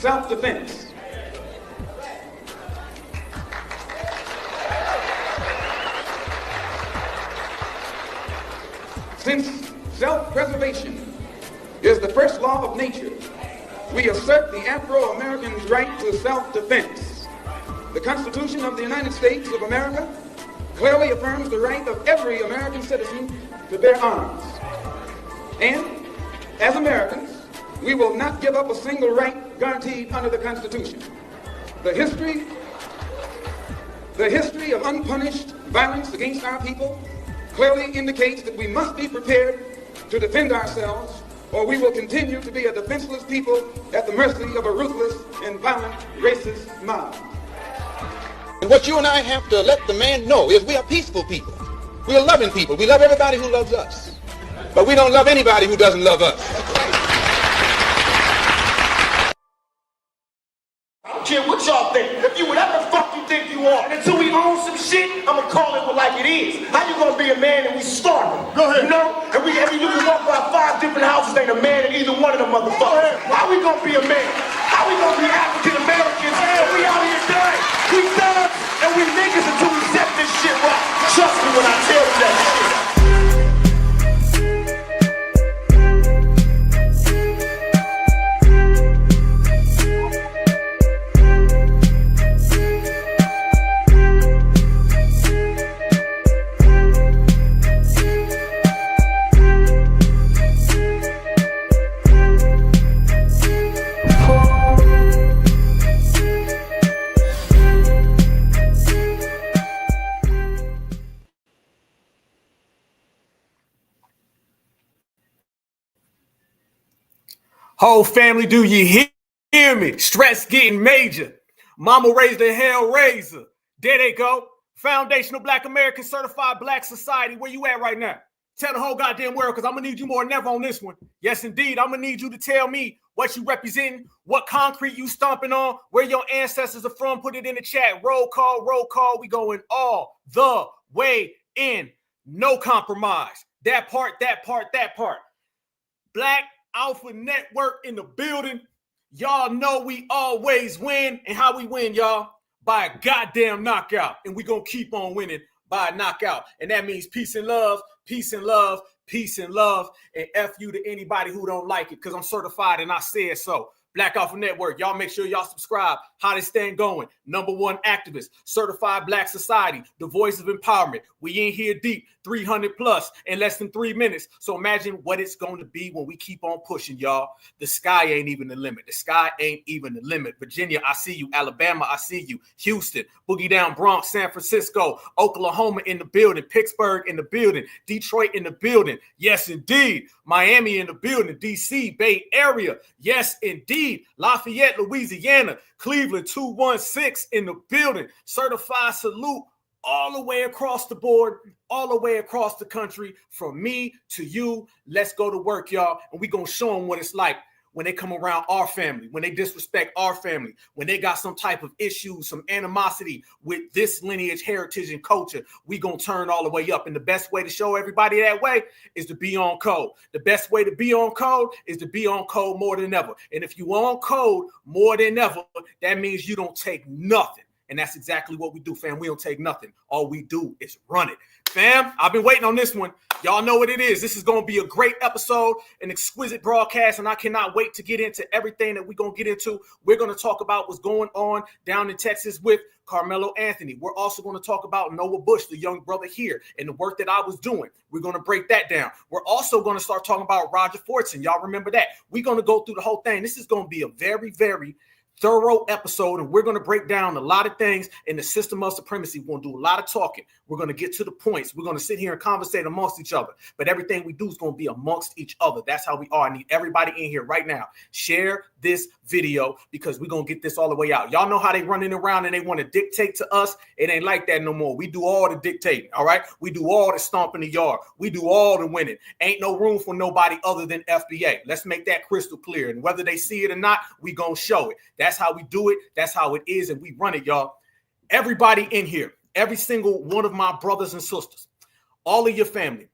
self-defense. Since self-preservation is the first law of nature, we assert the Afro-American's right to self-defense. The Constitution of the United States of America clearly affirms the right of every American citizen to bear arms. And as Americans, we will not give up a single right guaranteed under the Constitution. The history of unpunished violence against our people clearly indicates that we must be prepared to defend ourselves, or we will continue to be a defenseless people at the mercy of a ruthless and violent racist mob. And what you and I have to let the man know is we are peaceful people. We are loving people. We love everybody who loves us. But we don't love anybody who doesn't love us. I don't care what y'all think. If you whatever the fuck you think you are. And until we own some shit, I'ma call it like it is. How you gonna be a man and we starving? Go ahead. You know? And you can walk by 5 different houses, ain't a man in either one of them motherfuckers. How we gonna be a man? How we gonna be African Americans if we out here dying? We thugs and we niggas until we set this shit right. Trust me when I tell you that shit. Whole family, do you hear me? Stress getting major. Mama raised a hell raiser. There they go. Foundational Black American Certified Black Society. Where you at right now? Tell the whole goddamn world, because I'm going to need you more than ever on this one. Yes, indeed. I'm going to need you to tell me what you representing, what concrete you stomping on, where your ancestors are from. Put it in the chat. Roll call, roll call. We going all the way in. No compromise. That part, that part, that part. Black Alpha Network in the building. Y'all know we always win. And how we win, y'all? By a goddamn knockout. And we gonna keep on winning by a knockout. And that means peace and love, peace and love, peace and love. And F you to anybody who don't like it, because I'm certified and I said so. Black Alpha Network, y'all make sure y'all subscribe. How this thing going? #1 activist, certified Black Society, the voice of empowerment. We in here deep, 300 plus in less than 3 minutes. So imagine what it's going to be when we keep on pushing, y'all. The sky ain't even the limit. The sky ain't even the limit. Virginia, I see you. Alabama, I see you. Houston, Boogie Down Bronx, San Francisco, Oklahoma in the building, Pittsburgh in the building, Detroit in the building. Yes, indeed. Miami in the building, DC, Bay Area. Yes, indeed. Lafayette, Louisiana, Cleveland 216 in the building. Certified salute all the way across the board, all the way across the country, from me to you. Let's go to work, y'all. And we're going to show them what it's like when they come around our family, when they disrespect our family, when they got some type of issues, some animosity with this lineage, heritage, and culture. We going to turn all the way up. And the best way to show everybody that way is to be on code. The best way to be on code is to be on code more than ever. And if you on code more than ever, that means you don't take nothing. And that's exactly what we do, fam. We don't take nothing. All we do is run it. Fam, I've been waiting on this one. Y'all know what it is. This is going to be a great episode, an exquisite broadcast, and I cannot wait to get into everything that we're going to get into. We're going to talk about what's going on down in Texas with Karmelo Anthony. We're also going to talk about Noah Bush, the young brother here, and the work that I was doing. We're going to break that down. We're also going to start talking about Roger Fordson. Y'all remember that. We're going to go through the whole thing. This is going to be a very, very thorough episode, and we're going to break down a lot of things in the system of supremacy. We're going to do a lot of talking. We're going to get to the points. We're going to sit here and conversate amongst each other, but everything we do is going to be amongst each other. That's how we are. I need everybody in here right now. Share this video, because we're going to get this all the way out. Y'all know how they running around and they want to dictate to us. It ain't like that no more. We do all the dictating, all right? We do all the stomping the yard. We do all the winning. Ain't no room for nobody other than FBA. Let's make that crystal clear. And whether they see it or not, we going to show it. That's how we do it. That's how it is. And we run it, y'all. Everybody in here, every single one of my brothers and sisters, all of your family,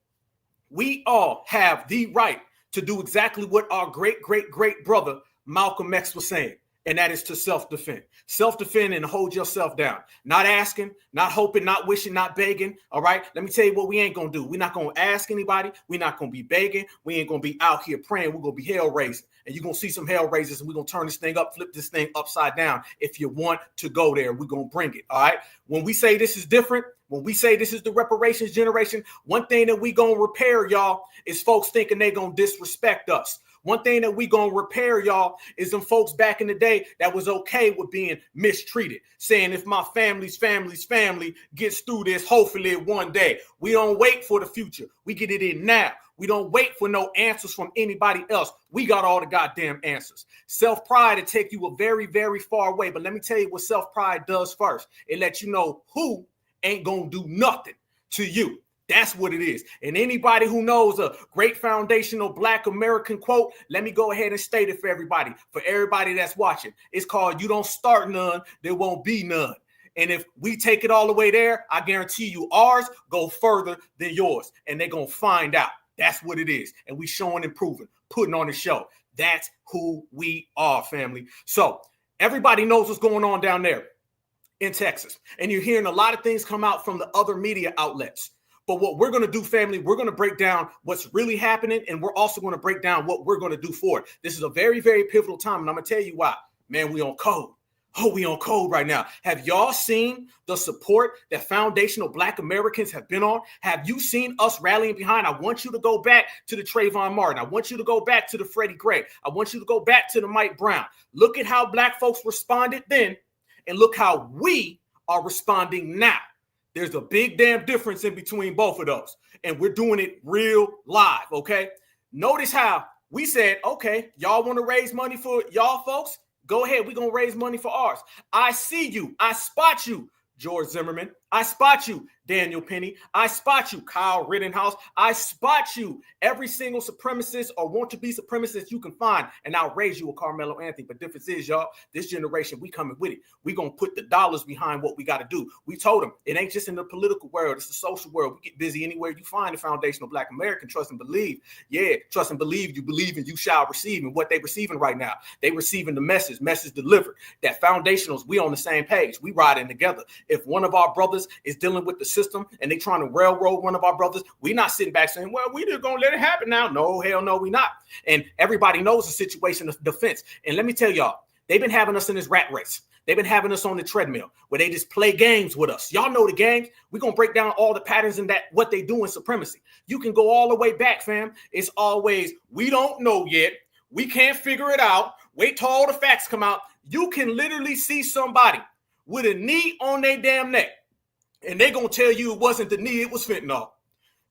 we all have the right to do exactly what our great, great, great brother Malcolm X was saying. and that is to self-defend. Self-defend and hold yourself down. Not asking, not hoping, not wishing, not begging, all right? Let me tell you what we ain't going to do. We're not going to ask anybody. We're not going to be begging. We ain't going to be out here praying. We're going to be hell raising. And you're going to see some hell raisers, and we're going to turn this thing up, flip this thing upside down. If you want to go there, we're going to bring it, all right? When we say this is different, when we say this is the reparations generation, one thing that we going to repair, y'all, is folks thinking they going to disrespect us. One thing that we going to repair, y'all, is them folks back in the day that was okay with being mistreated, saying if my family's family gets through this, hopefully one day. We don't wait for the future. We get it in now. We don't wait for no answers from anybody else. We got all the goddamn answers. Self-pride will take you a very, very far way. But let me tell you what self-pride does first. It lets you know who ain't going to do nothing to you. That's what it is. And anybody who knows a great foundational Black American quote, let me go ahead and state it for everybody that's watching. It's called, you don't start none, there won't be none. And if we take it all the way there, I guarantee you ours go further than yours. And they're going to find out. That's what it is. And we showing and proving, putting on the show. That's who we are, family. So everybody knows what's going on down there in Texas. And you're hearing a lot of things come out from the other media outlets. But what we're going to do, family, we're going to break down what's really happening, and we're also going to break down what we're going to do for it. This is a very, very pivotal time, and I'm going to tell you why. Man, we on code. Oh, we on code right now. Have y'all seen the support that foundational Black Americans have been on? Have you seen us rallying behind? I want you to go back to the Trayvon Martin. I want you to go back to the Freddie Gray. I want you to go back to the Mike Brown. Look at how Black folks responded then, and look how we are responding now. There's a big damn difference in between both of those. And we're doing it real live, okay? Notice how we said, okay, y'all want to raise money for y'all folks? Go ahead. We're going to raise money for ours. I see you. I spot you, George Zimmerman. I spot you, Daniel Penny. I spot you, Kyle Rittenhouse. I spot you, every single supremacist or want to be supremacist you can find, and I'll raise you a Carmelo Anthony. But difference is, y'all, this generation, we coming with it. We going to put the dollars behind what we got to do. We told them it ain't just in the political world. It's the social world. We get busy anywhere you find a foundational Black American. Trust and believe. Yeah, trust and believe. You believe and you shall receive. And what they receiving right now, they receiving the message delivered. That foundationals, we on the same page. We riding together. If one of our brothers is dealing with the system and they trying to railroad one of our brothers, we not sitting back saying, well, we just gonna let it happen now. No, hell no, we not. And everybody knows the situation of defense. And let me tell y'all, they've been having us in this rat race. They've been having us on the treadmill where they just play games with us. Y'all know the games. We're going to break down all the patterns and that what they do in supremacy. You can go all the way back, fam. It's always, we don't know yet. We can't figure it out. Wait till all the facts come out. You can literally see somebody with a knee on their damn neck, and they're going to tell you it wasn't the knee, it was fentanyl.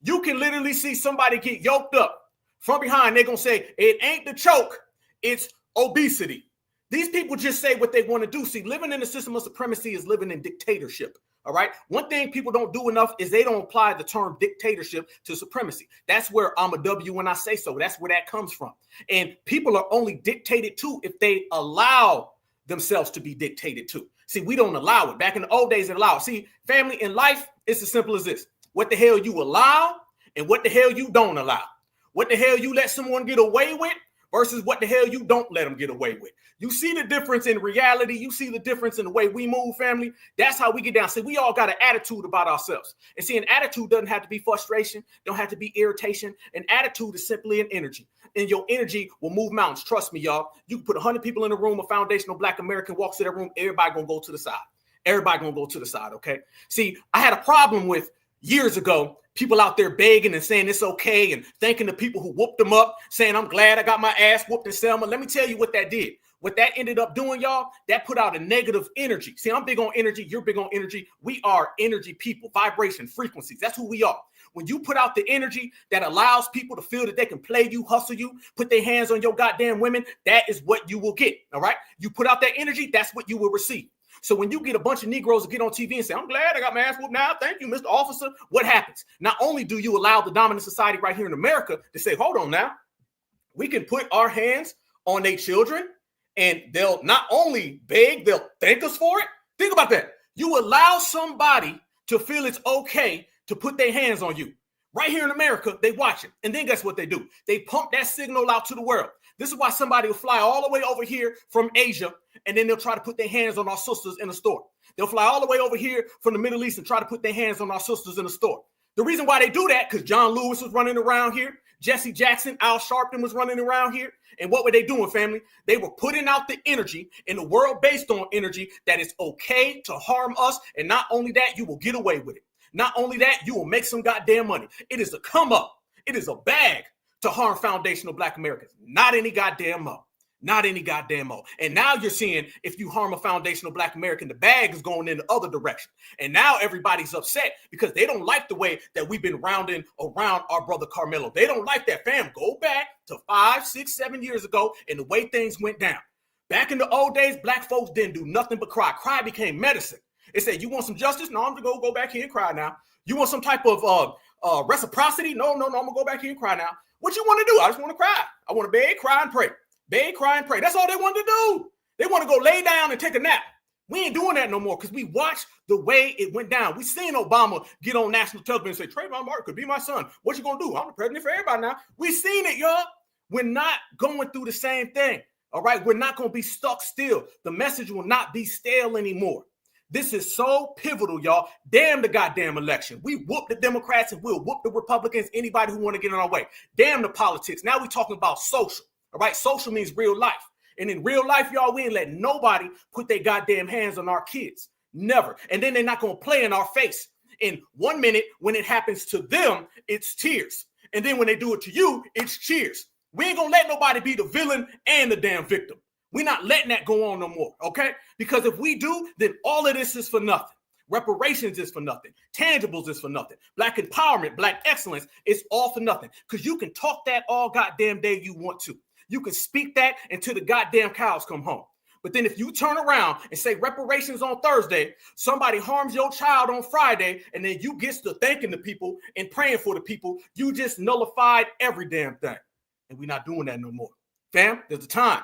You can literally see somebody get yoked up from behind. They're going to say, it ain't the choke, it's obesity. These people just say what they want to do. See, living in the system of supremacy is living in dictatorship. All right. One thing people don't do enough is they don't apply the term dictatorship to supremacy. That's where I'm a W when I say so. That's where that comes from. And people are only dictated to if they allow themselves to be dictated to. See, we don't allow it. Back in the old days, it allowed. See, family, in life, it's as simple as this. What the hell you allow and what the hell you don't allow. What the hell you let someone get away with versus what the hell you don't let them get away with. You see the difference in reality. You see the difference in the way we move, family. That's how we get down. See, we all got an attitude about ourselves. And see, an attitude doesn't have to be frustration. Don't have to be irritation. An attitude is simply an energy. And your energy will move mountains. Trust me, y'all. You can put 100 people in a room, a foundational Black American walks to that room. Everybody going to go to the side. Everybody going to go to the side, okay? See, I had a problem with years ago, people out there begging and saying it's okay and thanking the people who whooped them up, saying, I'm glad I got my ass whooped in Selma. Let me tell you what that did. What that ended up doing, y'all, that put out a negative energy. See, I'm big on energy. You're big on energy. We are energy people, vibration, frequencies. That's who we are. When you put out the energy that allows people to feel that they can play you, hustle you, put their hands on your goddamn women, that is what you will get, all right? You put out that energy, that's what you will receive. So when you get a bunch of Negroes to get on TV and say, I'm glad I got my ass whooped now, thank you, Mr. Officer, what happens? Not only do you allow the dominant society right here in America to say, hold on now, we can put our hands on their children and they'll not only beg, they'll thank us for it. Think about that. You allow somebody to feel it's okay to put their hands on you. Right here in America, they watch it. And then guess what they do? They pump that signal out to the world. This is why somebody will fly all the way over here from Asia, and then they'll try to put their hands on our sisters in the store. They'll fly all the way over here from the Middle East and try to put their hands on our sisters in the store. The reason why they do that, because John Lewis was running around here, Jesse Jackson, Al Sharpton was running around here. And what were they doing, family? They were putting out the energy in the world based on energy that it's okay to harm us. And not only that, you will get away with it. Not only that, you will make some goddamn money. It is a come up. It is a bag to harm foundational Black Americans. Not any goddamn mo. Not any goddamn mo. And now you're seeing if you harm a foundational Black American, the bag is going in the other direction. And now everybody's upset because they don't like the way that we've been rounding around our brother Carmelo. They don't like that, fam. Go back to 5, 6, 7 years ago and the way things went down. Back in the old days, Black folks didn't do nothing but cry. Cry became medicine. They said, you want some justice? No, I'm going to go back here and cry now. You want some type of reciprocity? No, I'm going to go back here and cry now. What you want to do? I just want to cry. I want to beg, cry, and pray. Beg, cry, and pray. That's all they want to do. They want to go lay down and take a nap. We ain't doing that no more because we watched the way it went down. We seen Obama get on national television and say, Trayvon Martin could be my son. What you going to do? I'm the president for everybody now. We seen it, y'all. We're not going through the same thing. All right? We're not going to be stuck still. The message will not be stale anymore. This is so pivotal, y'all. Damn the goddamn election. We whoop the Democrats and we'll whoop the Republicans, anybody who want to get in our way. Damn the politics. Now we're talking about social. All right, social means real life. And in real life, y'all, we ain't let nobody put their goddamn hands on our kids. Never. And then they're not going to play in our face. In 1 minute, when it happens to them, it's tears. And then when they do it to you, it's cheers. We ain't going to let nobody be the villain and the damn victim. We're not letting that go on no more, okay? Because if we do, then all of this is for nothing. Reparations is for nothing. Tangibles is for nothing. Black empowerment, Black excellence is all for nothing. Because you can talk that all goddamn day you want to. You can speak that until the goddamn cows come home. But then if you turn around and say reparations on Thursday, somebody harms your child on Friday, and then you get to thanking the people and praying for the people, you just nullified every damn thing. And we're not doing that no more. Fam, there's a time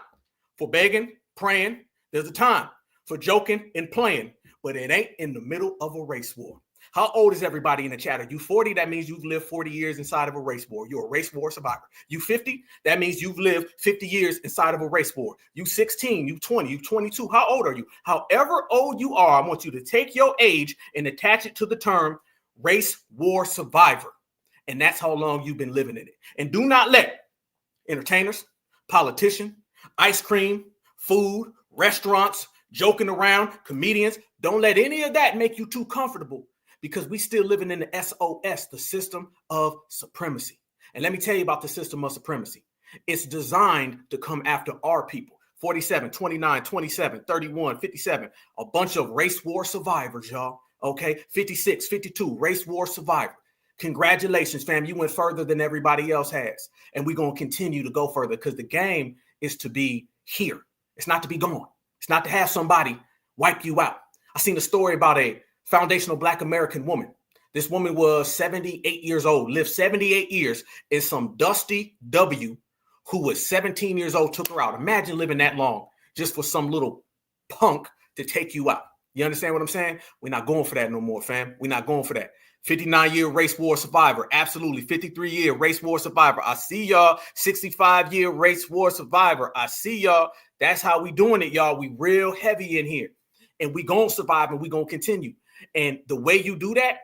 for begging, praying. There's a time for joking and playing, but it ain't in the middle of a race war. How old is everybody in the chat? Are you 40? That means you've lived 40 years inside of a race war. You're a race war survivor. You 50? That means you've lived 50 years inside of a race war. You 16, you 20, you 22. How old are you? However old you are, I want you to take your age and attach it to the term race war survivor. And that's how long you've been living in it. And do not let entertainers, politicians, ice cream, food, restaurants, joking around, comedians, don't let any of that make you too comfortable. Because we still living in the SOS, the system of supremacy. And let me tell you about the system of supremacy. It's designed to come after our people. 47, 29, 27, 31, 57, a bunch of race war survivors, y'all. Okay, 56, 52, race war survivor. Congratulations, fam. You went further than everybody else has. And we're going to continue to go further because the game is to be here. It's not to be gone. It's not to have somebody wipe you out. I seen a story about a foundational Black American woman. This woman was 78 years old, lived 78 years, and some dusty W who was 17 years old took her out. Imagine living that long just for some little punk to take you out. You understand what I'm saying? We're not going for that no more, fam. We're not going for that. 59-year race war survivor. Absolutely. 53-year race war survivor. I see y'all. 65-year race war survivor. I see y'all. That's how we doing it, y'all. We real heavy in here. And we going to survive and we going to continue. And the way you do that,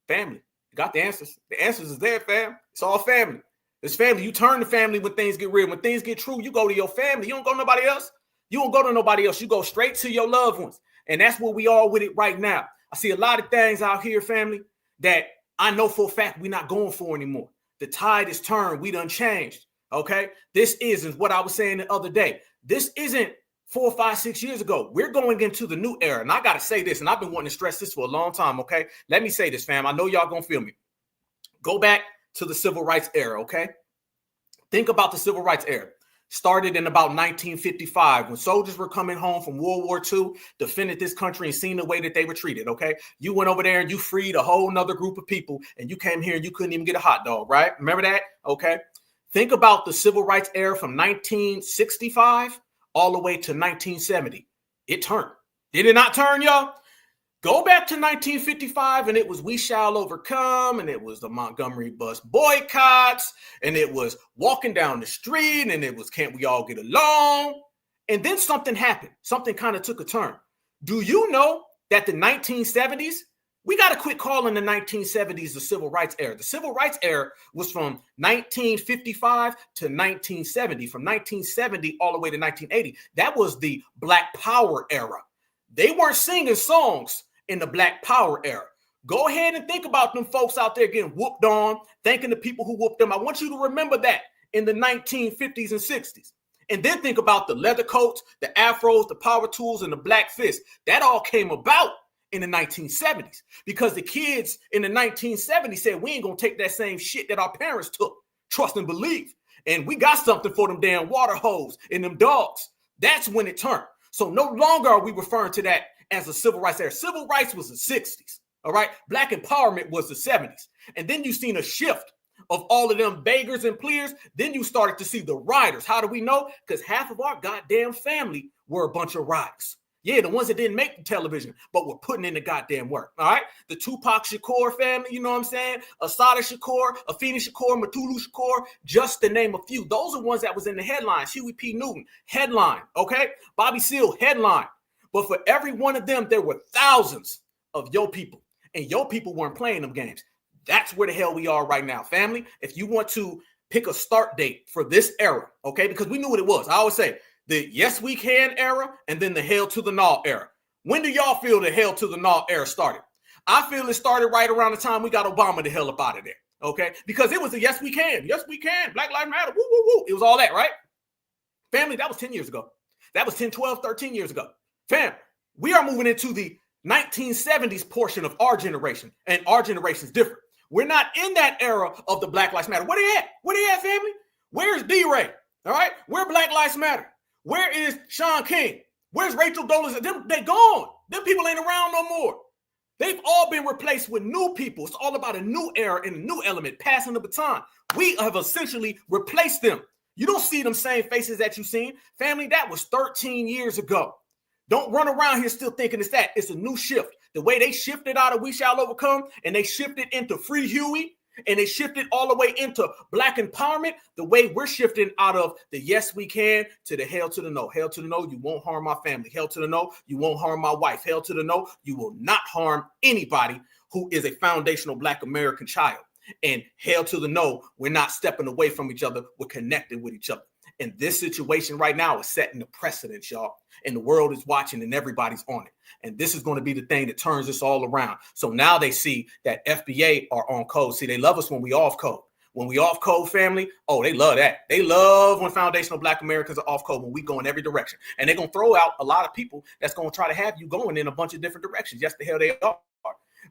family, you got the answers. The answers is there, fam. It's all family. It's family. You turn to family when things get real. When things get true, you go to your family. You don't go to nobody else. You don't go to nobody else. You go straight to your loved ones. And that's where we are with it right now. I see a lot of things out here, family, that I know for a fact we're not going for anymore. The tide is turned. We done changed. Okay? This isn't what I was saying the other day. This isn't 4, 5, 6 years ago. We're going into the new era. And I got to say this, and I've been wanting to stress this for a long time, okay? Let me say this, fam. I know y'all going to feel me. Go back to the civil rights era, okay? Think about the civil rights era. Started in about 1955 when soldiers were coming home from World War II, defended this country and seen the way that they were treated, okay? You went over there and you freed a whole nother group of people and you came here and you couldn't even get a hot dog, right? Remember that? Okay. Think about the civil rights era from 1965 all the way to 1970. It turned. Did it not turn, y'all? Go back to 1955, and it was We Shall Overcome, and it was the Montgomery bus boycotts, and it was walking down the street, and it was Can't We All Get Along? And then something happened. Something kind of took a turn. Do you know that the 1970s, we got to quit calling the 1970s the civil rights era. The civil rights era was from 1955 to 1970, from 1970 all the way to 1980. That was the Black Power era. They weren't singing songs in the Black Power era. Go ahead and think about them folks out there getting whooped on, thanking the people who whooped them. I want you to remember that in the 1950s and 60s. And then think about the leather coats, the afros, the power tools, and the black fist. That all came about in the 1970s because the kids in the 1970s said, we ain't going to take that same shit that our parents took. Trust and believe. And we got something for them damn water hose and them dogs. That's when it turned. So no longer are we referring to that as a civil rights era. Civil rights was the 60s, all right? Black empowerment was the 70s. And then you seen a shift of all of them beggars and pleaders. Then you started to see the riders. How do we know? Because half of our goddamn family were a bunch of riders. Yeah, the ones that didn't make the television, but were putting in the goddamn work, all right? The Tupac Shakur family, you know what I'm saying? Assata Shakur, Afeni Shakur, Matulu Shakur, just to name a few. Those are ones that was in the headlines. Huey P. Newton, headline, okay? Bobby Seale, headline. But for every one of them, there were thousands of your people. And your people weren't playing them games. That's where the hell we are right now, family. If you want to pick a start date for this era, okay? Because we knew what it was. I always say the yes we can era and then the hell to the no era. When do y'all feel the hell to the no era started? I feel it started right around the time we got Obama the hell up out of there, okay? Because it was a yes we can, Black Lives Matter, woo, woo, woo. It was all that, right? Family, that was 10 years ago. That was 10, 12, 13 years ago. Fam, we are moving into the 1970s portion of our generation, and our generation is different. We're not in that era of the Black Lives Matter. Where they at? Where they at, family? Where's D-Ray? All right? Where Black Lives Matter? Where is Sean King? Where's Rachel Dolezal? They gone. Them people ain't around no more. They've all been replaced with new people. It's all about a new era and a new element, passing the baton. We have essentially replaced them. You don't see them same faces that you've seen. Family, that was 13 years ago. Don't run around here still thinking it's that. It's a new shift. The way they shifted out of We Shall Overcome and they shifted into Free Huey and they shifted all the way into Black empowerment, the way we're shifting out of the yes we can to the hell to the no. Hell to the no, you won't harm my family. Hell to the no, you won't harm my wife. Hell to the no, you will not harm anybody who is a foundational Black American child. And hell to the no, we're not stepping away from each other. We're connected with each other. And this situation right now is setting the precedent, y'all. And the world is watching and everybody's on it. And this is going to be the thing that turns this all around. So now they see that FBA are on code. See, they love us when we off code. When we off code, family, oh, they love that. They love when foundational Black Americans are off code, when we go in every direction. And they're going to throw out a lot of people that's going to try to have you going in a bunch of different directions. Yes, the hell they are.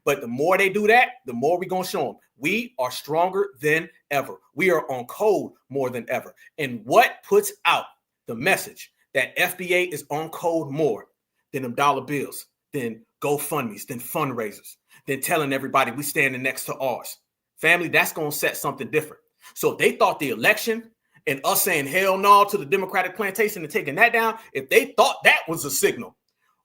But the more they do that, the more we're going to show them we are stronger than ever. We are on code more than ever. And what puts out the message that FBA is on code more than them dollar bills, than GoFundMes, than fundraisers, than telling everybody we standing next to ours? Family, that's going to set something different. So if they thought the election and us saying hell no to the Democratic plantation and taking that down, if they thought that was a signal,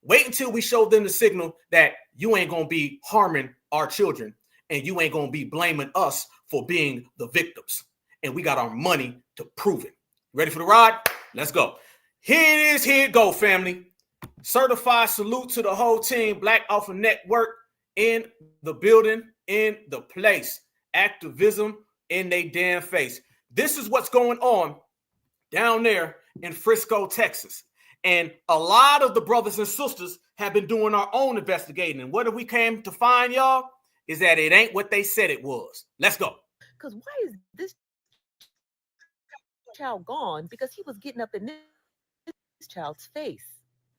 wait until we show them the signal that you ain't going to be harming our children and you ain't going to be blaming us for being the victims. And we got our money to prove it. Ready for the ride? Let's go. Here it is. Here it go, family. Certified salute to the whole team. Black Alpha Network in the building, in the place. Activism in they damn face. This is what's going on down there in Frisco, Texas. And a lot of the brothers and sisters have been doing our own investigating. And what have we came to find, y'all, is that it ain't what they said it was. Let's go. Because why is this child gone? Because he was getting up in this child's face.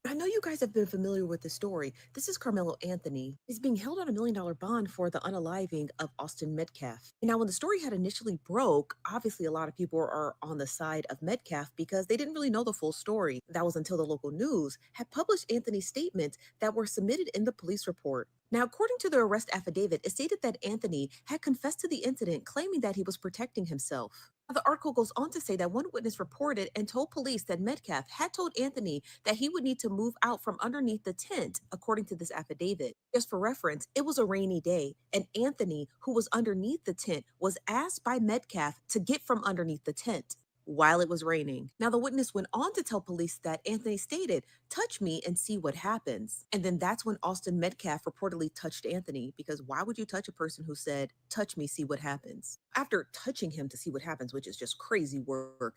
I know you guys have been familiar with the story. This is Carmelo Anthony. He's being held on $1 million bond for the unaliving of Austin Metcalf. And now when the story had initially broke, obviously a lot of people are on the side of Metcalf because they didn't really know the full story. That was until the local news had published Anthony's statements that were submitted in the police report. Now, according to the arrest affidavit, it stated that Anthony had confessed to the incident, claiming that he was protecting himself. The article goes on to say that one witness reported and told police that Metcalf had told Anthony that he would need to move out from underneath the tent, according to this affidavit. Just for reference, it was a rainy day, and Anthony, who was underneath the tent, was asked by Metcalf to get from underneath the tent while it was raining. Now, the witness went on to tell police that Anthony stated, "Touch me and see what happens." And then that's when Austin Metcalf reportedly touched Anthony, because why would you touch a person who said, "Touch me, see what happens"? After touching him to see what happens, which is just crazy work,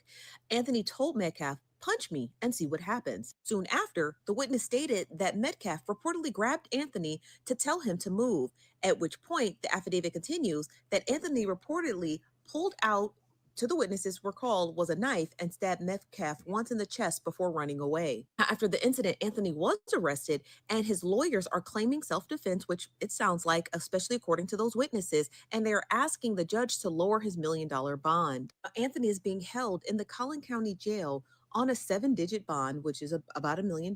Anthony told Metcalf, "Punch me and see what happens." Soon after, the witness stated that Metcalf reportedly grabbed Anthony to tell him to move, at which point the affidavit continues that Anthony reportedly pulled out, to the witnesses recalled, was a knife and stabbed Metcalf once in the chest before running away. After the incident, Anthony was arrested, and his lawyers are claiming self-defense, which it sounds like, especially according to those witnesses, and they are asking the judge to lower his $1 million bond. Anthony is being held in the Collin County Jail on a 7-digit bond, which is about $1 million,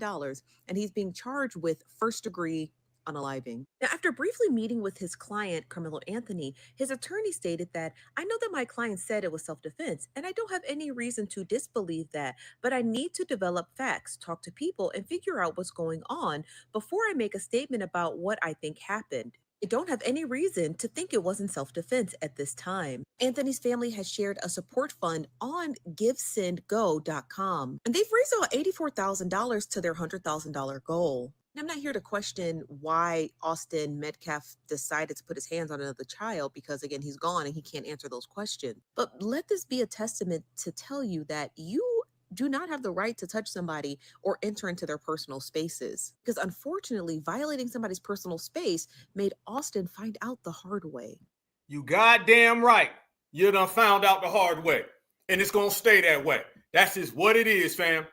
and he's being charged with first-degree unaliving. Now, after briefly meeting with his client, Carmelo Anthony, his attorney stated that, "I know that my client said it was self-defense, and I don't have any reason to disbelieve that, but I need to develop facts, talk to people, and figure out what's going on before I make a statement about what I think happened. I don't have any reason to think it wasn't self-defense at this time." Anthony's family has shared a support fund on GiveSendGo.com, and they've raised about $84,000 to their $100,000 goal. I'm not here to question why Austin Metcalf decided to put his hands on another child, because again, he's gone and he can't answer those questions. But let this be a testament to tell you that you do not have the right to touch somebody or enter into their personal spaces. Because unfortunately, violating somebody's personal space made Austin find out the hard way. You goddamn right. You done found out the hard way. And it's going to stay that way. That's just what it is, fam.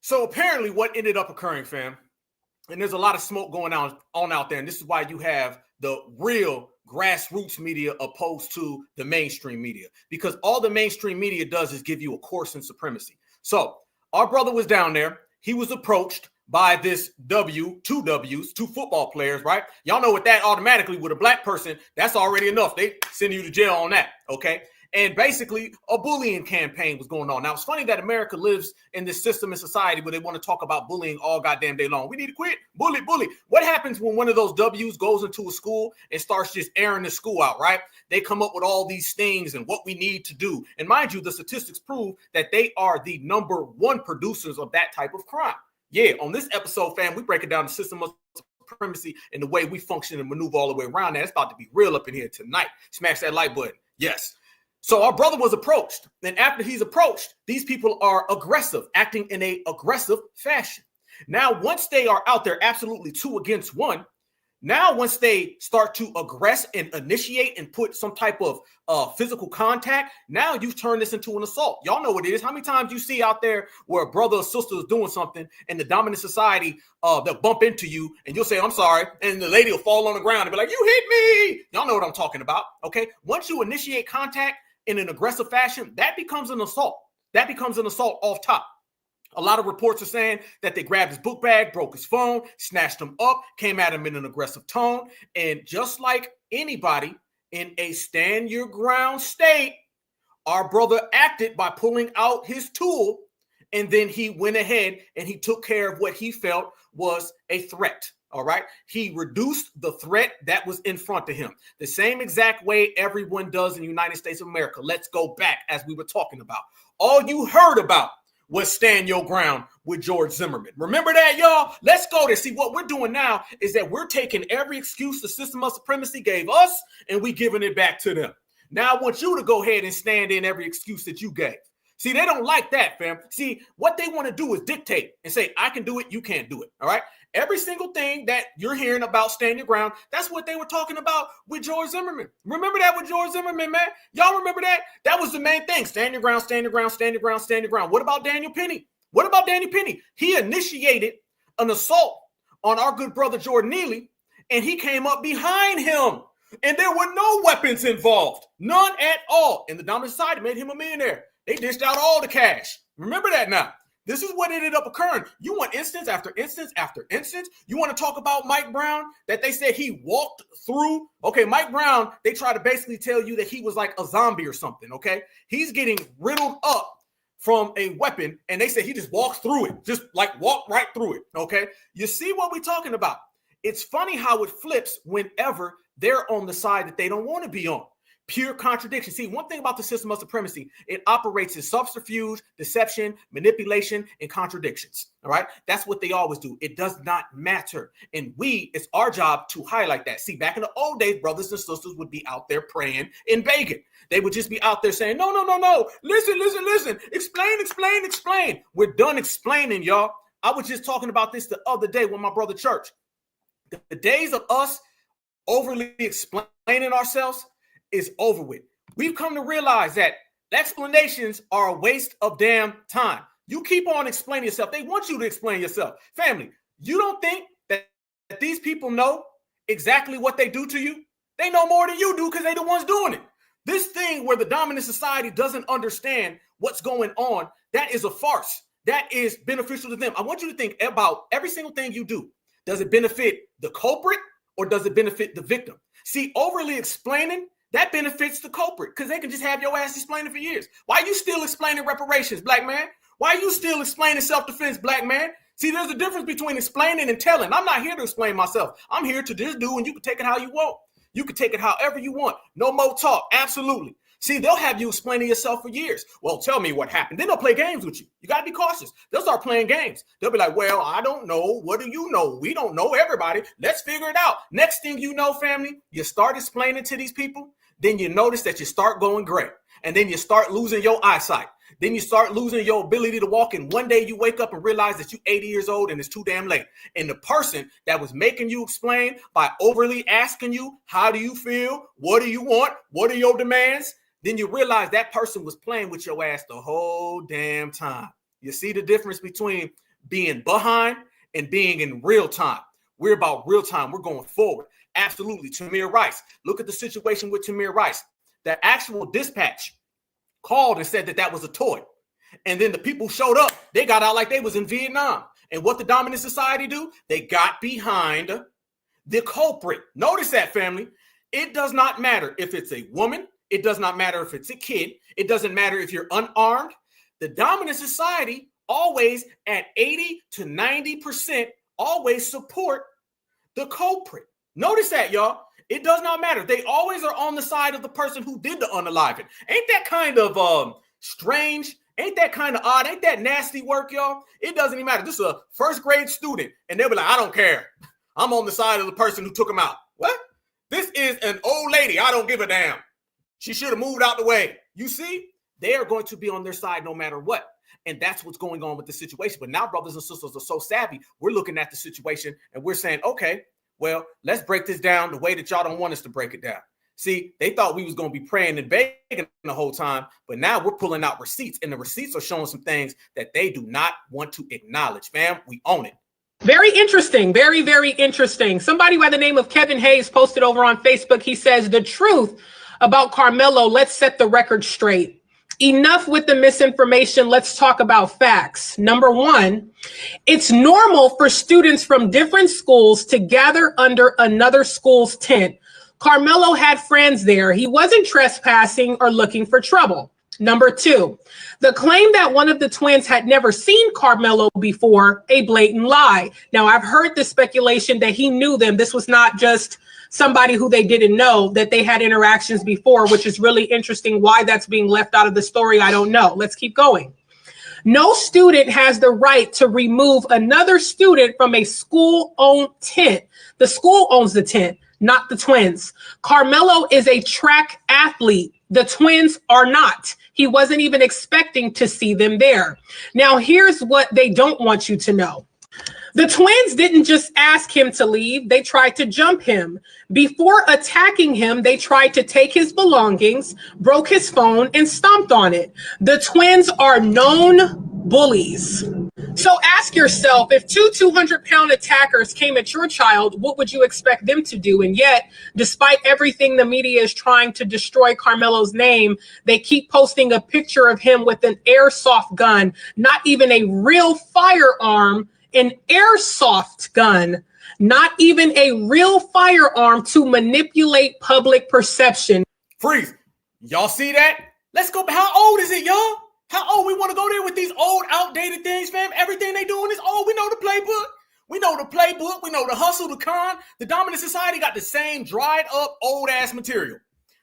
So apparently what ended up occurring, fam, and there's a lot of smoke going on out there, and this is why you have the real grassroots media opposed to the mainstream media, because all the mainstream media does is give you a course in supremacy. So our brother was down there. He was approached by this two football players, right? Y'all know what that automatically, with a black person, that's already enough. They send you to jail on that, okay? And basically, a bullying campaign was going on. Now, it's funny that America lives in this system in society where they want to talk about bullying all goddamn day long. We need to quit. Bully. What happens when one of those W's goes into a school and starts just airing the school out, right? They come up with all these things and what we need to do. And mind you, the statistics prove that they are the number one producers of that type of crime. Yeah, on this episode, fam, we break it down the system of supremacy and the way we function and maneuver all the way around that. It's about to be real up in here tonight. Smash that like button. Yes. So our brother was approached, and after he's approached, these people are aggressive, acting in an aggressive fashion. Now, once they are out there absolutely 2 against 1, now once they start to aggress and initiate and put some type of physical contact, now you've turned this into an assault. Y'all know what it is. How many times you see out there where a brother or sister is doing something and the dominant society, they'll bump into you and you'll say, "I'm sorry," and the lady will fall on the ground and be like, "You hit me." Y'all know what I'm talking about, okay? Once you initiate contact in an aggressive fashion, that becomes an assault. That becomes an assault off top. A lot of reports are saying that they grabbed his book bag, broke his phone, snatched him up, came at him in an aggressive tone. And just like anybody in a stand your ground state, our brother acted by pulling out his tool, and then he went ahead and he took care of what he felt was a threat. All right. He reduced the threat that was in front of him, the same exact way everyone does in the United States of America. Let's go back, as we were talking about. All you heard about was stand your ground with George Zimmerman. Remember that, y'all? Let's go there. See, what we're doing now is that we're taking every excuse the system of supremacy gave us, and we giving it back to them. Now I want you to go ahead and stand in every excuse that you gave. See, they don't like that, fam. See, what they want to do is dictate and say, "I can do it, you can't do it." All right? Every single thing that you're hearing about stand your ground, that's what they were talking about with George Zimmerman. Remember that with George Zimmerman, man? Y'all remember that? That was the main thing. Stand your ground, stand your ground, stand your ground, stand your ground. What about Daniel Penny? What about Daniel Penny? He initiated an assault on our good brother Jordan Neely, and he came up behind him, and there were no weapons involved. None at all. And the dominant society made him a millionaire. They dished out all the cash. Remember that now. This is what ended up occurring. You want instance after instance after instance. You want to talk about Mike Brown, that they said he walked through. Okay, Mike Brown, they try to basically tell you that he was like a zombie or something, okay? He's getting riddled up from a weapon, and they say he just walks through it, just like walk right through it, okay? You see what we're talking about? It's funny how it flips whenever they're on the side that they don't want to be on. Pure contradiction. See, one thing about the system of supremacy, it operates in subterfuge, deception, manipulation, and contradictions. All right. That's what they always do. It does not matter. And it's our job to highlight that. See, back in the old days, brothers and sisters would be out there praying and begging. They would just be out there saying, no. Listen. Explain. We're done explaining, y'all. I was just talking about this the other day with my brother Church. The days of us overly explaining ourselves is over with. We've come to realize that explanations are a waste of damn time. You keep on explaining yourself. They want you to explain yourself. Family, you don't think that these people know exactly what they do to you? They know more than you do because they're the ones doing it. This thing where the dominant society doesn't understand what's going on, that is a farce. That is beneficial to them. I want you to think about every single thing you do. Does it benefit the culprit or does it benefit the victim? See, overly explaining, that benefits the culprit because they can just have your ass explaining for years. Why are you still explaining reparations, black man? Why are you still explaining self-defense, black man? See, there's a difference between explaining and telling. I'm not here to explain myself. I'm here to just do, and you can take it how you want. You can take it however you want. No more talk. Absolutely. See, they'll have you explaining yourself for years. Well, tell me what happened. Then they'll play games with you. You got to be cautious. They'll start playing games. They'll be like, well, I don't know. What do you know? We don't know everybody. Let's figure it out. Next thing you know, family, you start explaining to these people. Then you notice that you start going gray. And then you start losing your eyesight. Then you start losing your ability to walk. And one day you wake up and realize that you're 80 years old and it's too damn late. And the person that was making you explain by overly asking you, how do you feel? What do you want? What are your demands? Then you realize that person was playing with your ass the whole damn time. You see the difference between being behind and being in real time. We're about real time. We're going forward. Absolutely. Tamir Rice. Look at the situation with Tamir Rice. That actual dispatch called and said that that was a toy. And then the people showed up. They got out like they was in Vietnam. And what the dominant society do? They got behind the culprit. Notice that, family. It does not matter if it's a woman. It does not matter if it's a kid. It doesn't matter if you're unarmed. The dominant society always at 80 to 90% always support the culprit. Notice that, y'all. It does not matter. They always are on the side of the person who did the unaliving. Ain't that kind of strange? Ain't that kind of odd? Ain't that nasty work, y'all? It doesn't even matter. This is a first grade student, and they'll be like, I don't care. I'm on the side of the person who took him out. What? This is an old lady. I don't give a damn. She should have moved out the way. You see? They are going to be on their side no matter what. And that's what's going on with the situation. But now brothers and sisters are so savvy. We're looking at the situation and we're saying, okay, well, let's break this down the way that y'all don't want us to break it down. See, they thought we was going to be praying and begging the whole time, but now we're pulling out receipts, and the receipts are showing some things that they do not want to acknowledge. Fam, we own it. Very interesting. Very, very interesting. Somebody by the name of Kevin Hayes posted over on Facebook. He says, the truth about Carmelo, let's set the record straight. Enough with the misinformation. Let's talk about facts. Number one, it's normal for students from different schools to gather under another school's tent. Carmelo had friends there. He wasn't trespassing or looking for trouble. Number two, the claim that one of the twins had never seen Carmelo before, a blatant lie. Now, I've heard the speculation that he knew them. This was not just somebody who they didn't know, that they had interactions before, which is really interesting. Why that's being left out of the story, I don't know. Let's keep going. No student has the right to remove another student from a school-owned tent. The school owns the tent, not the twins. Carmelo is a track athlete. The twins are not. He wasn't even expecting to see them there. Now, here's what they don't want you to know. The twins didn't just ask him to leave. They tried to jump him. Before attacking him, they tried to take his belongings, broke his phone, and stomped on it. The twins are known bullies. So ask yourself, if two 200-pound attackers came at your child, what would you expect them to do? And yet, despite everything the media is trying to destroy Carmelo's name, they keep posting a picture of him with an airsoft gun, not even a real firearm, an airsoft gun, not even a real firearm to manipulate public perception. Freeze. Y'all see that? Let's go. How old is it, y'all? How old we want to go there with these old, outdated things, fam? Everything they doing is old. We know the playbook. We know the playbook. We know the hustle, the con. The dominant society got the same dried up, old ass material.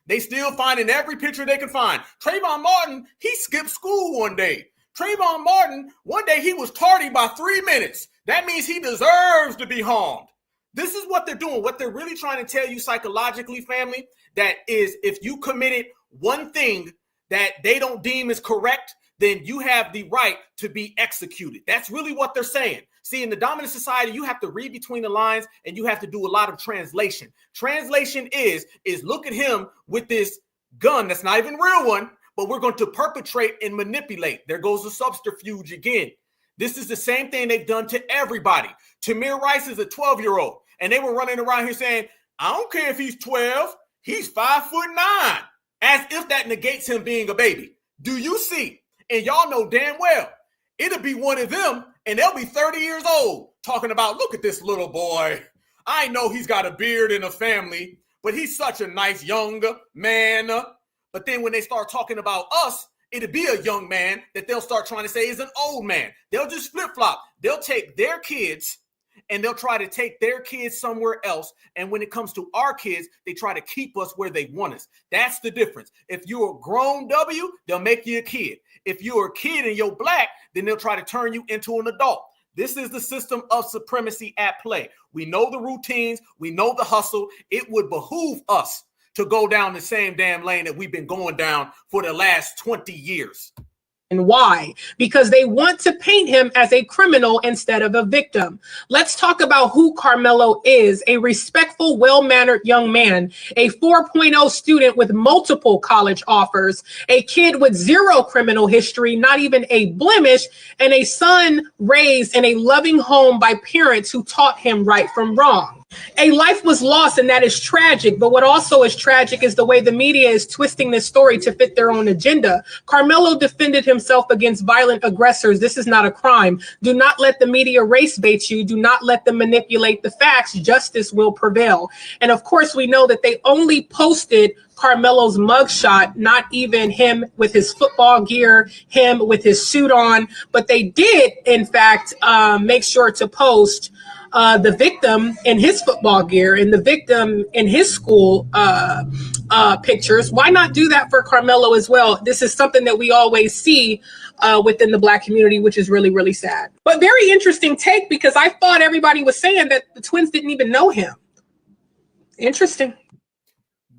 They still finding every picture they can find. Trayvon Martin, he skipped school one day. Trayvon Martin, one day he was tardy by 3 minutes. That means he deserves to be harmed. This is what they're doing. What they're really trying to tell you psychologically, family, that is if you committed one thing that they don't deem as correct, then you have the right to be executed. That's really what they're saying. See, in the dominant society, you have to read between the lines and you have to do a lot of translation. Translation is look at him with this gun that's not even a real one, but we're going to perpetrate and manipulate. There goes the subterfuge again. This is the same thing they've done to everybody. Tamir Rice is a 12-year-old, and they were running around here saying, I don't care if he's 12, he's 5'9", as if that negates him being a baby. Do you see? And y'all know damn well, it'll be one of them, and they'll be 30 years old talking about, look at this little boy. I know he's got a beard and a family, but he's such a nice young man. But then when they start talking about us, it'll be a young man that they'll start trying to say is an old man. They'll just flip-flop. They'll take their kids and they'll try to take their kids somewhere else. And when it comes to our kids, they try to keep us where they want us. That's the difference. If you're a grown W, they'll make you a kid. If you're a kid and you're black, then they'll try to turn you into an adult. This is the system of supremacy at play. We know the routines. We know the hustle. It would behoove us to go down the same damn lane that we've been going down for the last 20 years. And why? Because they want to paint him as a criminal instead of a victim. Let's talk about who Carmelo is: a respectful, well-mannered young man, a 4.0 student with multiple college offers, a kid with zero criminal history, not even a blemish, and a son raised in a loving home by parents who taught him right from wrong. A life was lost, and that is tragic. But what also is tragic is the way the media is twisting this story to fit their own agenda. Carmelo defended himself against violent aggressors. This is not a crime. Do not let the media race bait you. Do not let them manipulate the facts. Justice will prevail. And of course, we know that they only posted Carmelo's mugshot, not even him with his football gear, him with his suit on. But they did, in fact, make sure to post the victim in his football gear and the victim in his school pictures. Why not do that for Carmelo as well? This is something that we always see within the Black community, which is really, really sad. But very interesting take, because I thought everybody was saying that the twins didn't even know him. Interesting.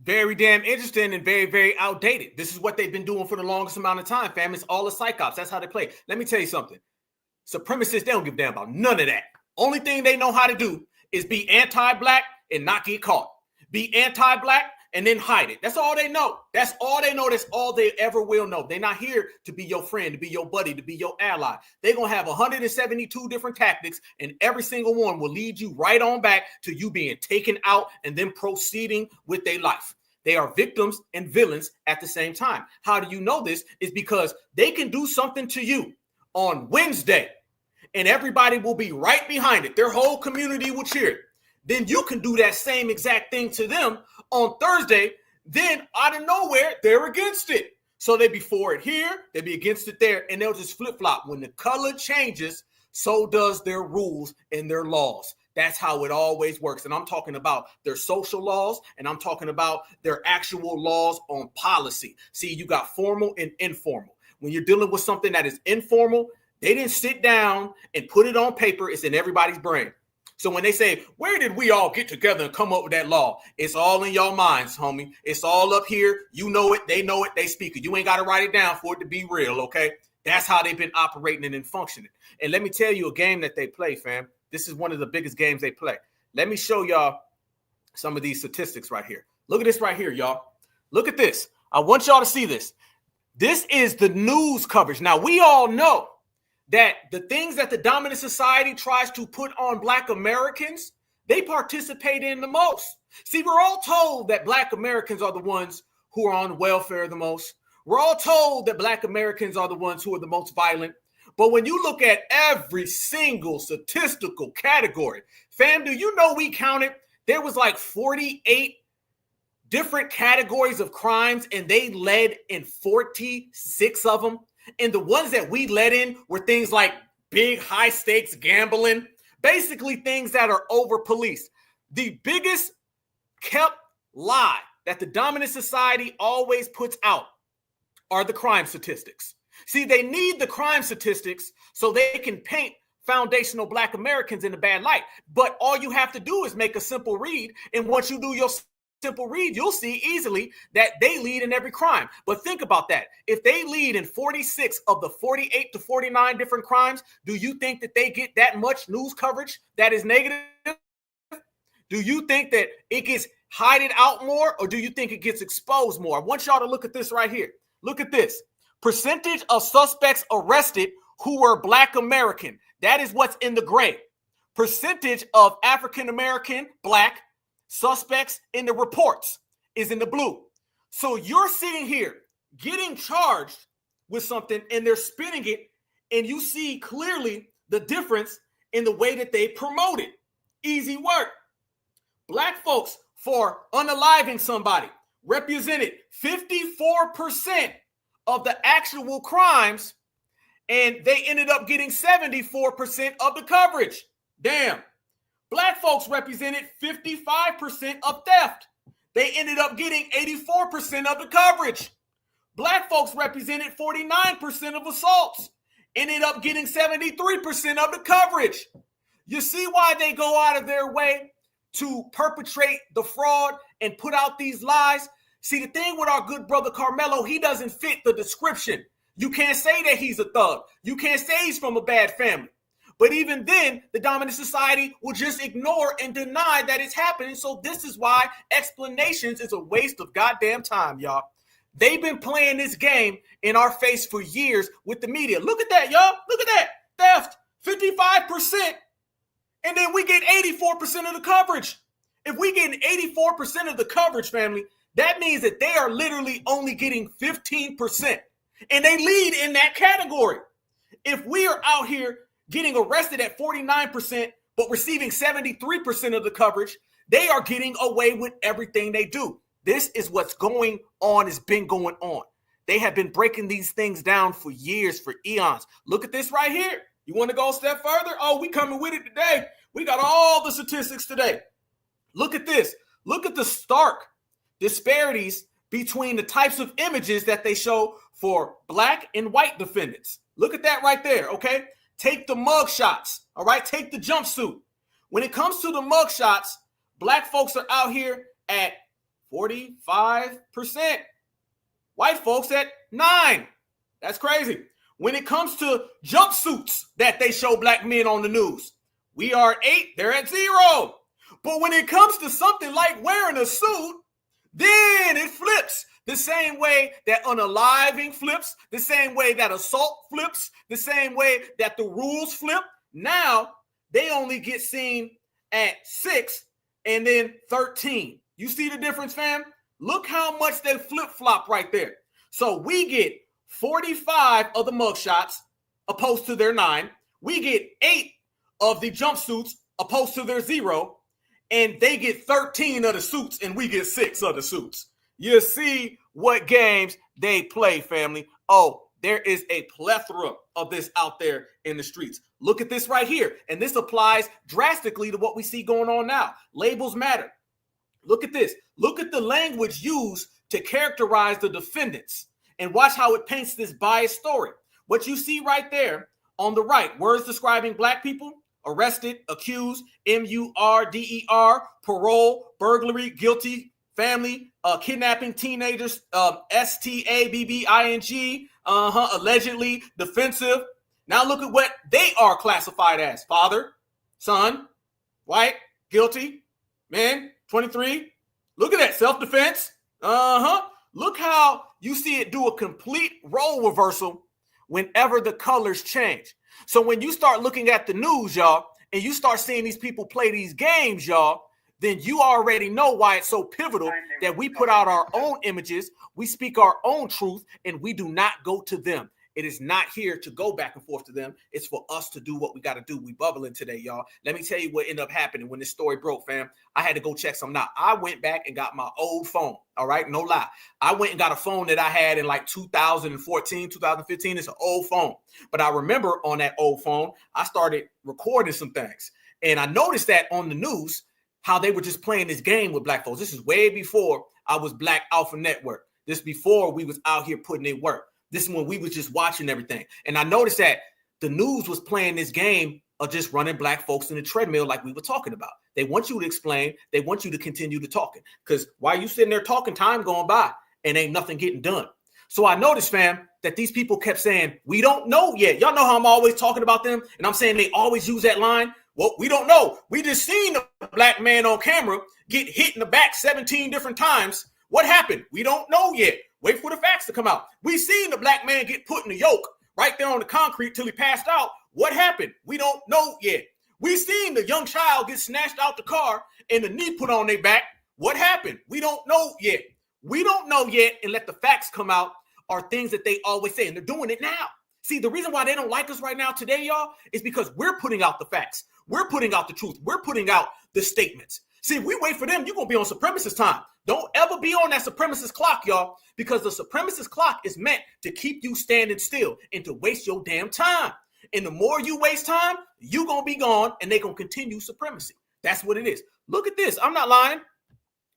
Very damn interesting and very, very outdated. This is what they've been doing for the longest amount of time, fam. It's all the psych ops. That's how they play. Let me tell you something. Supremacists, they don't give a damn about none of that. Only thing they know how to do is be anti-black and not get caught. Be anti-black and then hide it. That's all they know. That's all they know. That's all they ever will know. They're not here to be your friend, to be your buddy, to be your ally. They're going to have 172 different tactics, and every single one will lead you right on back to you being taken out and then proceeding with their life. They are victims and villains at the same time. How do you know this? Is because they can do something to you on Wednesday, and everybody will be right behind it. Their whole community will cheer it. Then you can do that same exact thing to them on Thursday. Then out of nowhere, they're against it. So they be for it here, they be against it there, and they'll just flip-flop. When the color changes, so does their rules and their laws. That's how it always works. And I'm talking about their social laws, and I'm talking about their actual laws on policy. See, you got formal and informal. When you're dealing with something that is informal, they didn't sit down and put it on paper. It's in everybody's brain. So when they say, where did we all get together and come up with that law? It's all in your minds, homie. It's all up here. You know it. They know it. They speak it. You ain't got to write it down for it to be real, okay? That's how they've been operating and functioning. And let me tell you a game that they play, fam. This is one of the biggest games they play. Let me show y'all some of these statistics right here. Look at this right here, y'all. Look at this. I want y'all to see this. This is the news coverage. Now, we all know that the things that the dominant society tries to put on Black Americans, they participate in the most. See, we're all told that Black Americans are the ones who are on welfare the most. We're all told that Black Americans are the ones who are the most violent. But when you look at every single statistical category, fam, do you know we counted? There was like 48 different categories of crimes, and they led in 46 of them. And the ones that we led in were things like big high stakes gambling, basically things that are over policed. The biggest kept lie that the dominant society always puts out are the crime statistics. See, they need the crime statistics so they can paint foundational Black Americans in a bad light. But all you have to do is make a simple read. And once you do your simple read, you'll see easily that they lead in every crime. But think about that. If they lead in 46 of the 48 to 49 different crimes, do you think that they get that much news coverage that is negative? Do you think that it gets hided out more, or do you think it gets exposed more? I want y'all to look at this right here. Look at this. Percentage of suspects arrested who were Black American. That is what's in the gray. Percentage of African American, Black suspects in the reports is in the blue. So you're sitting here getting charged with something and they're spinning it, and you see clearly the difference in the way that they promote it. Easy work. Black folks, for unaliving somebody, represented 54% of the actual crimes, and they ended up getting 74% of the coverage. Damn. Black folks represented 55% of theft. They ended up getting 84% of the coverage. Black folks represented 49% of assaults. Ended up getting 73% of the coverage. You see why they go out of their way to perpetrate the fraud and put out these lies? See, the thing with our good brother Carmelo, he doesn't fit the description. You can't say that he's a thug. You can't say he's from a bad family. But even then, the dominant society will just ignore and deny that it's happening. So this is why explanations is a waste of goddamn time, y'all. They've been playing this game in our face for years with the media. Look at that, y'all. Look at that. Theft, 55%. And then we get 84% of the coverage. If we get 84% of the coverage, family, that means that they are literally only getting 15%. And they lead in that category. If we are out here getting arrested at 49%, but receiving 73% of the coverage, they are getting away with everything they do. This is what's going on, has been going on. They have been breaking these things down for years, for eons. Look at this right here. You want to go a step further? Oh, we coming with it today. We got all the statistics today. Look at this. Look at the stark disparities between the types of images that they show for Black and white defendants. Look at that right there, okay? Take the mug shots, all right? Take the jumpsuit. When it comes to the mug shots, Black folks are out here at 45%. White folks at 9%. That's crazy. When it comes to jumpsuits that they show Black men on the news, we are 8, they're at 0. But when it comes to something like wearing a suit, then it flips. The same way that unaliving flips, the same way that assault flips, the same way that the rules flip. Now they only get seen at 6 and then 13. You see the difference, fam? Look how much they flip-flop right there. So we get 45 of the mugshots opposed to their 9. We get 8 of the jumpsuits opposed to their 0. And they get 13 of the suits and we get 6 of the suits. You see what games they play, family. Oh, there is a plethora of this out there in the streets. Look at this right here. And this applies drastically to what we see going on now. Labels matter. Look at this. Look at the language used to characterize the defendants and watch how it paints this biased story. What you see right there on the right, words describing Black people: arrested, accused, MURDER, parole, burglary, guilty, family, kidnapping, teenagers, STABBING, allegedly, defensive. Now look at what they are classified as: father, son, white, guilty, man, 23. Look at that, self-defense. Look how you see it do a complete role reversal whenever the colors change. So when you start looking at the news, y'all, and you start seeing these people play these games, y'all, then you already know why it's so pivotal that we put out our own images, we speak our own truth, and we do not go to them. It is not here to go back and forth to them. It's for us to do what we got to do. We bubbling today, y'all. Let me tell you what ended up happening when this story broke, fam. I had to go check something out. I went back and got my old phone. All right, no lie. I went and got a phone that I had in like 2014, 2015. It's an old phone. But I remember on that old phone, I started recording some things. And I noticed that on the news, how they were just playing this game with black folks. This is way before I was Black Alpha Network. This before we was out here putting in work. This is when we was just watching everything. And I noticed that the news was playing this game of just running black folks in the treadmill like we were talking about. They want you to explain. They want you to continue to talking. Because while you sitting there talking, time going by and ain't nothing getting done. So I noticed, fam, that these people kept saying, we don't know yet. Y'all know how I'm always talking about them. And I'm saying they always use that line. Well, we don't know. We just seen the black man on camera get hit in the back 17 different times. What happened? We don't know yet. Wait for the facts to come out. We seen the black man get put in the yoke right there on the concrete till he passed out. What happened? We don't know yet. We seen the young child get snatched out the car and the knee put on their back. What happened? We don't know yet. We don't know yet, and let the facts come out are things that they always say, and they're doing it now. See, the reason why they don't like us right now today, y'all, is because we're putting out the facts. We're putting out the truth. We're putting out the statements. See, if we wait for them, you're going to be on supremacist time. Don't ever be on that supremacist clock, y'all, because the supremacist clock is meant to keep you standing still and to waste your damn time. And the more you waste time, you're going to be gone, and they're going to continue supremacy. That's what it is. Look at this. I'm not lying.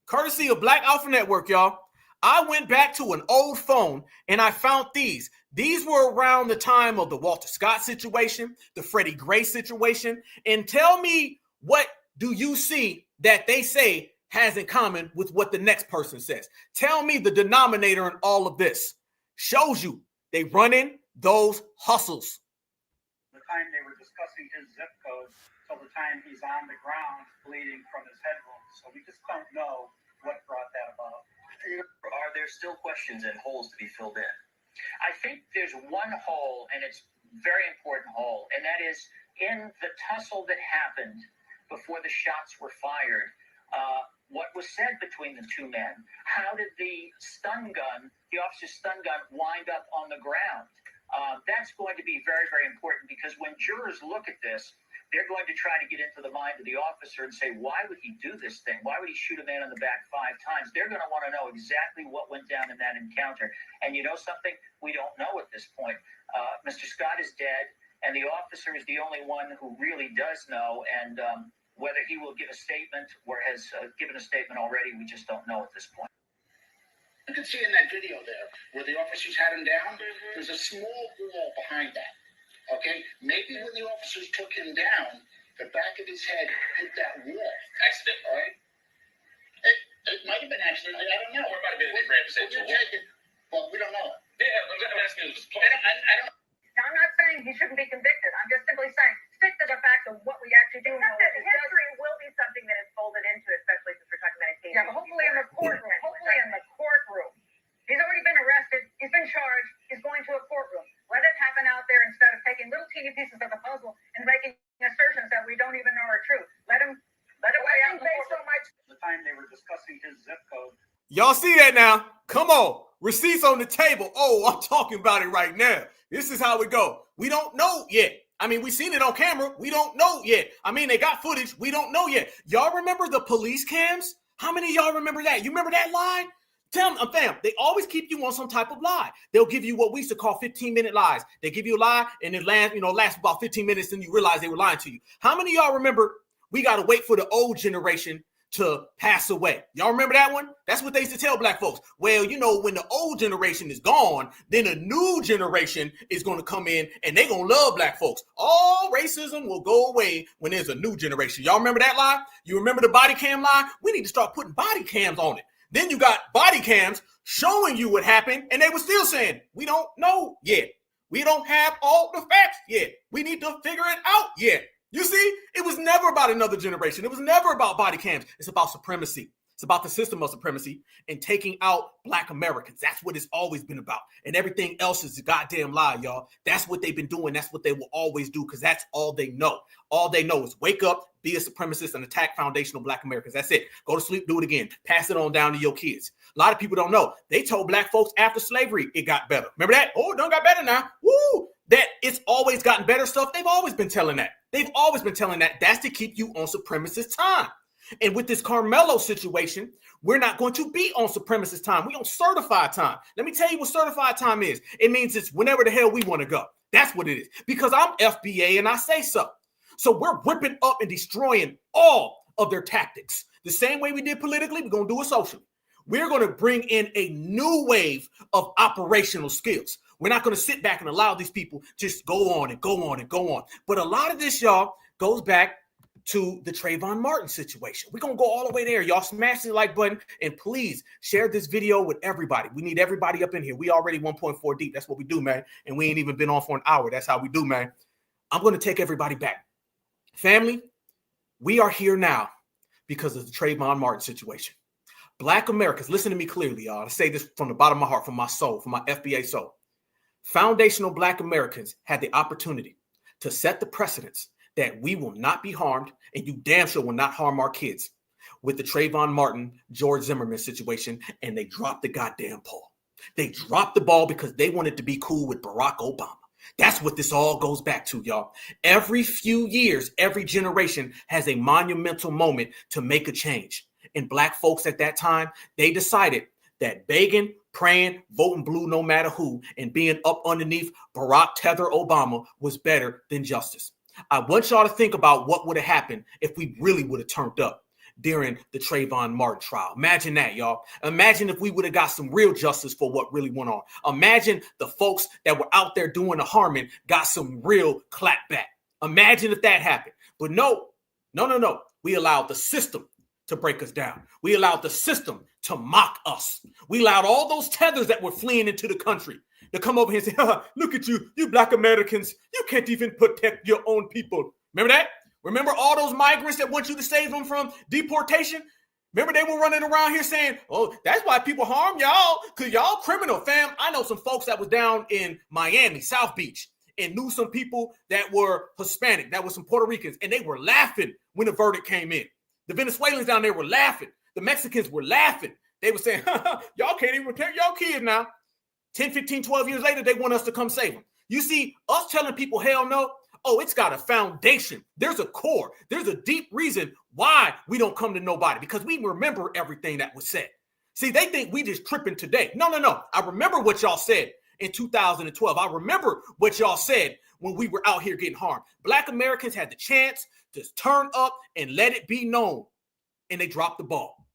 Courtesy of Black Alpha Network, y'all. I went back to an old phone, and I found these. These were around the time of the Walter Scott situation, the Freddie Gray situation. And tell me, what do you see that they say has in common with what the next person says? Tell me the denominator in all of this. Shows you they running those hustles. The time they were discussing his zip code till the time he's on the ground bleeding from his head wounds. So we just don't know what brought that about. Are there still questions and holes to be filled in? I think there's one hole, and it's a very important hole, and that is in the tussle that happened before the shots were fired. What was said between the two men? How did the officer's stun gun, wind up on the ground? That's going to be very, very important, because when jurors look at this, they're going to try to get into the mind of the officer and say, why would he do this thing? Why would he shoot a man in the back 5 times? They're going to want to know exactly what went down in that encounter. And you know something? We don't know at this point. Mr. Scott is dead, and the officer is the only one who really does know. And whether he will give a statement or has given a statement already, we just don't know at this point. You can see in that video there where the officers had him down, there's a small wall behind that. Okay, maybe when the officers took him down, the back of his head hit that wall. Accident, all right? It might have been accident. I don't know. Or it might have been well, we don't know. Yeah, I'm asking. I don't. Now, I'm not saying he shouldn't be convicted. I'm just simply saying stick to the fact of what we actually do know. That history will be something that is folded into, especially since we're talking about a case. Yeah, but hopefully in the courtroom. He's already been arrested. He's been charged. He's going to a courtroom. Let it happen out there instead of taking little teeny pieces of the puzzle and making assertions that we don't even know are true. Let it play out. The time they were discussing his zip code. Y'all see that now? Come on. Receipts on the table. Oh, I'm talking about it right now. This is how it go. We don't know yet. I mean, we seen it on camera. We don't know yet. I mean, they got footage. We don't know yet. Y'all remember the police cams? How many of y'all remember that? You remember that line? Tell them, fam, they always keep you on some type of lie. They'll give you what we used to call 15-minute lies. They give you a lie and it lasts about 15 minutes and you realize they were lying to you. How many of y'all remember we got to wait for the old generation to pass away? Y'all remember that one? That's what they used to tell black folks. Well, when the old generation is gone, then a new generation is going to come in and they're going to love black folks. All racism will go away when there's a new generation. Y'all remember that lie? You remember the body cam lie? We need to start putting body cams on it. Then you got body cams showing you what happened, and they were still saying, we don't know yet. We don't have all the facts yet. We need to figure it out yet. You see, it was never about another generation. It was never about body cams. It's about supremacy. It's about the system of supremacy and taking out Black Americans. That's what it's always been about. And everything else is a goddamn lie, y'all. That's what they've been doing. That's what they will always do because that's all they know. All they know is wake up, be a supremacist, and attack foundational Black Americans. That's it. Go to sleep, do it again. Pass it on down to your kids. A lot of people don't know. They told Black folks after slavery it got better. Remember that? Oh, it don't got better now. Woo! That it's always gotten better stuff. They've always been telling that. They've always been telling that. That's to keep you on supremacist time. And with this Karmelo situation, we're not going to be on supremacist time. We're on certified time. Let me tell you what certified time is. It means it's whenever the hell we want to go. That's what it is. Because I'm FBA and I say so. So we're ripping up and destroying all of their tactics. The same way we did politically, we're going to do it socially. We're going to bring in a new wave of operational skills. We're not going to sit back and allow these people just go on and go on and go on. But a lot of this, y'all, goes back to the Trayvon Martin situation. We're going to go all the way there. Y'all smash the like button and please share this video with everybody. We need everybody up in here. We already 1.4 deep. That's what we do, man. And we ain't even been on for an hour. That's how we do, man. I'm going to take everybody back. Family, we are here now because of the Trayvon Martin situation. Black Americans, listen to me clearly, y'all. I say this from the bottom of my heart, from my soul, from my FBA soul. Foundational Black Americans had the opportunity to set the precedence that we will not be harmed, and you damn sure will not harm our kids with the Trayvon Martin, George Zimmerman situation, and they dropped the goddamn ball. They dropped the ball because they wanted to be cool with Barack Obama. That's what this all goes back to, y'all. Every few years, every generation has a monumental moment to make a change. And Black folks at that time, they decided that begging, praying, voting blue no matter who, and being up underneath Barack Tether Obama was better than justice. I want y'all to think about what would have happened if we really would have turned up during the Trayvon Martin trial. Imagine that, y'all. Imagine if we would have got some real justice for what really went on. Imagine the folks that were out there doing the harming got some real clap back. Imagine if that happened. But no. We allowed the system to break us down. We allowed the system to mock us. We allowed all those tethers that were fleeing into the country to come over here and say, look at you, you Black Americans. You can't even protect your own people. Remember that? Remember all those migrants that want you to save them from deportation? Remember they were running around here saying, oh, that's why people harm y'all, because y'all criminal, fam. I know some folks that was down in Miami, South Beach, and knew some people that were Hispanic, that were some Puerto Ricans, and they were laughing when the verdict came in. The Venezuelans down there were laughing. The Mexicans were laughing. They were saying, y'all can't even protect y'all kids now. 10, 15, 12 years later, they want us to come save them. You see, us telling people, hell no, oh, it's got a foundation. There's a core. There's a deep reason why we don't come to nobody, because we remember everything that was said. See, they think we just tripping today. No. I remember what y'all said in 2012. I remember what y'all said when we were out here getting harmed. Black Americans had the chance to turn up and let it be known, and they dropped the ball.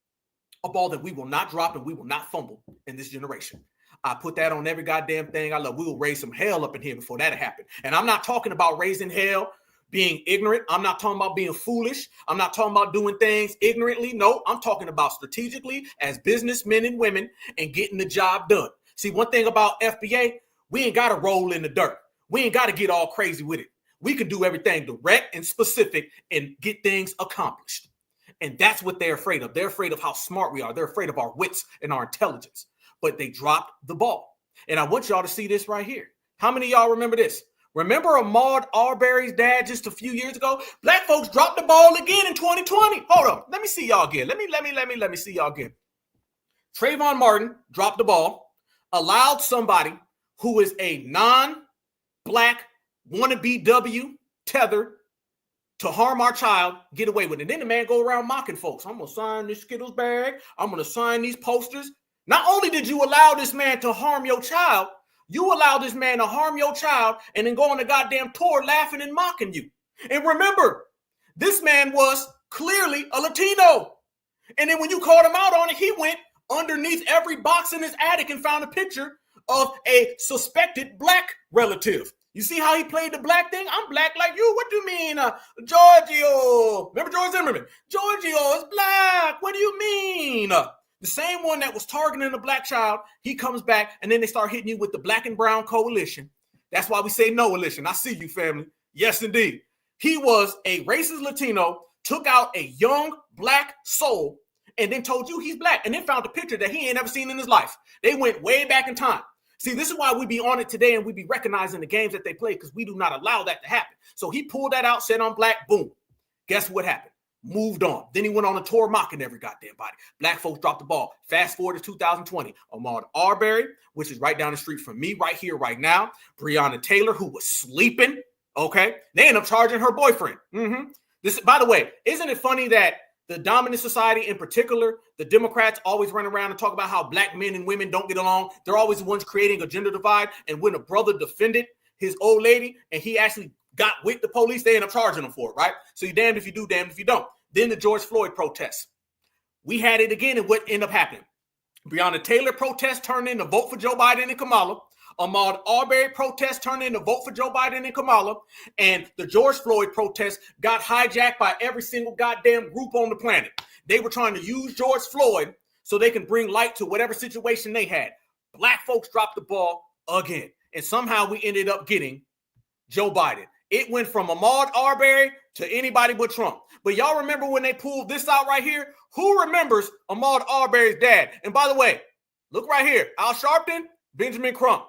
A ball that we will not drop and we will not fumble in this generation. I put that on every goddamn thing I love. We will raise some hell up in here before that happened. And I'm not talking about raising hell, being ignorant. I'm not talking about being foolish. I'm not talking about doing things ignorantly. No, I'm talking about strategically as businessmen and women and getting the job done. See, one thing about FBA, we ain't got to roll in the dirt. We ain't got to get all crazy with it. We can do everything direct and specific and get things accomplished. And that's what they're afraid of. They're afraid of how smart we are. They're afraid of our wits and our intelligence. But they dropped the ball. And I want y'all to see this right here. How many of y'all remember this? Remember Ahmaud Arbery's dad just a few years ago? Black folks dropped the ball again in 2020. Hold on. Let me see y'all again. Let me see y'all again. Trayvon Martin dropped the ball, allowed somebody who is a non-Black wannabe W tether to harm our child, get away with it. And then the man go around mocking folks. I'm going to sign this Skittles bag. I'm going to sign these posters. Not only did you allow this man to harm your child, you allowed this man to harm your child and then go on a goddamn tour laughing and mocking you. And remember, this man was clearly a Latino. And then when you called him out on it, he went underneath every box in his attic and found a picture of a suspected Black relative. You see how he played the Black thing? I'm Black like you. What do you mean? Giorgio. Remember George Zimmerman? Giorgio is Black. What do you mean? The same one that was targeting a Black child, he comes back, and then they start hitting you with the Black and Brown coalition. That's why we say no-alition. I see you, family. Yes, indeed. He was a racist Latino, took out a young Black soul, and then told you he's black, and then found a picture that he ain't ever seen in his life. They went way back in time. See, this is why we be on it today, and we be recognizing the games that they play, because we do not allow that to happen. So he pulled that out, said I'm black, boom. Guess what happened? Moved on. Then he went on a tour mocking every goddamn body. Black folks dropped the ball. Fast forward to 2020. Ahmaud Arbery, which is right down the street from me right here, right now. Breonna Taylor, who was sleeping. Okay. They end up charging her boyfriend. This, by the way, isn't it funny that the dominant society in particular, the Democrats always run around and talk about how black men and women don't get along. They're always the ones creating a gender divide. And when a brother defended his old lady and he actually got with the police, they end up charging him for it, right? So you're damned if you do, damned if you don't. Then the George Floyd protests. We had it again, and what ended up happening? Breonna Taylor protest turned into vote for Joe Biden and Kamala. Ahmaud Arbery protest turned into vote for Joe Biden and Kamala. And the George Floyd protest got hijacked by every single goddamn group on the planet. They were trying to use George Floyd so they can bring light to whatever situation they had. Black folks dropped the ball again. And somehow we ended up getting Joe Biden. It went from Ahmaud Arbery to anybody but Trump. But y'all remember when they pulled this out right here? Who remembers Ahmaud Arbery's dad? And by the way, look right here. Al Sharpton, Benjamin Crump.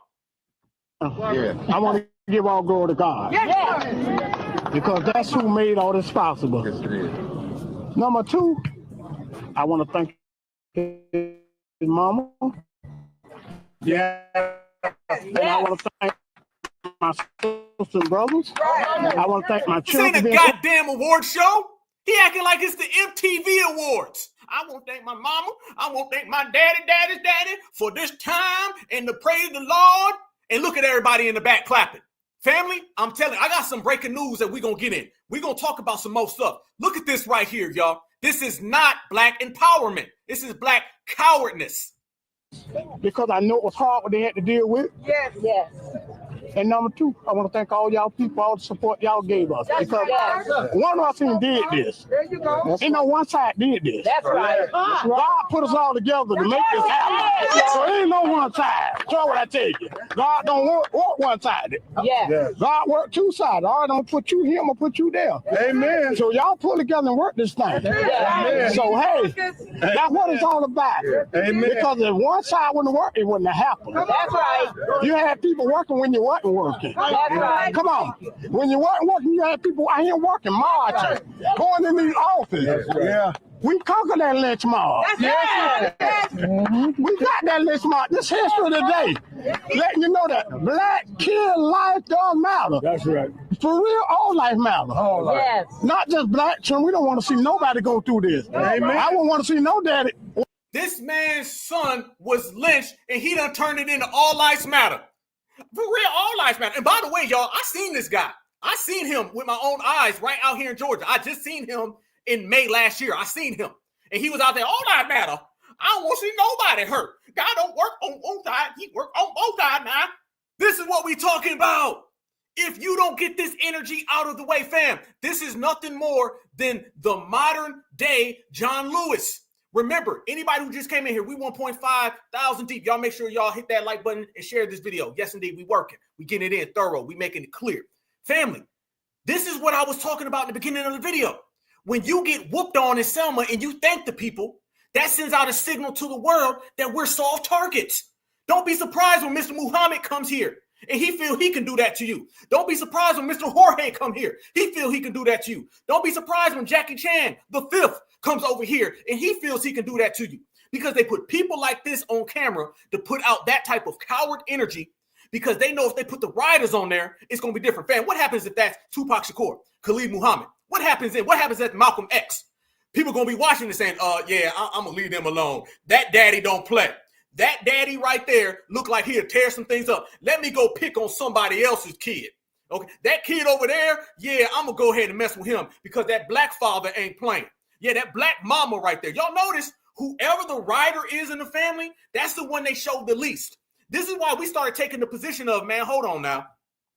Yeah. I want to give all glory to God. Yes. Because that's who made all this possible. Yes, it is. Number two, I want to thank his mama. Yeah. And I want to thank my sisters and brothers. I want to thank my children. This ain't a goddamn award show. He acting like it's the MTV Awards. I want to thank my mama. I want to thank my daddy's daddy for this time and to praise the Lord. And look at everybody in the back clapping. Family, I'm telling you, I got some breaking news that we're going to get in. We're going to talk about some more stuff. Look at this right here, y'all. This is not black empowerment. This is black cowardness. Because I know it was hard what they had to deal with. Yes, yes. And number two, I want to thank all y'all people, all the support y'all gave us. Because one of us even did this. There you go. Ain't no one side did this. That's right. God put us all together to make this happen. So ain't no one side. So what I tell you, God don't work one sided. Yeah. God work two sides. All right, don't put you here, I'm gonna put you there. Amen. So y'all pull together and work this thing. Amen. So hey, that's what it's all about. Amen. Because if one side wouldn't work, it wouldn't have happened. That's right. You had people working when you weren't working. Right. Come on. When you weren't working, you had people out here working, marching, going in these offices. Yeah. We conquered that lynch mob. Yes. We got that lynch mob. This history today, letting you know that black kid life does matter. That's right. For real, all life matters. All life. Yes. Not just black children. We don't want to see nobody go through this. Amen. I wouldn't want to see no daddy. This man's son was lynched, and he done turned it into all lives matter. For real, all lives matter. And by the way, y'all, I seen this guy. I seen him with my own eyes right out here in Georgia. I just seen him in May last year. I seen him. And he was out there, all lives matter. I don't want to see nobody hurt. God don't work on one side. He work on both sides now. This is what we talking about. If you don't get this energy out of the way, fam, this is nothing more than the modern day John Lewis. Remember, anybody who just came in here, we 1.5 thousand deep. Y'all make sure y'all hit that like button and share this video. Yes, indeed, we working. We getting it in thorough. We making it clear. Family, this is what I was talking about in the beginning of the video. When you get whooped on in Selma and you thank the people, that sends out a signal to the world that we're soft targets. Don't be surprised when Mr. Muhammad comes here and he feel he can do that to you. Don't be surprised when Mr. Jorge come here. He feel he can do that to you. Don't be surprised when Jackie Chan, the fifth, comes over here and he feels he can do that to you, because they put people like this on camera to put out that type of coward energy, because they know if they put the rioters on there, it's going to be different. Fam, what happens if that's Tupac Shakur, Khalid Muhammad? What happens then? What happens at Malcolm X? People going to be watching this saying, yeah, I'm going to leave them alone. That daddy don't play. That daddy right there look like he'll tear some things up. Let me go pick on somebody else's kid. Okay, that kid over there, yeah, I'm going to go ahead and mess with him because that black father ain't playing. Yeah, that black mama right there. Y'all notice whoever the rider is in the family, that's the one they showed the least. This is why we started taking the position of, man, hold on now.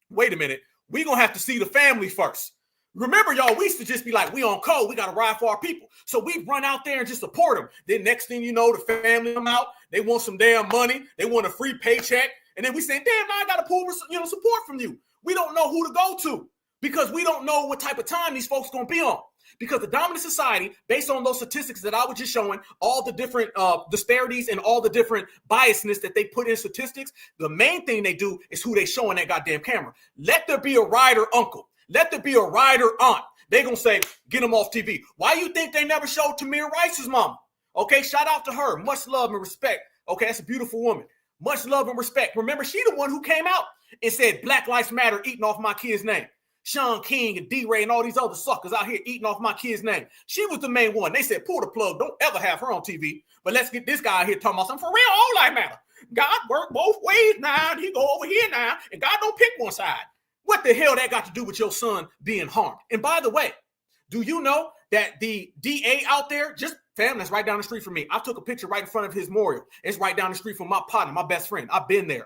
Wait a minute. We're going to have to see the family first. Remember, y'all, we used to just be like, we on code. We got to ride for our people. So we run out there and just support them. Then next thing you know, the family come out. They want some damn money. They want a free paycheck. And then we say, damn, I got to pull support from you. We don't know who to go to because we don't know what type of time these folks going to be on. Because the dominant society, based on those statistics that I was just showing, all the different disparities and all the different biasness that they put in statistics, the main thing they do is who they show on that goddamn camera. Let there be a rider uncle. Let there be a rider aunt. They're going to say, get them off TV. Why you think they never showed Tamir Rice's mama? Okay, shout out to her. Much love and respect. Okay, that's a beautiful woman. Much love and respect. Remember, she the one who came out and said Black Lives Matter eating off my kid's name. Sean King and D-Ray and all these other suckers out here eating off my kid's name. She was the main one. They said, pull the plug. Don't ever have her on TV. But let's get this guy out here talking about something for real. All life matter. God work both ways now. And he go over here now. And God don't pick one side. What the hell that got to do with your son being harmed? And by the way, do you know that the DA out there, just fam, that's right down the street from me. I took a picture right in front of his memorial. It's right down the street from my partner, my best friend. I've been there.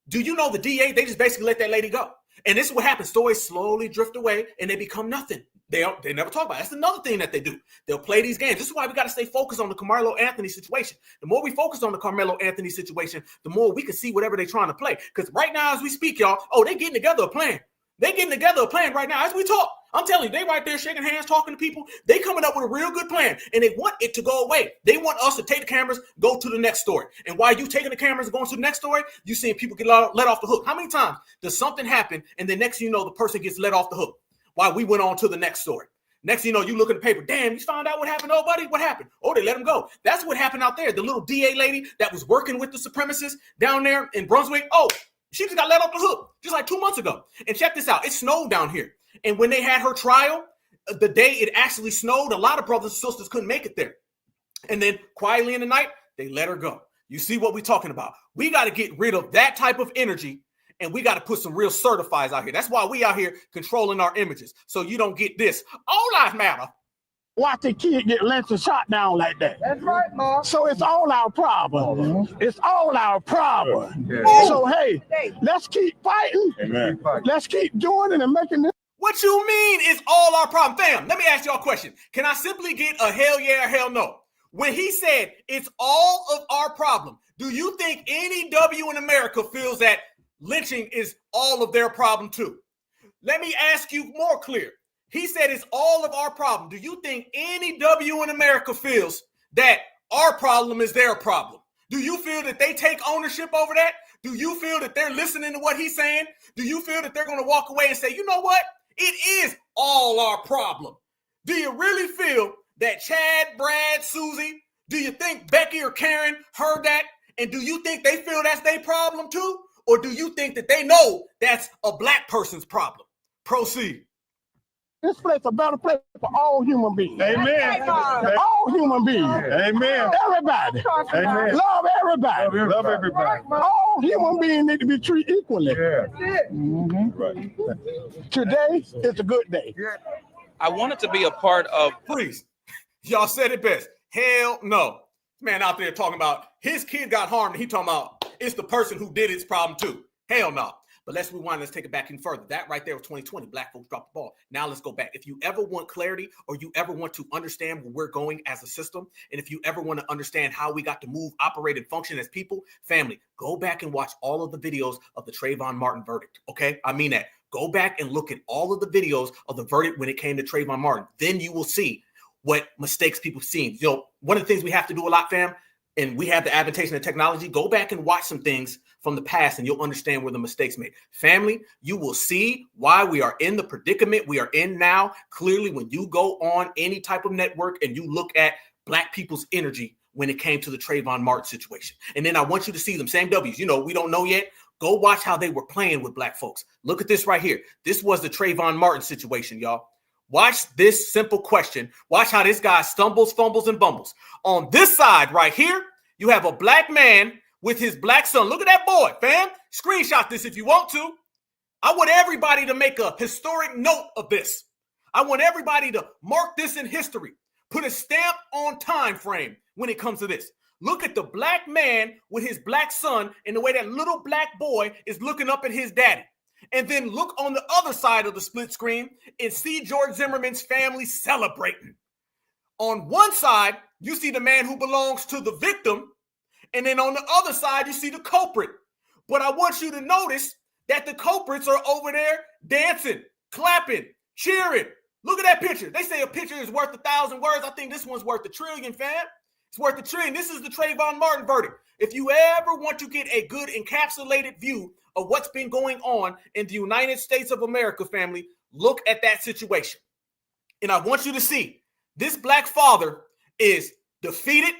Do you know the DA, they just basically let that lady go. And this is what happens. Stories slowly drift away and they become nothing. They never talk about it. That's another thing that they do. They'll play these games. This is why we got to stay focused on the Carmelo Anthony situation. The more we focus on the Carmelo Anthony situation, the more we can see whatever they're trying to play. Because right now as we speak, y'all, they're getting together a plan. They're getting together a plan right now as we talk. I'm telling you, they right there shaking hands, talking to people. They coming up with a real good plan, and they want it to go away. They want us to take the cameras, go to the next story. And while you taking the cameras and going to the next story, you seeing people get let off the hook. How many times does something happen, and the next thing you know, the person gets let off the hook while we went on to the next story? Next thing you know, you look at the paper. Damn, you found out what happened? Oh, buddy, what happened? Oh, they let him go. That's what happened out there. The little DA lady that was working with the supremacists down there in Brunswick, she just got let off the hook just like 2 months ago. And check this out. It snowed down here. And when they had her trial, the day it actually snowed, a lot of brothers and sisters couldn't make it there. And then quietly in the night, they let her go. You see what we're talking about? We got to get rid of that type of energy, and we got to put some real certifies out here. That's why we out here controlling our images, so you don't get this. All lives matter. Watch the kid get lynched and shot down like that. That's right, Mom. So it's all our problem. Mm-hmm. It's all our problem. Yeah. So, hey, let's keep fighting. Amen. Let's keep doing it and making this. What you mean is all our problem? Fam, let me ask y'all a question. Can I simply get a hell yeah or hell no? When he said it's all of our problem, do you think any W in America feels that lynching is all of their problem too? Let me ask you more clear. He said it's all of our problem. Do you think any W in America feels that our problem is their problem? Do you feel that they take ownership over that? Do you feel that they're listening to what he's saying? Do you feel that they're going to walk away and say, you know what? It is all our problem. Do you really feel that Chad, Brad, Susie, do you think Becky or Karen heard that? And do you think they feel that's their problem too? Or do you think that they know that's a black person's problem? Proceed. This place is a better place for all human beings. Amen. All human beings. Amen. Everybody. Amen. Love everybody. Love everybody. All human beings need to be treated equally. Yeah. Mm-hmm. Right. Today is a good day. I wanted to be a part of. Please. Y'all said it best. Hell no. Man out there talking about his kid got harmed. And he talking about it's the person who did his problem too. Hell no. But let's rewind. Let's take it back even further. That right there was 2020. Black folks dropped the ball. Now let's go back. If you ever want clarity or you ever want to understand where we're going as a system, and if you ever want to understand how we got to move, operate, and function as people, family, go back and watch all of the videos of the Trayvon Martin verdict. Okay? I mean that. Go back and look at all of the videos of the verdict when it came to Trayvon Martin. Then you will see what mistakes people seen. You know, one of the things we have to do a lot, fam, and we have the adaptation of technology, go back and watch some things from the past and you'll understand where the mistakes made. Family, you will see why we are in the predicament we are in now. Clearly, when you go on any type of network and you look at black people's energy when it came to the Trayvon Martin situation. And then I want you to see them, same W's. You know, we don't know yet. Go watch how they were playing with black folks. Look at this right here. This was the Trayvon Martin situation, y'all. Watch this simple question. Watch how this guy stumbles, fumbles, and bumbles. On this side right here, you have a black man with his black son. Look at that boy, fam. Screenshot this if you want to. I want everybody to make a historic note of this. I want everybody to mark this in history. Put a stamp on time frame when it comes to this. Look at the black man with his black son and the way that little black boy is looking up at his daddy. And then look on the other side of the split screen and see George Zimmerman's family celebrating. On one side, you see the man who belongs to the victim. And then on the other side, you see the culprit. But I want you to notice that the culprits are over there dancing, clapping, cheering, Look at that picture. They say a picture is worth 1,000 words. I think this one's worth 1 trillion, fam. It's worth 1 trillion. This is the Trayvon Martin verdict. If you ever want to get a good encapsulated view of what's been going on in the United States of America, family, look at that situation. And I want you to see this black father is defeated.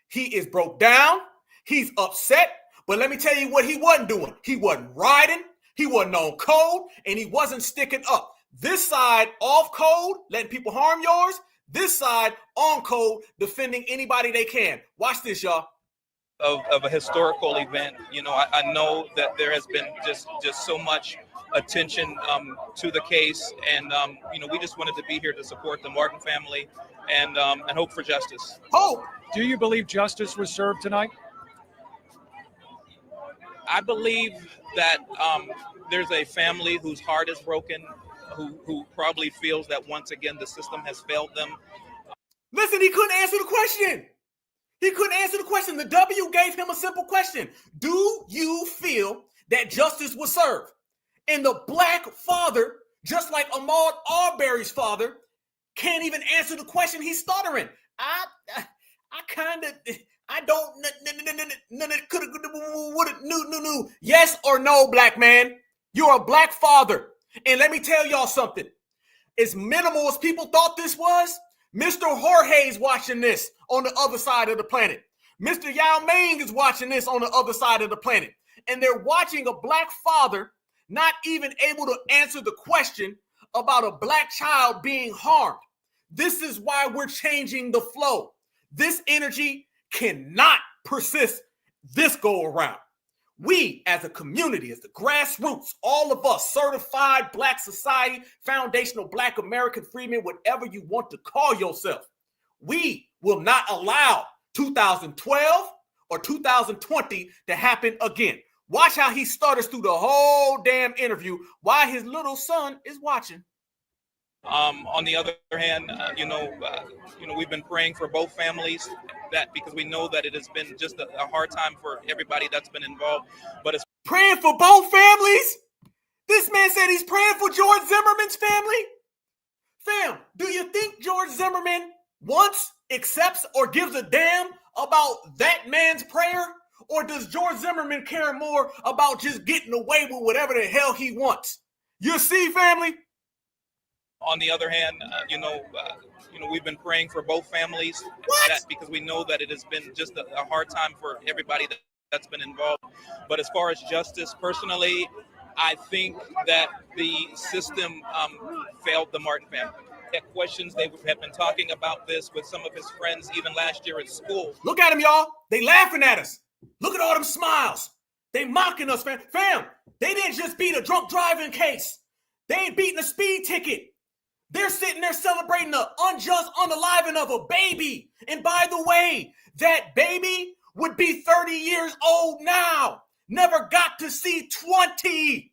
He is broke down. He's upset. But let me tell you what he wasn't doing. He wasn't riding. He wasn't on code. And he wasn't sticking up. This side off code, letting people harm yours. This side on code, defending anybody they can. Watch this, y'all. Of a historical event, you know, I know that there has been just so much attention to the case, and you know, we just wanted to be here to support the Martin family and hope for justice. Hope. Do you believe justice was served tonight? I believe that there's a family whose heart is broken, who probably feels that once again the system has failed them. Listen, he couldn't answer the question. He couldn't answer the question. The W gave him a simple question. Do you feel that justice was served? And the black father, just like Ahmaud Arbery's father, can't even answer the question. He's stuttering. I don't, coulda, woulda, no. Yes or no, black man? You're a black father. And let me tell y'all something. As minimal as people thought this was, Mr. Jorge's watching this on the other side of the planet. Mr. Yao Ming is watching this on the other side of the planet. And they're watching a black father not even able to answer the question about a black child being harmed. This is why we're changing the flow. This energy cannot persist this go around. We as a community, as the grassroots, all of us, certified black society, foundational black American freemen, whatever you want to call yourself, we will not allow 2012 or 2020 to happen again. Watch how he stutters through the whole damn interview while his little son is watching. On the other hand, we've been praying for both families, that because we know that it has been just a hard time for everybody that's been involved. But it's praying for both families. This man said he's praying for George Zimmerman's family. Fam, do you think George Zimmerman once accepts or gives a damn about that man's prayer? Or does George Zimmerman care more about just getting away with whatever the hell he wants? You see, family? On the other hand, we've been praying for both families, that because we know that it has been just a hard time for everybody that's been involved. But as far as justice, personally, I think that the system failed the Martin family. Questions, they have been talking about this with some of his friends even last year at school. Look at them, y'all. They laughing at us. Look at all them smiles. They mocking us, fam. Fam, they didn't just beat a drunk driving case. They ain't beating a speed ticket. They're sitting there celebrating the unjust unaliving of a baby. And by the way, that baby would be 30 years old now. Never got to see 20.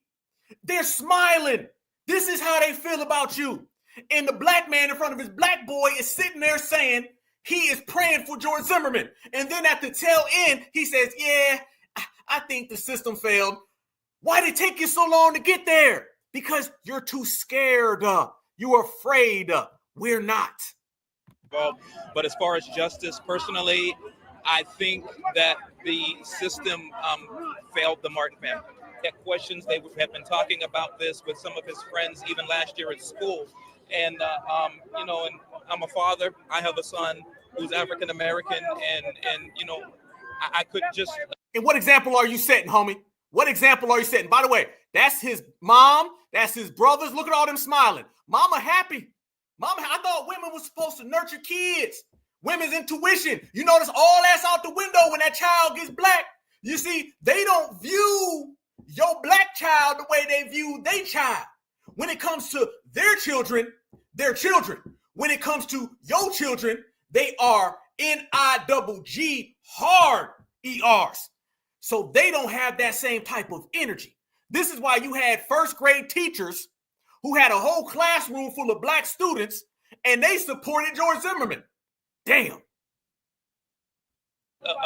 They're smiling. This is how they feel about you. And the black man in front of his black boy is sitting there saying he is praying for George Zimmerman. And then at the tail end, he says, yeah, I think the system failed. Why did it take you so long to get there? Because you're too scared. You're afraid. We're not. But as far as justice, personally, I think that the system failed the Martin family. Questions, they have been talking about this with some of his friends even last year at school. And, and I'm a father. I have a son who's African American. And I could just. And what example are you setting, homie? What example are you setting? By the way, that's his mom. That's his brothers. Look at all them smiling. Mama happy. Mama, I thought women were supposed to nurture kids. Women's intuition. You notice all that's out the window when that child gets black. You see, they don't view your black child the way they view their child. When it comes to their children, they're children. When it comes to your children, they are NIGG hard ERs. So they don't have that same type of energy. This is why you had first grade teachers who had a whole classroom full of black students and they supported George Zimmerman. Damn.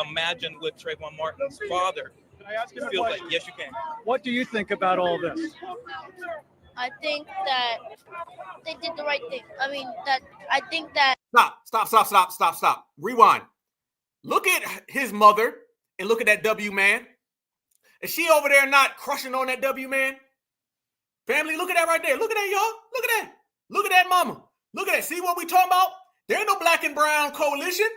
Imagine with Trayvon Martin's father. Can I ask you a feels question? like, yes, you can. What do you think about all this? I think that they did the right thing. I think that... Stop. Rewind. Look at his mother and look at that W man. Is she over there not crushing on that W man? Family, look at that right there. Look at that, y'all. Look at that. Look at that mama. Look at that. See what we talking about? There ain't no black and brown coalition.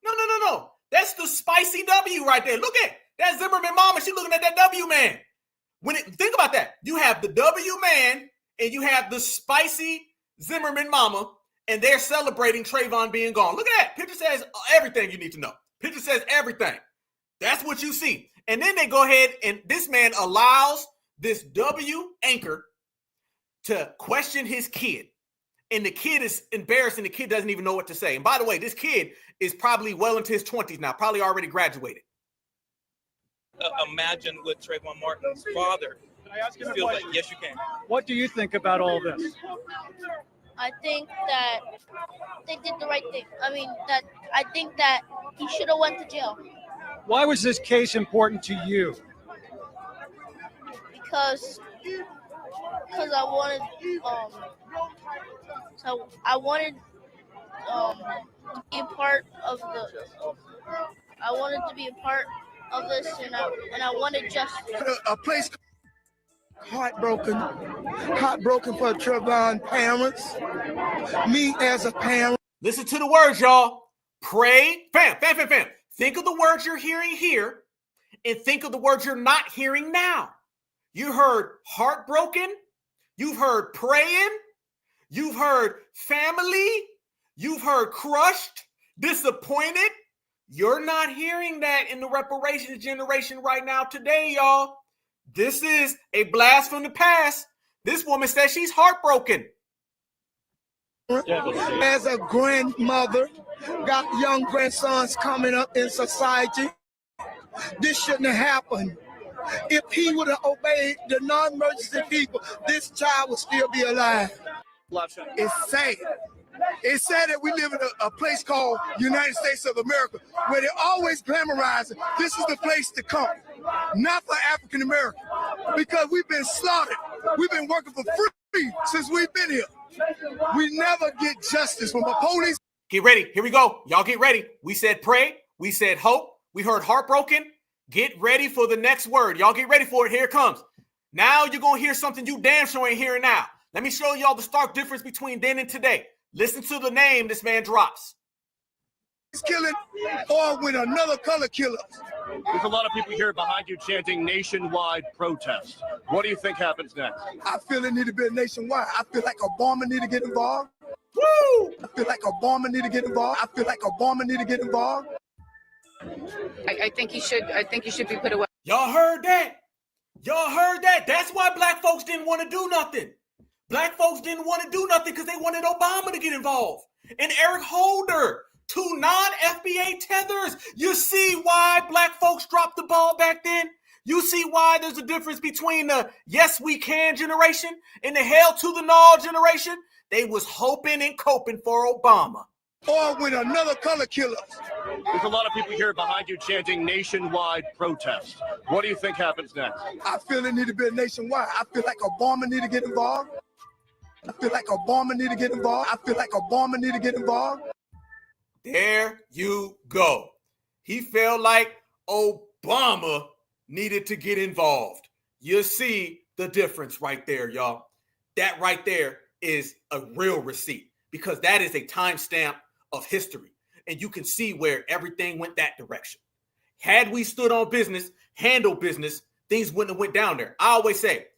No. That's the spicy W right there. Look at that Zimmerman mama. She looking at that W man. Think about that. You have the W man and you have the spicy Zimmerman mama, and they're celebrating Trayvon being gone. Look at that. Picture says everything you need to know. Picture says everything. That's what you see. And then they go ahead and this man allows this W anchor to question his kid. And the kid is embarrassed and the kid doesn't even know what to say. And by the way, this kid is probably well into his 20s now, probably already graduated. Imagine with Trayvon Martin's father. Can I ask you a feels question? like, yes, you can. What do you think about all this? I think that they did the right thing. I think that he should have went to jail. Why was this case important to you? Because I wanted to be a part of this, and I wanted justice. A place heartbroken for Trayvon parents. Me as a parent. Listen to the words, y'all. Pray, fam. Think of the words you're hearing here, and think of the words you're not hearing now. You heard heartbroken. You've heard praying. You've heard family. You've heard crushed, disappointed. You're not hearing that in the reparations generation right now today, y'all. This is a blast from the past. This woman says she's heartbroken. As a grandmother, got young grandsons coming up in society. This shouldn't have happened. If he would have obeyed the non-emergency people, this child would still be alive. It's sad. It's sad that we live in a place called United States of America, where they're always glamorizing this is the place to come, not for African American, because we've been slaughtered. We've been working for free since we've been here. We never get justice from the police. Get ready. Here we go. Y'all get ready. We said pray. We said hope. We heard heartbroken. Get ready for the next word. Y'all get ready for it. Here it comes. Now you're going to hear something you damn sure ain't hearing now. Let me show y'all the stark difference between then and today. Listen to the name this man drops. He's killing, or when another color killer. There's a lot of people here behind you chanting nationwide protest. What do you think happens next? I feel it need to be a nationwide. I feel like Obama need to get involved. Woo! I feel like Obama need to get involved. I think he should be put away. Y'all heard that? That's why black folks didn't want to do nothing. Black folks didn't want to do nothing because they wanted Obama to get involved. And Eric Holder, two non-FBA tethers. You see why black folks dropped the ball back then? You see why there's a difference between the yes we can generation and the hell to the no generation? They was hoping and coping for Obama. Or when another color killer. There's a lot of people here behind you chanting nationwide protest. What do you think happens next? I feel it need to be a nationwide. I feel like Obama need to get involved. There you go. He felt like Obama needed to get involved. You see the difference right there, y'all. That right there is a real receipt because that is a timestamp of history. And you can see where everything went that direction. Had we stood on business, handled business, things wouldn't have went down there. I always say,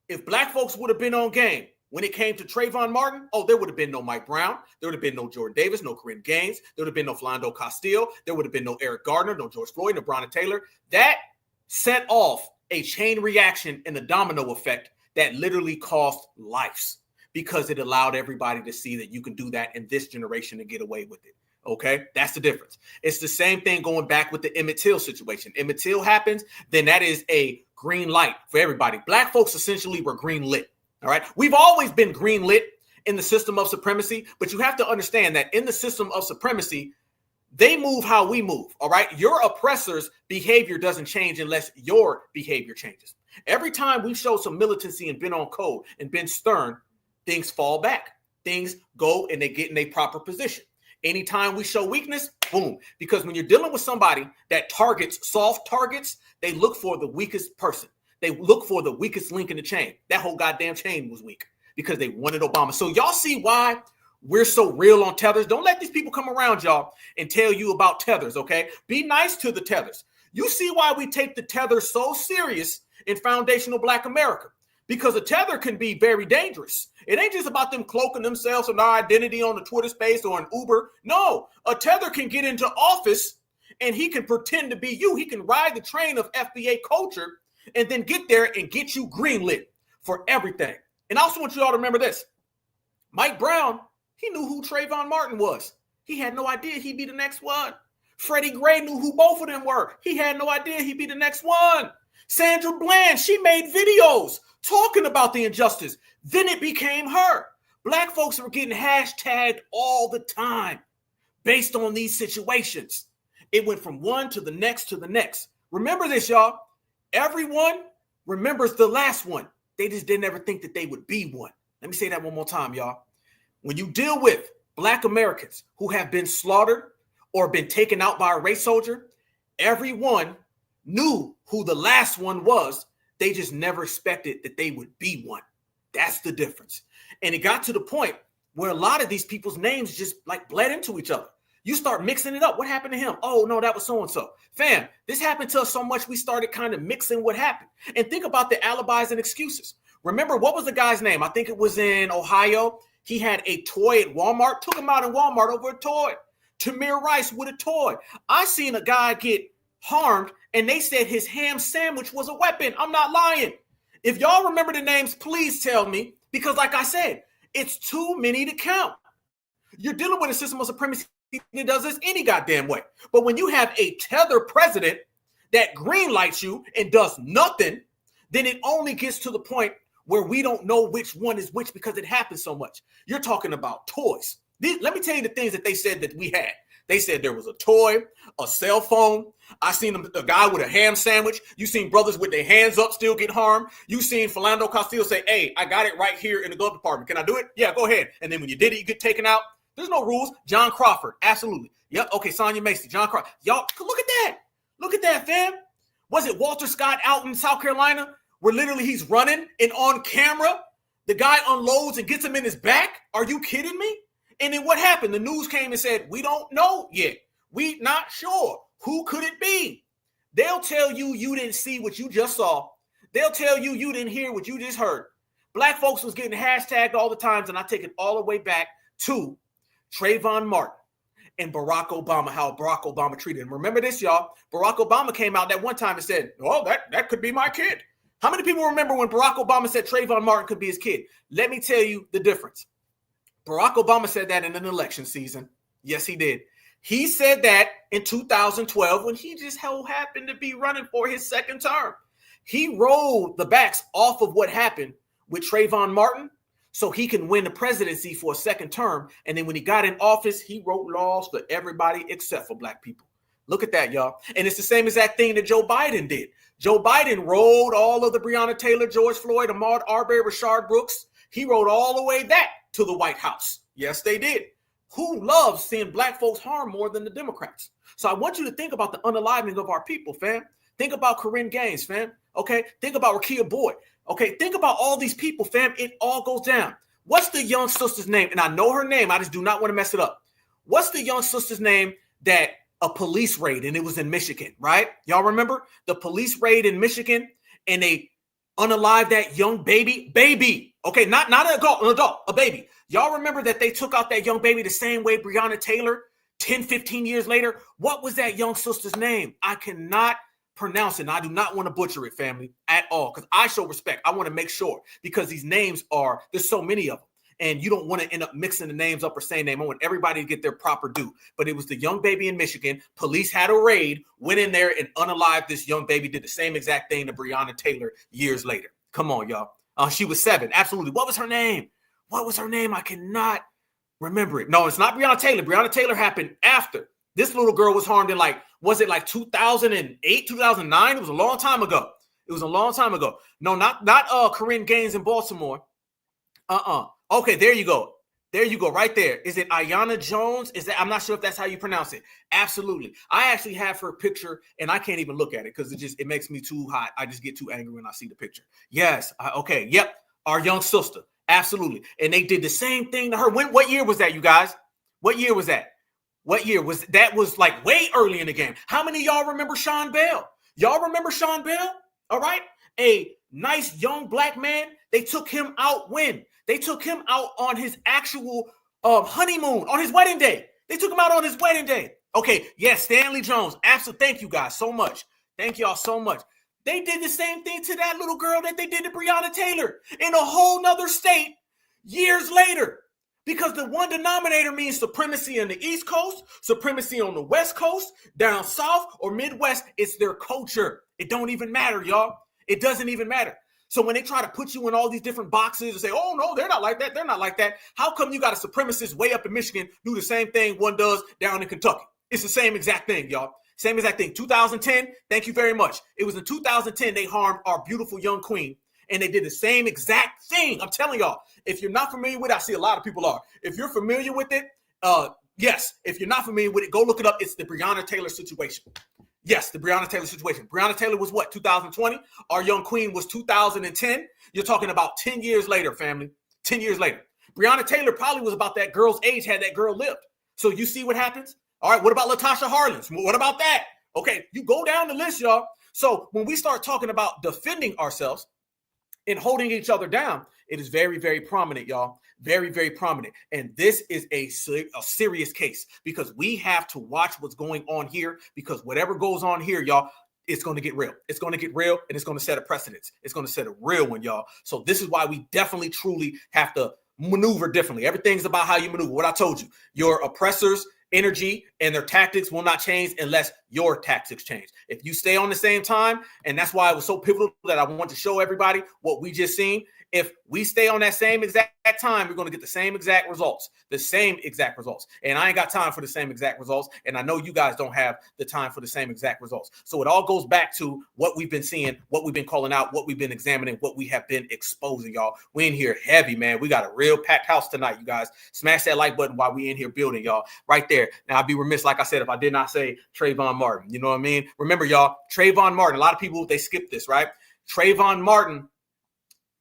if black folks would have been on game when it came to Trayvon Martin, there would have been no Mike Brown. There would have been no Jordan Davis, no Kareem Gaines. There would have been no Philando Castile. There would have been no Eric Gardner, no George Floyd, no Breonna Taylor. That set off a chain reaction and a domino effect that literally cost lives because it allowed everybody to see that you can do that in this generation and get away with it. Okay, that's the difference. It's the same thing going back with the Emmett Till situation. Emmett Till happens, then that is a green light for everybody. Black folks essentially were green lit. All right. We've always been green lit in the system of supremacy, but you have to understand that in the system of supremacy, they move how we move. All right. Your oppressor's behavior doesn't change unless your behavior changes. Every time we show some militancy and been on code and been stern, things fall back. Things go and they get in a proper position. Anytime we show weakness, boom. Because when you're dealing with somebody that targets soft targets, they look for the weakest person. They look for the weakest link in the chain. That whole goddamn chain was weak because they wanted Obama. So y'all see why we're so real on tethers? Don't let these people come around y'all and tell you about tethers, okay? Be nice to the tethers. You see why we take the tether so serious in foundational Black America. Because a tether can be very dangerous. It ain't just about them cloaking themselves and their identity on the Twitter space or an Uber. No, a tether can get into office and he can pretend to be you. He can ride the train of FBA culture and then get there and get you greenlit for everything. And I also want you all to remember this. Mike Brown, he knew who Trayvon Martin was. He had no idea he'd be the next one. Freddie Gray knew who both of them were. He had no idea he'd be the next one. Sandra Bland, she made videos talking about the injustice. Then it became her. Black folks were getting hashtagged all the time based on these situations. It went from one to the next to the next. Remember this, y'all. Everyone remembers the last one. They just didn't ever think that they would be one. Let me say that one more time, y'all. When you deal with Black Americans who have been slaughtered or been taken out by a race soldier, everyone knew who the last one was. They just never expected that they would be one. That's the difference. And it got to the point where a lot of these people's names just like bled into each other. You start mixing it up. What happened to him? Oh, no, that was so-and-so. Fam, this happened to us so much we started kind of mixing what happened. And think about the alibis and excuses. Remember, what was the guy's name? I think it was in Ohio. He had a toy at Walmart. Took him out in Walmart over a toy. Tamir Rice with a toy. I seen a guy get harmed and they said his ham sandwich was a weapon. I'm not lying. If y'all remember the names, please tell me, because like I said, it's too many to count. You're dealing with a system of supremacy that does this any goddamn way. But when you have a tether president that greenlights you and does nothing, then it only gets to the point where we don't know which one is which because it happens so much. You're talking about toys. Let me tell you the things that they said that we had. They said there was a toy, a cell phone. I seen a guy with a ham sandwich. You seen brothers with their hands up still get harmed. You seen Philando Castile say, hey, I got it right here in the glove department. Can I do it? Yeah, go ahead. And then when you did it, you get taken out. There's no rules. John Crawford. Absolutely. Yep. Okay. Sonya Macy. John Crawford. Y'all, look at that. Look at that, fam. Was it Walter Scott out in South Carolina where literally he's running and on camera, the guy unloads and gets him in his back? Are you kidding me? And then what happened? The news came and said, we don't know yet. We not sure. Who could it be? They'll tell you you didn't see what you just saw. They'll tell you you didn't hear what you just heard. Black folks was getting hashtagged all the times, and I take it all the way back to Trayvon Martin and Barack Obama, how Barack Obama treated him. Remember this, y'all? Barack Obama came out that one time and said, oh, that could be my kid. How many people remember when Barack Obama said Trayvon Martin could be his kid? Let me tell you the difference. Barack Obama said that in an election season. Yes, he did. He said that in 2012 when he just happened to be running for his second term. He rolled the backs off of what happened with Trayvon Martin so he can win the presidency for a second term. And then when he got in office, he wrote laws for everybody except for Black people. Look at that, y'all. And it's the same exact thing that Joe Biden did. Joe Biden rolled all of the Breonna Taylor, George Floyd, Ahmaud Arbery, Rashard Brooks. He rode all the way back to the White House. Yes, they did. Who loves seeing Black folks harm more than the Democrats? So I want you to think about the unaliving of our people, fam. Think about Corinne Gaines, fam. Okay. Think about Rakia Boyd. Okay. Think about all these people, fam. It all goes down. What's the young sister's name? And I know her name. I just do not want to mess it up. What's the young sister's name that a police raid, and it was in Michigan, right? Y'all remember the police raid in Michigan and they unalived that young baby. Okay. Not an adult, a baby. Y'all remember that they took out that young baby the same way Breonna Taylor 10, 15 years later? What was that young sister's name? I cannot pronounce it. And I do not want to butcher it, family, at all, because I show respect. I want to make sure, because these names there's so many of them. And you don't want to end up mixing the names up or saying name. I want everybody to get their proper due. But it was the young baby in Michigan. Police had a raid, went in there and unalived this young baby, did the same exact thing to Breonna Taylor years later. Come on, y'all. She was 7. Absolutely. What was her name? I cannot remember it. No, it's not Breonna Taylor. Breonna Taylor happened after. This little girl was harmed in was it 2008, 2009? It was a long time ago. It was a long time ago. No, not Corinne Gaines in Baltimore. Okay, there you go. There you go, right there. Is it Ayanna Jones? Is that? I'm not sure if that's how you pronounce it. Absolutely. I actually have her picture, and I can't even look at it because it makes me too hot. I just get too angry when I see the picture. Yes. Okay. Yep. Our young sister. Absolutely. And they did the same thing to her. What year was that, you guys? What year was that? What year was that? Was like way early in the game. How many of y'all remember Sean Bell? Y'all remember Sean Bell? All right. A nice young black man. They took him out when? They took him out on his actual honeymoon, on his wedding day. They took him out on his wedding day. Okay, yes, Stanley Jones. Absolutely. Thank you guys so much. Thank y'all so much. They did the same thing to that little girl that they did to Breonna Taylor in a whole nother state years later. Because the one denominator means supremacy on the East Coast, supremacy on the West Coast, down South or Midwest. It's their culture. It don't even matter, y'all. It doesn't even matter. So when they try to put you in all these different boxes and say, oh, no, they're not like that. They're not like that. How come you got a supremacist way up in Michigan do the same thing one does down in Kentucky? It's the same exact thing, y'all. Same exact thing. 2010, thank you very much. It was in 2010 they harmed our beautiful young queen, and they did the same exact thing. I'm telling y'all, if you're not familiar with it, I see a lot of people are. If you're familiar with it, yes. If you're not familiar with it, go look it up. It's the Breonna Taylor situation. Yes, the Breonna Taylor situation. Breonna Taylor was what, 2020? Our young queen was 2010. You're talking about 10 years later, family. 10 years later. Breonna Taylor probably was about that girl's age had that girl lived. So you see what happens? All right, what about Latasha Harlins? What about that? Okay, you go down the list, y'all. So when we start talking about defending ourselves and holding each other down, it is very, very prominent, y'all. Very, very prominent. And this is a serious case because we have to watch what's going on here because whatever goes on here, y'all, it's going to get real. It's going to get real and it's going to set a precedence. It's going to set a real one, y'all. So this is why we definitely, truly have to maneuver differently. Everything's about how you maneuver. What I told you, your oppressors' energy and their tactics will not change unless your tactics change. If you stay on the same time, and that's why it was so pivotal that I want to show everybody what we just seen. If we stay on that same exact time, we're going to get the same exact results, And I ain't got time for the same exact results. And I know you guys don't have the time for the same exact results. So it all goes back to what we've been seeing, what we've been calling out, what we've been examining, what we have been exposing, y'all. We in here heavy, man. We got a real packed house tonight, you guys. Smash that like button while we in here building, y'all. Right there. Now, I'd be remiss, like I said, if I did not say Trayvon Martin. You know what I mean? Remember, y'all, Trayvon Martin. A lot of people, they skip this, right? Trayvon Martin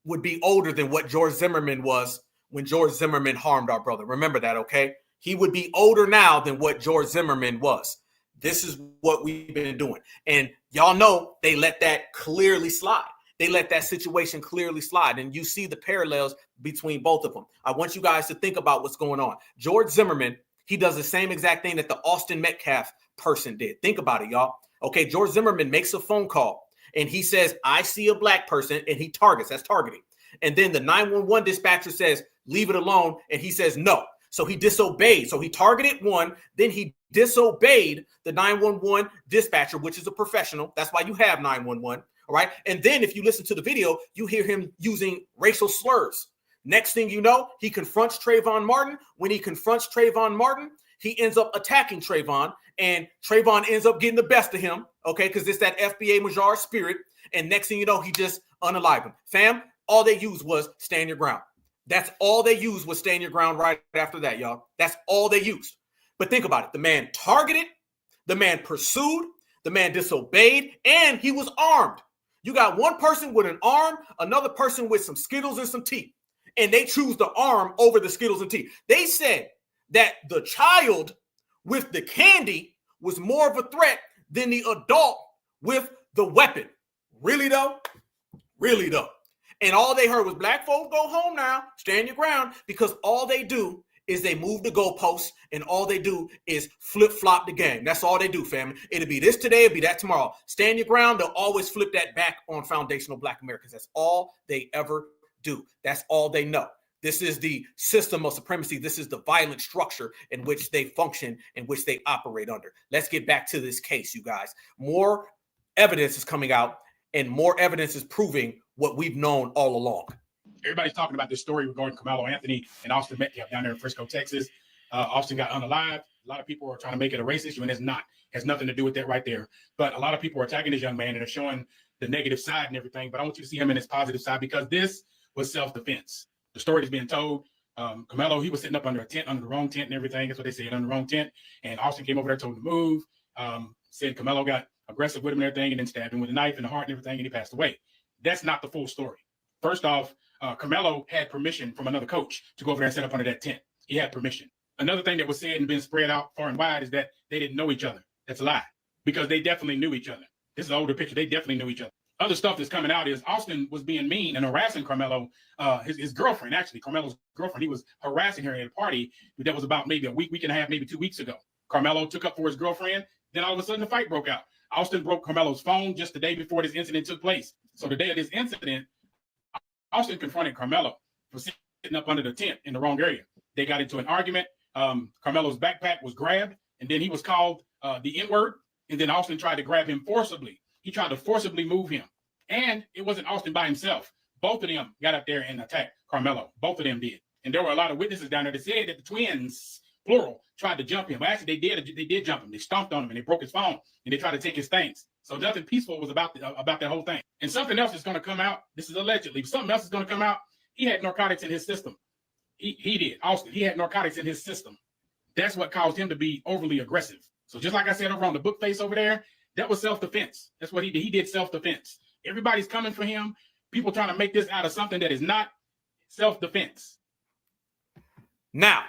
would be older than what George Zimmerman was when George Zimmerman harmed our brother. Remember that, okay? He would be older now than what George Zimmerman was. This is what we've been doing. And y'all know they let that clearly slide. They let that situation clearly slide. And you see the parallels between both of them. I want you guys to think about what's going on. George Zimmerman, he does the same exact thing that the Austin Metcalf person did. Think about it, y'all. Okay, George Zimmerman makes a phone call. And he says, I see a black person, and he targets. That's targeting. And then the 911 dispatcher says, leave it alone. And he says, no. So he disobeyed. So he targeted one. Then he disobeyed the 911 dispatcher, which is a professional. That's why you have 911. All right. And then if you listen to the video, you hear him using racial slurs. Next thing you know, he confronts Trayvon Martin. When he confronts Trayvon Martin, he ends up attacking Trayvon. And Trayvon ends up getting the best of him, okay, because it's that FBA Major spirit. And next thing you know, he just unalived him. Fam, all they used was stand your ground. That's all they used was stand your ground right after that, y'all. That's all they used. But think about it. The man targeted, the man pursued, the man disobeyed, and he was armed. You got one person with an arm, another person with some Skittles and some teeth. And they choose the arm over the Skittles and teeth. They said that the child with the candy was more of a threat than the adult with the weapon. Really though? Really though. And all they heard was black folks go home now, stand your ground, because all they do is they move the goalposts and all they do is flip-flop the game. That's all they do, family. It'll be this today, it'll be that tomorrow. Stand your ground, they'll always flip that back on foundational black Americans. That's all they ever do. That's all they know. This is the system of supremacy. This is the violent structure in which they function, in which they operate under. Let's get back to this case, you guys. More evidence is coming out and more evidence is proving what we've known all along. Everybody's talking about this story regarding Karmelo Anthony and Austin Metcalf down there in Frisco, Texas. Austin got unalived. A lot of people are trying to make it a race issue, and it's not. It has nothing to do with that right there. But a lot of people are attacking this young man and are showing the negative side and everything, but I want you to see him in his positive side, because this was self-defense. The story is being told. Carmelo, he was sitting up under a tent, under the wrong tent and everything. That's what they said, under the wrong tent. And Austin came over there, told him to move. Said Carmelo got aggressive with him and everything, and then stabbed him with a knife in the heart and everything, and he passed away. That's not the full story. First off, Carmelo had permission from another coach to go over there and set up under that tent. He had permission. Another thing that was said and been spread out far and wide is that they didn't know each other. That's a lie, because they definitely knew each other. This is an older picture. They definitely knew each other. Other stuff that's coming out is Austin was being mean and harassing Carmelo, his girlfriend, actually, Carmelo's girlfriend. He was harassing her at a party that was about maybe a week and a half, maybe 2 weeks ago. Carmelo took up for his girlfriend. Then all of a sudden the fight broke out. Austin broke Carmelo's phone just the day before this incident took place. So the day of this incident, Austin confronted Carmelo for sitting up under the tent in the wrong area. They got into an argument. Carmelo's backpack was grabbed, and then he was called the N-word. And then Austin tried to grab him forcibly. He tried to forcibly move him. And it wasn't Austin by himself. Both of them got up there and attacked Carmelo. Both of them did. And there were a lot of witnesses down there that said that the twins, plural, tried to jump him. But actually, they did jump him. They stomped on him, and they broke his phone, and they tried to take his things. So nothing peaceful was about that whole thing. And something else is going to come out. This is allegedly. Something else is going to come out. He had narcotics in his system. He did. Austin, he had narcotics in his system. That's what caused him to be overly aggressive. So just like I said over on the book face over there, that was self-defense. That's what he did. He did self-defense. Everybody's coming for him. People trying to make this out of something that is not self-defense. Now,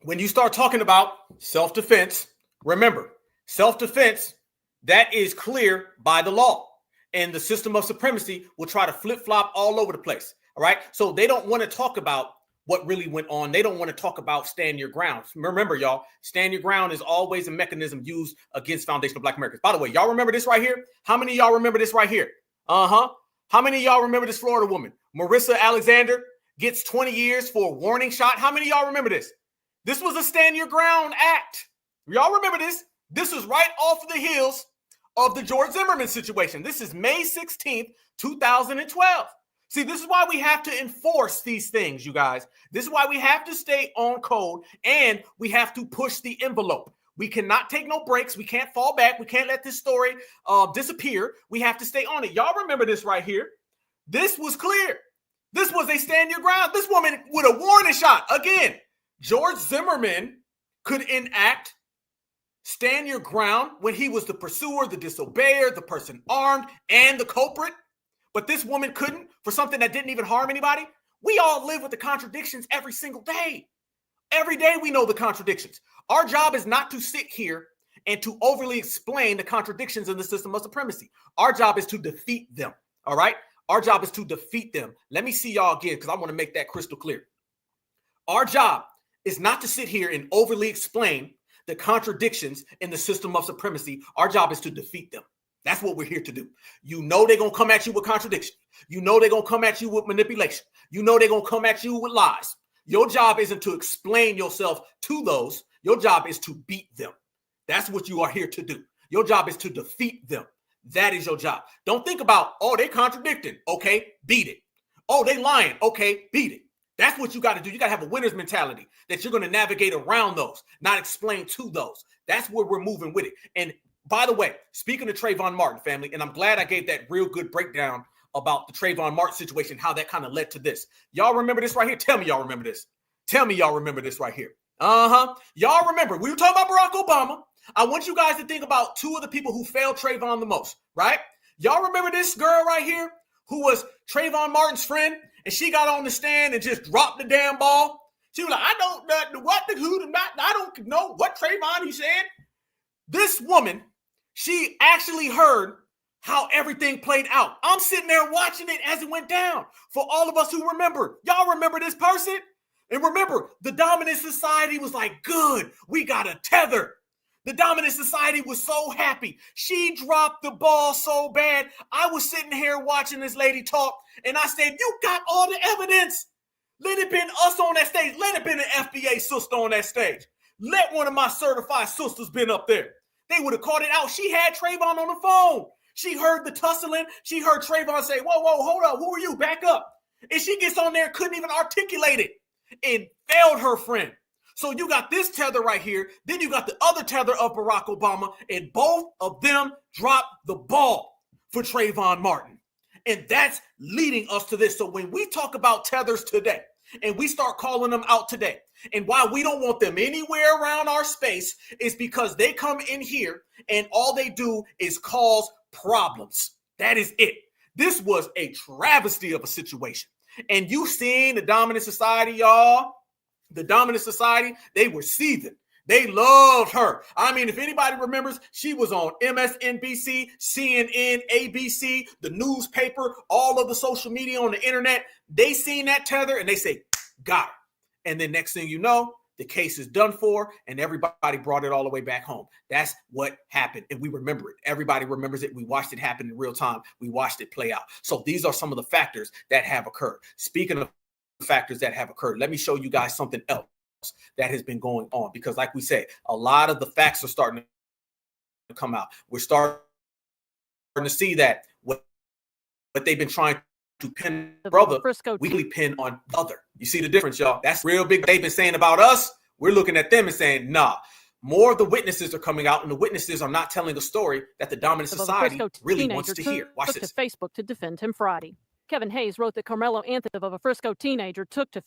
when you start talking about self-defense, remember, self-defense, that is clear by the law. And the system of supremacy will try to flip-flop all over the place. All right? So they don't want to talk about what really went on. They don't want to talk about stand your ground. Remember, y'all, stand your ground is always a mechanism used against foundational Black Americans. By the way, y'all remember this right here? How many of y'all remember this right here? How many of y'all remember this Florida woman? Marissa Alexander gets 20 years for a warning shot. How many of y'all remember this? This was a stand your ground act. Y'all remember this? This was right off the heels of the George Zimmerman situation. This is May 16th, 2012. See, this is why we have to enforce these things, you guys. This is why we have to stay on code, and we have to push the envelope. We cannot take no breaks. We can't fall back. We can't let this story disappear. We have to stay on it. Y'all remember this right here. This was clear. This was a stand your ground. This woman with a warning shot. Again, George Zimmerman could enact stand your ground when he was the pursuer, the disobeyer, the person armed, and the culprit. But this woman couldn't for something that didn't even harm anybody. We all live with the contradictions every single day. Every day we know the contradictions. Our job is not to sit here and to overly explain the contradictions in the system of supremacy. Our job is to defeat them, all right? Our job is to defeat them. Let me see y'all again because I want to make that crystal clear. Our job is not to sit here and overly explain the contradictions in the system of supremacy. Our job is to defeat them. That's what we're here to do. You know they're going to come at you with contradiction. You know they're going to come at you with manipulation. You know they're going to come at you with lies. Your job isn't to explain yourself to those. Your job is to beat them. That's what you are here to do. Your job is to defeat them. That is your job. Don't think about, oh, they contradicting. Okay, beat it. Oh, they lying. Okay, beat it. That's what you got to do. You got to have a winner's mentality that you're going to navigate around those, not explain to those. That's where we're moving with it. And by the way, speaking of Trayvon Martin, family, and I'm glad I gave that real good breakdown about the Trayvon Martin situation, how that kind of led to this. Y'all remember this right here? Tell me y'all remember this. Tell me y'all remember this right here. Y'all remember, we were talking about Barack Obama. I want you guys to think about two of the people who failed Trayvon the most, right? Y'all remember this girl right here who was Trayvon Martin's friend, and she got on the stand and just dropped the damn ball? She was like, I don't know what Trayvon he said. This woman, she actually heard how everything played out. I'm sitting there watching it as it went down. For all of us who remember, y'all remember this person? And remember, the dominant society was like, good, we got a tether. The dominant society was so happy. She dropped the ball so bad. I was sitting here watching this lady talk, and I said, you got all the evidence. Let it been us on that stage. Let it been an FBA sister on that stage. Let one of my certified sisters been up there. They would have caught it out. She had Trayvon on the phone. She heard the tussling. She heard Trayvon say, whoa, hold up. Who are you? Back up. And she gets on there and couldn't even articulate it and failed her friend. So you got this tether right here. Then you got the other tether of Barack Obama, and both of them dropped the ball. for Trayvon Martin. And that's leading us to this. So when we talk about tethers today, and we start calling them out today, and why we don't want them anywhere around our space is because they come in here and all they do is cause problems. That is it. This was a travesty of a situation. And you seen the dominant society, y'all. The dominant society, they were seething. They loved her. I mean, if anybody remembers, she was on MSNBC, CNN, ABC, the newspaper, all of the social media on the internet. They seen that tether and they say, got her. And then next thing you know, the case is done for and everybody brought it all the way back home. That's what happened. And we remember it. Everybody remembers it. We watched it happen in real time. We watched it play out. So these are some of the factors that have occurred. Speaking of factors that have occurred, let me show you guys something else that has been going on, because like we said, a lot of the facts are starting to come out. We're starting to see that what they've been trying to pin brother, we pin on other. You see the difference, y'all? That's real big. They've been saying about us. We're looking at them and saying, nah, more of the witnesses are coming out, and the witnesses are not telling the story that the dominant society really wants to hear. Watch this. To Facebook to defend him Friday. Kevin Hayes wrote that Karmelo Anthony of a Frisco teenager took to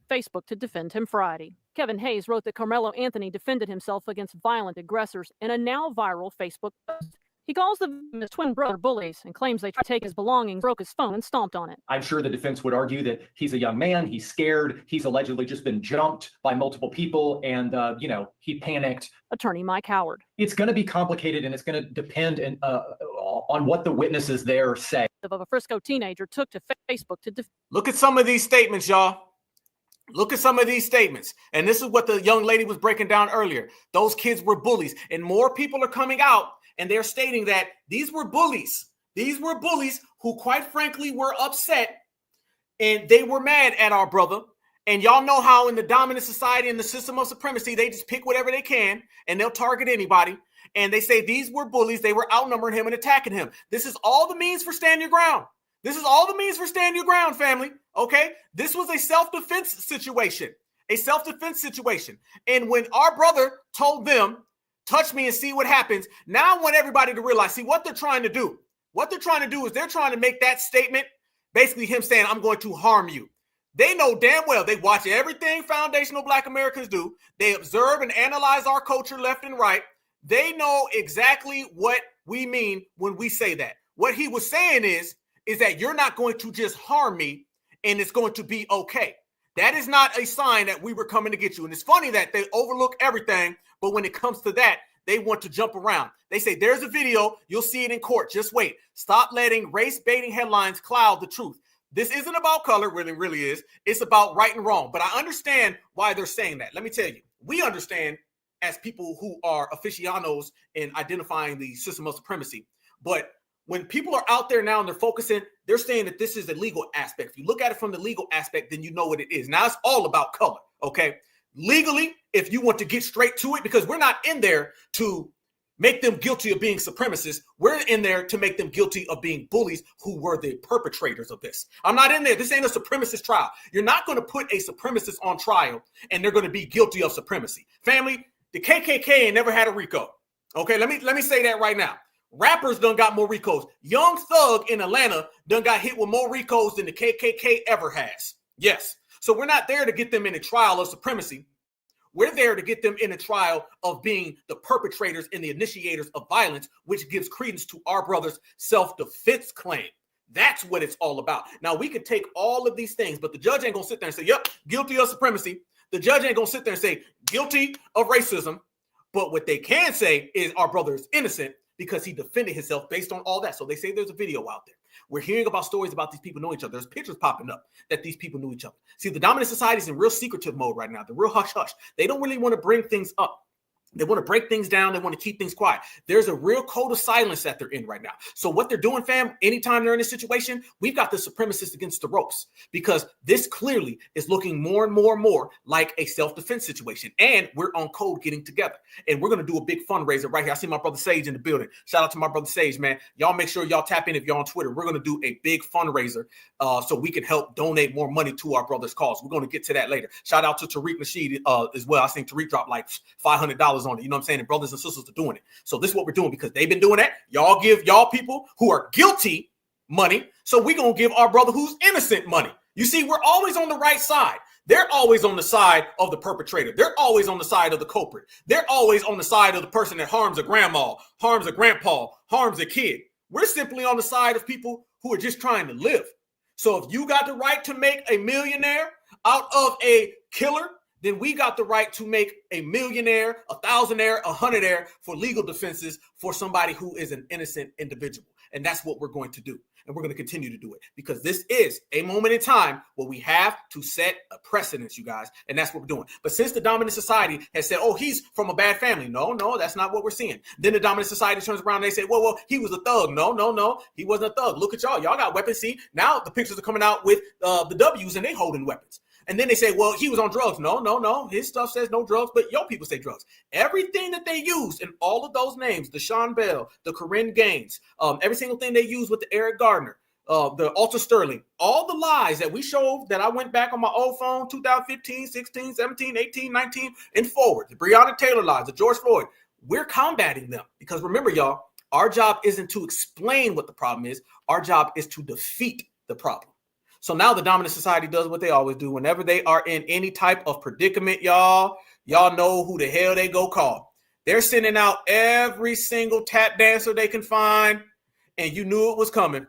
Facebook to defend him Friday. Kevin Hayes wrote that Carmelo Anthony defended himself against violent aggressors in a now viral Facebook post. He calls them his twin brother bullies and claims they tried to take his belongings, broke his phone, and stomped on it. I'm sure the defense would argue that he's a young man, he's scared, he's allegedly just been jumped by multiple people, and, he panicked. Attorney Mike Howard. It's going to be complicated, and it's going to depend on what the witnesses there say. Of a Frisco teenager took to Facebook to look at some of these statements, y'all. Look at some of these statements. And this is what the young lady was breaking down earlier. Those kids were bullies. And more people are coming out and they're stating that these were bullies. These were bullies who, quite frankly, were upset and they were mad at our brother. And y'all know how in the dominant society and the system of supremacy, they just pick whatever they can and they'll target anybody. And they say these were bullies. They were outnumbering him and attacking him. This is all the means for stand your ground. This is all the means for stand your ground, family. Okay? This was a self-defense situation. A self-defense situation. And when our brother told them, touch me and see what happens, now I want everybody to realize, see what they're trying to do. What they're trying to do is they're trying to make that statement, basically him saying, I'm going to harm you. They know damn well they watch everything foundational Black Americans do. They observe and analyze our culture left and right. They know exactly what we mean when we say that. What he was saying is that you're not going to just harm me and it's going to be okay. That is not a sign that we were coming to get you. And it's funny that they overlook everything, but when it comes to that, they want to jump around. They say, there's a video, you'll see it in court. Just wait. Stop letting race-baiting headlines cloud the truth. This isn't about color, really is. It's about right and wrong. But I understand why they're saying that. Let me tell you, we understand as people who are aficionados in identifying the system of supremacy. But when people are out there now and they're focusing, they're saying that this is a legal aspect. If you look at it from the legal aspect, then you know what it is. Now it's all about color, okay? Legally, if you want to get straight to it, because we're not in there to make them guilty of being supremacists. We're in there to make them guilty of being bullies who were the perpetrators of this. I'm not in there. This ain't a supremacist trial. You're not going to put a supremacist on trial and they're going to be guilty of supremacy. Family, the KKK ain't never had a RICO. Okay, let me say that right now. Rappers done got more RICOs. Young Thug in Atlanta done got hit with more RICOs than the KKK ever has. Yes. So we're not there to get them in a trial of supremacy. We're there to get them in a trial of being the perpetrators and the initiators of violence, which gives credence to our brother's self-defense claim. That's what it's all about. Now, we could take all of these things, but the judge ain't going to sit there and say, yep, guilty of supremacy. The judge ain't going to sit there and say, guilty of racism. But what they can say is our brother is innocent because he defended himself based on all that. So they say there's a video out there. We're hearing about stories about these people knowing each other. There's pictures popping up that these people knew each other. See, the dominant society is in real secretive mode right now. They're real hush-hush. They don't really want to bring things up. They want to break things down. They want to keep things quiet. There's a real code of silence that they're in right now. So what they're doing, fam, anytime they're in this situation, we've got the supremacists against the ropes because this clearly is looking more and more and more like a self-defense situation. And we're on code getting together. And we're going to do a big fundraiser right here. I see my brother Sage in the building. Shout out to my brother Sage, man. Y'all make sure y'all tap in if you're on Twitter. We're going to do a big fundraiser so we can help donate more money to our brother's cause. We're going to get to that later. Shout out to Tariq Nasheed as well. I think Tariq dropped like $500 on it. You know what I'm saying? And brothers and sisters are doing it. So this is what we're doing because they've been doing that. Y'all give y'all people who are guilty money. So we're going to give our brother who's innocent money. You see, we're always on the right side. They're always on the side of the perpetrator. They're always on the side of the culprit. They're always on the side of the person that harms a grandma, harms a grandpa, harms a kid. We're simply on the side of people who are just trying to live. So if you got the right to make a millionaire out of a killer, then we got the right to make a millionaire, a thousandaire, a hundredaire for legal defenses for somebody who is an innocent individual. And that's what we're going to do. And we're going to continue to do it because this is a moment in time where we have to set a precedence, you guys. And that's what we're doing. But since the dominant society has said, oh, he's from a bad family. No, that's not what we're seeing. Then the dominant society turns around and they say, well, he was a thug. No, he wasn't a thug. Look at y'all. Y'all got weapons. See, now the pictures are coming out with the W's and they holding weapons. And then they say, well, he was on drugs. No. His stuff says no drugs, but your people say drugs. Everything that they use in all of those names, the Sean Bell, the Corinne Gaines, every single thing they use with the Eric Gardner, the Alter Sterling, all the lies that we showed that I went back on my old phone, 2015, 16, 17, 18, 19, and forward, the Breonna Taylor lies, the George Floyd, we're combating them. Because remember, y'all, our job isn't to explain what the problem is. Our job is to defeat the problem. So now the dominant society does what they always do. Whenever they are in any type of predicament, y'all know who the hell they go call. They're sending out every single tap dancer they can find, and you knew it was coming.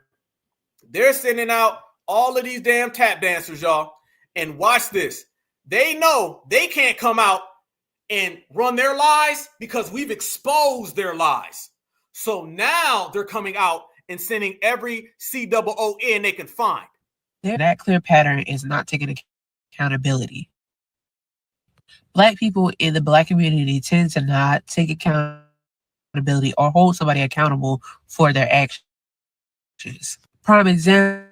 They're sending out all of these damn tap dancers, y'all. And watch this. They know they can't come out and run their lies because we've exposed their lies. So now they're coming out and sending every COON they can find. That clear pattern is not taking accountability. Black people in the Black community tend to not take accountability or hold somebody accountable for their actions. Prime example.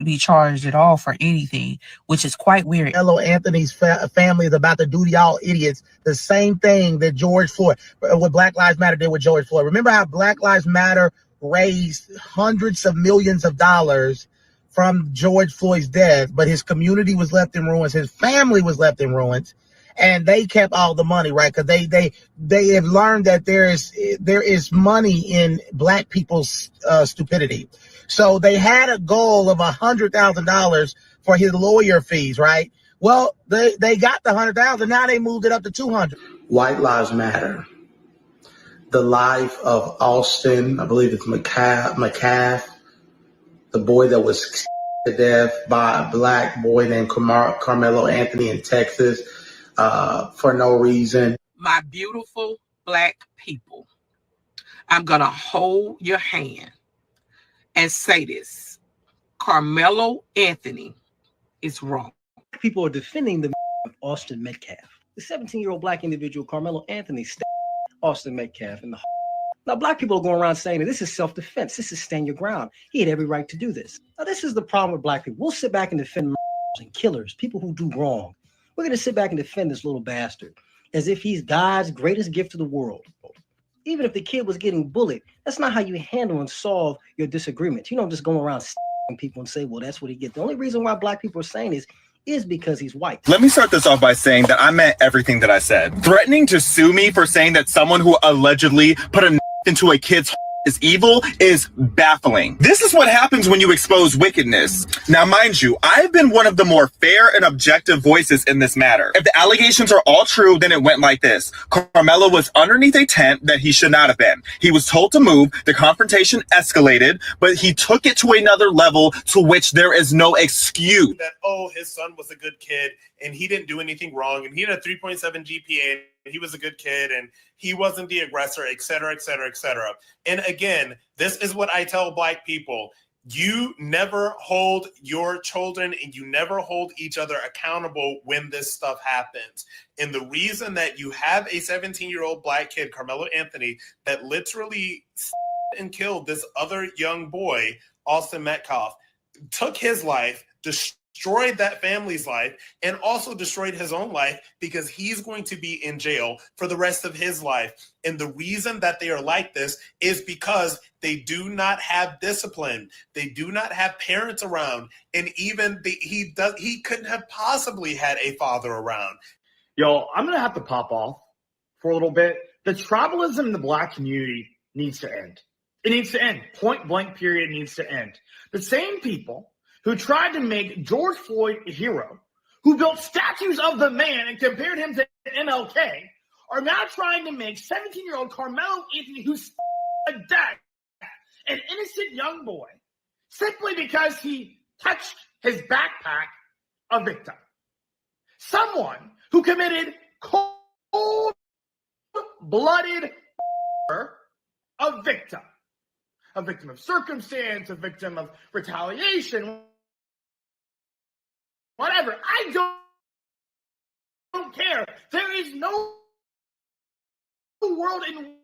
Be charged at all for anything, which is quite weird. Carmelo Anthony's family is about to do to y'all idiots the same thing that George Floyd, what Black Lives Matter did with George Floyd. Remember how Black Lives Matter raised hundreds of millions of dollars from George Floyd's death, but his community was left in ruins, his family was left in ruins, and they kept all the money, right? Because they have learned that there is money in Black people's stupidity. So they had a goal of $100,000 for his lawyer fees, right? Well, they got the $100,000. Now they moved it up to $200,000. White Lives Matter. The life of Austin, I believe it's McCaff, the boy that was to death by a Black boy named Carmelo Anthony in Texas for no reason. My beautiful Black people, I'm going to hold your hand and say this. Carmelo Anthony is wrong. People are defending the of Austin Metcalf. The 17-year-old Black individual, Carmelo Anthony, stabbed Austin Metcalf in the Now, Black people are going around saying that this is self-defense. This is stand your ground. He had every right to do this. Now, this is the problem with Black people. We'll sit back and defend and killers, people who do wrong. We're going to sit back and defend this little bastard as if he's God's greatest gift to the world. Even if the kid was getting bullied, that's not how you handle and solve your disagreements. You don't just go around people and say, well, that's what he gets. The only reason why Black people are saying this is because he's white. Let me start this off by saying that I meant everything that I said. Threatening to sue me for saying that someone who allegedly put a into a kid's is evil is baffling. This is what happens when you expose wickedness. Now, mind you, I've been one of the more fair and objective voices in this matter. If the allegations are all true, then it went like this. Carmelo was underneath a tent that he should not have been. He was told to move, the confrontation escalated, but he took it to another level to which there is no excuse. That, oh, his son was a good kid and he didn't do anything wrong and he had a 3.7 GPA and he was a good kid and he wasn't the aggressor, et cetera, et cetera, et cetera. And again, this is what I tell Black people. You never hold your children and you never hold each other accountable when this stuff happens. And the reason that you have a 17-year-old Black kid, Carmelo Anthony, that literally and killed this other young boy, Austin Metcalf, took his life, destroyed destroyed that family's life and also destroyed his own life because he's going to be in jail for the rest of his life. And the reason that they are like this is because they do not have discipline. They do not have parents around. And even he couldn't have possibly had a father around. Yo, I'm going to have to pop off for a little bit. The tribalism in the Black community needs to end. It needs to end. Point blank period needs to end. The same people who tried to make George Floyd a hero, who built statues of the man and compared him to MLK, are now trying to make 17-year-old Carmelo Anthony, who's a death, an innocent young boy, simply because he touched his backpack, a victim. Someone who committed cold-blooded murder, a victim of circumstance, a victim of retaliation, whatever. I don't care. There is no world in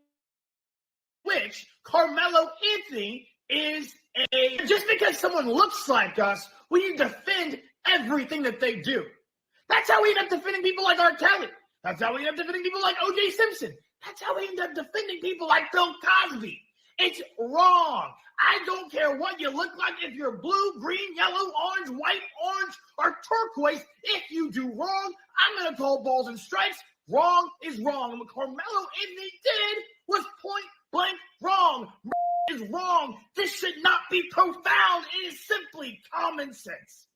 which Carmelo Anthony is just because someone looks like us, we need to defend everything that they do. That's how we end up defending people like R. Kelly. That's how we end up defending people like O.J. Simpson. That's how we end up defending people like Bill Cosby. It's wrong. I don't care what you look like, if you're blue, green, yellow, orange, white, orange, or turquoise. If you do wrong, I'm going to call balls and strikes. Wrong is wrong. And what Carmelo Anthony did was point blank wrong. Is wrong. This should not be profound. It is simply common sense.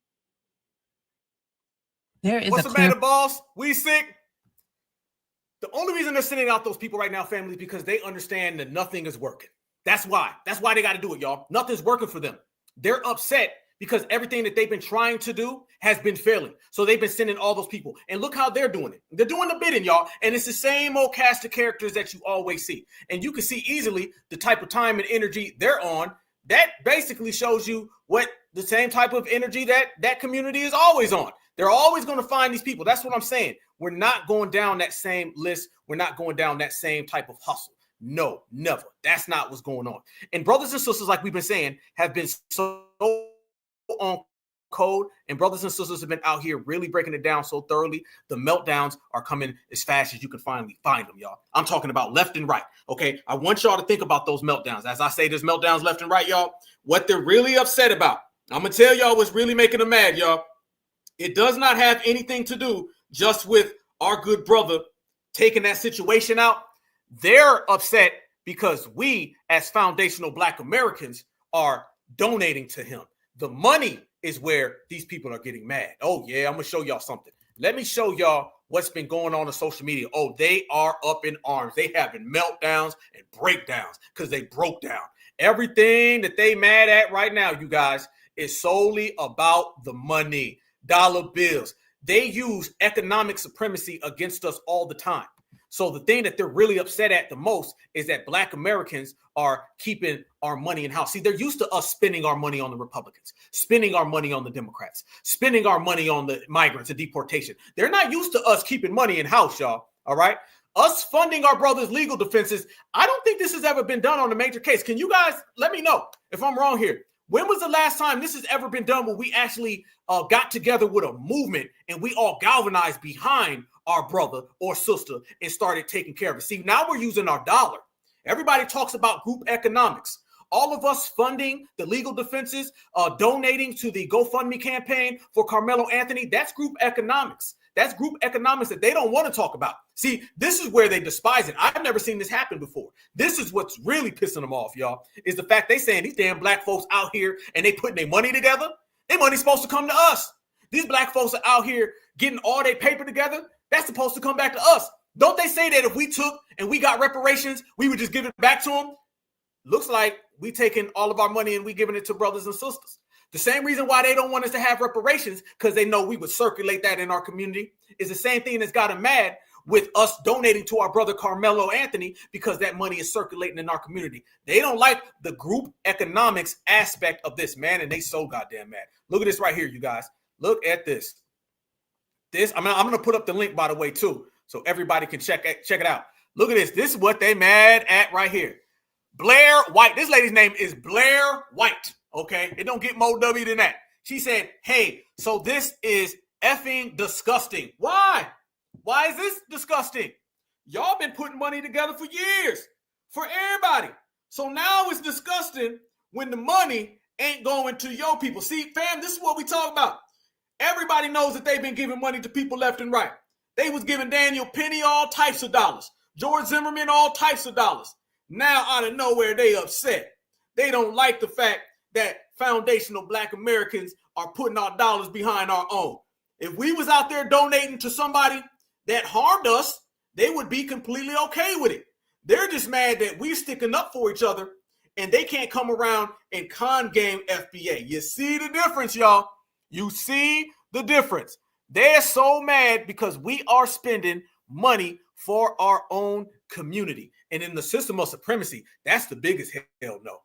There is What's a the clear matter, boss? We sick? The only reason they're sending out those people right now, family, is because they understand that nothing is working. That's why. That's why they got to do it, y'all. Nothing's working for them. They're upset because everything that they've been trying to do has been failing. So they've been sending all those people. And look how they're doing it. They're doing the bidding, y'all. And it's the same old cast of characters that you always see. And you can see easily the type of time and energy they're on. That basically shows you what the same type of energy that community is always on. They're always going to find these people. That's what I'm saying. We're not going down that same list. We're not going down that same type of hustle. No, never. That's not what's going on. And brothers and sisters, like we've been saying, have been so on code, and brothers and sisters have been out here really breaking it down so thoroughly. The meltdowns are coming as fast as you can finally find them, y'all. I'm talking about left and right, okay? I want y'all to think about those meltdowns. As I say, there's meltdowns left and right, y'all. What they're really upset about, I'm going to tell y'all what's really making them mad, y'all. It does not have anything to do just with our good brother taking that situation out. They're upset because we, as foundational Black Americans, are donating to him. The money is where these people are getting mad. Oh, yeah, I'm going to show y'all something. Let me show y'all what's been going on social media. Oh, they are up in arms. They having meltdowns and breakdowns because they broke down. Everything that they mad at right now, you guys, is solely about the money, dollar bills. They use economic supremacy against us all the time. So the thing that they're really upset at the most is that Black Americans are keeping our money in house. See, they're used to us spending our money on the Republicans, spending our money on the Democrats, spending our money on the migrants and deportation. They're not used to us keeping money in house, y'all. All right. Us funding our brothers' legal defenses. I don't think this has ever been done on a major case. Can you guys let me know if I'm wrong here? When was the last time this has ever been done where we actually got together with a movement and we all galvanized behind our brother or sister and started taking care of it? See, now we're using our dollar. Everybody talks about group economics. All of us funding the legal defenses, donating to the GoFundMe campaign for Carmelo Anthony, that's group economics. That's group economics that they don't want to talk about. See, this is where they despise it. I've never seen this happen before. This is what's really pissing them off, y'all, is the fact they saying these damn Black folks out here and they putting their money together. Their money's supposed to come to us. These Black folks are out here getting all their paper together. That's supposed to come back to us. Don't they say that if we took and we got reparations, we would just give it back to them? Looks like we taking all of our money and we giving it to brothers and sisters. The same reason why they don't want us to have reparations, because they know we would circulate that in our community, is the same thing that's got them mad with us donating to our brother Carmelo Anthony, because that money is circulating in our community. They don't like the group economics aspect of this, man, and they so goddamn mad. Look at this right here, you guys. Look at this. I'm going to put up the link, by the way, too, so everybody can check it out. Look at this. This is what they mad at right here. Blair White. This lady's name is Blair White. Okay, it don't get more W than that. She said, hey, so this is effing disgusting. Why? Why is this disgusting? Y'all been putting money together for years for everybody. So now it's disgusting when the money ain't going to your people. See, fam, this is what we talk about. Everybody knows that they've been giving money to people left and right. They was giving Daniel Penny all types of dollars. George Zimmerman all types of dollars. Now out of nowhere, they upset. They don't like the fact that foundational Black Americans are putting our dollars behind our own. If we was out there donating to somebody that harmed us, they would be completely okay with it. They're just mad that we're sticking up for each other and they can't come around and con game FBA. You see the difference, y'all. You see the difference. They're so mad because we are spending money for our own community. And in the system of supremacy, that's the biggest hell no.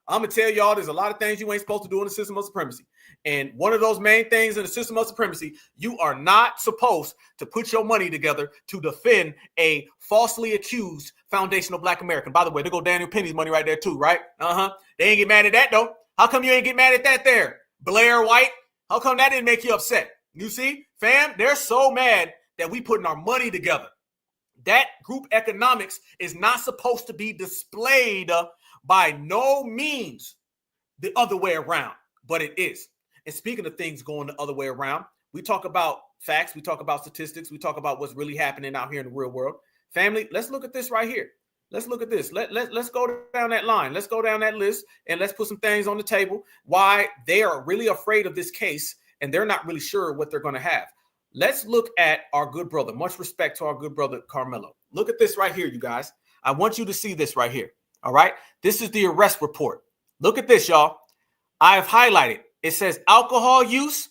I'm going to tell y'all there's a lot of things you ain't supposed to do in the system of supremacy. And one of those main things in the system of supremacy, you are not supposed to put your money together to defend a falsely accused foundational Black American. By the way, there go Daniel Penny's money right there too, right? They ain't get mad at that though. How come you ain't get mad at that there? Blair White, how come that didn't make you upset? You see, fam, they're so mad that we putting our money together. That group economics is not supposed to be displayed by no means the other way around, but it is. And speaking of things going the other way around, we talk about facts, we talk about statistics, we talk about what's really happening out here in the real world. Family, let's look at this right here. Let's look at this. Let's go down that line. Let's go down that list and let's put some things on the table why they are really afraid of this case and they're not really sure what they're going to have. Let's look at our good brother. Much respect to our good brother, Carmelo. Look at this right here, you guys. I want you to see this right here. All right. This is the arrest report. Look at this, y'all. I have highlighted. It says alcohol use.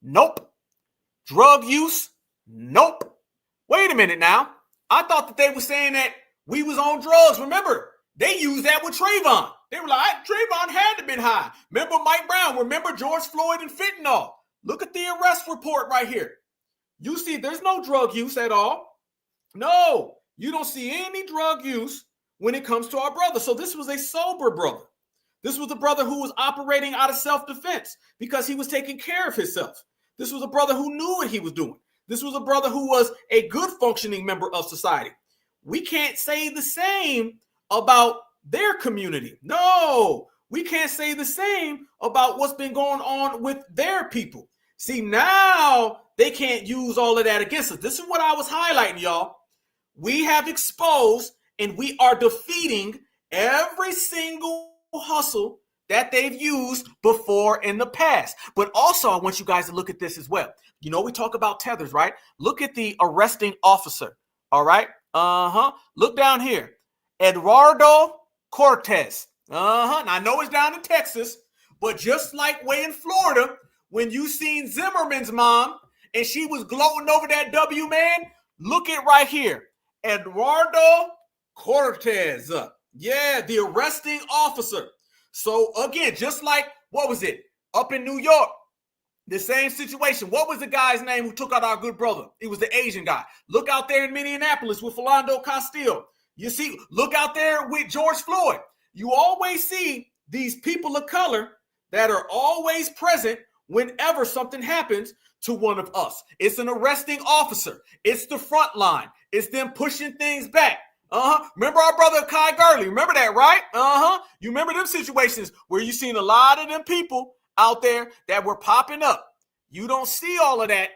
Nope. Drug use. Nope. Wait a minute now. I thought that they were saying that we was on drugs. Remember, they used that with Trayvon. They were like, Trayvon had to been high. Remember Mike Brown. Remember George Floyd and fentanyl. Look at the arrest report right here. You see there's no drug use at all. No, you don't see any drug use when it comes to our brother. So this was a sober brother. This was a brother who was operating out of self-defense because he was taking care of himself. This was a brother who knew what he was doing. This was a brother who was a good functioning member of society. We can't say the same about their community. No, we can't say the same about what's been going on with their people. See, now they can't use all of that against us. This is what I was highlighting, y'all. We have exposed and we are defeating every single hustle that they've used before in the past. But also, I want you guys to look at this as well. You know, we talk about tethers, right? Look at the arresting officer. All right. Look down here. Eduardo Cortez. Now, I know it's down in Texas, but just like way in Florida, when you seen Zimmerman's mom and she was gloating over that W, man, look at right here. Eduardo Cortez. Yeah, the arresting officer. So again, just like, what was it? Up in New York, the same situation. What was the guy's name who took out our good brother? It was the Asian guy. Look out there in Minneapolis with Philando Castile. You see, look out there with George Floyd. You always see these people of color that are always present whenever something happens to one of us. It's an arresting officer. It's the front line. It's them pushing things back. Remember our brother Kai Gurley? Remember that, right? You remember them situations where you seen a lot of them people out there that were popping up. You don't see all of that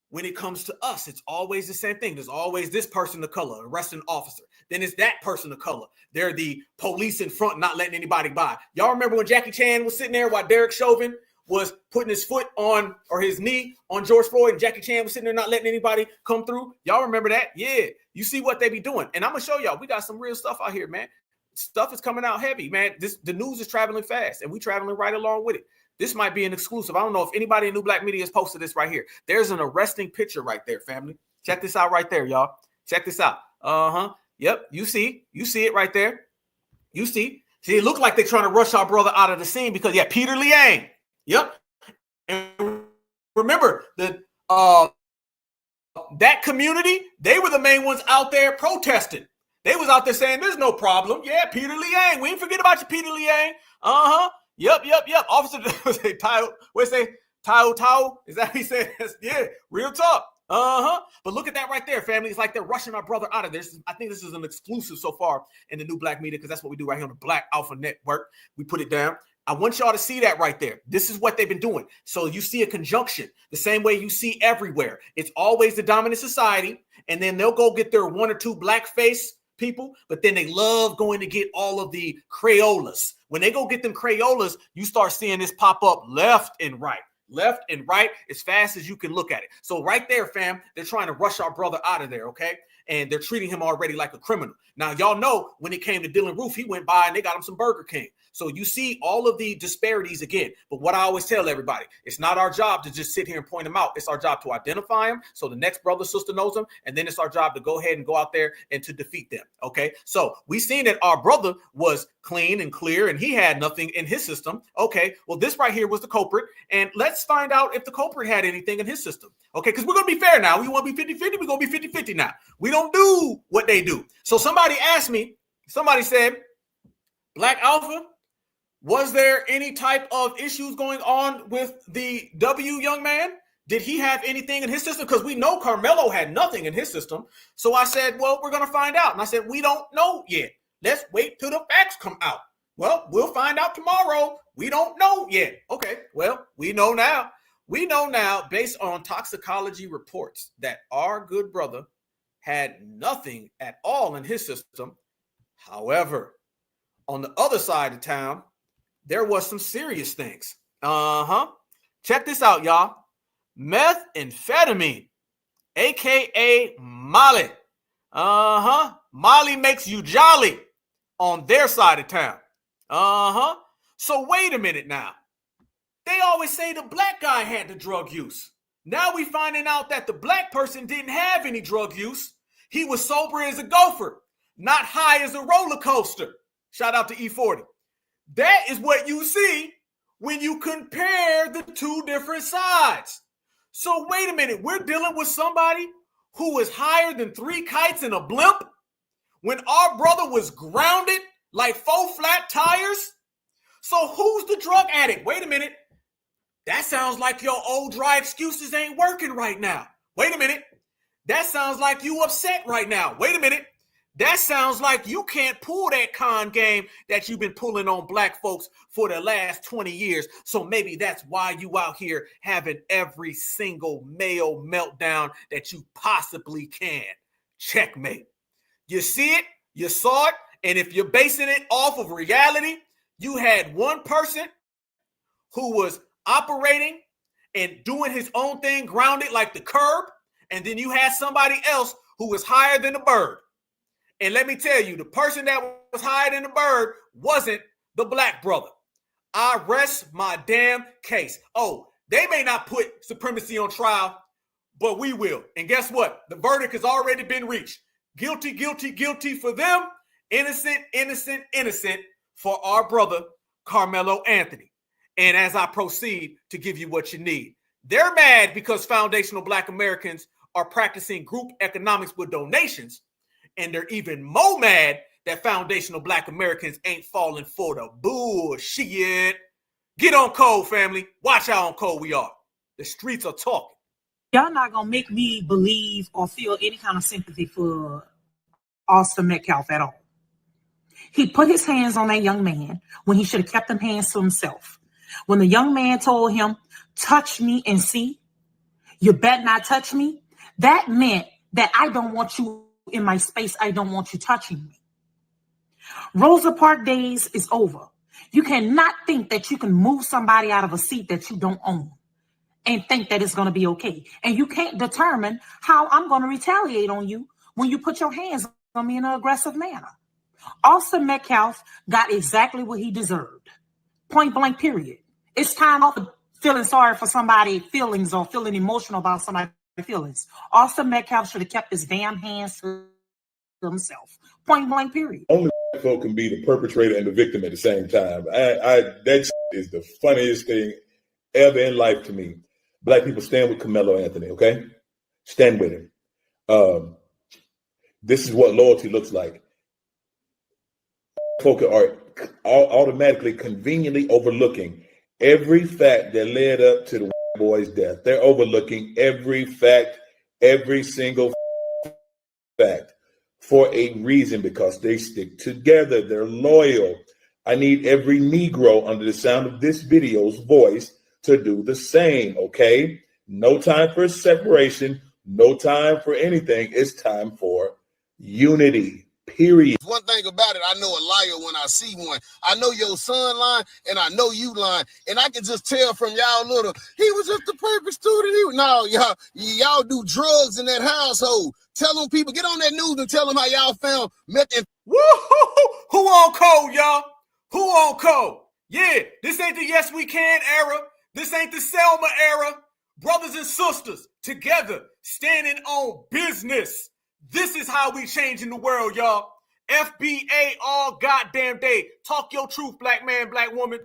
when it comes to us. It's always the same thing. There's always this person of color, arresting officer. Then it's that person of color. They're the police in front, not letting anybody by. Y'all remember when Jackie Chan was sitting there while Derek Chauvin was putting his foot on, or his knee on George Floyd, and Jackie Chan was sitting there not letting anybody come through? Y'all remember that? Yeah. You see what they be doing. And I'm going to show y'all, we got some real stuff out here, man. Stuff is coming out heavy, man. The news is traveling fast, and we traveling right along with it. This might be an exclusive. I don't know if anybody in New Black Media has posted this right here. There's an arresting picture right there, family. Check this out right there, y'all. Check this out. Yep. You see it right there. You see, it looked like they're trying to rush our brother out of the scene because, yeah, Peter Liang. Yep. And remember that community, they were the main ones out there protesting. They was out there saying there's no problem. Yeah, Peter Liang. We ain't forget about you, Peter Liang. Yep. Officer say Tao. What say Tao? Is that what he said? Yeah, real talk. But look at that right there, family. It's like they're rushing our brother out of this. I think this is an exclusive so far in the new Black media, because that's what we do right here on the Black Alpha Network. We put it down. I want y'all to see that right there. This is what they've been doing. So you see a conjunction the same way you see everywhere. It's always the dominant society, and then they'll go get their one or two blackface people, but then they love going to get all of the Crayolas. When they go get them Crayolas, you start seeing this pop up left and right as fast as you can look at it. So right there, fam, they're trying to rush our brother out of there, okay? And they're treating him already like a criminal. Now, y'all know when it came to Dylan Roof, he went by and they got him some Burger King. So you see all of the disparities again. But what I always tell everybody, it's not our job to just sit here and point them out. It's our job to identify them so the next brother, sister knows them. And then it's our job to go ahead and go out there and to defeat them, okay? So we seen that our brother was clean and clear and he had nothing in his system. Okay, well, this right here was the culprit. And let's find out if the culprit had anything in his system, okay? Because we're going to be fair now. We want to be 50-50. We're going to be 50-50 now. We don't do what they do. So somebody asked me, somebody said, Black Alpha, was there any type of issues going on with the W young man? Did he have anything in his system? Because we know Carmelo had nothing in his system. So I said, well, we're going to find out. And I said, we don't know yet. Let's wait till the facts come out. Well, we'll find out tomorrow. We don't know yet. Okay, well, we know now. We know now, based on toxicology reports, that our good brother had nothing at all in his system. However, on the other side of town, there was some serious things. Check this out, y'all. Methamphetamine, aka Molly. Molly makes you jolly on their side of town. So wait a minute now. They always say the black guy had the drug use. Now we finding out that the black person didn't have any drug use. He was sober as a gopher, not high as a roller coaster. Shout out to E40. That is what you see when you compare the two different sides. So wait a minute, we're dealing with somebody who is higher than 3 kites in a blimp when our brother was grounded like 4 flat tires. So who's the drug addict? Wait a minute. That sounds like your old dry excuses ain't working right now. Wait a minute. That sounds like you upset right now. Wait a minute. That sounds like you can't pull that con game that you've been pulling on black folks for the last 20 years. So maybe that's why you out here having every single Mayo meltdown that you possibly can. Checkmate. You see it, you saw it, and if you're basing it off of reality, you had one person who was operating and doing his own thing, grounded like the curb, and then you had somebody else who was higher than the bird. And let me tell you, the person that was higher than the bird wasn't the black brother. I rest my damn case. Oh, they may not put Supremacy on trial, but we will. And guess what? The verdict has already been reached. Guilty, guilty, guilty for them. Innocent, innocent, innocent for our brother, Carmelo Anthony. And as I proceed to give you what you need, they're mad because foundational Black Americans are practicing group economics with donations. And they're even more mad that foundational Black Americans ain't falling for the bullshit. Get on code, family. Watch how on code we are. The streets are talking. Y'all not going to make me believe or feel any kind of sympathy for Austin Metcalf at all. He put his hands on that young man when he should have kept them hands to himself. When the young man told him, touch me and see, you bet not touch me, that meant that I don't want you in my space. I don't want you touching me. Rosa Parks days is over. You cannot think that you can move somebody out of a seat that you don't own and think that it's going to be okay. And you can't determine how I'm going to retaliate on you when you put your hands on me in an aggressive manner. Austin Metcalf got exactly what he deserved. Point blank, period. It's time off feeling sorry for somebody's feelings or feeling emotional about somebody's feelings. Austin Metcalf should have kept his damn hands to himself. Point blank, period. Only folk can be the perpetrator and the victim at the same time. That is the funniest thing ever in life to me. Black people, stand with Carmelo Anthony, okay? Stand with him. This is what loyalty looks like. Folk are automatically conveniently overlooking every fact that led up to the boy's death. They're overlooking every fact, every single fact for a reason, because they stick together. They're loyal. I need every Negro under the sound of this video's voice to do the same, okay? No time for separation, no time for anything. It's time for unity, period. One thing about it, I know a liar when I see one. I know your son lying, and I know you lying, and I can just tell from y'all little, he was just a perfect student. No, y'all do drugs in that household. Tell them people, get on that news and tell them how y'all found meth and Woo-hoo-hoo! Who on code, y'all? Who on code? Yeah, this ain't the Yes We Can era. This ain't the Selma era. Brothers and sisters together, standing on business. This is how we changing the world, y'all. FBA all goddamn day. Talk your truth, black man, black woman.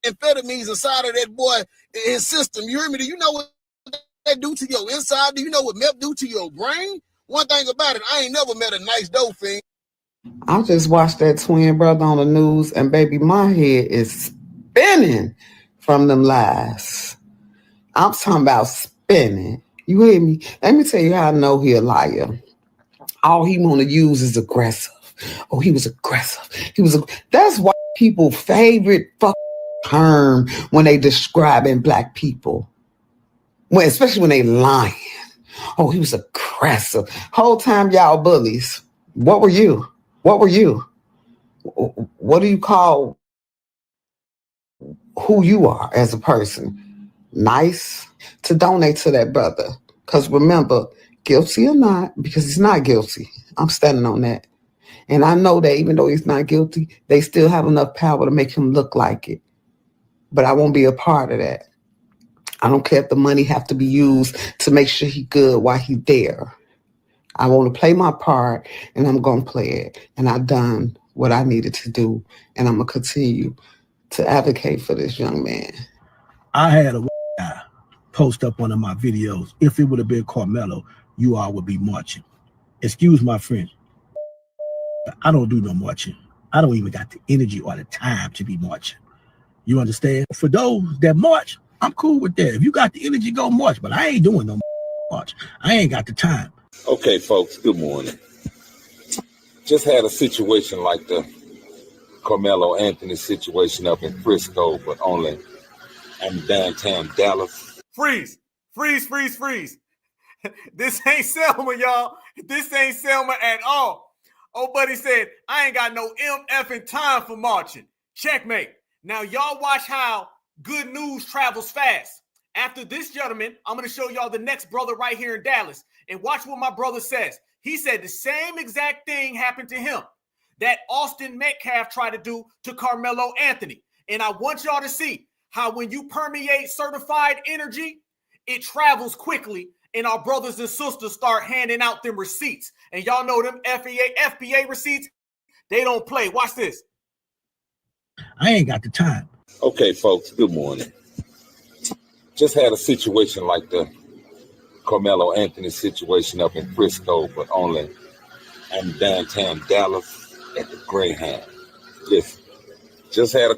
amphetamines inside of that boy, his system. You hear me? Do you know what that do to your inside? Do you know what meth do to your brain? One thing about it, I ain't never met a nice dope fiend. I just watched that twin brother on the news, and baby, my head is spinning from them lies. I'm talking about spinning. You hear me? Let me tell you how I know he a liar. All he want to use is aggressive. Oh, he was aggressive. That's white people's favorite term when they describing black people. Especially when they lying. Oh, he was aggressive. Whole time y'all bullies. What were you? What do you call who you are as a person? Nice? To donate to that brother. Because remember, guilty or not, because he's not guilty. I'm standing on that. And I know that even though he's not guilty, they still have enough power to make him look like it. But I won't be a part of that. I don't care if the money have to be used to make sure he's good while he's there. I want to play my part, and I'm going to play it. And I've done what I needed to do, and I'm going to continue to advocate for this young man. I had a guy post up one of my videos. If it would have been Carmelo, you all would be marching. Excuse my French. I don't do no marching. I don't even got the energy or the time to be marching. You understand? For those that march, I'm cool with that. If you got the energy, go march. But I ain't doing no march. I ain't got the time. Okay, folks, good morning. Just had a situation like the Carmelo Anthony situation up in Frisco, but only in downtown Dallas. Freeze. This ain't Selma, y'all. This ain't Selma at all. Oh, buddy said, I ain't got no MFing time for marching. Checkmate. Now, y'all watch how good news travels fast. After this gentleman, I'm going to show y'all the next brother right here in Dallas. And watch what my brother says. He said the same exact thing happened to him that Austin Metcalf tried to do to Carmelo Anthony. And I want y'all to see how when you permeate certified energy, it travels quickly, and our brothers and sisters start handing out them receipts. And y'all know them FBA receipts, they don't play. Watch this. I ain't got the time. Okay, folks, good morning. Just had a situation like the Carmelo Anthony situation up in Frisco, but only in downtown Dallas at the Greyhound. Listen, just had a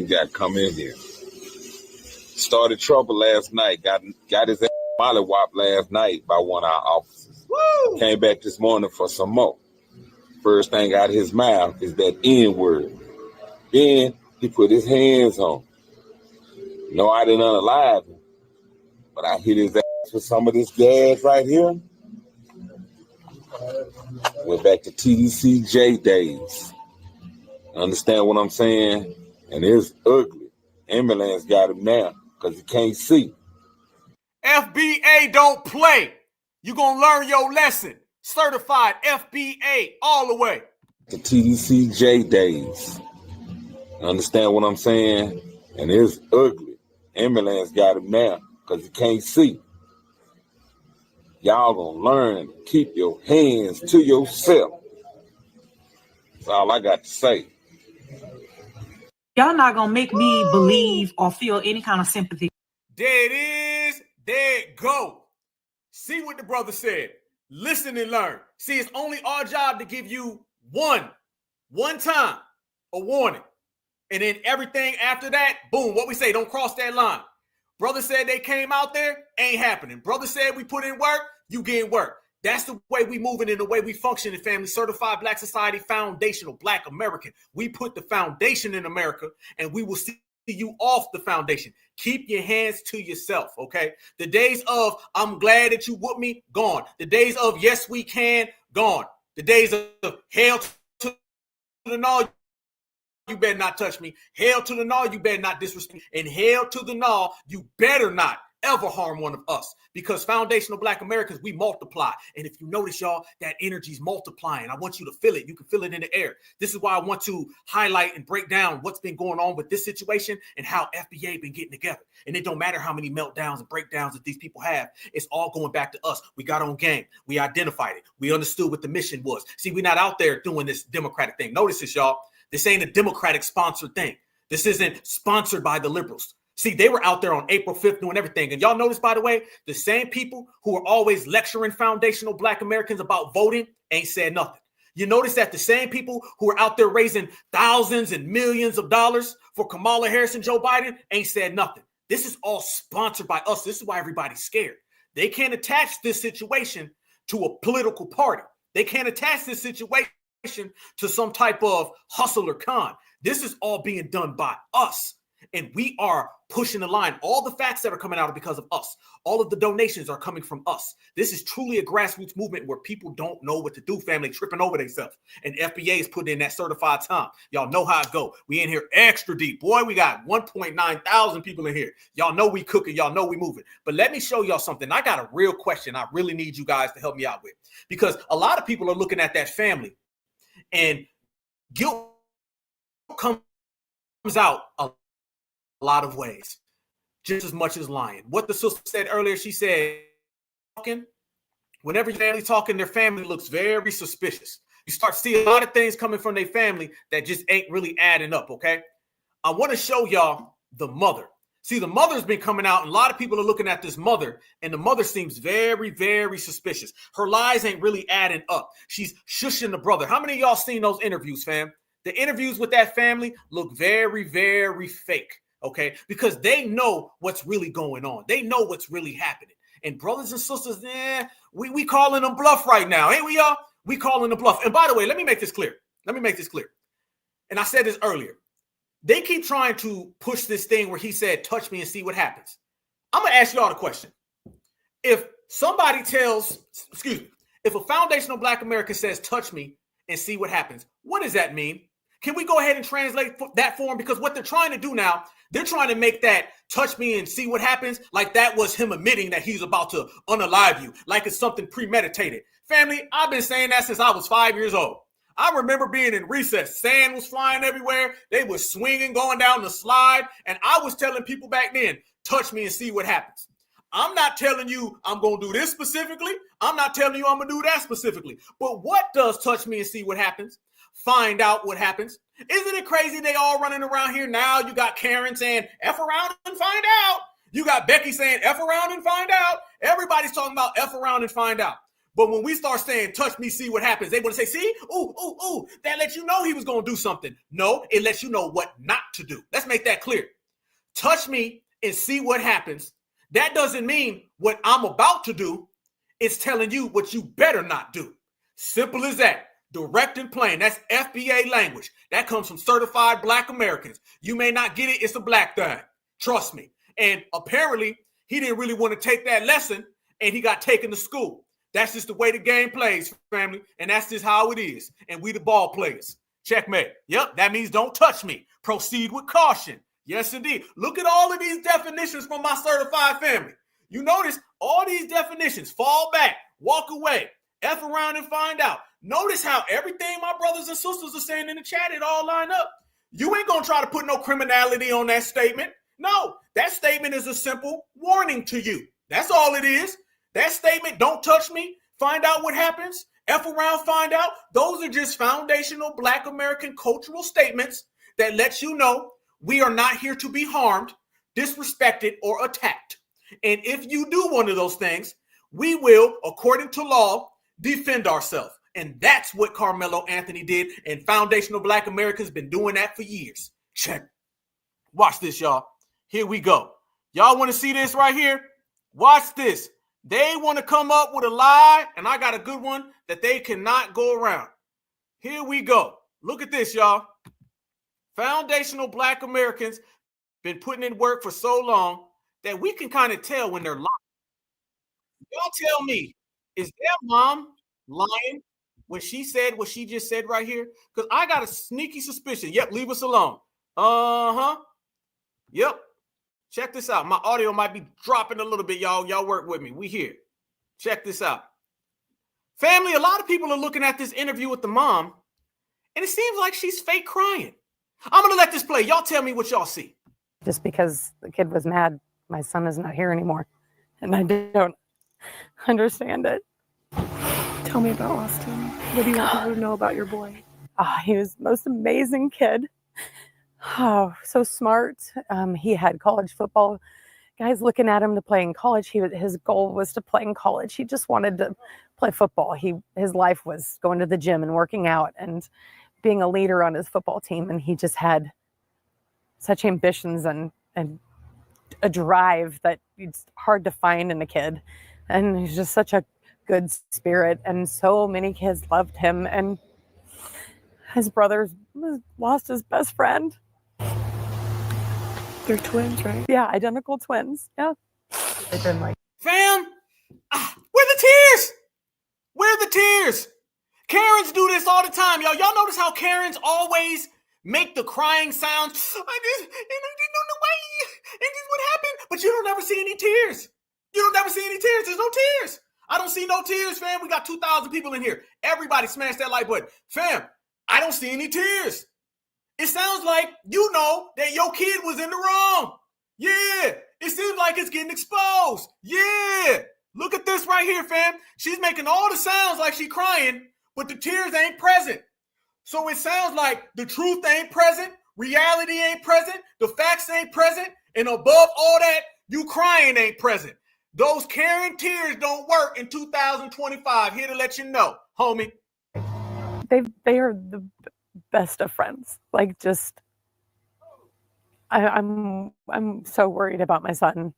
guy come in here. Started trouble last night. Got his ass mollywopped last night by one of our officers. Woo! Came back this morning for some more. First thing out of his mouth is that N-word. Then he put his hands on. No, I didn't unalive him, but I hit his ass with some of this gas right here. Went back to TDCJ days. Understand what I'm saying? And it's ugly. Ambulance got him now because he can't see. FBA don't play. You gonna learn your lesson. Certified FBA all the way. The TDCJ days. Understand what I'm saying? And it's ugly. Ambulance got him now because he can't see. Y'all gonna learn to keep your hands to yourself. That's all I got to say. Y'all not gonna make me believe or feel any kind of sympathy. There it is. There it go. See what the brother said. Listen and learn. See, it's only our job to give you one time a warning. And then everything after that, boom, what we say, don't cross that line. Brother said they came out there, ain't happening. Brother said we put in work, you getting work. That's the way we moving and the way we function in family. Certified Black Society, foundational Black American. We put the foundation in America, and we will see you off the foundation. Keep your hands to yourself, okay? The days of I'm glad that you whooped me, gone. The days of yes we can, gone. The days of hell to the no, you better not touch me. Hell to the no, you better not disrespect me. And hell to the no, you better not ever harm one of us, because foundational Black Americans, we multiply. And if you notice, y'all, that energy's multiplying. I want you to feel it. You can feel it in the air. This is why I want to highlight and break down what's been going on with this situation and how FBA been getting together. And it don't matter how many meltdowns and breakdowns that these people have. It's all going back to us. We got on game. We identified it. We understood what the mission was. See, we're not out there doing this Democratic thing. Notice this, y'all. This ain't a Democratic sponsored thing. This isn't sponsored by the liberals. See, they were out there on April 5th doing everything. And y'all notice, by the way, the same people who are always lecturing foundational Black Americans about voting ain't said nothing. You notice that the same people who are out there raising thousands and millions of dollars for Kamala Harris and Joe Biden ain't said nothing. This is all sponsored by us. This is why everybody's scared. They can't attach this situation to a political party. They can't attach this situation to some type of hustle or con. This is all being done by us. And we are pushing the line. All the facts that are coming out are because of us. All of the donations are coming from us. This is truly a grassroots movement where people don't know what to do, family, tripping over themselves. And FBA is putting in that certified time. Y'all know how it go. We in here extra deep. Boy, we got 1.9 thousand people in here. Y'all know we cooking. Y'all know we moving. But let me show y'all something. I got a real question I really need you guys to help me out with. Because a lot of people are looking at that family and guilt comes out a lot of ways, just as much as lying. What the sister said earlier, she said, whenever your family talking, their family looks very suspicious. You start seeing a lot of things coming from their family that just ain't really adding up, okay? I want to show y'all the mother. See, the mother's been coming out, and a lot of people are looking at this mother, and the mother seems very, very suspicious. Her lies ain't really adding up. She's shushing the brother. How many of y'all seen those interviews, fam? The interviews with that family look very, very fake. Okay, because they know what's really going on. They know what's really happening. And brothers and sisters, we calling them bluff right now, ain't we, y'all? We calling them bluff. And by the way, let me make this clear. And I said this earlier. They keep trying to push this thing where he said, touch me and see what happens. I'm going to ask y'all the question. If somebody if a foundational Black American says, touch me and see what happens, what does that mean? Can we go ahead and translate that for him? Because what they're trying to do now, they're trying to make that touch me and see what happens like that was him admitting that he's about to unalive you, like it's something premeditated. Family, I've been saying that since I was 5 years old. I remember being in recess. Sand was flying everywhere. They were swinging, going down the slide. And I was telling people back then, touch me and see what happens. I'm not telling you I'm going to do this specifically. I'm not telling you I'm going to do that specifically. But what does touch me and see what happens? Find out what happens. Isn't it crazy they all running around here now? You got Karen saying, F around and find out. You got Becky saying, F around and find out. Everybody's talking about F around and find out. But when we start saying, touch me, see what happens, they want to say, see, ooh, that lets you know he was going to do something. No, it lets you know what not to do. Let's make that clear. Touch me and see what happens. That doesn't mean what I'm about to do. It's telling you what you better not do. Simple as that. Direct and plain. That's FBA language. That comes from certified Black Americans. You may not get it. It's a Black thing. Trust me. And apparently, he didn't really want to take that lesson, and he got taken to school. That's just the way the game plays, family. And that's just how it is. And we the ball players. Checkmate. Yep, that means don't touch me. Proceed with caution. Yes, indeed. Look at all of these definitions from my certified family. You notice all these definitions. Fall back. Walk away. F around and find out. Notice how everything my brothers and sisters are saying in the chat, it all line up. You ain't going to try to put no criminality on that statement. No, that statement is a simple warning to you. That's all it is. That statement, don't touch me, find out what happens, F around, find out. Those are just foundational Black American cultural statements that let you know we are not here to be harmed, disrespected, or attacked. And if you do one of those things, we will, according to law, defend ourselves. And that's what Carmelo Anthony did. And foundational Black Americans been doing that for years. Check. Watch this, y'all. Here we go. Y'all want to see this right here? Watch this. They want to come up with a lie, and I got a good one that they cannot go around. Here we go. Look at this, y'all. Foundational Black Americans been putting in work for so long that we can kind of tell when they're lying. Y'all tell me, is their mom lying when she said what she just said right here? Because I got a sneaky suspicion. Yep, leave us alone. Uh-huh. Yep. Check this out. My audio might be dropping a little bit, y'all. Y'all work with me. We here. Check this out. Family, a lot of people are looking at this interview with the mom, and it seems like she's fake crying. I'm going to let this play. Y'all tell me what y'all see. Just because the kid was mad, my son is not here anymore. And I don't understand it. Tell me about Austin. What do you want people to know about your boy? He was the most amazing kid. Oh, so smart. He had college football guys looking at him to play in college. His goal was to play in college. He just wanted to play football. His life was going to the gym and working out and being a leader on his football team. And he just had such ambitions and a drive that it's hard to find in a kid. And he's just such a good spirit. And so many kids loved him. And his brother lost his best friend. They're twins, right? Yeah, identical twins. Yeah. They've been like, Fam, where the tears? Where the tears? Karens do this all the time, y'all. Y'all notice how Karens always make the crying sounds? I didn't know the way. And this what happened. But you don't ever see any tears. You don't ever see any tears. There's no tears. I don't see no tears, fam. We got 2,000 people in here. Everybody smash that like button. Fam, I don't see any tears. It sounds like you know that your kid was in the wrong. Yeah. It seems like it's getting exposed. Yeah. Look at this right here, fam. She's making all the sounds like she crying, but the tears ain't present. So it sounds like the truth ain't present, reality ain't present, the facts ain't present, and above all that, you crying ain't present. Those Karen tears don't work in 2025. Here to let you know, homie. they are the best of friends. Like, just I'm so worried about my son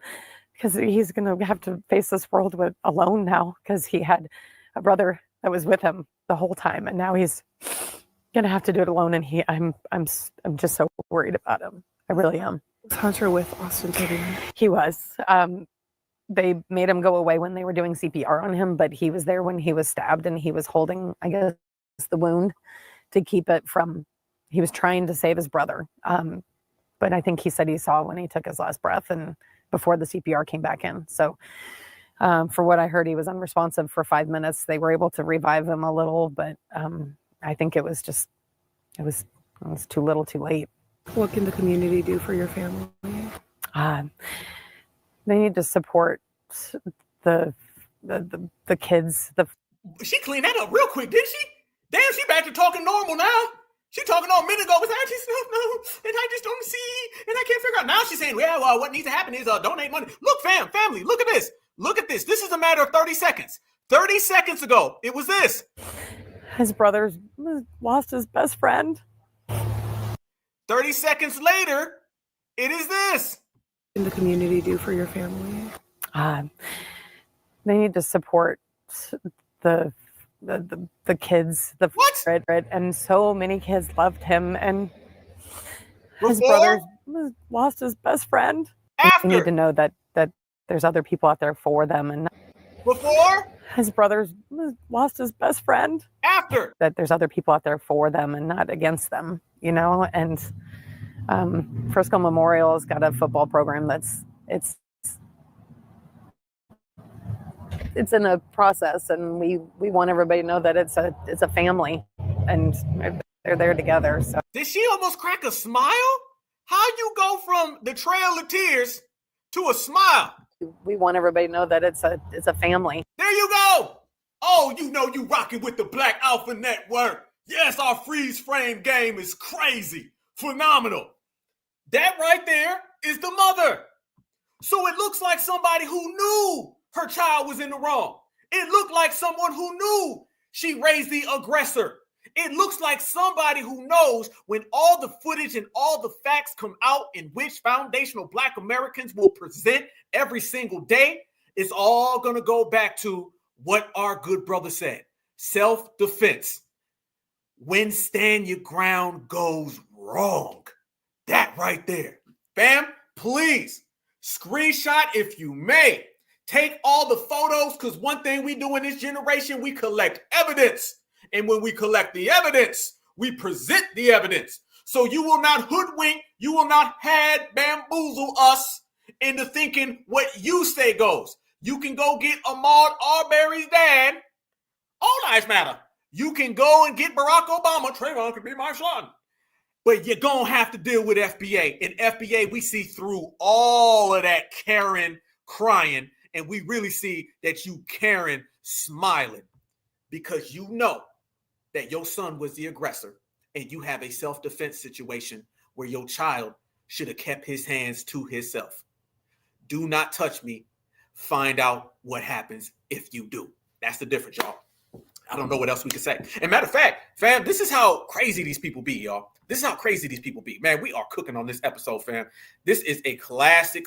because he's gonna have to face this world alone now because he had a brother that was with him the whole time, and now he's gonna have to do it alone. And I'm just so worried about him. I really am. Was Hunter with Austin today? He was. They made him go away when they were doing CPR on him, but he was there when he was stabbed, and he was holding, I guess, the wound to keep it from. He was trying to save his brother, but I think he said he saw when he took his last breath, and before the CPR came back in. So, for what I heard, he was unresponsive for 5 minutes. They were able to revive him a little, but I think it was too little, too late. What can the community do for your family? They need to support the kids. She cleaned that up real quick, didn't she? Damn, she back to talking normal now. She talking all a minute ago was I just don't know, and I just don't see, and I can't figure out. Now she's saying, well, what needs to happen is donate money. Look, family, look at this. Look at this. This is a matter of 30 seconds. 30 seconds ago, it was this. His brother lost his best friend. 30 seconds later, it is this. What can the community do for your family? They need to support the kids. What? And so many kids loved him, and his brother lost his best friend. After. They need to know that there's other people out there for them, and before his brother lost his best friend. After. That there's other people out there for them and not against them, you know. And Frisco Memorial has got a football program it's in a process, and we want everybody to know that it's a family, and they're there together. So did she almost crack a smile? How you go from the trail of tears to a smile? We want everybody to know that it's a family. There you go. Oh, you know you rocking with the Black Alpha Network. Yes, our freeze frame game is crazy, phenomenal. That right there is the mother. So it looks like somebody who knew her child was in the wrong. It looked like someone who knew she raised the aggressor. It looks like somebody who knows when all the footage and all the facts come out in which foundational Black Americans will present every single day, it's all going to go back to what our good brother said. Self-defense. When stand your ground goes wrong. That right there. Fam, please screenshot if you may. Take all the photos, because one thing we do in this generation, we collect evidence. And when we collect the evidence, we present the evidence. So you will not hoodwink, you will not bamboozle us into thinking what you say goes. You can go get Ahmaud Arbery's dad. All lives matter. You can go and get Barack Obama. Trayvon could be my son. But you're going to have to deal with FBA. In FBA, we see through all of that Karen crying, and we really see that you Karen smiling because you know that your son was the aggressor and you have a self-defense situation where your child should have kept his hands to himself. Do not touch me. Find out what happens if you do. That's the difference, y'all. I don't know what else we can say. And matter of fact, fam, this is how crazy these people be, y'all. This is how crazy these people be. Man, we are cooking on this episode, fam. This is a classic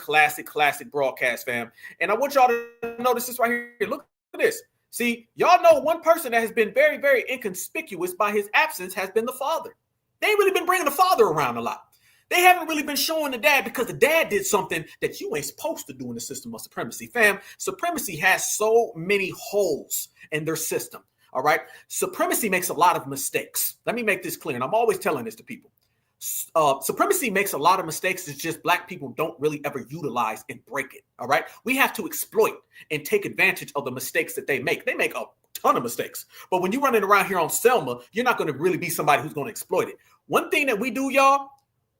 broadcast, fam. And I want y'all to notice this right here. Look at this. See, y'all know one person that has been very, very inconspicuous by his absence has been the father. They ain't really been bringing the father around a lot. They haven't really been showing the dad because the dad did something that you ain't supposed to do in the system of supremacy. Fam, supremacy has so many holes in their system. All right. Supremacy makes a lot of mistakes. Let me make this clear. And I'm always telling this to people. Supremacy makes a lot of mistakes. It's just Black people don't really ever utilize and break it. All right. We have to exploit and take advantage of the mistakes that they make. They make a ton of mistakes. But when you're running around here on Selma, you're not going to really be somebody who's going to exploit it. One thing that we do, y'all,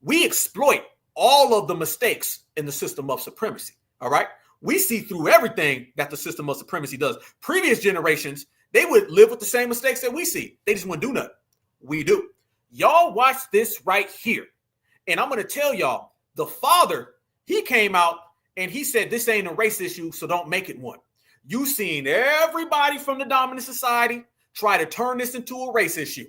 we exploit all of the mistakes in the system of supremacy. All right. We see through everything that the system of supremacy does. Previous generations, they would live with the same mistakes that we see. They just wouldn't do nothing. We do. Y'all watch this right here. And I'm going to tell y'all, the father, he came out and he said, this ain't a race issue, so don't make it one. You seen everybody from the dominant society try to turn this into a race issue.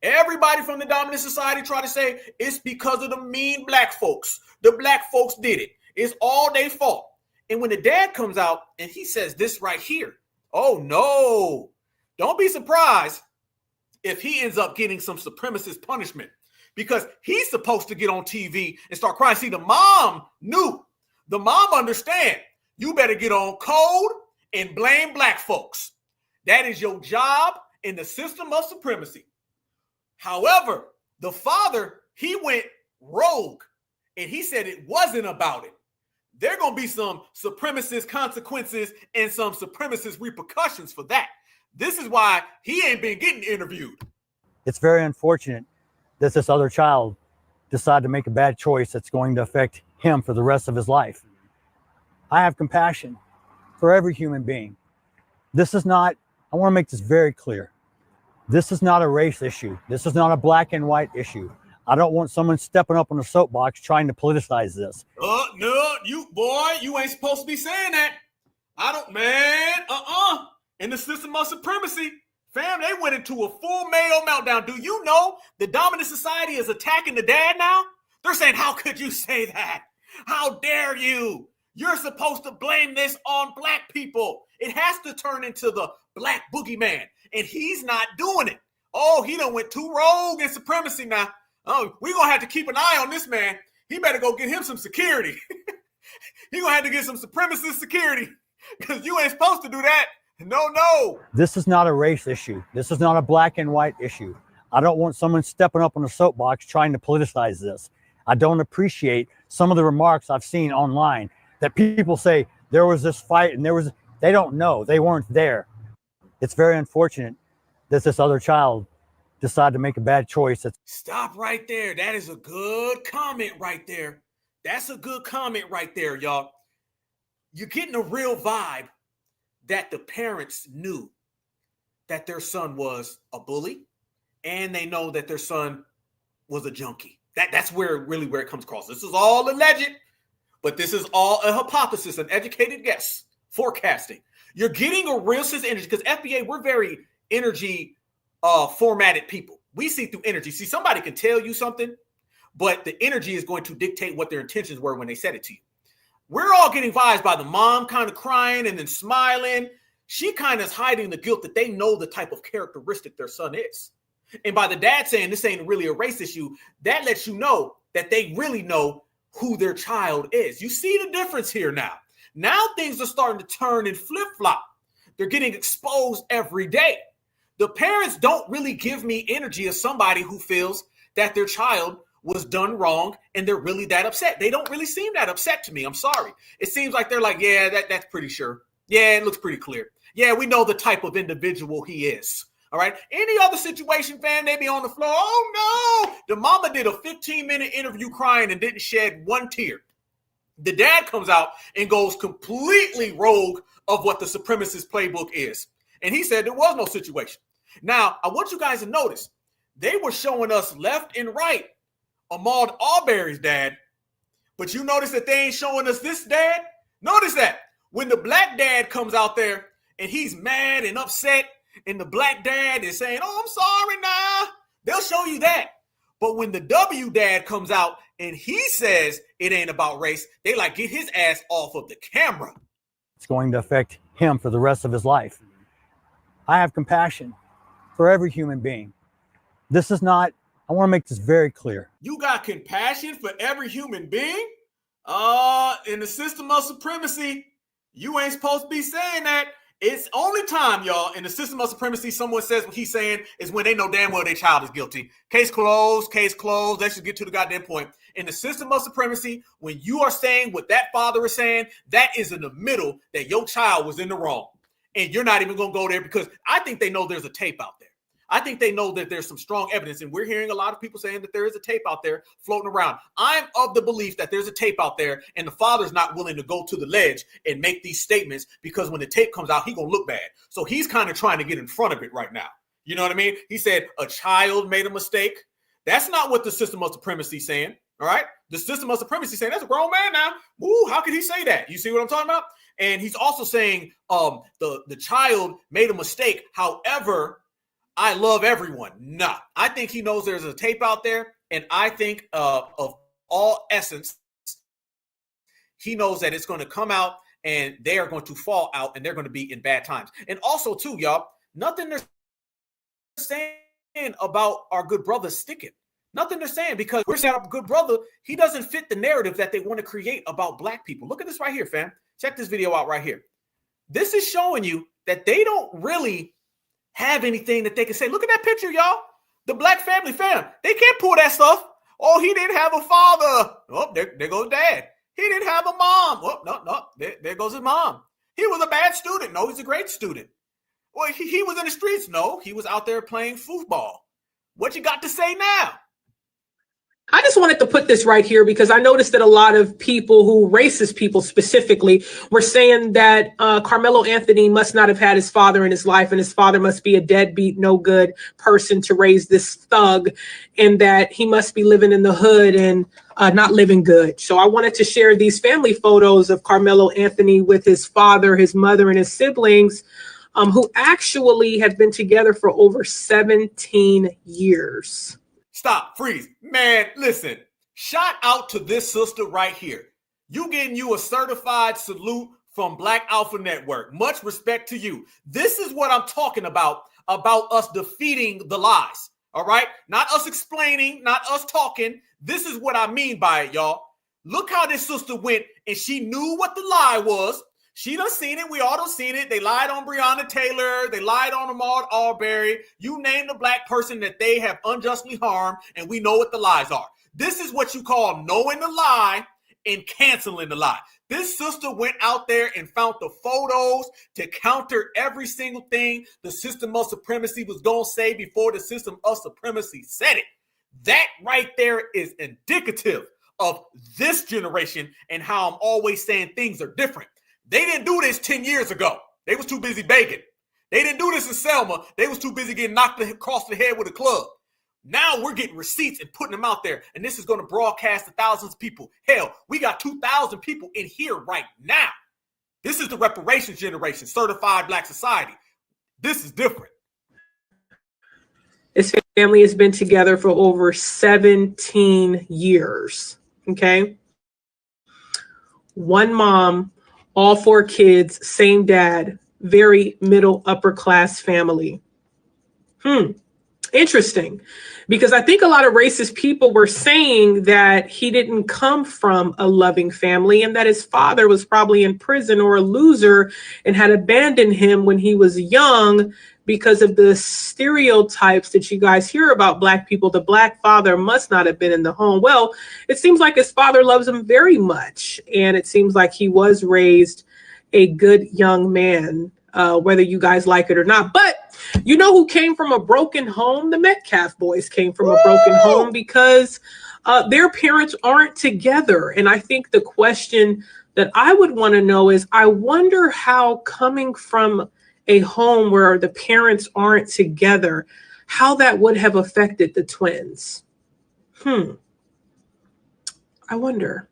Everybody from the dominant society try to say it's because of the mean Black folks. The Black folks did it. It's all their fault. And when the dad comes out and he says this right here, oh no, don't be surprised if he ends up getting some supremacist punishment because he's supposed to get on TV and start crying. See, the mom knew. The mom understand. You better get on code and blame Black folks. That is your job in the system of supremacy. However, the father, he went rogue and he said it wasn't about it. There are going to be some supremacist consequences and some supremacist repercussions for that. This is why he ain't been getting interviewed. It's very unfortunate that this other child decided to make a bad choice that's going to affect him for the rest of his life. I have compassion for every human being. This is not, I want to make this very clear. This is not a race issue. This is not a black and white issue. I don't want someone stepping up on a soapbox trying to politicize this. No, you ain't supposed to be saying that. I don't, man, In the system of supremacy, fam, they went into a full Mayo meltdown. Do you know the dominant society is attacking the dad now? They're saying, how could you say that? How dare you? You're supposed to blame this on Black people. It has to turn into the Black boogeyman, and he's not doing it. Oh, he done went too rogue in supremacy now. Oh, we're going to have to keep an eye on this man. He better go get him some security. He going to have to get some supremacist security because you ain't supposed to do that. No. This is not a race issue. This is not a black and white issue. I don't want someone stepping up on a soapbox trying to politicize this. I don't appreciate some of the remarks I've seen online that people say there was this fight and they don't know. They weren't there. It's very unfortunate that this other child decided to make a bad choice. Stop right there. That is a good comment right there. That's a good comment right there, y'all. You're getting a real vibe that the parents knew that their son was a bully and they know that their son was a junkie. That's where it comes across. This is all alleged, but this is all a hypothesis, an educated guess, forecasting. You're getting a real sense of energy because FBA, we're very energy formatted people. We see through energy. See, somebody can tell you something, but the energy is going to dictate what their intentions were when they said it to you. We're all getting vibes by the mom kind of crying and then smiling. She kind of is hiding the guilt that they know the type of characteristic their son is. And by the dad saying this ain't really a race issue, that lets you know that they really know who their child is. You see the difference here now. Now things are starting to turn and flip-flop. They're getting exposed every day. The parents don't really give me energy as somebody who feels that their child was done wrong and they're really that upset. They don't really seem that upset to me. I'm sorry. It seems like they're like, yeah, that's pretty sure. Yeah, it looks pretty clear. Yeah, we know the type of individual he is. All right. Any other situation, fam, they be on the floor. Oh, no. The mama did a 15-minute interview crying and didn't shed one tear. The dad comes out and goes completely rogue of what the supremacist playbook is. And he said there was no situation. Now, I want you guys to notice they were showing us left and right Ahmaud Arbery's dad, but you notice that they ain't showing us this dad? Notice that when the black dad comes out there and he's mad and upset and the black dad is saying, oh, I'm sorry now, they'll show you that. But when the W dad comes out and he says it ain't about race, they like get his ass off of the camera. It's going to affect him for the rest of his life. I have compassion for every human being. This is not, I want to make this very clear. You got compassion for every human being? In the system of supremacy, you ain't supposed to be saying that. It's only time, y'all, in the system of supremacy, someone says what he's saying is when they know damn well their child is guilty. Case closed, case closed. Let's just get to the goddamn point. In the system of supremacy, when you are saying what that father is saying, that is in the middle that your child was in the wrong. And you're not even going to go there because I think they know there's a tape out there. I think they know that there's some strong evidence, and we're hearing a lot of people saying that there is a tape out there floating around. I'm of the belief that there's a tape out there, and the father's not willing to go to the ledge and make these statements because when the tape comes out, he's going to look bad. So he's kind of trying to get in front of it right now. You know what I mean? He said a child made a mistake. That's not what the system of supremacy is saying, all right? The system of supremacy is saying that's a grown man now. Ooh, how could he say that? You see what I'm talking about? And he's also saying the child made a mistake. However, I love everyone. Nah, I think he knows there's a tape out there. And I think of all essence, he knows that it's going to come out and they are going to fall out and they're going to be in bad times. And also too, y'all, nothing they're saying about our good brother sticking. Nothing they're saying because we're saying our good brother, he doesn't fit the narrative that they want to create about black people. Look at this right here, fam. Check this video out right here. This is showing you that they don't really have anything that they can say. Look at that picture, y'all. The black family, fam. They can't pull that stuff. Oh, he didn't have a father. Oh, there goes dad. He didn't have a mom. Oh, no. There goes his mom. He was a bad student. No, he's a great student. Well, he was in the streets. No, he was out there playing football. What you got to say now? I just wanted to put this right here because I noticed that a lot of people who, racist people specifically, were saying that Carmelo Anthony must not have had his father in his life and his father must be a deadbeat, no good person to raise this thug and that he must be living in the hood and not living good. So I wanted to share these family photos of Carmelo Anthony with his father, his mother, and his siblings who actually have been together for over 17 years. Stop, freeze. Man, listen, shout out to this sister right here. You getting you a certified salute from Black Alpha Network. Much respect to you. This is what I'm talking about us defeating the lies, all right? Not us explaining, not us talking. This is what I mean by it, y'all. Look how this sister went and she knew what the lie was. She done seen it. We all done seen it. They lied on Breonna Taylor. They lied on Ahmaud Arbery. You name the black person that they have unjustly harmed, and we know what the lies are. This is what you call knowing the lie and canceling the lie. This sister went out there and found the photos to counter every single thing the system of supremacy was going to say before the system of supremacy said it. That right there is indicative of this generation and how I'm always saying things are different. They didn't do this 10 years ago. They was too busy begging. They didn't do this in Selma. They was too busy getting knocked across the head with a club. Now we're getting receipts and putting them out there, and this is going to broadcast to thousands of people. Hell, we got 2,000 people in here right now. This is the reparations generation, certified black society. This is different. family has been together for over 17 years. Okay. One mom, all 4 kids, same dad, very middle upper class family. Interesting, because I think a lot of racist people were saying that he didn't come from a loving family and that his father was probably in prison or a loser and had abandoned him when he was young because of the stereotypes that you guys hear about Black people. The Black father must not have been in the home. Well, it seems like his father loves him very much, and it seems like he was raised a good young man, whether you guys like it or not. But you know who came from a broken home? The Metcalf boys came from a broken home because their parents aren't together. And I think the question that I would want to know is, I wonder how coming from a home where the parents aren't together, how that would have affected the twins. I wonder.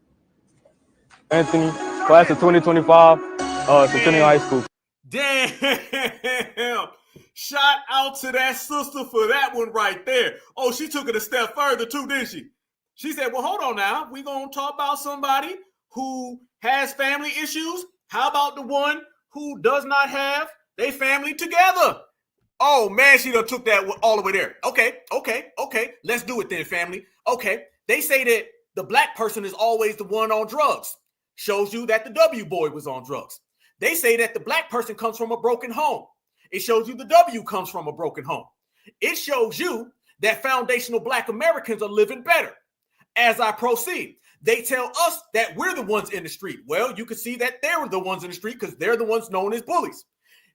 Anthony, class of 2025, Centennial High School. Damn. Shout out to that sister for that one right there. Oh, she took it a step further too, didn't she? She said, well, hold on now. We're going to talk about somebody who has family issues. How about the one who does not have their family together? Oh, man, she done took that all the way there. Okay. Let's do it then, family. Okay. They say that the Black person is always the one on drugs. Shows you that the W boy was on drugs. They say that the Black person comes from a broken home. It shows you the W comes from a broken home. It shows you that foundational Black Americans are living better. As I proceed, they tell us that we're the ones in the street. Well, you can see that they're the ones in the street because they're the ones known as bullies.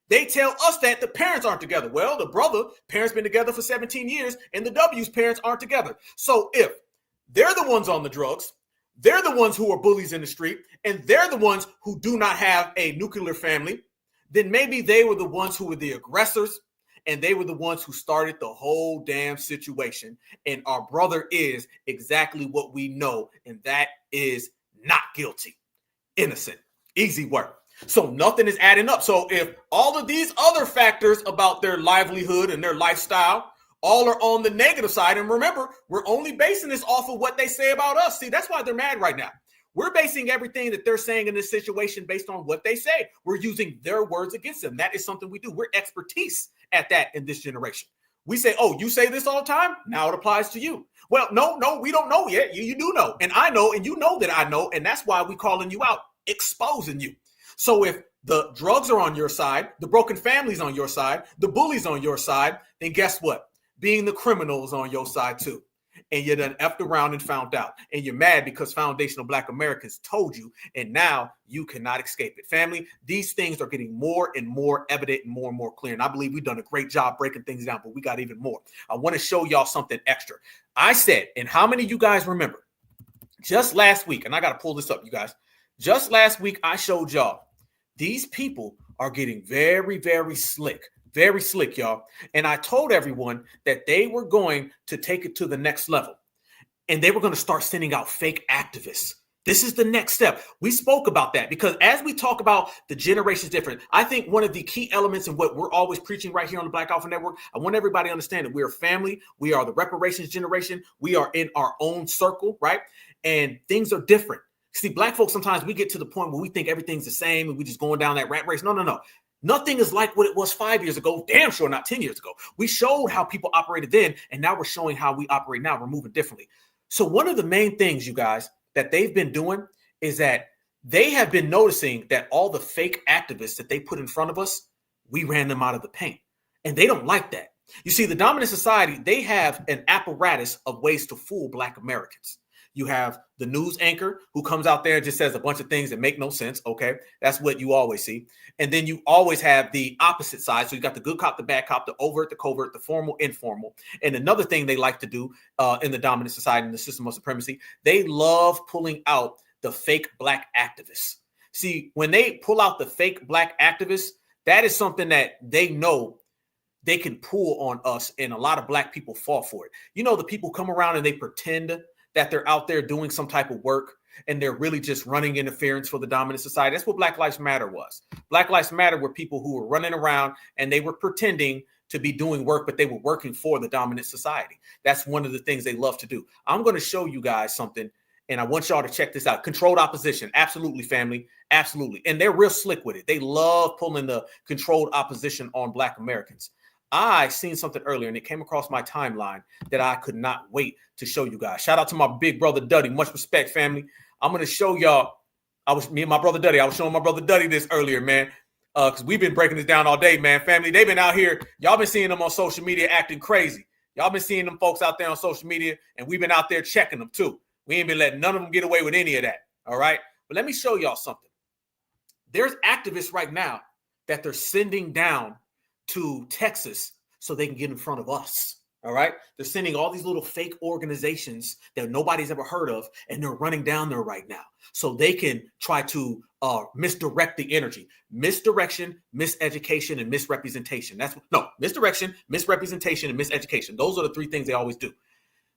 They tell us that the parents aren't together. Well, the brother, parents been together for 17 years, and the W's parents aren't together. So if they're the ones on the drugs, they're the ones who are bullies in the street, and they're the ones who do not have a nuclear family, then maybe they were the ones who were the aggressors, and they were the ones who started the whole damn situation. And our brother is exactly what we know, and that is not guilty. Innocent. Easy work. So nothing is adding up. So if all of these other factors about their livelihood and their lifestyle all are on the negative side, and remember, we're only basing this off of what they say about us. See, that's why they're mad right now. We're basing everything that they're saying in this situation based on what they say. We're using their words against them. That is something we do. We're expertise at that in this generation. We say, oh, you say this all the time? Now it applies to you. Well, no, we don't know yet. You do know. And I know, and you know that I know. And that's why we're calling you out, exposing you. So if the drugs are on your side, the broken families on your side, the bullies on your side, then guess what? Being the criminal is on your side too. And you done effed around and found out. And you're mad because foundational Black Americans told you, and now you cannot escape it. Family, these things are getting more and more evident and more clear. And I believe we've done a great job breaking things down, but we got even more. I want to show y'all something extra. I said, and how many of you guys remember, just last week, and I got to pull this up, you guys. Just last week, I showed y'all these people are getting very, very slick. Very slick, y'all. And I told everyone that they were going to take it to the next level. And they were going to start sending out fake activists. This is the next step. We spoke about that because as we talk about the generations different, I think one of the key elements in what we're always preaching right here on the Black Alpha Network, I want everybody to understand that we're a family. We are the reparations generation. We are in our own circle, right? And things are different. See, Black folks, sometimes we get to the point where we think everything's the same and we just going down that rat race. No. Nothing is like what it was 5 years ago. Damn sure not 10 years ago. We showed how people operated then, and now we're showing how we operate now. We're moving differently. So one of the main things, you guys, that they've been doing is that they have been noticing that all the fake activists that they put in front of us, we ran them out of the paint. And they don't like that. You see, the dominant society, they have an apparatus of ways to fool Black Americans. You have the news anchor who comes out there and just says a bunch of things that make no sense. Okay, that's what you always see. And then you always have the opposite side. So you got the good cop, the bad cop, the overt, the covert, the formal, informal. And another thing they like to do in the dominant society, in the system of supremacy, they love pulling out the fake Black activists. See, when they pull out the fake Black activists, that is something that they know they can pull on us. And a lot of Black people fall for it. You know, the people come around and they pretend that they're out there doing some type of work and they're really just running interference for the dominant society. That's what Black Lives Matter was. Black Lives Matter were people who were running around and they were pretending to be doing work, but they were working for the dominant society. That's one of the things they love to do. I'm going to show you guys something, and I want y'all to check this out. Controlled opposition. Absolutely, family. Absolutely. And they're real slick with it. They love pulling the controlled opposition on Black Americans. I seen something earlier, and it came across my timeline that I could not wait to show you guys. Shout out to my big brother, Duddy. Much respect, family. I'm going to show y'all. Me and my brother Duddy. I was showing my brother Duddy this earlier, man. Because we've been breaking this down all day, man. Family, they've been out here. Y'all been seeing them on social media acting crazy. Y'all been seeing them folks out there on social media, and we've been out there checking them too. We ain't been letting none of them get away with any of that, all right? But let me show y'all something. There's activists right now that they're sending down to Texas so they can get in front of us, all right? They're sending all these little fake organizations that nobody's ever heard of, and they're running down there right now so they can try to misdirect the energy. Misdirection, miseducation, and misrepresentation. Misdirection, misrepresentation, and miseducation. Those are the three things they always do.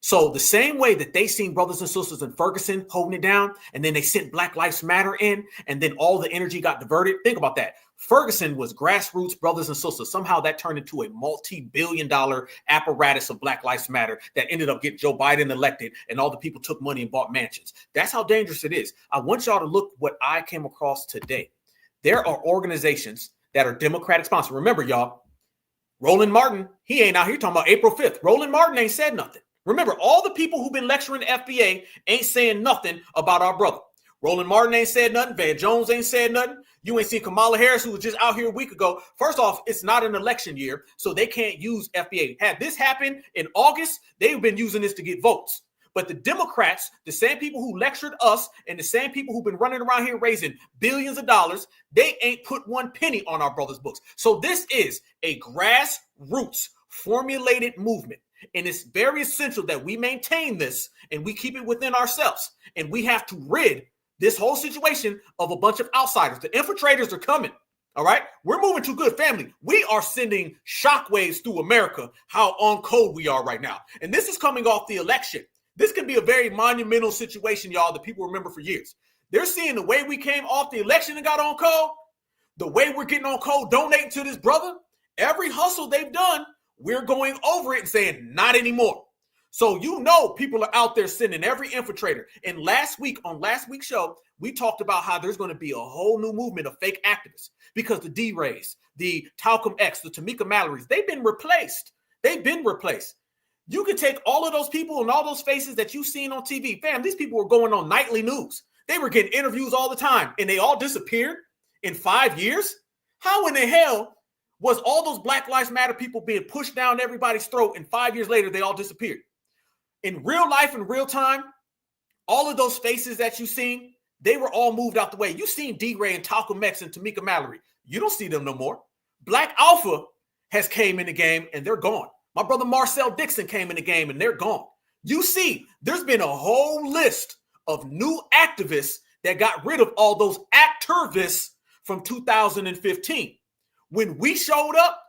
So the same way that they seen brothers and sisters in Ferguson holding it down, and then they sent Black Lives Matter in, and then all the energy got diverted. Think about that. Ferguson was grassroots brothers and sisters. Somehow that turned into a multi-billion-dollar apparatus of Black Lives Matter that ended up getting Joe Biden elected, and all the people took money and bought mansions. That's how dangerous it is. I want y'all to look what I came across today. There are organizations that are Democratic sponsored. Remember, y'all, Roland Martin, he ain't out here talking about April 5th. Roland Martin ain't said nothing. Remember, all the people who've been lecturing the FBA ain't saying nothing about our brother. Roland Martin ain't said nothing. Van Jones ain't said nothing. You ain't seen Kamala Harris, who was just out here a week ago. First off, it's not an election year, so they can't use FBA. Had this happened in August, they've been using this to get votes. But the Democrats, the same people who lectured us and the same people who've been running around here raising billions of dollars, they ain't put one penny on our brother's books. So this is a grassroots formulated movement. And it's very essential that we maintain this and we keep it within ourselves. And we have to rid this whole situation of a bunch of outsiders. The infiltrators are coming. All right. We're moving too good, family. We are sending shockwaves through America, how on code we are right now. And this is coming off the election. This can be a very monumental situation, y'all, that people remember for years. They're seeing the way we came off the election and got on code, the way we're getting on code, donating to this brother. Every hustle they've done, we're going over it and saying, not anymore. So you know people are out there sending every infiltrator. And last week, on last week's show, we talked about how there's going to be a whole new movement of fake activists because the D-Rays, the Talcum X, the Tamika Mallory's, they've been replaced. They've been replaced. You can take all of those people and all those faces that you've seen on TV. Fam, these people were going on nightly news. They were getting interviews all the time, and they all disappeared in 5 years. How in the hell was all those Black Lives Matter people being pushed down everybody's throat, and 5 years later, they all disappeared? In real life, in real time, all of those faces that you've seen, they were all moved out the way. You've seen D-Ray and Talcum X and Tamika Mallory. You don't see them no more. Black Alpha has came in the game, and they're gone. My brother Marcel Dixon came in the game, and they're gone. You see, there's been a whole list of new activists that got rid of all those activists from 2015. When we showed up,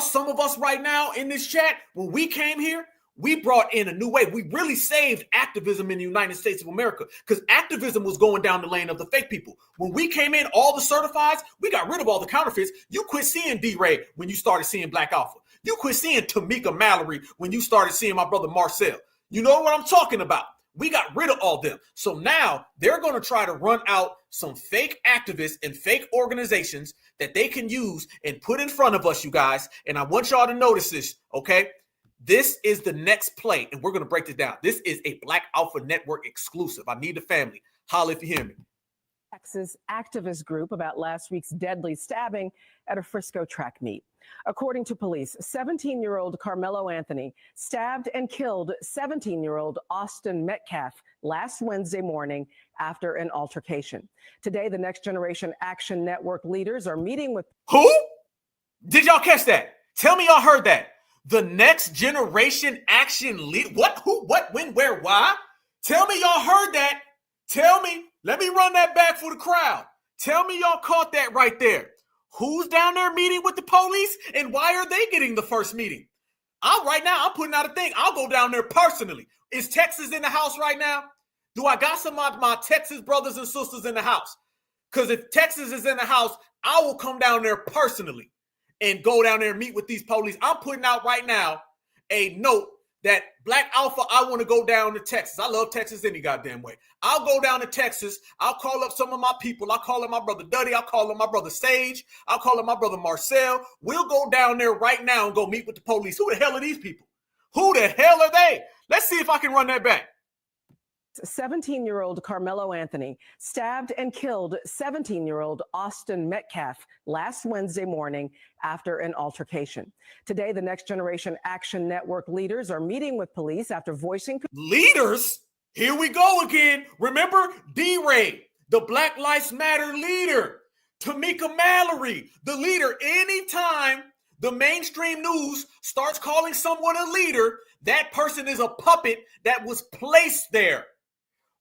some of us right now in this chat, when we came here, we brought in a new way. We really saved activism in the United States of America because activism was going down the lane of the fake people. When we came in, all the certifieds, we got rid of all the counterfeits. You quit seeing D-Ray when you started seeing Black Alpha. You quit seeing Tamika Mallory when you started seeing my brother Marcel. You know what I'm talking about. We got rid of all them. So now they're going to try to run out some fake activists and fake organizations that they can use and put in front of us, you guys. And I want y'all to notice this, okay? This is the next play, and we're going to break this down. This is a Black Alpha Network exclusive. I need the family. Holla if you hear me. Texas activist group about last week's deadly stabbing at a Frisco track meet. According to police, 17-year-old Carmelo Anthony stabbed and killed 17-year-old Austin Metcalf last Wednesday morning after an altercation. Today, the Next Generation Action Network leaders are meeting with... Who? Did y'all catch that? Tell me y'all heard that. The Next Generation Action lead. What? Who? What? When? Where? Why? Tell me y'all heard that. Tell me. Let me run that back for the crowd. Tell me y'all caught that right there. Who's down there meeting with the police and why are they getting the first meeting? Right now, I'm putting out a thing. I'll go down there personally. Is Texas in the house right now? Do I got some of my Texas brothers and sisters in the house? Because if Texas is in the house, I will come down there personally and go down there and meet with these police. I'm putting out right now a note that Black Alpha, I want to go down to Texas. I love Texas any goddamn way. I'll go down to Texas. I'll call up some of my people. I'll call up my brother Duddy. I'll call up my brother Sage. I'll call up my brother Marcel. We'll go down there right now and go meet with the police. Who the hell are these people? Who the hell are they? Let's see if I can run that back. 17-year-old Carmelo Anthony stabbed and killed 17-year-old Austin Metcalf last Wednesday morning after an altercation. Today, the Next Generation Action Network leaders are meeting with police after voicing... Leaders? Here we go again. Remember D-Ray, the Black Lives Matter leader. Tamika Mallory, the leader. Anytime the mainstream news starts calling someone a leader, that person is a puppet that was placed there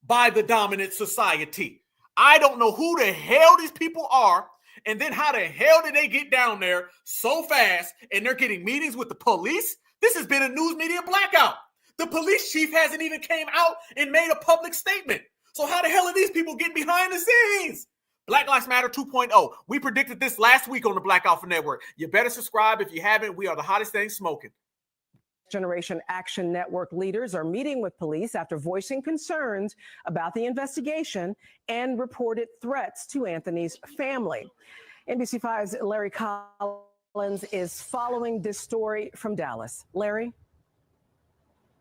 by the dominant society. I don't know who the hell these people are, and then how the hell did they get down there so fast and they're getting meetings with the police? This has been a news media blackout. The police chief hasn't even came out and made a public statement. So how the hell are these people getting behind the scenes? Black Lives Matter 2.0. We predicted this last week on the Black Alpha Network. You better subscribe if you haven't. We are the hottest thing smoking. Generation Action Network leaders are meeting with police after voicing concerns about the investigation and reported threats to Anthony's family. NBC5's Larry Collins is following this story from Dallas. Larry?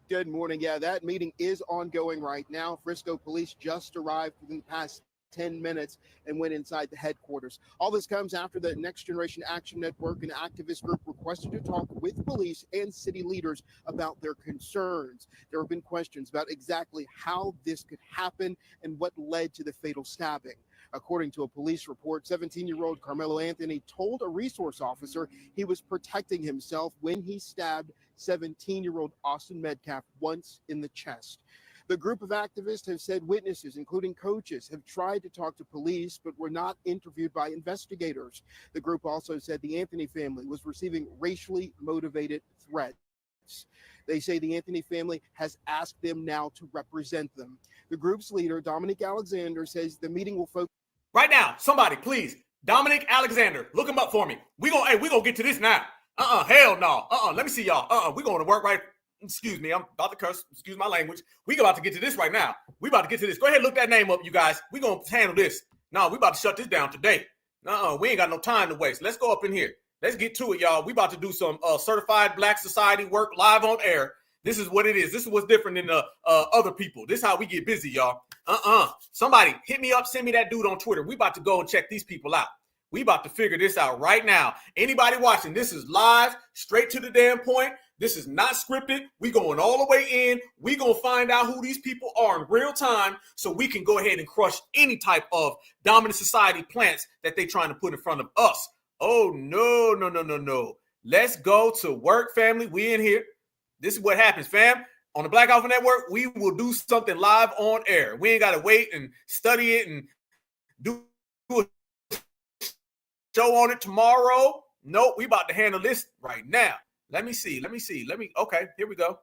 Good morning. Yeah, that meeting is ongoing right now. Frisco police just arrived within the past 10 minutes and went inside the headquarters. All this comes after the Next Generation Action Network, an activist group, requested to talk with police and city leaders about their concerns. There have been questions about exactly how this could happen and what led to the fatal stabbing. According to a police report, 17-year-old Carmelo Anthony told a resource officer he was protecting himself when he stabbed 17-year-old Austin Metcalf once in the chest. The group of activists have said witnesses, including coaches, have tried to talk to police but were not interviewed by investigators. The group also said the Anthony family was receiving racially motivated threats. They say the Anthony family has asked them now to represent them. The group's leader, Dominic Alexander, says the meeting will focus. Right now, somebody, please. Dominic Alexander, look him up for me. We gonna get to this now. Hell no. Let me see y'all. We going to work right. Excuse me, I'm about to curse. Excuse my language. We about to get to this right now. We about to get to this. Go ahead and look that name up, you guys. We gonna handle this. No, we about to shut this down today. We ain't got no time to waste. Let's go up in here. Let's get to it, y'all. We about to do some certified Black society work live on air. This is what it is. This is what's different than other people. This is how we get busy, y'all. Somebody hit me up. Send me that dude on Twitter. We about to go and check these people out. We about to figure this out right now. Anybody watching, this is live, straight to the damn point. This is not scripted. We going all the way in. We going to find out who these people are in real time so we can go ahead and crush any type of dominant society plants that they trying to put in front of us. Oh, no. Let's go to work, family. We in here. This is what happens, fam. On the Black Alpha Network, we will do something live on air. We ain't got to wait and study it and do a show on it tomorrow. Nope, we about to handle this right now. Let me see. Okay, here we go.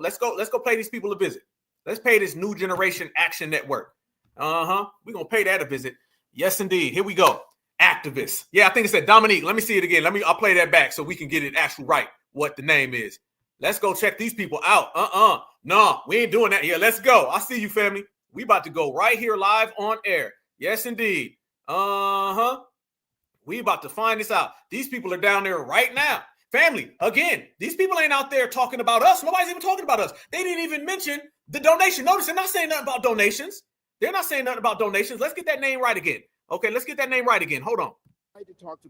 Let's go pay these people a visit. Let's pay this New Generation Action Network. We're going to pay that a visit. Yes, indeed. Here we go. Activists. Yeah, I think it said Dominic. Let me see it again. I'll play that back so we can get it actually right, what the name is. Let's go check these people out. No, we ain't doing that. Yeah, let's go. I see you, family. We about to go right here live on air. Yes, indeed. We about to find this out. These people are down there right now. Family, again, these people ain't out there talking about us. Nobody's even talking about us. They didn't even mention the donation. Notice they're not saying nothing about donations. Let's get that name right again. Okay, let's get that name right again. Hold on. I tried to talk to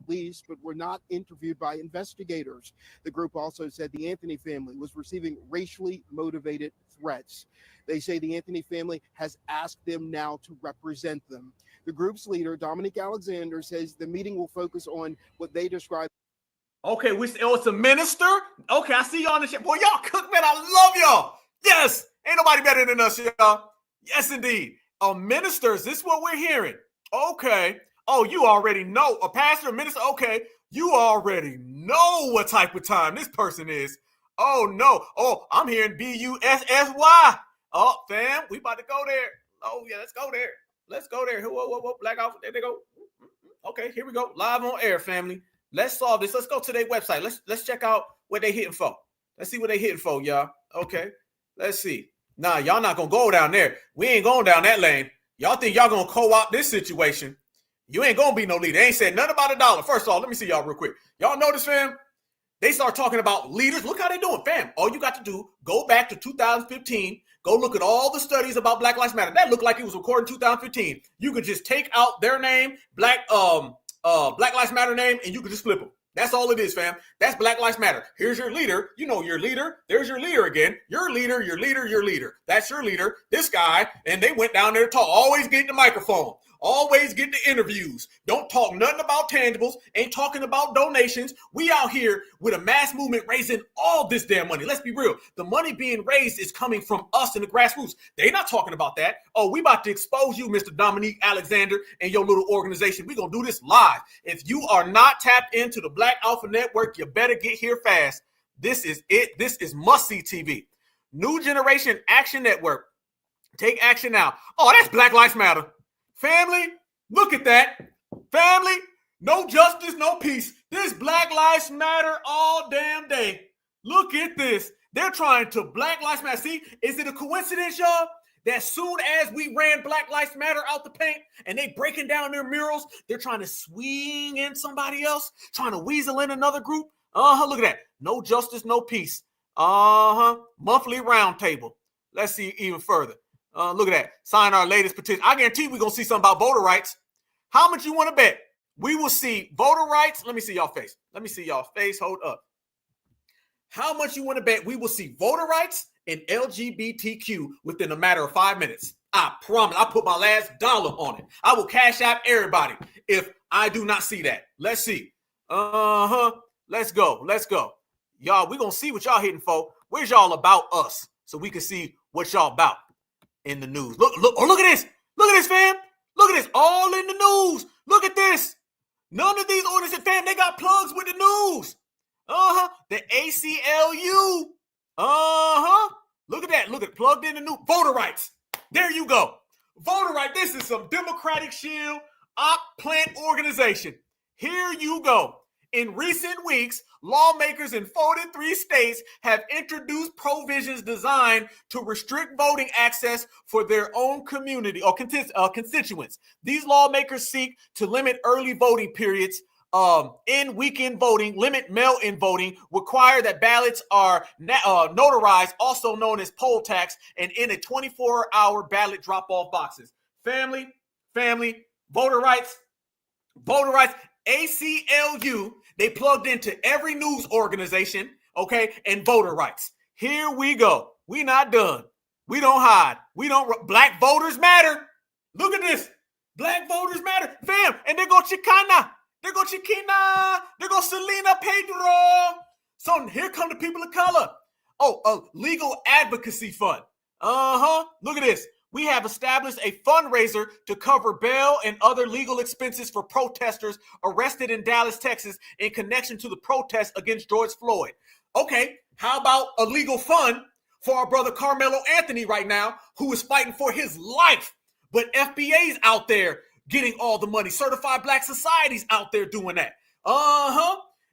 police, but were not interviewed by investigators. The group also said the Anthony family was receiving racially motivated threats. They say the Anthony family has asked them now to represent them. The group's leader, Dominic Alexander, says the meeting will focus on what they describe. Okay, it's a minister? Okay, I see y'all on the show. Boy, y'all cook, man. I love y'all. Yes, ain't nobody better than us, y'all. Yes, indeed. A minister, is this what we're hearing? Okay. Oh, you already know. A pastor, a minister, okay. You already know what type of time this person is. Oh, no. Oh, I'm hearing BUSSY. Oh, fam, we about to go there. Oh, yeah, let's go there. Whoa, Black Alpha. There they go. Okay, here we go. Live on air, family. Let's solve this. Let's go to their website. Let's check out what they hitting for. Let's see what they hitting for, y'all. Okay, let's see. Nah, y'all not gonna go down there. We ain't going down that lane. Y'all think y'all gonna co-opt this situation? You ain't gonna be no leader. They ain't said nothing about $1. First of all, let me see y'all real quick. Y'all notice, fam? They start talking about leaders. Look how they doing, fam. All you got to do, go back to 2015. Go look at all the studies about Black Lives Matter. That looked like it was recorded in 2015. You could just take out their name, Black Lives Matter name, and you could just flip them. That's all it is, fam. That's Black Lives Matter. Here's your leader. You know your leader. There's your leader again. Your leader, your leader, your leader. That's your leader. This guy. And they went down there to talk. Always get the microphone. Always get the interviews. Don't talk nothing about tangibles. Ain't talking about donations. We out here with a mass movement raising all this damn money. Let's be real. The money being raised is coming from us in the grassroots. They not talking about that. Oh, we about to expose you, Mr. Dominic Alexander, and your little organization. We gonna do this live. If you are not tapped into the Black Alpha Network, you better get here fast. This is it. This is must-see TV. New Generation Action Network. Take action now. Oh, that's Black Lives Matter. Family, look at that. Family, no justice, no peace. This Black Lives Matter all damn day. Look at this. They're trying to Black Lives Matter. See, is it a coincidence, y'all, that soon as we ran Black Lives Matter out the paint and they breaking down their murals, they're trying to swing in somebody else, trying to weasel in another group? Look at that. No justice, no peace. Monthly roundtable. Let's see even further. Look at that. Sign our latest petition. I guarantee we're going to see something about voter rights. How much you want to bet? We will see voter rights. Let me see y'all face. Let me see y'all face. Hold up. How much you want to bet we will see voter rights and LGBTQ within a matter of 5 minutes? I promise. I put my last dollar on it. I will cash out everybody if I do not see that. Let's see. Let's go. Let's go. Y'all, we're going to see what y'all hitting for. Where's y'all about us so we can see what y'all about in the news. Look at this. Look at this, fam. Look at this. All in the news. Look at this. None of these organizations, fam, they got plugs with the news. The ACLU. Look at that. Look at plugged in the news. Voter rights. There you go. Voter rights. This is some Democratic Shield op plant organization. Here you go. In recent weeks, lawmakers in 43 states have introduced provisions designed to restrict voting access for their own community or constituents. These lawmakers seek to limit early voting periods, in weekend voting, limit mail-in voting, require that ballots are notarized, also known as poll tax, and in a 24-hour ballot drop-off boxes. Family, voter rights, ACLU, they plugged into every news organization, okay, and voter rights. Here we go. We not done. We don't hide. Black voters matter. Look at this. Black voters matter. Fam, and there go Chicana. There go Chiquina. There go Selena Pedro. So here come the people of color. Oh, a legal advocacy fund. Look at this. We have established a fundraiser to cover bail and other legal expenses for protesters arrested in Dallas, Texas, in connection to the protests against George Floyd. Okay, how about a legal fund for our brother Carmelo Anthony right now, who is fighting for his life, but FBA's out there getting all the money. Certified Black Society's out there doing that.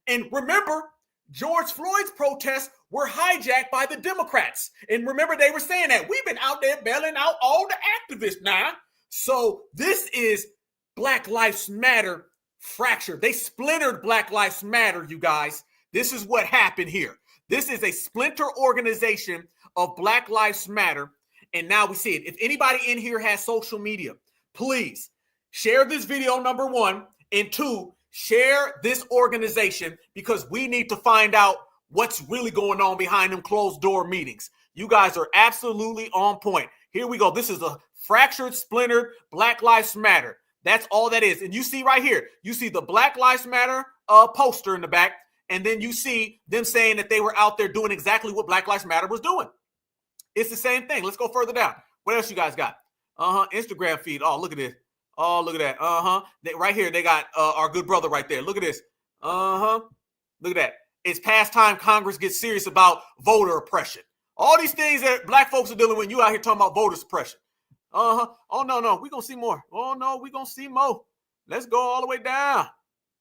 And remember, George Floyd's protests were hijacked by the Democrats. And remember, they were saying that we've been out there bailing out all the activists now. So this is Black Lives Matter fractured. They splintered Black Lives Matter, you guys. This is what happened here. This is a splinter organization of Black Lives Matter. And now we see it. If anybody in here has social media, please share this video, number one. And two, share this organization, because we need to find out what's really going on behind them closed door meetings. You guys are absolutely on point. Here we go. This is a fractured, splintered Black Lives Matter. That's all that is. And you see right here, you see the Black Lives Matter poster in the back. And then you see them saying that they were out there doing exactly what Black Lives Matter was doing. It's the same thing. Let's go further down. What else you guys got? Instagram feed. Oh, look at this. Oh, look at that. Right here, they got our good brother right there. Look at this. Look at that. It's past time Congress gets serious about voter oppression. All these things that Black folks are dealing with, you out here talking about voter suppression. Oh, no. We're going to see more. Oh, no, we're going to see more. Let's go all the way down.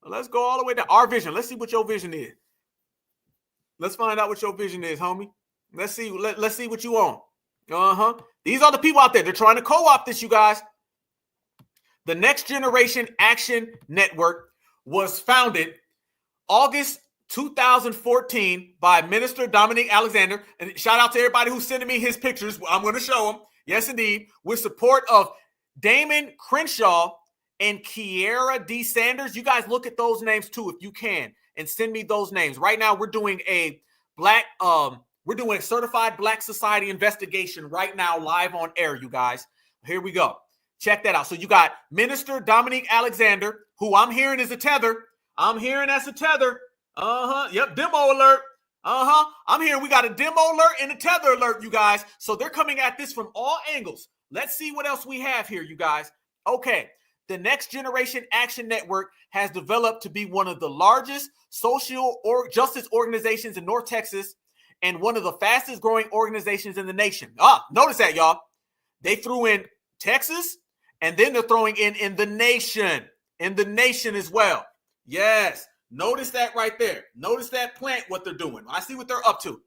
Let's go all the way down. Our vision. Let's see what your vision is. Let's find out what your vision is, homie. Let's see what you on. These are the people out there. They're trying to co-opt this, you guys. The Next Generation Action Network was founded August 2014 by Minister Dominic Alexander. And shout out to everybody who's sending me his pictures. I'm going to show them. Yes, indeed. With support of Damon Crenshaw and Kiera D. Sanders. You guys look at those names too, if you can, and send me those names. Right now, we're doing a certified Black society investigation right now, live on air, you guys. Here we go. Check that out. So you got Minister Dominic Alexander, who I'm hearing is a tether. I'm hearing that's a tether. Yep, demo alert. I'm hearing we got a demo alert and a tether alert, you guys. So they're coming at this from all angles. Let's see what else we have here, you guys. Okay. The Next Generation Action Network has developed to be one of the largest social or justice organizations in North Texas and one of the fastest growing organizations in the nation. Notice that, y'all. They threw in Texas, and then they're throwing in the nation as well. Yes. Notice that right there. Notice that plant, what they're doing. I see what they're up to.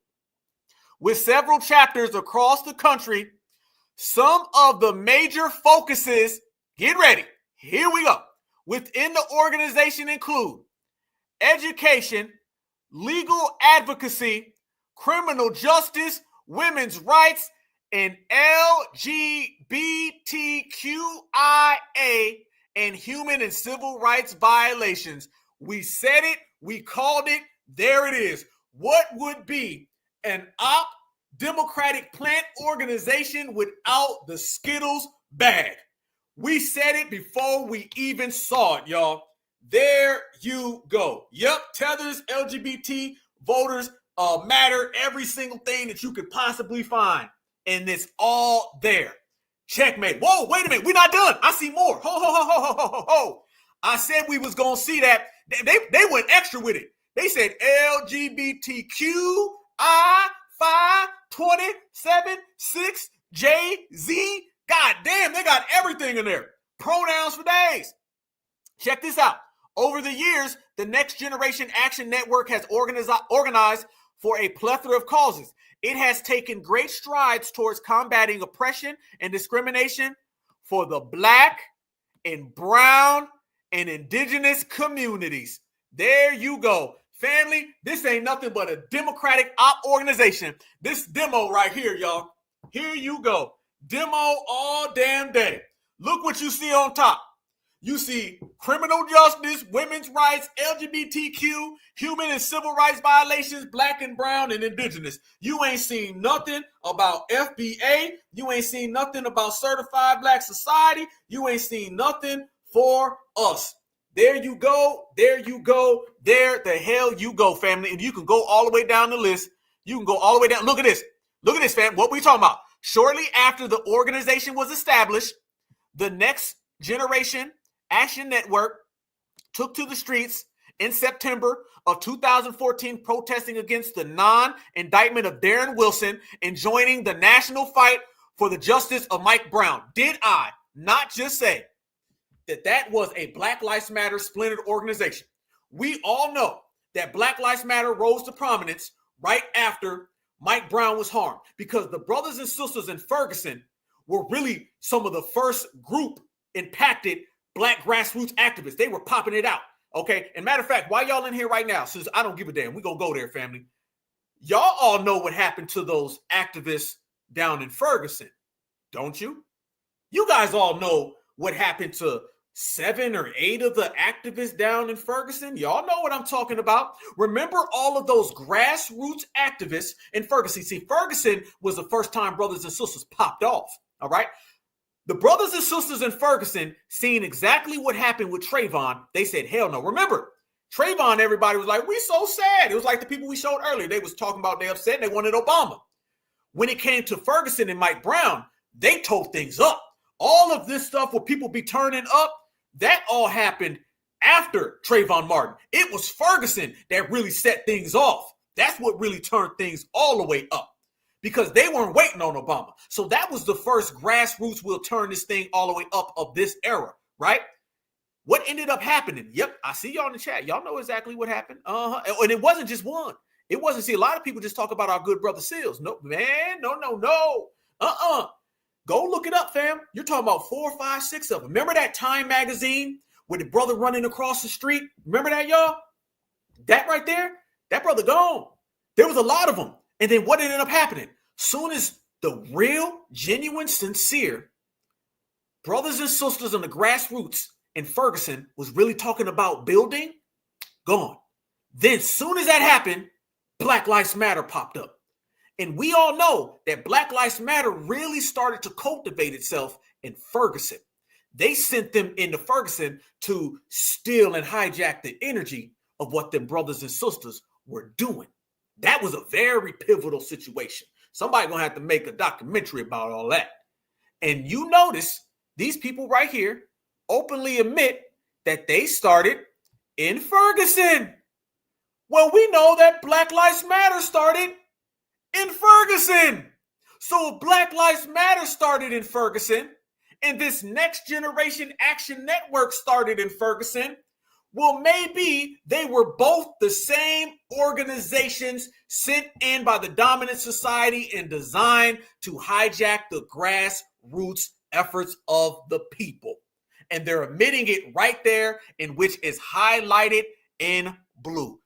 With several chapters across the country, some of the major focuses, get ready. Here we go. Within the organization include education, legal advocacy, criminal justice, women's rights, and LGBTQIA and human and civil rights violations. We said it. We called it. There it is. What would be an Democratic plant organization without the Skittles bag? We said it before we even saw it, y'all. There you go. Yep, tethers, LGBT voters matter, every single thing that you could possibly find. And it's all there. Checkmate. Whoa, wait a minute. We're not done. I see more. Ho. I said we was going to see that. They went extra with it. They said LGBTQI527-6JZ. God damn, they got everything in there. Pronouns for days. Check this out. Over the years, the Next Generation Action Network has organized for a plethora of causes. It has taken great strides towards combating oppression and discrimination for the Black and brown and indigenous communities. There you go. Family, this ain't nothing but a Democratic op organization. This demo right here, y'all. Here you go. Demo all damn day. Look what you see on top. You see criminal justice, women's rights, LGBTQ, human and civil rights violations, Black and brown and indigenous. You ain't seen nothing about FBA. You ain't seen nothing about certified Black society. You ain't seen nothing for us. There you go. There you go. There the hell you go, family. And you can go all the way down the list. You can go all the way down. Look at this. Look at this, fam. What we talking about? Shortly after the organization was established, the Next Generation Action Network took to the streets in September of 2014, protesting against the non-indictment of Darren Wilson and joining the national fight for the justice of Mike Brown. Did I not just say that was a Black Lives Matter splintered organization? We all know that Black Lives Matter rose to prominence right after Mike Brown was harmed, because the brothers and sisters in Ferguson were really some of the first group impacted Black grassroots activists. They were popping it out. Okay. And matter of fact, why y'all in here right now? Since I don't give a damn, we gonna go there, family. Y'all all know what happened to those activists down in Ferguson, don't you? You guys all know what happened to 7 or 8 of the activists down in Ferguson. Y'all know what I'm talking about. Remember all of those grassroots activists in Ferguson. See, Ferguson was the first time brothers and sisters popped off. All right. The brothers and sisters in Ferguson, seeing exactly what happened with Trayvon, they said, hell no. Remember, Trayvon, everybody was like, we so sad. It was like the people we showed earlier. They was talking about they upset and they wanted Obama. When it came to Ferguson and Mike Brown, they tore things up. All of this stuff where people be turning up, that all happened after Trayvon Martin. It was Ferguson that really set things off. That's what really turned things all the way up, because they weren't waiting on Obama. So that was the first grassroots will turn this thing all the way up of this era, right? What ended up happening? Yep, I see y'all in the chat. Y'all know exactly what happened. And it wasn't just one. It wasn't. See, a lot of people just talk about our good brother Seals. No, man, no. Go look it up, fam. You're talking about 4, 5, 6 of them. Remember that Time magazine with the brother running across the street? Remember that, y'all? That right there, that brother gone. There was a lot of them. And then what ended up happening? Soon as the real, genuine, sincere brothers and sisters on the grassroots in Ferguson was really talking about building, gone. Then soon as that happened, Black Lives Matter popped up. And we all know that Black Lives Matter really started to cultivate itself in Ferguson. They sent them into Ferguson to steal and hijack the energy of what them brothers and sisters were doing. That was a very pivotal situation. Somebody gonna have to make a documentary about all that. And you notice these people right here openly admit that they started in Ferguson. Well, we know that Black Lives Matter started in Ferguson. So if Black Lives Matter started in Ferguson and this Next Generation Action Network started in Ferguson, well, maybe they were both the same organizations sent in by the dominant society and designed to hijack the grassroots efforts of the people. And they're admitting it right there, in which is highlighted in blue.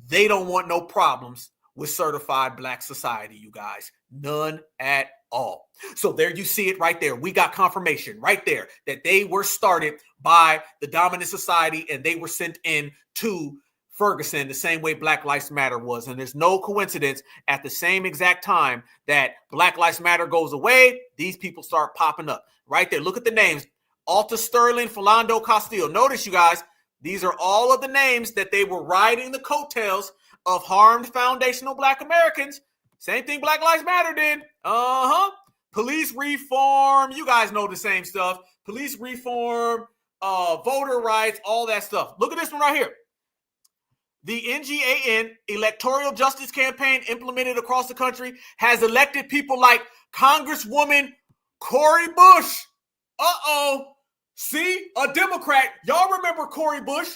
They don't want no problems with certified Black society, you guys. None at all. So there you see it right there. We got confirmation right there that they were started by the dominant society and they were sent in to Ferguson the same way Black Lives Matter was. And there's no coincidence at the same exact time that Black Lives Matter goes away, these people start popping up right there. Look at the names. Alta Sterling, Philando Castile. Notice, you guys, these are all of the names that they were riding the coattails of harmed foundational Black Americans. Same thing Black Lives Matter did. Police reform. You guys know the same stuff. Police reform, voter rights, all that stuff. Look at this one right here. The NGAN, Electoral Justice Campaign, implemented across the country, has elected people like Congresswoman Cori Bush. See, a Democrat. Y'all remember Cori Bush,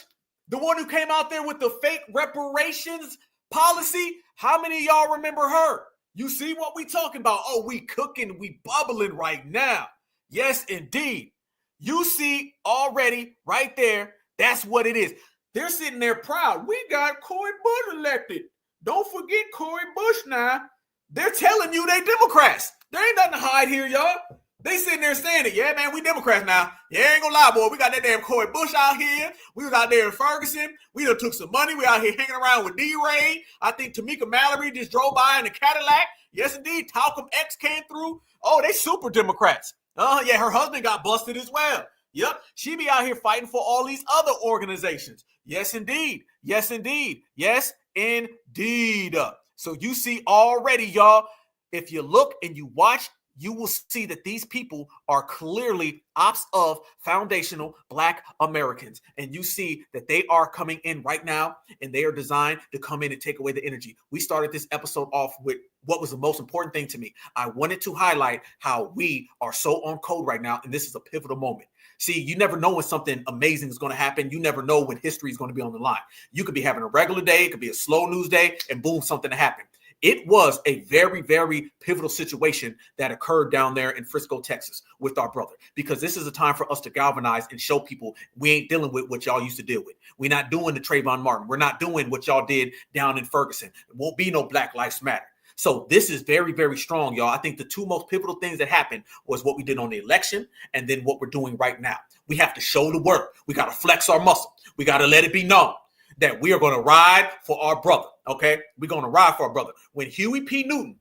the one who came out there with the fake reparations policy? How many of y'all remember her? You see what we talking about? Oh, we cooking, we bubbling right now. Yes, indeed. You see already right there, that's what it is. They're sitting there proud. We got Cori Bush elected. Don't forget Cori Bush now. They're telling you they Democrats. There ain't nothing to hide here, y'all. They sitting there saying it. Yeah, man, we Democrats now. Yeah, ain't gonna lie, boy. We got that damn Cori Bush out here. We was out there in Ferguson. We done took some money. We out here hanging around with D-Ray. I think Tamika Mallory just drove by in a Cadillac. Yes, indeed. Talcum X came through. Oh, they super Democrats. Yeah, her husband got busted as well. Yep, she be out here fighting for all these other organizations. Yes, indeed. Yes, indeed. Yes, indeed. So you see already, y'all, if you look and you watch, you will see that these people are clearly ops of foundational Black Americans. And you see that they are coming in right now and they are designed to come in and take away the energy. We started this episode off with what was the most important thing to me. I wanted to highlight how we are so on code right now. And this is a pivotal moment. See, you never know when something amazing is going to happen. You never know when history is going to be on the line. You could be having a regular day. It could be a slow news day and boom, something to happen. It was a very, very pivotal situation that occurred down there in Frisco, Texas with our brother, because this is a time for us to galvanize and show people we ain't dealing with what y'all used to deal with. We're not doing the Trayvon Martin. We're not doing what y'all did down in Ferguson. It won't be no Black Lives Matter. So this is very, very strong, y'all. I think the two most pivotal things that happened was what we did on the election and then what we're doing right now. We have to show the work. We got to flex our muscle. We got to let it be known that we are going to ride for our brother, okay? We're going to ride for our brother. When Huey P. Newton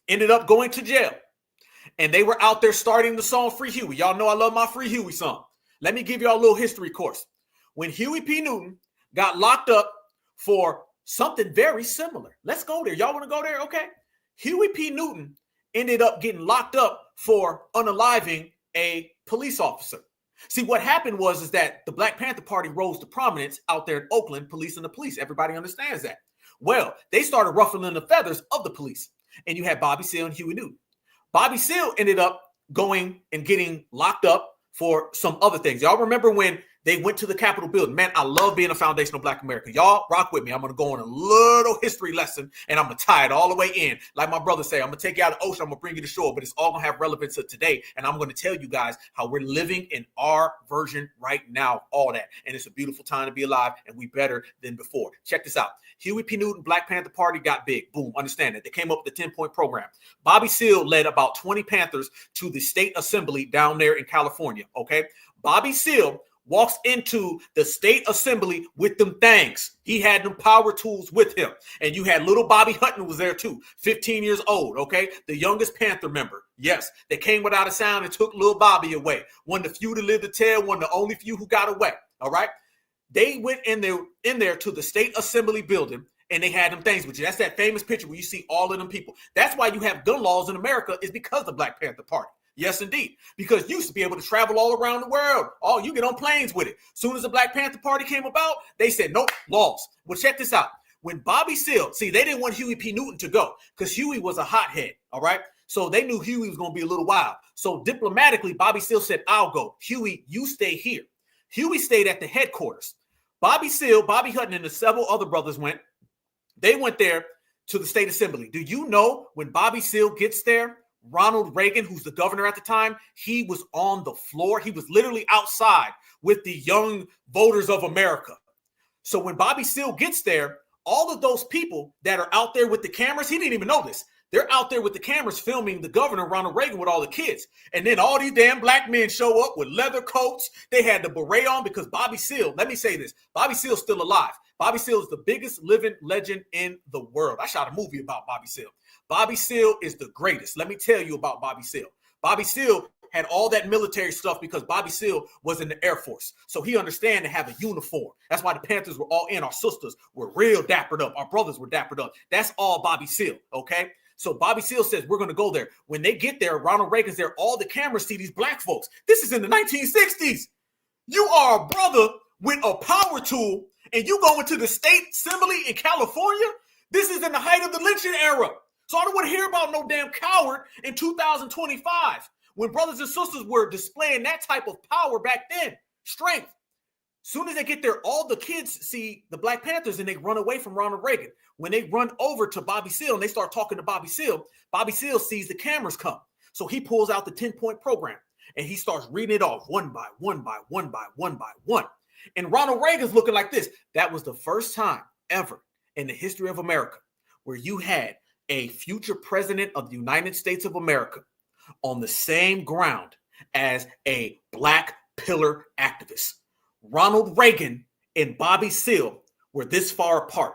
ended up going to jail and they were out there starting the song Free Huey. Y'all know I love my Free Huey song. Let me give y'all a little history course. When Huey P. Newton got locked up for something very similar. Let's go there. Y'all want to go there? Okay. Huey P. Newton ended up getting locked up for unaliving a police officer. See, what happened was that the Black Panther Party rose to prominence out there in Oakland, policing the police. Everybody understands that. Well, they started ruffling the feathers of the police. And you had Bobby Seale and Huey Newton. Bobby Seale ended up going and getting locked up for some other things. Y'all remember when They went to the Capitol building. Man, I love being a foundational Black American. Y'all rock with me. I'm going to go on a little history lesson, and I'm going to tie it all the way in. Like my brother say, I'm going to take you out of the ocean. I'm going to bring you to shore, but it's all going to have relevance to today. And I'm going to tell you guys how we're living in our version right now, all that. And it's a beautiful time to be alive, and we better than before. Check this out. Huey P. Newton, Black Panther Party got big. Boom. Understand that. They came up with the 10-point program. Bobby Seale led about 20 Panthers to the state assembly down there in California. Okay. Bobby Seale walks into the state assembly with them things. He had them power tools with him. And you had little Bobby Hutton was there too, 15 years old, okay? The youngest Panther member. Yes, they came without a sound and took little Bobby away. One of the few to live to tell, one of the only few who got away, all right? They went in there to the state assembly building, and they had them things with you. That's that famous picture where you see all of them people. That's why you have gun laws in America, is because of the Black Panther Party. Yes, indeed. Because you used to be able to travel all around the world. Oh, you get on planes with it. Soon as the Black Panther Party came about, they said, nope, laws. Well, check this out. When Bobby Seale, see, they didn't want Huey P. Newton to go because Huey was a hothead, all right? So they knew Huey was going to be a little wild. So diplomatically, Bobby Seale said, I'll go. Huey, you stay here. Huey stayed at the headquarters. Bobby Seale, Bobby Hutton, and the several other brothers went. They went there to the state assembly. Do you know when Bobby Seale gets there, Ronald Reagan, who's the governor at the time, he was on the floor. He was literally outside with the young voters of America. So when Bobby Seale gets there, all of those people that are out there with the cameras, he didn't even know this. They're out there with the cameras filming the governor, Ronald Reagan, with all the kids. And then all these damn black men show up with leather coats. They had the beret on because Bobby Seale, let me say this, Bobby Seale's still alive. Bobby Seale is the biggest living legend in the world. I shot a movie about Bobby Seale. Bobby Seale is the greatest. Let me tell you about Bobby Seale. Bobby Seale had all that military stuff because Bobby Seale was in the Air Force. So he understand to have a uniform. That's why the Panthers were all in. Our sisters were real dappered up. Our brothers were dappered up. That's all Bobby Seale, okay? So Bobby Seale says, we're going to go there. When they get there, Ronald Reagan's there. All the cameras see these black folks. This is in the 1960s. You are a brother with a power tool, and you go into the state assembly in California? This is in the height of the lynching era. So I don't want to hear about no damn coward in 2025 when brothers and sisters were displaying that type of power back then, strength. Soon as they get there, all the kids see the Black Panthers and they run away from Ronald Reagan. When they run over to Bobby Seale and they start talking to Bobby Seale sees the cameras come. So he pulls out the 10-point program and he starts reading it off one by one by one by one by one. And Ronald Reagan's looking like this. That was the first time ever in the history of America where you had a future president of the United States of America on the same ground as a black pillar activist. Ronald Reagan and Bobby Seale were this far apart.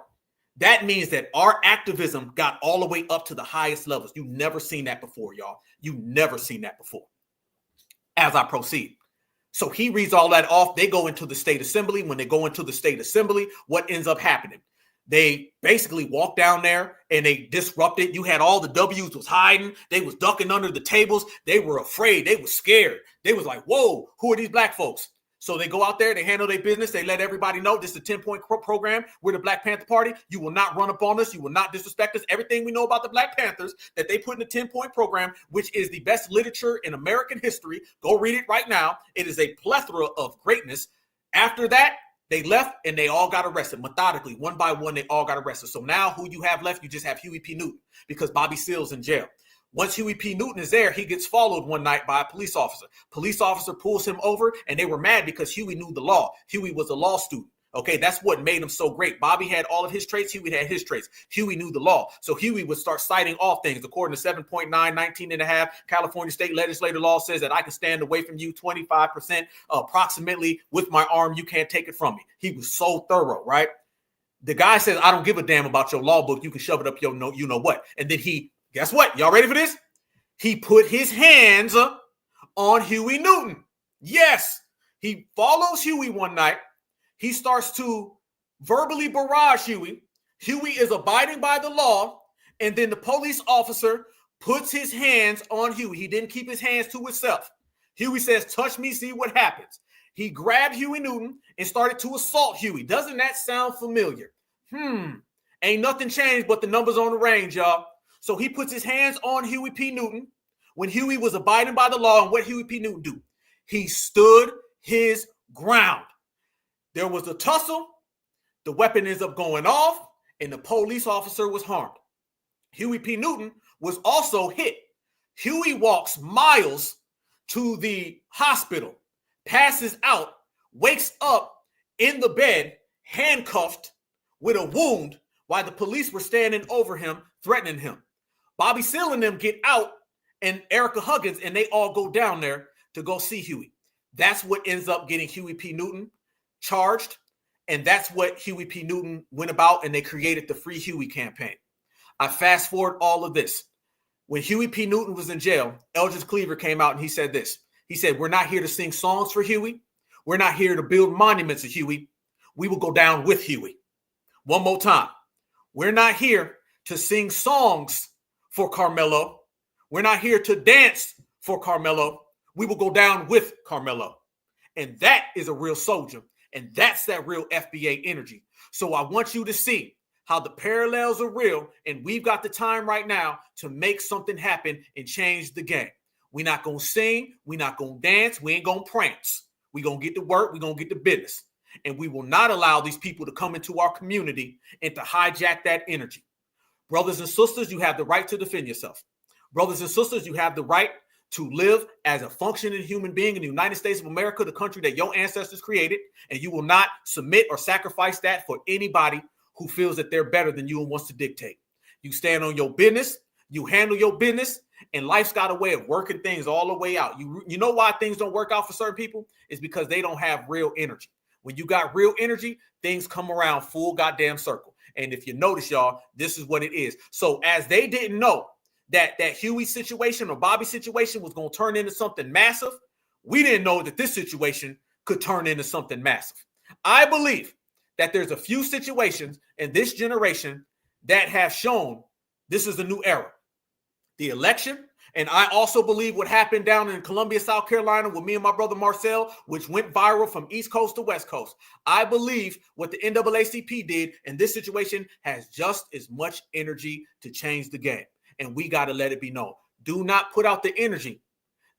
That means that our activism got all the way up to the highest levels. You've never seen that before, y'all. You've never seen that before. As I proceed. So he reads all that off. They go into the state assembly. When they go into the state assembly, what ends up happening? They basically walked down there and they disrupted. You had all the W's was hiding. They was ducking under the tables. They were afraid. They were scared. They was like, whoa, who are these black folks? So they go out there, they handle their business. They let everybody know this is a 10-point program. We're the Black Panther Party. You will not run up on us. You will not disrespect us. Everything we know about the Black Panthers that they put in the 10-point program, which is the best literature in American history. Go read it right now. It is a plethora of greatness. After that, they left and they all got arrested methodically. One by one, they all got arrested. So now who you have left, you just have Huey P. Newton because Bobby Seale's in jail. Once Huey P. Newton is there, he gets followed one night by a police officer. Police officer pulls him over and they were mad because Huey knew the law. Huey was a law student. Okay, that's what made him so great. Bobby had all of his traits. Huey had his traits. Huey knew the law. So Huey would start citing off things. According to 7.9, 19.5, California state legislative law says that I can stand away from you 25% approximately with my arm. You can't take it from me. He was so thorough, right? The guy says, I don't give a damn about your law book. You can shove it up your you know what. And then guess what? Y'all ready for this? He put his hands on Huey Newton. Yes. He follows Huey one night. He starts to verbally barrage Huey. Huey is abiding by the law. And then the police officer puts his hands on Huey. He didn't keep his hands to himself. Huey says, touch me, see what happens. He grabbed Huey Newton and started to assault Huey. Doesn't that sound familiar? Ain't nothing changed but the numbers on the range, y'all. So he puts his hands on Huey P. Newton when Huey was abiding by the law. And what Huey P. Newton do? He stood his ground. There was a tussle. The weapon ends up going off, and the police officer was harmed. Huey P. Newton was also hit. Huey walks miles to the hospital, passes out, wakes up in the bed, handcuffed with a wound while the police were standing over him, threatening him. Bobby Seale and them get out, and Erica Huggins, and they all go down there to go see Huey. That's what ends up getting Huey P. Newton charged, and that's what Huey P. Newton went about, and they created the Free Huey campaign. I fast forward all of this. When Huey P. Newton was in jail, Eldridge Cleaver came out and he said this. He said, we're not here to sing songs for Huey. We're not here to build monuments to Huey. We will go down with Huey. One more time. We're not here to sing songs for Carmelo. We're not here to dance for Carmelo. We will go down with Carmelo. And that is a real soldier. And that's that real FBA energy. So I want you to see how the parallels are real, and we've got the time right now to make something happen and change the game. We're not going to sing. We're not going to dance. We ain't going to prance. We're going to get to work. We're going to get to business. And we will not allow these people to come into our community and to hijack that energy. Brothers and sisters, you have the right to defend yourself. Brothers and sisters, you have the right to live as a functioning human being in the United States of America, the country that your ancestors created, and you will not submit or sacrifice that for anybody who feels that they're better than you and wants to dictate. You stand on your business, you handle your business, and life's got a way of working things all the way out. You know why things don't work out for certain people? It's because they don't have real energy. When you got real energy, things come around full goddamn circle. And if you notice, y'all, this is what it is. So as they didn't know that Huey situation or Bobby situation was going to turn into something massive, we didn't know that this situation could turn into something massive. I believe that there's a few situations in this generation that have shown this is a new era. The election, and I also believe what happened down in Columbia, South Carolina with me and my brother Marcel, which went viral from East Coast to West Coast. I believe what the NAACP did in this situation has just as much energy to change the game. And we got to let it be known. Do not put out the energy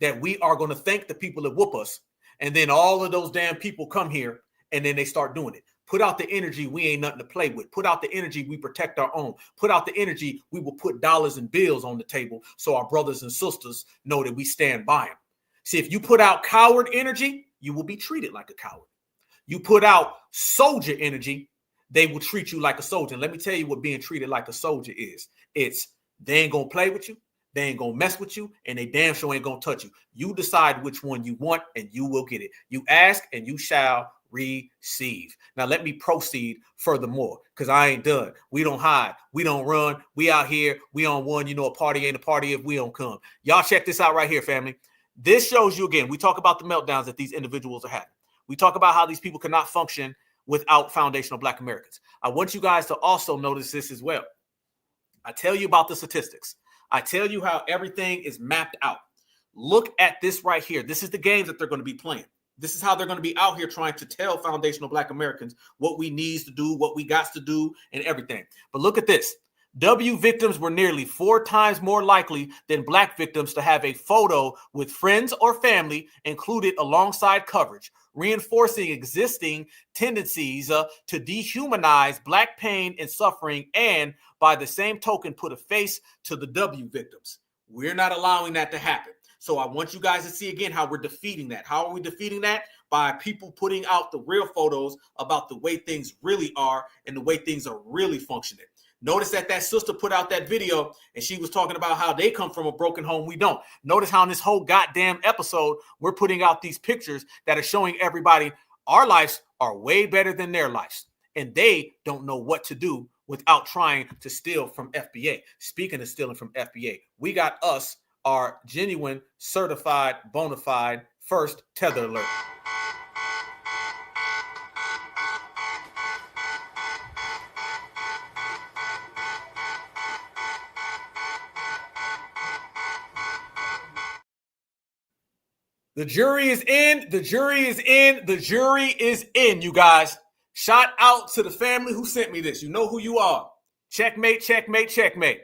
that we are going to thank the people that whoop us. And then all of those damn people come here and then they start doing it. Put out the energy, we ain't nothing to play with. Put out the energy, we protect our own. Put out the energy, we will put dollars and bills on the table so our brothers and sisters know that we stand by them. See, if you put out coward energy, you will be treated like a coward. You put out soldier energy, they will treat you like a soldier. And let me tell you what being treated like a soldier is. It's they ain't going to play with you. They ain't going to mess with you, and they damn sure ain't going to touch you. You decide which one you want, and you will get it. You ask, and you shall receive. Now, let me proceed furthermore, because I ain't done. We don't hide. We don't run. We out here. We on one. You know, a party ain't a party if we don't come. Y'all check this out right here, family. This shows you, again, we talk about the meltdowns that these individuals are having. We talk about how these people cannot function without foundational Black Americans. I want you guys to also notice this as well. I tell you about the statistics. I tell you how everything is mapped out. Look at this right here. This is the games that they're going to be playing. This is how they're going to be out here trying to tell foundational Black Americans what we need to do, what we got to do, and everything. But look at this. W victims were nearly 4 times more likely than Black victims to have a photo with friends or family included alongside coverage, reinforcing existing tendencies to dehumanize Black pain and suffering, and by the same token, put a face to the W victims. We're not allowing that to happen. So I want you guys to see again how we're defeating that. How are we defeating that? By people putting out the real photos about the way things really are and the way things are really functioning. Notice that sister put out that video and she was talking about how they come from a broken home. We don't. Notice how in this whole goddamn episode, we're putting out these pictures that are showing everybody our lives are way better than their lives. And they don't know what to do without trying to steal from FBA. Speaking of stealing from FBA, we got us our genuine, certified, bona fide first tether alert. The jury is in. The jury is in. The jury is in, you guys. Shout out to the family who sent me this. You know who you are. Checkmate, checkmate, checkmate.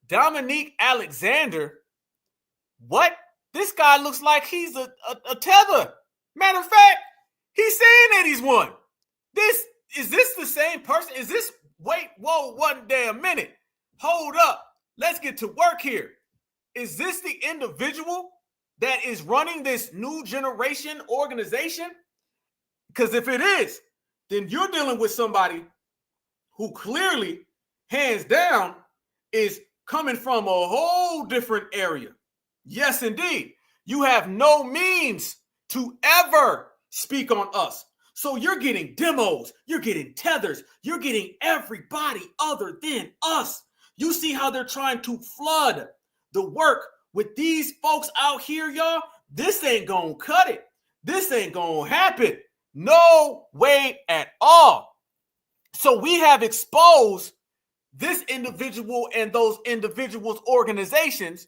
Dominic Alexander. What? This guy looks like he's a tether. Matter of fact, he's saying that he's one. Is this the same person? Is this, wait, whoa, one damn minute. Hold up. Let's get to work here. Is this the individual that is running this new generation organization? Because if it is, then you're dealing with somebody who clearly, hands down, is coming from a whole different area. Yes, indeed. You have no means to ever speak on us. So you're getting demos, you're getting tethers, you're getting everybody other than us. You see how they're trying to flood the work with these folks out here, y'all? This ain't gonna cut it. This ain't gonna happen. No way at all. So we have exposed this individual and those individuals' organizations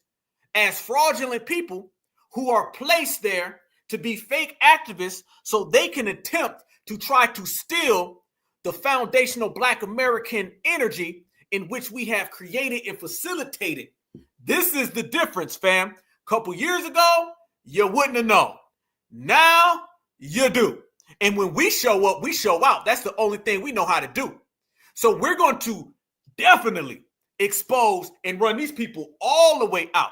as fraudulent people who are placed there to be fake activists so they can attempt to try to steal the foundational Black American energy in which we have created and facilitated. This is the difference, fam. A couple years ago, you wouldn't have known. Now, you do. And when we show up, we show out. That's the only thing we know how to do. So we're going to definitely expose and run these people all the way out.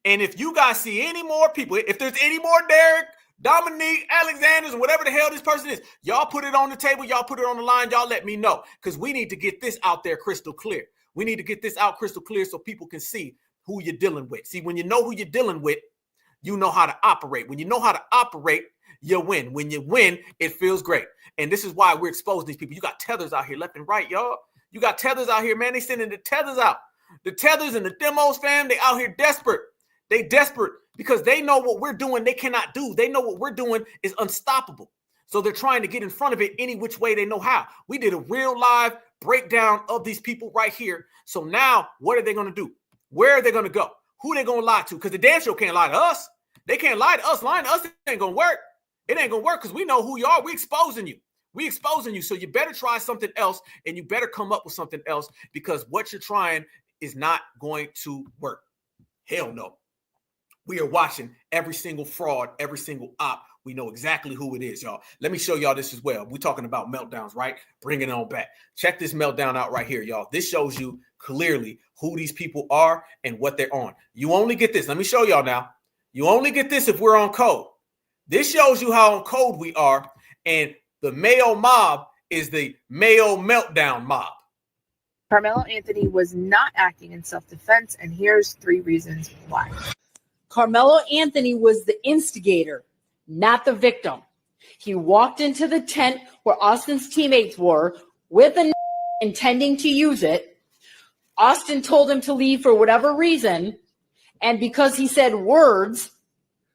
And if you guys see any more people, if there's any more Derek, Dominic, Alexanders, or whatever the hell this person is, y'all put it on the table, y'all put it on the line, y'all let me know. Because we need to get this out there crystal clear. We need to get this out crystal clear so people can see who you're dealing with. See, when you know who you're dealing with, you know how to operate. When you know how to operate, you win. When you win, it feels great. And this is why we're exposing these people. You got tethers out here left and right, y'all. You got tethers out here, man. They sending the tethers out. The tethers and the demos, fam, they out here desperate. They desperate because they know what we're doing they cannot do. They know what we're doing is unstoppable. So they're trying to get in front of it any which way they know how. We did a real live breakdown of these people right here. So now what are they going to do? Where are they going to go? Who are they going to lie to? Because the damn show can't lie to us. They can't lie to us. Lying to us ain't going to work. It ain't going to work because we know who you are. We exposing you. We exposing you. So you better try something else and you better come up with something else because what you're trying is not going to work. Hell no. We are watching every single fraud, every single op. We know exactly who it is, y'all. Let me show y'all this as well. We're talking about meltdowns, right? Bring it on back. Check this meltdown out right here, y'all. This shows you clearly who these people are and what they're on. You only get this. Let me show y'all now. You only get this if we're on code. This shows you how on code we are. And the Mayo Mob is the Mayo Meltdown Mob. Carmelo Anthony was not acting in self-defense, and here's 3 reasons why. Carmelo Anthony was the instigator, not the victim. He walked into the tent where Austin's teammates were with a intending to use it. Austin told him to leave for whatever reason, and because he said words,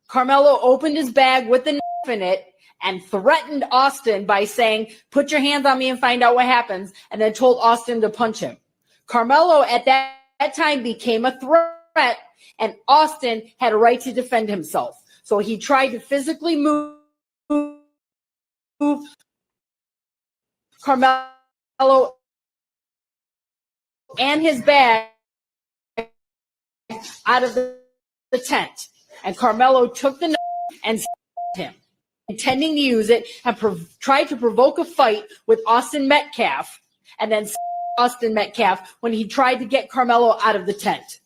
Carmelo opened his bag with the knife in it and threatened Austin by saying, "Put your hands on me and find out what happens," and then told Austin to punch him. Carmelo at that time became a threat, and Austin had a right to defend himself. So he tried to physically move Carmelo and his bag out of the tent. And Carmelo took the knife and stabbed him, intending to use it, and tried to provoke a fight with Austin Metcalf, and then Austin Metcalf when he tried to get Carmelo out of the tent.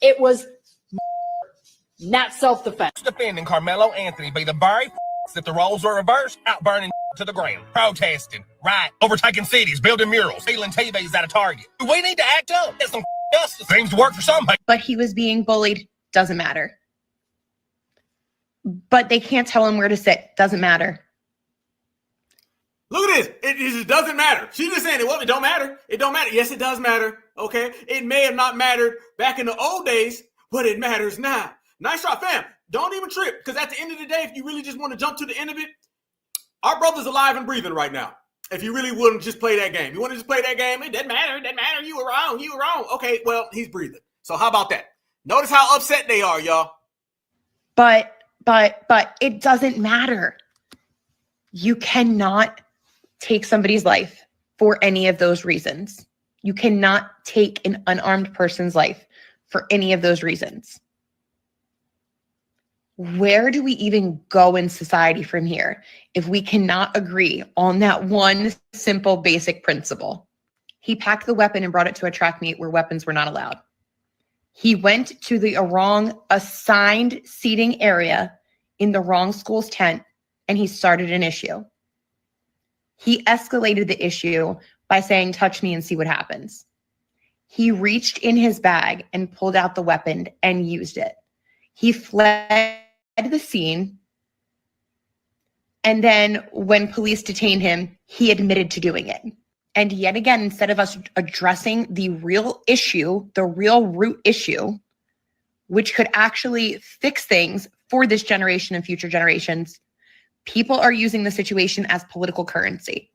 It was not self-defense. Defending Carmelo Anthony be the very if the roles were reversed, out burning to the ground, protesting, right, overtaking cities, building murals, stealing TVs out of Target. We need to act up. Get some justice. Seems to work for some people. But he was being bullied. Doesn't matter. But they can't tell him where to sit. Doesn't matter. Look at this. It just doesn't matter. She's just saying it don't matter. It don't matter. Yes, it does matter. Okay. It may have not mattered back in the old days, but it matters now. Nice shot, fam. Don't even trip. Because at the end of the day, if you really just want to jump to the end of it, our brother's alive and breathing right now. If you really wouldn't just play that game. You want to just play that game? It doesn't matter. It doesn't matter. You were wrong. You were wrong. Okay, well, he's breathing. So how about that? Notice how upset they are, y'all. But it doesn't matter. You cannot take somebody's life for any of those reasons. You cannot take an unarmed person's life for any of those reasons. Where do we even go in society from here if we cannot agree on that one simple basic principle? He packed the weapon and brought it to a track meet where weapons were not allowed. He went to the wrong assigned seating area in the wrong school's tent, and he started an issue. He escalated the issue by saying, touch me and see what happens. He reached in his bag and pulled out the weapon and used it. He fled the scene. And then when police detained him, he admitted to doing it. And yet again, instead of us addressing the real issue, the real root issue, which could actually fix things for this generation and future generations, people are using the situation as political currency.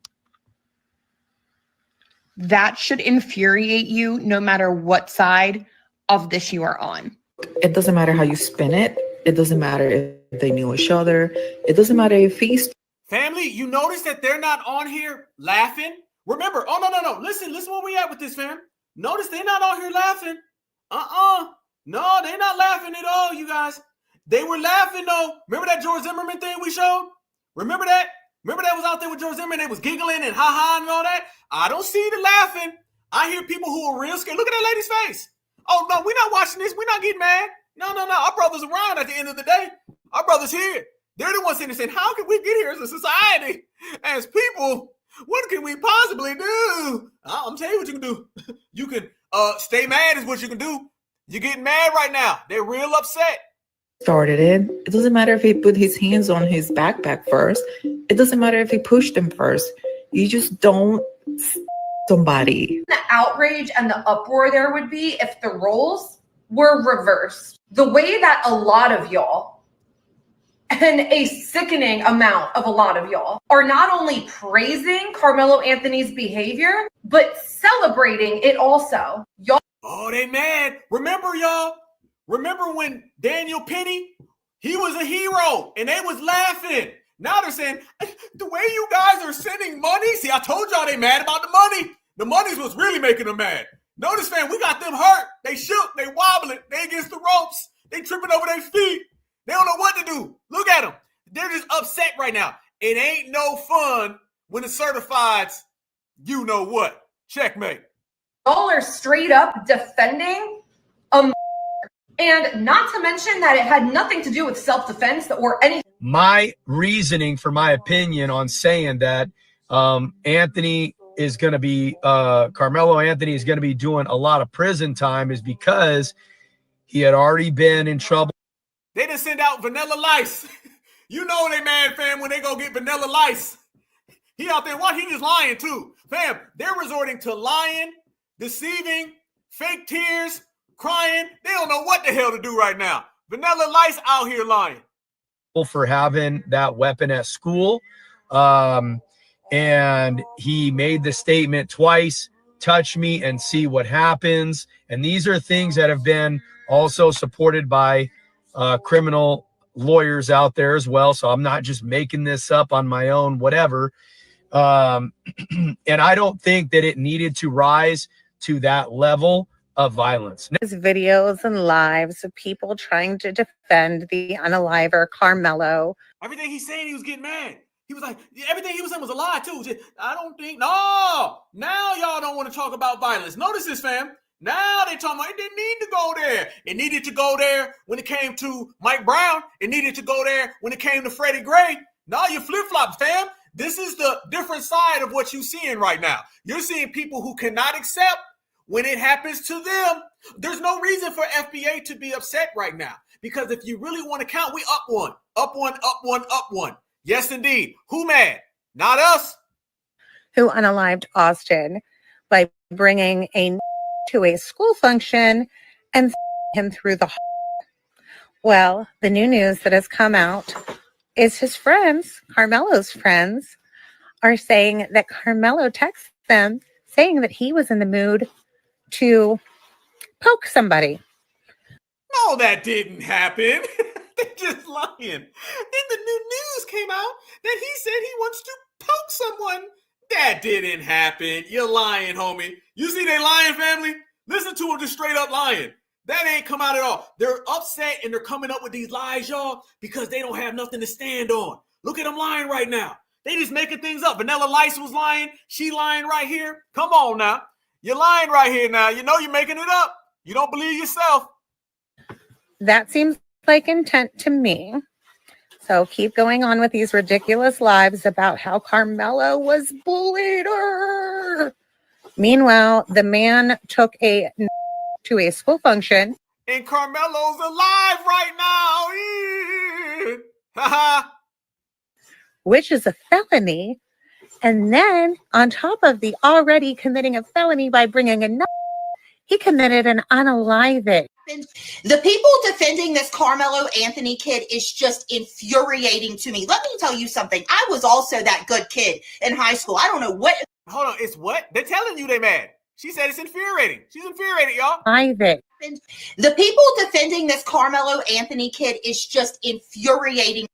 That should infuriate you no matter what side of this you are on. It doesn't matter how you spin it. It doesn't matter if they knew each other. It doesn't matter if he's... Family, you notice that they're not on here laughing? Remember, no. Listen where we at with this, fam. Notice they're not on here laughing. No, they're not laughing at all, you guys. They were laughing, though. Remember that George Zimmerman thing we showed? Remember that? Remember that was out there with George Zimmerman? They was giggling and ha-ha and all that? I don't see the laughing. I hear people who are real scared. Look at that lady's face. Oh, no, we're not watching this. We're not getting mad. No. Our brother's around at the end of the day. Our brother's here. They're the ones saying, how can we get here as a society, as people? What can we possibly do? I'm telling you what you can do. You can stay mad is what you can do. You're getting mad right now. They're real upset. Started it. It doesn't matter if he put his hands on his backpack first. It doesn't matter if he pushed him first. You just don't somebody. The outrage and the uproar there would be if the roles were reversed. The way that a lot of y'all, and a sickening amount of a lot of y'all, are not only praising Carmelo Anthony's behavior, but celebrating it also. Y'all. Oh, they mad. Remember, y'all? Remember when Daniel Penny, he was a hero and they was laughing. Now they're saying, the way you guys are sending money. See, I told y'all they mad about the money. The money's what's really making them mad. Notice, fam, we got them hurt. They shook, they wobbling, they against the ropes. They tripping over their feet. They don't know what to do. Look at them. They're just upset right now. It ain't no fun when it certifies you know what. Checkmate. Y'all are straight up defending a and not to mention that it had nothing to do with self-defense or anything. My reasoning for my opinion on saying that Anthony is going to be, Carmelo Anthony is going to be doing a lot of prison time is because he had already been in trouble. They didn't send out Vanilla Lice. You know they mad, fam, when they go get Vanilla Lice. He out there, what? He just lying too. Fam, they're resorting to lying, deceiving, fake tears, crying. They don't know what the hell to do right now. Vanilla Lice out here lying. For having that weapon at school. And he made the statement twice, touch me and see what happens. And these are things that have been also supported by criminal lawyers out there as well. So I'm not just making this up on my own, whatever. And I don't think that it needed to rise to that level of violence. Videos and lives of people trying to defend the unaliver Carmelo. Everything he's saying, he was getting mad. He was like, everything he was saying was a lie too. I don't think, no. Now y'all don't want to talk about violence. Notice this, fam. Now they talking about it didn't need to go there. It needed to go there when it came to Mike Brown. It needed to go there when it came to Freddie Gray. Now you flip-flop, fam. This is the different side of what you're seeing right now. You're seeing people who cannot accept when it happens to them. There's no reason for FBA to be upset right now. Because if you really want to count, we up one, up one, up one, up one. Yes, indeed. Who mad? Not us. Who unalived Austin by bringing to a school function and him through the. Well, the new news that has come out is his friends, Carmelo's friends, are saying that Carmelo texted them saying that he was in the mood to poke somebody. No, that didn't happen. They're just lying. Then the new news came out that he said he wants to poke someone. That didn't happen. You're lying, homie. You see they lying, family? Listen to him just straight up lying. That ain't come out at all. They're upset and they're coming up with these lies, y'all, because they don't have nothing to stand on. Look at them lying right now. They just making things up. Vanilla Lice was lying. She lying right here. Come on now. You're lying right here now. You know you're making it up. You don't believe yourself. That seems like intent to me. So keep going on with these ridiculous lives about how Carmelo was bullied her. Meanwhile, the man took to a school function. And Carmelo's alive right now. Which is a felony. And then on top of the already committing a felony by bringing a he committed an unaliving. The people defending this Carmelo Anthony kid is just infuriating to me. Let me tell you something. I was also that good kid in high school. I don't know what. Hold on, it's what? They're telling you they mad. She said it's infuriating. She's infuriated, y'all. The people defending this Carmelo Anthony kid is just infuriating.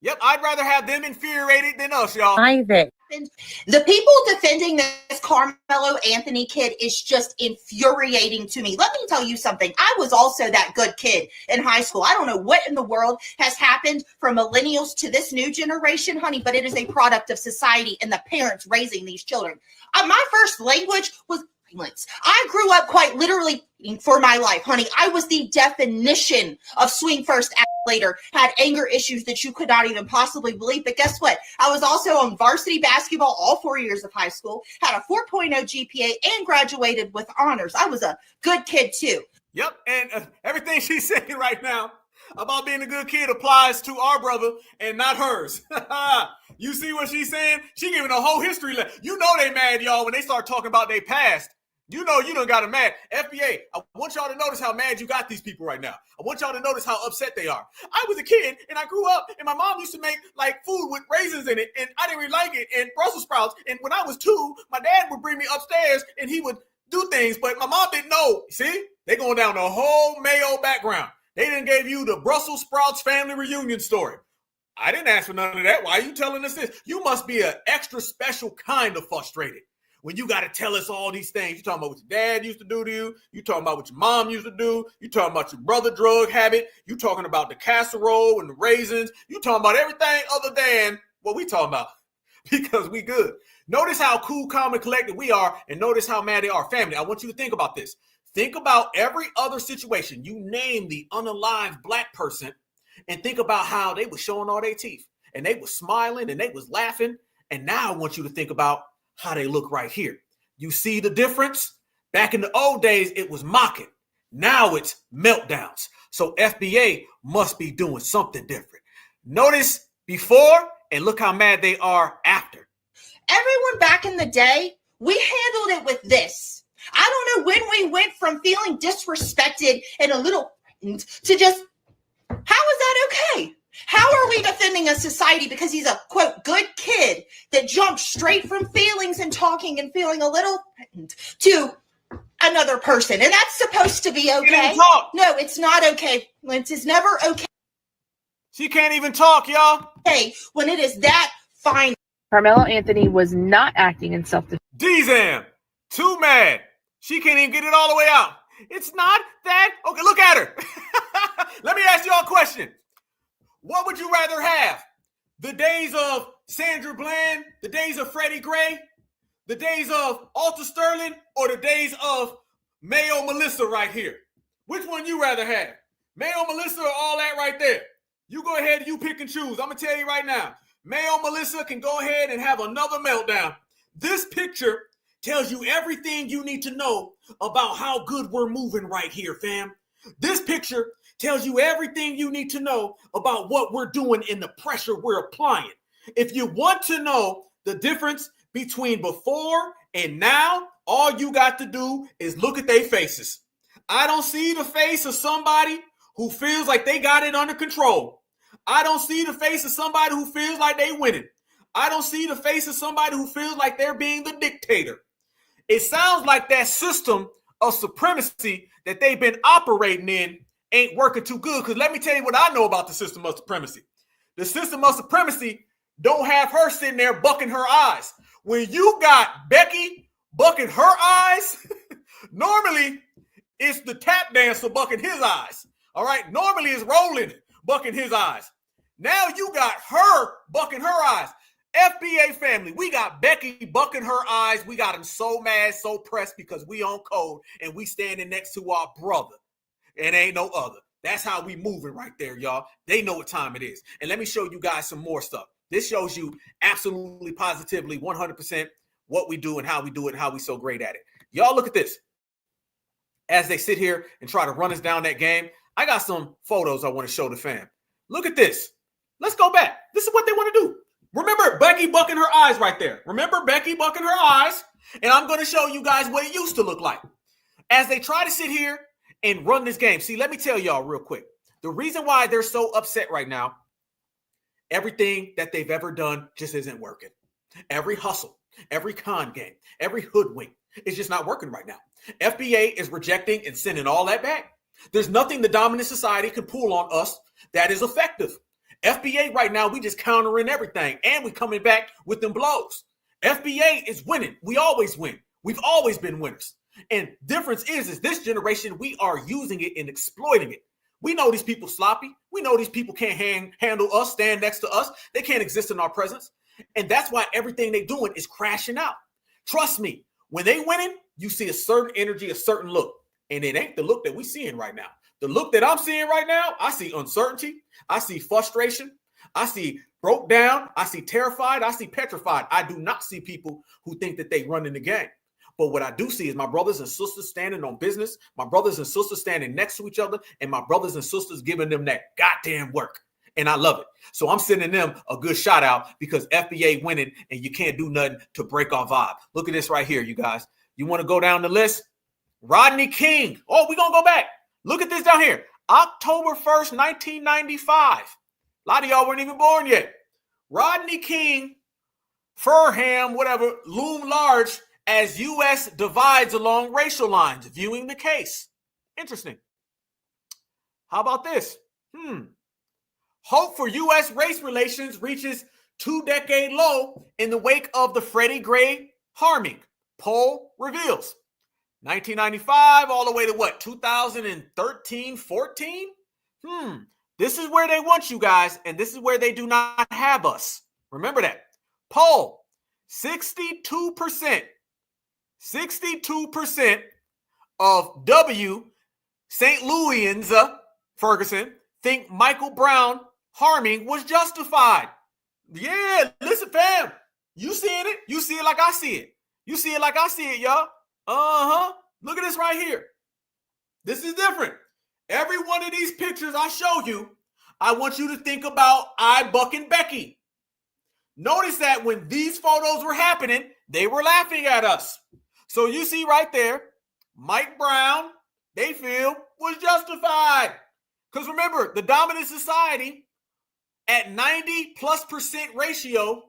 Yep, I'd rather have them infuriated than us, y'all. The people defending this Carmelo Anthony kid is just infuriating to me. Let me tell you something. I was also that good kid in high school. I don't know what in the world has happened from millennials to this new generation, honey, but it is a product of society and the parents raising these children. My first language was violence. I grew up quite literally for my life, honey. I was the definition of swing first, act later, had anger issues that you could not even possibly believe. But guess what? I was also on varsity basketball all 4 years of high school, had a 4.0 GPA, and graduated with honors. I was a good kid too. Yep, and everything she's saying right now about being a good kid applies to our brother and not hers. You see what she's saying? She giving a whole history lesson. You know they mad, y'all, when they start talking about their past. You know you done got them mad. FBA, I want y'all to notice how mad you got these people right now. I want y'all to notice how upset they are. I was a kid, and I grew up, and my mom used to make, like, food with raisins in it, and I didn't really like it, and Brussels sprouts. And when I was 2, my dad would bring me upstairs, and he would do things, but my mom didn't know. See? They going down the whole Mayo background. They done gave you the Brussels sprouts family reunion story. I didn't ask for none of that. Why are you telling us this? You must be an extra special kind of frustrated when you got to tell us all these things. You talking about what your dad used to do to you. You talking about what your mom used to do. You talking about your brother drug habit. You talking about the casserole and the raisins. You talking about everything other than what we talking about, because we good. Notice how cool, calm, and collected we are, and notice how mad they are. Family, I want you to think about this. Think about every other situation. You name the unalived black person and think about how they were showing all their teeth and they were smiling and they was laughing. And now I want you to think about how they look right here. You see the difference? Back in the old days, it was mocking. Now it's meltdowns. So FBA must be doing something different. Notice before and look how mad they are after. Everyone back in the day, we handled it with this. I don't know when we went from feeling disrespected and a little to just, how is that okay? How are we defending a society because he's a, quote, good kid that jumped straight from feelings and talking and feeling a little threatened to another person? And that's supposed to be okay. No, it's not okay. It is never okay. She can't even talk, y'all. Hey, when it is that fine. Carmelo Anthony was not acting in self-defense. D-Zam, too mad. She can't even get it all the way out. It's not that. Okay, look at her. Let me ask y'all a question. What would you rather have? The days of Sandra Bland, the days of Freddie Gray, the days of Alta Sterling, or the days of Mayo Melissa right here? Which one you rather have? Mayo Melissa or all that right there? You go ahead and you pick and choose. I'm going to tell you right now. Mayo Melissa can go ahead and have another meltdown. This picture tells you everything you need to know about how good we're moving right here, fam. This picture tells you everything you need to know about what we're doing and the pressure we're applying. If you want to know the difference between before and now, all you got to do is look at their faces. I don't see the face of somebody who feels like they got it under control. I don't see the face of somebody who feels like they winning. I don't see the face of somebody who feels like they're being the dictator. It sounds like that system of supremacy that they've been operating in ain't working too good. Because let me tell you what I know about the system of supremacy. The system of supremacy don't have her sitting there bucking her eyes. When you got Becky bucking her eyes, normally It's the tap dancer bucking his eyes. All right. Normally it's Roland bucking his eyes. Now you got her bucking her eyes. FBA family, we got Becky bucking her eyes. We got him so mad, so pressed because we on code and we standing next to our brother. It ain't no other. That's how we moving right there, y'all. They know what time it is. And let me show you guys some more stuff. This shows you absolutely, positively, 100% what we do and how we do it and how we so great at it. Y'all look at this. As they sit here and try to run us down that game, I got some photos I want to show the fam. Look at this. Let's go back. This is what they want to do. Remember Becky bucking her eyes right there. Remember Becky bucking her eyes? And I'm going to show you guys what it used to look like. As they try to sit here and run this game. See, let me tell y'all real quick. The reason why they're so upset right now, everything that they've ever done just isn't working. Every hustle, every con game, every hoodwink is just not working right now. FBA is rejecting and sending all that back. There's nothing the dominant society can pull on us that is effective. FBA right now, we just countering everything, and we coming back with them blows. FBA is winning. We always win. We've always been winners. And difference is this generation, we are using it and exploiting it. We know these people sloppy. We know these people can't handle us, stand next to us. They can't exist in our presence. And that's why everything they're doing is crashing out. Trust me, when they winning, you see a certain energy, a certain look. And it ain't the look that we seeing right now. The look that I'm seeing right now, I see uncertainty. I see frustration. I see broke down. I see terrified. I see petrified. I do not see people who think that they run in the game. But what I do see is my brothers and sisters standing on business, my brothers and sisters standing next to each other, and my brothers and sisters giving them that goddamn work. And I love it. So I'm sending them a good shout out because FBA winning and you can't do nothing to break our vibe. Look at this right here, you guys. You want to go down the list? Rodney King. Oh, we're going to go back. Look at this down here. October 1st, 1995. A lot of y'all weren't even born yet. Rodney King, Furham, whatever, loom large as U.S. divides along racial lines, viewing the case. Interesting. How about this? Hope for U.S. race relations reaches 2-decade low in the wake of the Freddie Gray harming. Poll reveals. 1995 all the way to what? 2013, 14? This is where they want you guys, and this is where they do not have us. Remember that. Poll, 62% of W. St. Louisans, Ferguson, think Michael Brown harming was justified. Yeah, listen, fam. You seeing it? You see it like I see it. You see it like I see it, y'all. Look at this right here. This is different. Every one of these pictures I show you, I want you to think about I, Buck, and Becky. Notice that when these photos were happening, they were laughing at us. So you see right there, Mike Brown, they feel, was justified. Because remember, the dominant society at 90+% ratio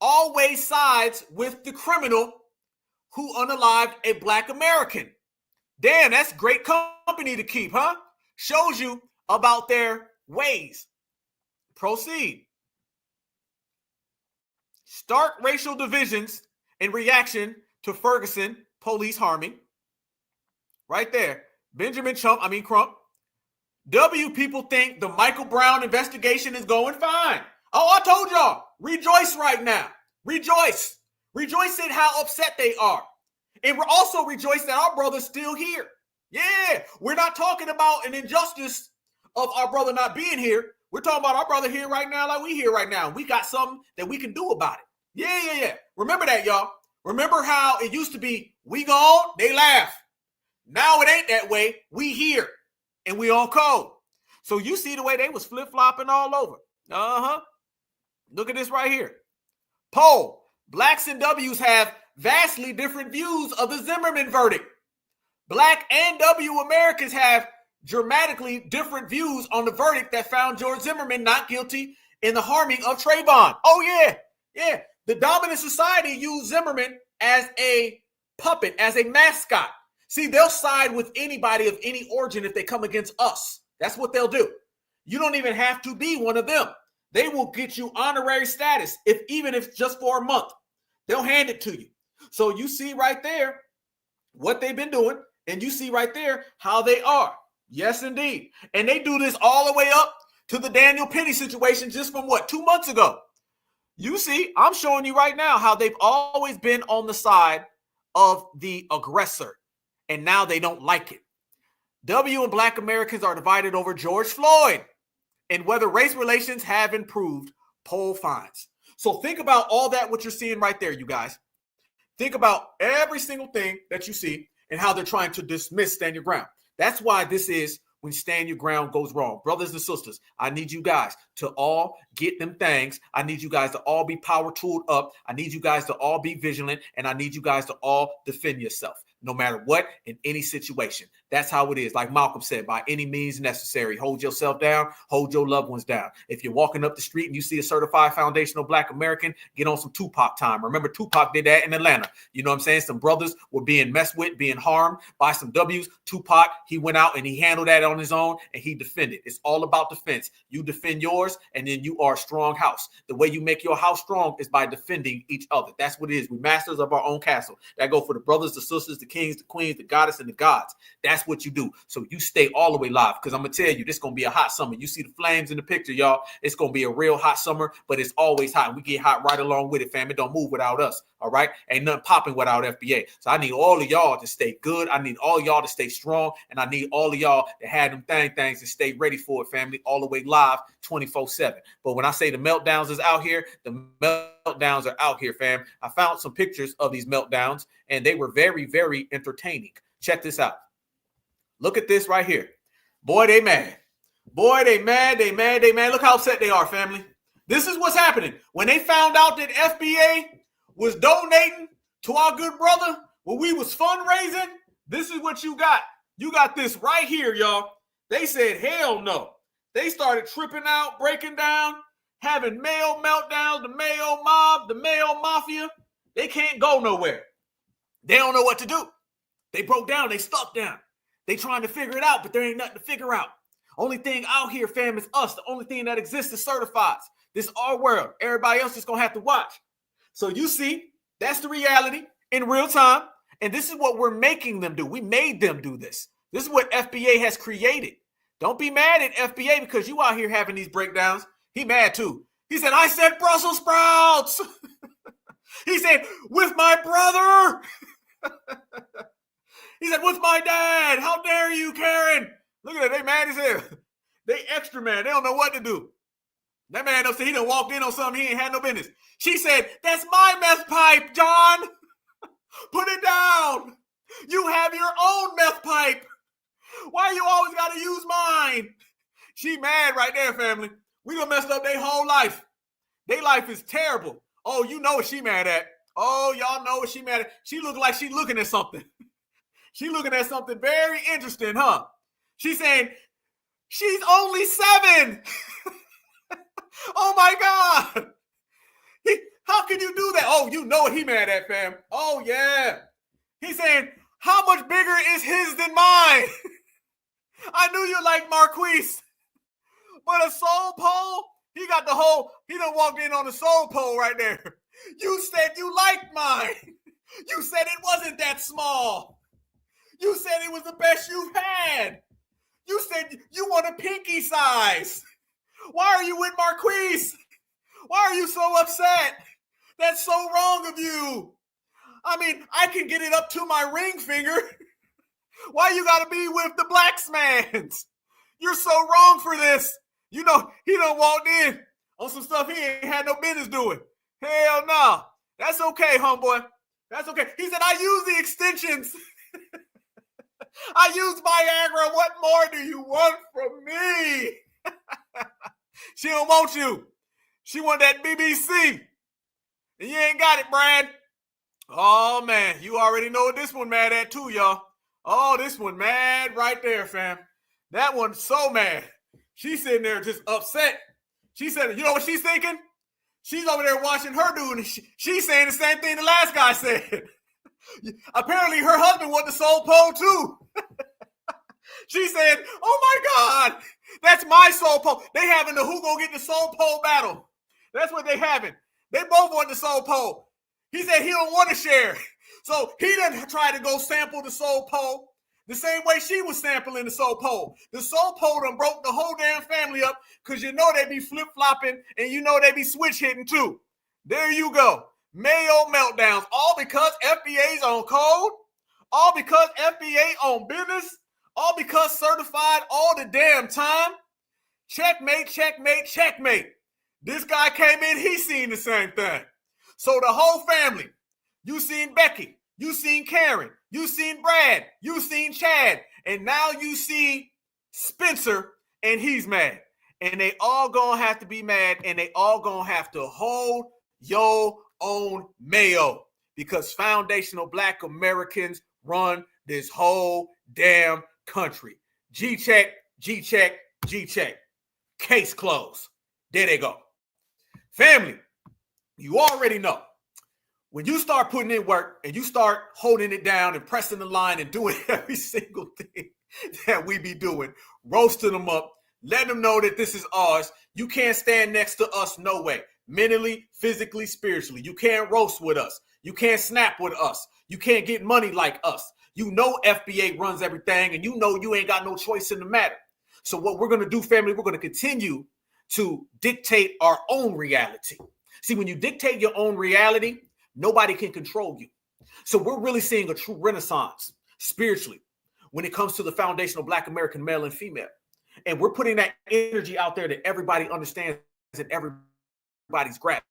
always sides with the criminal who unalived a Black American. Damn, that's great company to keep, huh? Shows you about their ways. Proceed. Stark racial divisions in reaction to Ferguson police harming. Right there. Crump. W people think the Michael Brown investigation is going fine. Oh, I told y'all. Rejoice right now. Rejoice. Rejoice at how upset they are. And we're also rejoiced that our brother's still here. Yeah, we're not talking about an injustice of our brother not being here. We're talking about our brother here right now like we here right now. We got something that we can do about it. Yeah. Remember that, y'all. Remember how it used to be, we gone, they laugh. Now it ain't that way. We here, and we on code. So you see the way they was flip-flopping all over. Look at this right here. Poll. Blacks and W's have vastly different views of the Zimmerman verdict. Black and W Americans have dramatically different views on the verdict that found George Zimmerman not guilty in the harming of Trayvon. Oh, yeah. The dominant society used Zimmerman as a puppet, as a mascot. See, they'll side with anybody of any origin if they come against us. That's what they'll do. You don't even have to be one of them. They will get you honorary status, even if just for a month. They'll hand it to you. So you see right there, what they've been doing And you see right there how they are. Yes, indeed. And they do this all the way up to the Daniel Penny situation just from 2 months ago. You see, I'm showing you right now how they've always been on the side of the aggressor. And now they don't like it. W and Black Americans are divided over George Floyd and whether race relations have improved, poll finds. So think about all that, what you're seeing right there, you guys. Think about every single thing that you see and how they're trying to dismiss Stand Your Ground. That's why this is when Stand Your Ground goes wrong. Brothers and sisters, I need you guys to all get them things. I need you guys to all be power tooled up. I need you guys to all be vigilant. And I need you guys to all defend yourself, no matter what, in any situation. That's how it is. Like Malcolm said, by any means necessary, hold yourself down, hold your loved ones down. If you're walking up the street and you see a certified foundational Black American, get on some Tupac time. Remember, Tupac did that in Atlanta. You know what I'm saying? Some brothers were being messed with, being harmed by some W's. Tupac, he went out and he handled that on his own and he defended. It's all about defense. You defend yours and then you are a strong house. The way you make your house strong is by defending each other. That's what it is. We're masters of our own castle. That go for the brothers, the sisters, the kings, the queens, the goddess, and the gods. That's what you do. So you stay all the way live, because I'm going to tell you, this is going to be a hot summer. You see the flames in the picture, y'all. It's going to be a real hot summer, but it's always hot. We get hot right along with it, fam. It don't move without us, all right? Ain't nothing popping without FBA. So I need all of y'all to stay good. I need all y'all to stay strong, and I need all of y'all to have them things and stay ready for it, family, all the way live 24/7. But when I say the meltdowns is out here, the meltdowns are out here, fam. I found some pictures of these meltdowns, and they were very, very entertaining. Check this out. Look at this right here. Boy, they mad. Boy, they mad. Look how upset they are, family. This is what's happening. When they found out that FBA was donating to our good brother when we was fundraising, this is what you got. You got this right here, y'all. They said, hell no. They started tripping out, breaking down, having Mayo meltdowns, the Mayo Mob, the Mayo Mafia. They can't go nowhere. They don't know what to do. They broke down. They stuck down. They trying to figure it out, but there ain't nothing to figure out. Only thing out here, fam, is us. The only thing that exists is certifieds. This is our world. Everybody else is going to have to watch. So you see, that's the reality in real time. And this is what we're making them do. We made them do this. This is what FBA has created. Don't be mad at FBA because you out here having these breakdowns. He mad too. He said, I said Brussels sprouts. He said, with my brother. He said, with my dad. How dare you, Karen? Look at that. They mad as hell. They extra mad. They don't know what to do. That man upset. He done walked in on something he ain't had no business. She said, that's my meth pipe, John. Put it down. You have your own meth pipe. Why you always got to use mine? She mad right there, family. We done messed up their whole life. Their life is terrible. Oh, you know what she mad at. Oh, y'all know what she mad at. She look like she looking at something. She looking at something very interesting, huh? She's saying, she's only 7. Oh, my God. How can you do that? Oh, you know what he mad at, fam. Oh, yeah. He's saying, how much bigger is his than mine? I knew you like Marquise. But a soul pole, he got the whole, he done walked in on the soul pole right there. You said you liked mine. You said it wasn't that small. You said it was the best you've had. You said you want a pinky size. Why are you with Marquise? Why are you so upset? That's so wrong of you. I mean, I can get it up to my ring finger. Why you gotta be with the blacksmans? You're so wrong for this. You know, he done walked in on some stuff he ain't had no business doing. Hell no. That's okay, homeboy. That's okay. He said, I use the extensions. I use Viagra. What more do you want from me? She don't want you. She want that BBC. And you ain't got it, Brad. Oh, man. You already know what this one mad at too, y'all. Oh, this one mad right there, fam. That one's so mad. She's sitting there just upset. She said, you know what she's thinking? She's over there watching her do, and she's saying the same thing the last guy said. Apparently, her husband wanted the soul pole too. She said, oh my God, that's my soul pole. They having the who gonna get the soul pole battle. That's what they having. They both want the soul pole. He said he don't want to share. So he done tried to go sample the soul pole. The same way she was sampling the soul pole. The soul pole done broke the whole damn family up because you know they be flip-flopping and you know they be switch hitting too. There you go. Mayo meltdowns. All because FBA's on code. All because FBA on business. All because certified all the damn time. Checkmate, checkmate, checkmate. This guy came in, he seen the same thing. So the whole family, you seen Becky, you seen Karen, you seen Brad, you seen Chad, and now you see Spencer, and he's mad. And they all gonna have to be mad, and they all gonna have to hold your own Mayo, because foundational Black Americans run this whole damn country. G-check, G-check, G-check. Case closed. There they go. Family, you already know. When you start putting in work and you start holding it down and pressing the line and doing every single thing that we be doing, roasting them up, letting them know that this is ours, you can't stand next to us no way. Mentally, physically, spiritually. You can't roast with us. You can't snap with us. You can't get money like us. You know FBA runs everything, and you know you ain't got no choice in the matter. So what we're going to do, family, we're going to continue to dictate our own reality. See, when you dictate your own reality, nobody can control you. So we're really seeing a true renaissance spiritually when it comes to the foundational Black American male and female. And we're putting that energy out there that everybody understands and everybody's grasping.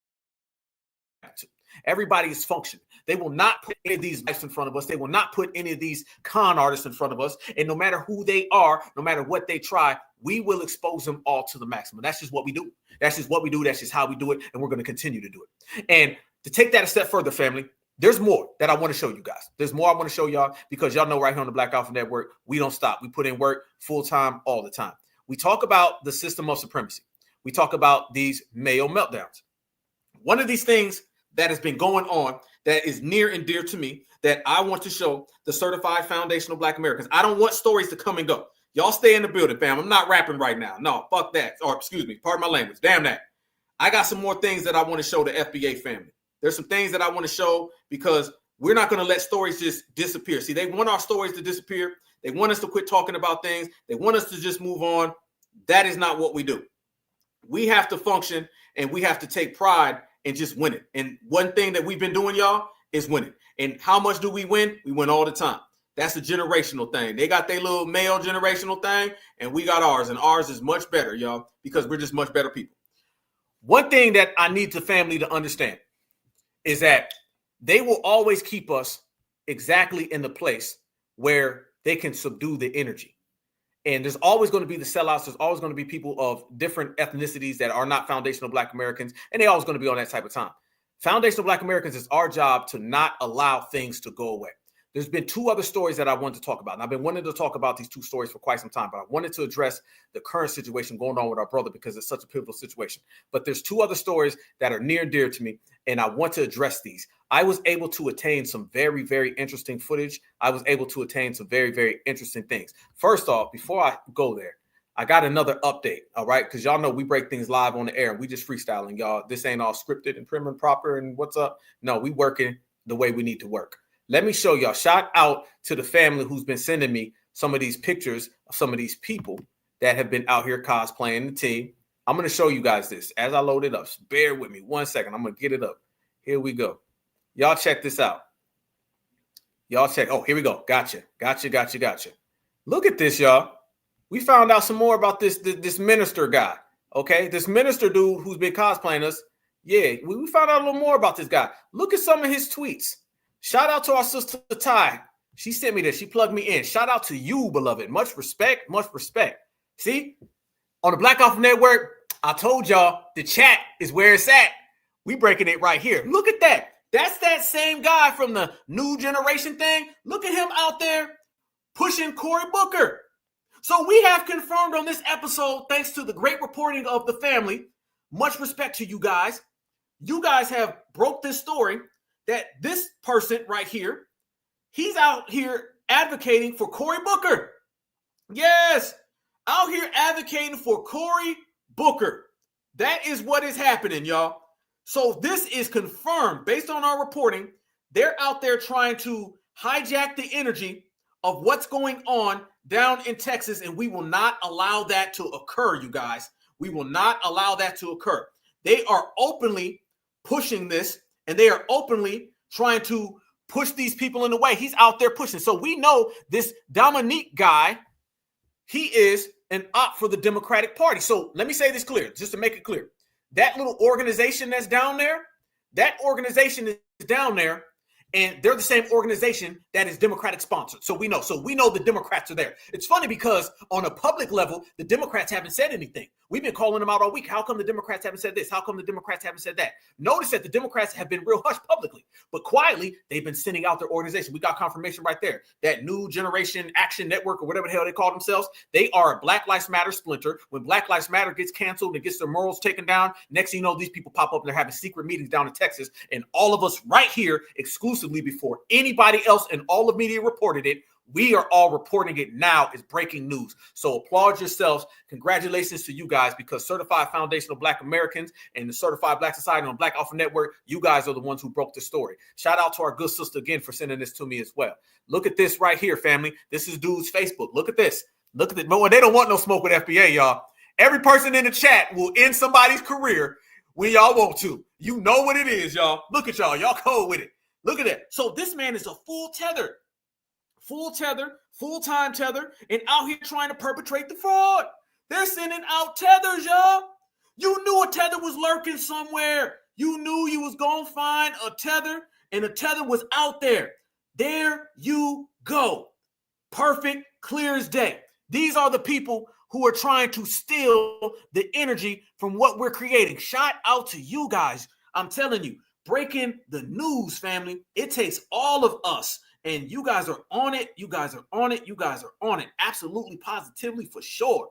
Everybody is functioning. They will not put any of these lights in front of us. They will not put any of these con artists in front of us. And no matter who they are, no matter what they try, we will expose them all to the maximum. That's just what we do. That's just what we do. That's just how we do it. And we're going to continue to do it. And to take that a step further, family, there's more that I want to show you guys. There's more I want to show y'all because y'all know right here on the Black Alpha Network, we don't stop. We put in work full time all the time. We talk about the system of supremacy. We talk about these Mayo meltdowns. One of these things that has been going on that is near and dear to me that I want to show the certified foundational Black Americans. I don't want stories to come and go. Y'all stay in the building, fam. I'm not rapping right now. No, fuck that. Or excuse me, pardon my language. Damn that. I got some more things that I want to show the FBA family. There's some things that I want to show because we're not going to let stories just disappear. See, they want our stories to disappear. They want us to quit talking about things. They want us to just move on. That is not what we do. We have to function and we have to take pride and just win it. And one thing that we've been doing, y'all, is winning. And how much do we win? We win all the time. That's a generational thing. They got their little male generational thing, and we got ours. And ours is much better, y'all, because we're just much better people. One thing that I need the family to understand is that they will always keep us exactly in the place where they can subdue the energy. And there's always going to be the sellouts. There's always going to be people of different ethnicities that are not foundational Black Americans. And they're always going to be on that type of time. Foundational Black Americans, is our job to not allow things to go away. There's been two other stories that I wanted to talk about. And I've been wanting to talk about these two stories for quite some time. But I wanted to address the current situation going on with our brother because it's such a pivotal situation. But there's two other stories that are near and dear to me. And I want to address these. I was able to attain some very, very interesting footage. I was able to attain some very, very interesting things. First off, before I go there, I got another update, all right? Because y'all know we break things live on the air and we just freestyling, y'all. This ain't all scripted and prim and proper and what's up. No, we working the way we need to work. Let me show y'all. Shout out to the family who's been sending me some of these pictures of some of these people that have been out here cosplaying the team. I'm going to show you guys this as I load it up. So bear with me 1 second. I'm going to get it up. Here we go. Y'all check this out. Y'all check. Oh, here we go. Gotcha. Look at this, y'all. We found out some more about this minister guy. Okay. This minister dude who's been cosplaying us. Yeah, we found out a little more about this guy. Look at some of his tweets. Shout out to our sister Ty. She sent me this. She plugged me in. Shout out to you, beloved. Much respect. Much respect. See, on the Black Alpha Network, I told y'all the chat is where it's at. We breaking it right here. Look at that. That's that same guy from the new generation thing. Look at him out there pushing Cory Booker. So we have confirmed on this episode, thanks to the great reporting of the family, much respect to you guys. You guys have broke this story that this person right here, he's out here advocating for Cory Booker. Yes, out here advocating for Cory Booker. That is what is happening, y'all. So this is confirmed based on our reporting. They're out there trying to hijack the energy of what's going on down in Texas, and we will not allow that to occur, you guys. We will not allow that to occur. They are openly pushing this, and they are openly trying to push these people in the way. He's out there pushing. So we know this Dominic guy, he is an op for the Democratic Party. So let me say this clear, just to make it clear. That little organization that's down there, that organization is down there, and they're the same organization that is Democratic sponsored. So we know the Democrats are there. It's funny because on a public level, the Democrats haven't said anything. We've been calling them out all week. How come the Democrats haven't said this? How come the Democrats haven't said that? Notice that the Democrats have been real hush publicly, but quietly, they've been sending out their organization. We got confirmation right there. That New Generation Action Network, or whatever the hell they call themselves, they are a Black Lives Matter splinter. When Black Lives Matter gets canceled and gets their morals taken down, next thing you know, these people pop up and they're having secret meetings down in Texas. And all of us right here, exclusively before anybody else and all of media reported it, we are all reporting it now as breaking news. So applaud yourselves. Congratulations to you guys, because Certified Foundational Black Americans and the Certified Black Society on Black Alpha Network, you guys are the ones who broke the story. Shout out to our good sister again for sending this to me as well. Look at this right here, family. This is dude's Facebook. Look at this. Look at it. But they don't want no smoke with FBA, y'all. Every person in the chat will end somebody's career when y'all want to. You know what it is, y'all. Look at y'all. Y'all cold with it. Look at that. So this man is a full full-time tether, and out here trying to perpetrate the fraud. They're sending out tethers, y'all. You knew a tether was lurking somewhere. You knew you was going to find a tether, and a tether was out there. There you go. Perfect, clear as day. These are the people who are trying to steal the energy from what we're creating. Shout out to you guys. I'm telling you, breaking the news, family. It takes all of us. And you guys are on it. You guys are on it. You guys are on it. Absolutely, positively, for sure.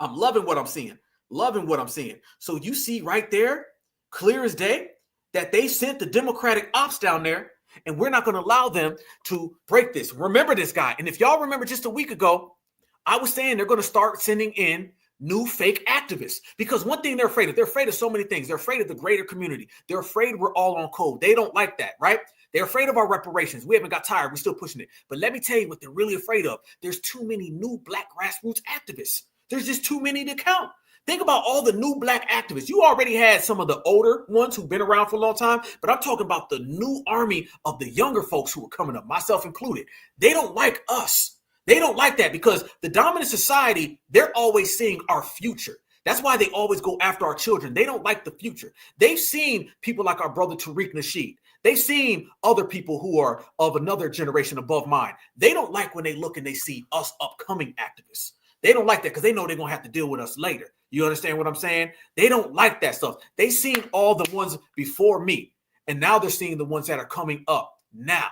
I'm loving what I'm seeing. Loving what I'm seeing. So you see right there, clear as day, that they sent the Democratic ops down there, and we're not going to allow them to break this. Remember this guy. And if y'all remember just a week ago, I was saying they're going to start sending in new fake activists, because one thing they're afraid of so many things. They're afraid of the greater community. They're afraid we're all on code. They don't like that, right? They're afraid of our reparations. We haven't got tired. We're still pushing it. But let me tell you what they're really afraid of. There's too many new Black grassroots activists. There's just too many to count. Think about all the new Black activists. You already had some of the older ones who've been around for a long time, but I'm talking about the new army of the younger folks who are coming up, myself included. They don't like us. They don't like that, because the dominant society, they're always seeing our future. That's why they always go after our children. They don't like the future. They've seen people like our brother Tariq Nasheed. They've seen other people who are of another generation above mine. They don't like when they look and they see us upcoming activists. They don't like that because they know they're going to have to deal with us later. You understand what I'm saying? They don't like that stuff. They've seen all the ones before me, and now they're seeing the ones that are coming up now.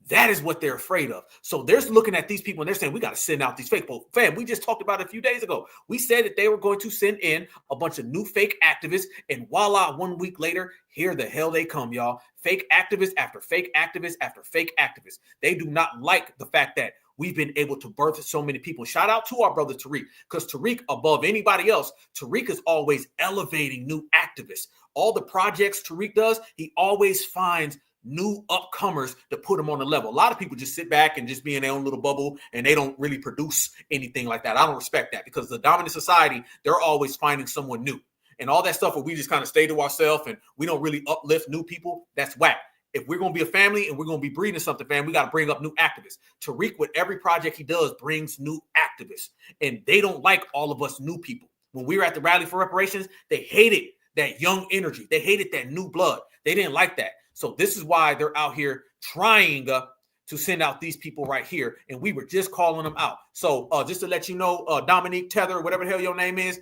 That is what they're afraid of. So they're looking at these people and they're saying, we got to send out these fake people. Fam, we just talked about it a few days ago. We said that they were going to send in a bunch of new fake activists, and voila, 1 week later, here the hell they come, y'all. Fake activists after fake activists after fake activists. They do not like the fact that we've been able to birth so many people. Shout out to our brother Tariq, because Tariq, above anybody else, Tariq is always elevating new activists. All the projects Tariq does, he always finds new upcomers to put them on the level. A lot of people just sit back and just be in their own little bubble, and they don't really produce anything like that. I don't respect that, because the dominant society, they're always finding someone new. And all that stuff where we just kind of stay to ourselves and we don't really uplift new people, that's whack. If we're going to be a family and we're going to be breeding something, fam, we got to bring up new activists. Tariq, with every project he does, brings new activists. And they don't like all of us new people. When we were at the rally for reparations, they hated that young energy. They hated that new blood. They didn't like that. So this is why they're out here trying to send out these people right here. And we were just calling them out. So just to let you know, Dominic, Tether, whatever the hell your name is,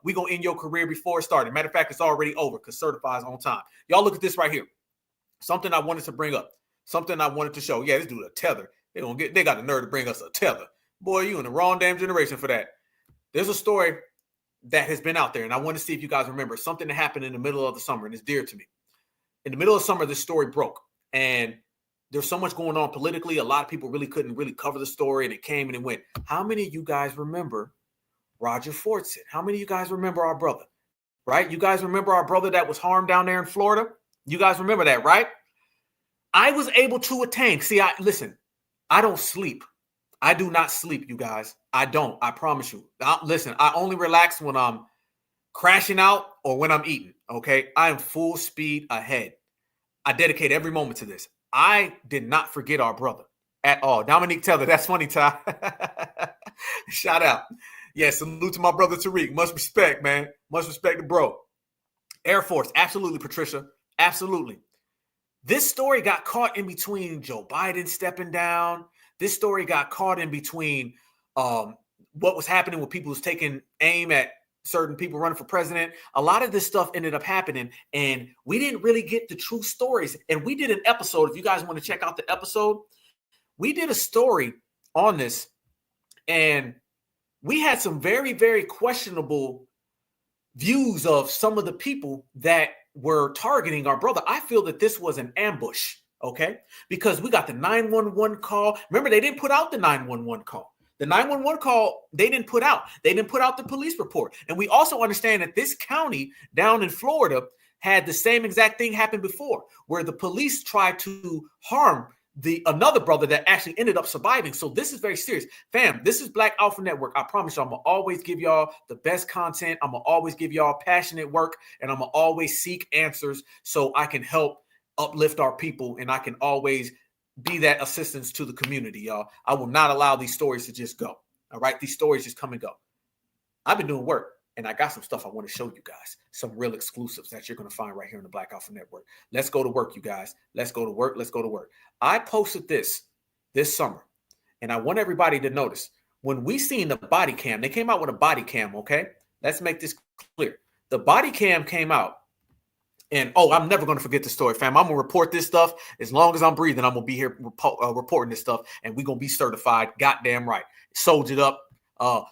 we going to end your career before it started. Matter of fact, it's already over because certifies on time. Y'all look at this right here. Something I wanted to bring up. Something I wanted to show. Yeah, this dude a tether. They got the nerve to bring us a tether. Boy, you in the wrong damn generation for that. There's a story that has been out there, and I want to see if you guys remember something that happened in the middle of the summer, and it's dear to me. In the middle of summer, this story broke, and there's so much going on politically. A lot of people really couldn't cover the story, and it came and it went. How many of you guys remember Roger Fordson? How many of you guys remember our brother? Right? You guys remember our brother that was harmed down there in Florida? You guys remember that, right? I was able to attain. See, listen, I don't sleep I do not sleep, you guys. I don't. I promise you. Listen, I only relax when I'm crashing out or when I'm eating, okay? I am full speed ahead. I dedicate every moment to this. I did not forget our brother at all. Dominic Teller, that's funny, Ty. Shout out. Yeah, salute to my brother Tariq. Much respect, man. Much respect to bro. Air Force, absolutely, Patricia. Absolutely. This story got caught in between Joe Biden stepping down. This story got caught in between what was happening with people who's taking aim at certain people running for president. A lot of this stuff ended up happening, and we didn't really get the true stories. And we did an episode. If you guys want to check out the episode, we did a story on this, and we had some very, very questionable views of some of the people that were targeting our brother. I feel that this was an ambush, okay? Because we got the 911 call. Remember, they didn't put out the 911 call. The 911 call, they didn't put out. They didn't put out the police report. And we also understand that this county down in Florida had the same exact thing happen before, where the police tried to harm another brother that actually ended up surviving. So this is very serious. Fam, this is Black Alpha Network. I promise you, I'm going to always give y'all the best content. I'm going to always give y'all passionate work, and I'm going to always seek answers so I can help uplift our people, and I can always be that assistance to the community, y'all. I will not allow these stories to just go. All right? These stories just come and go. I've been doing work, and I got some stuff I want to show you guys, some real exclusives that you're going to find right here in the Black Alpha Network. Let's go to work, you guys. Let's go to work. Let's go to work. I posted this summer, and I want everybody to notice. When we seen the body cam, they came out with a body cam, okay? Let's make this clear. The body cam came out, and, I'm never going to forget the story, fam. I'm going to report this stuff. As long as I'm breathing, I'm going to be here reporting this stuff, and we're going to be certified. Goddamn right. Soldiered up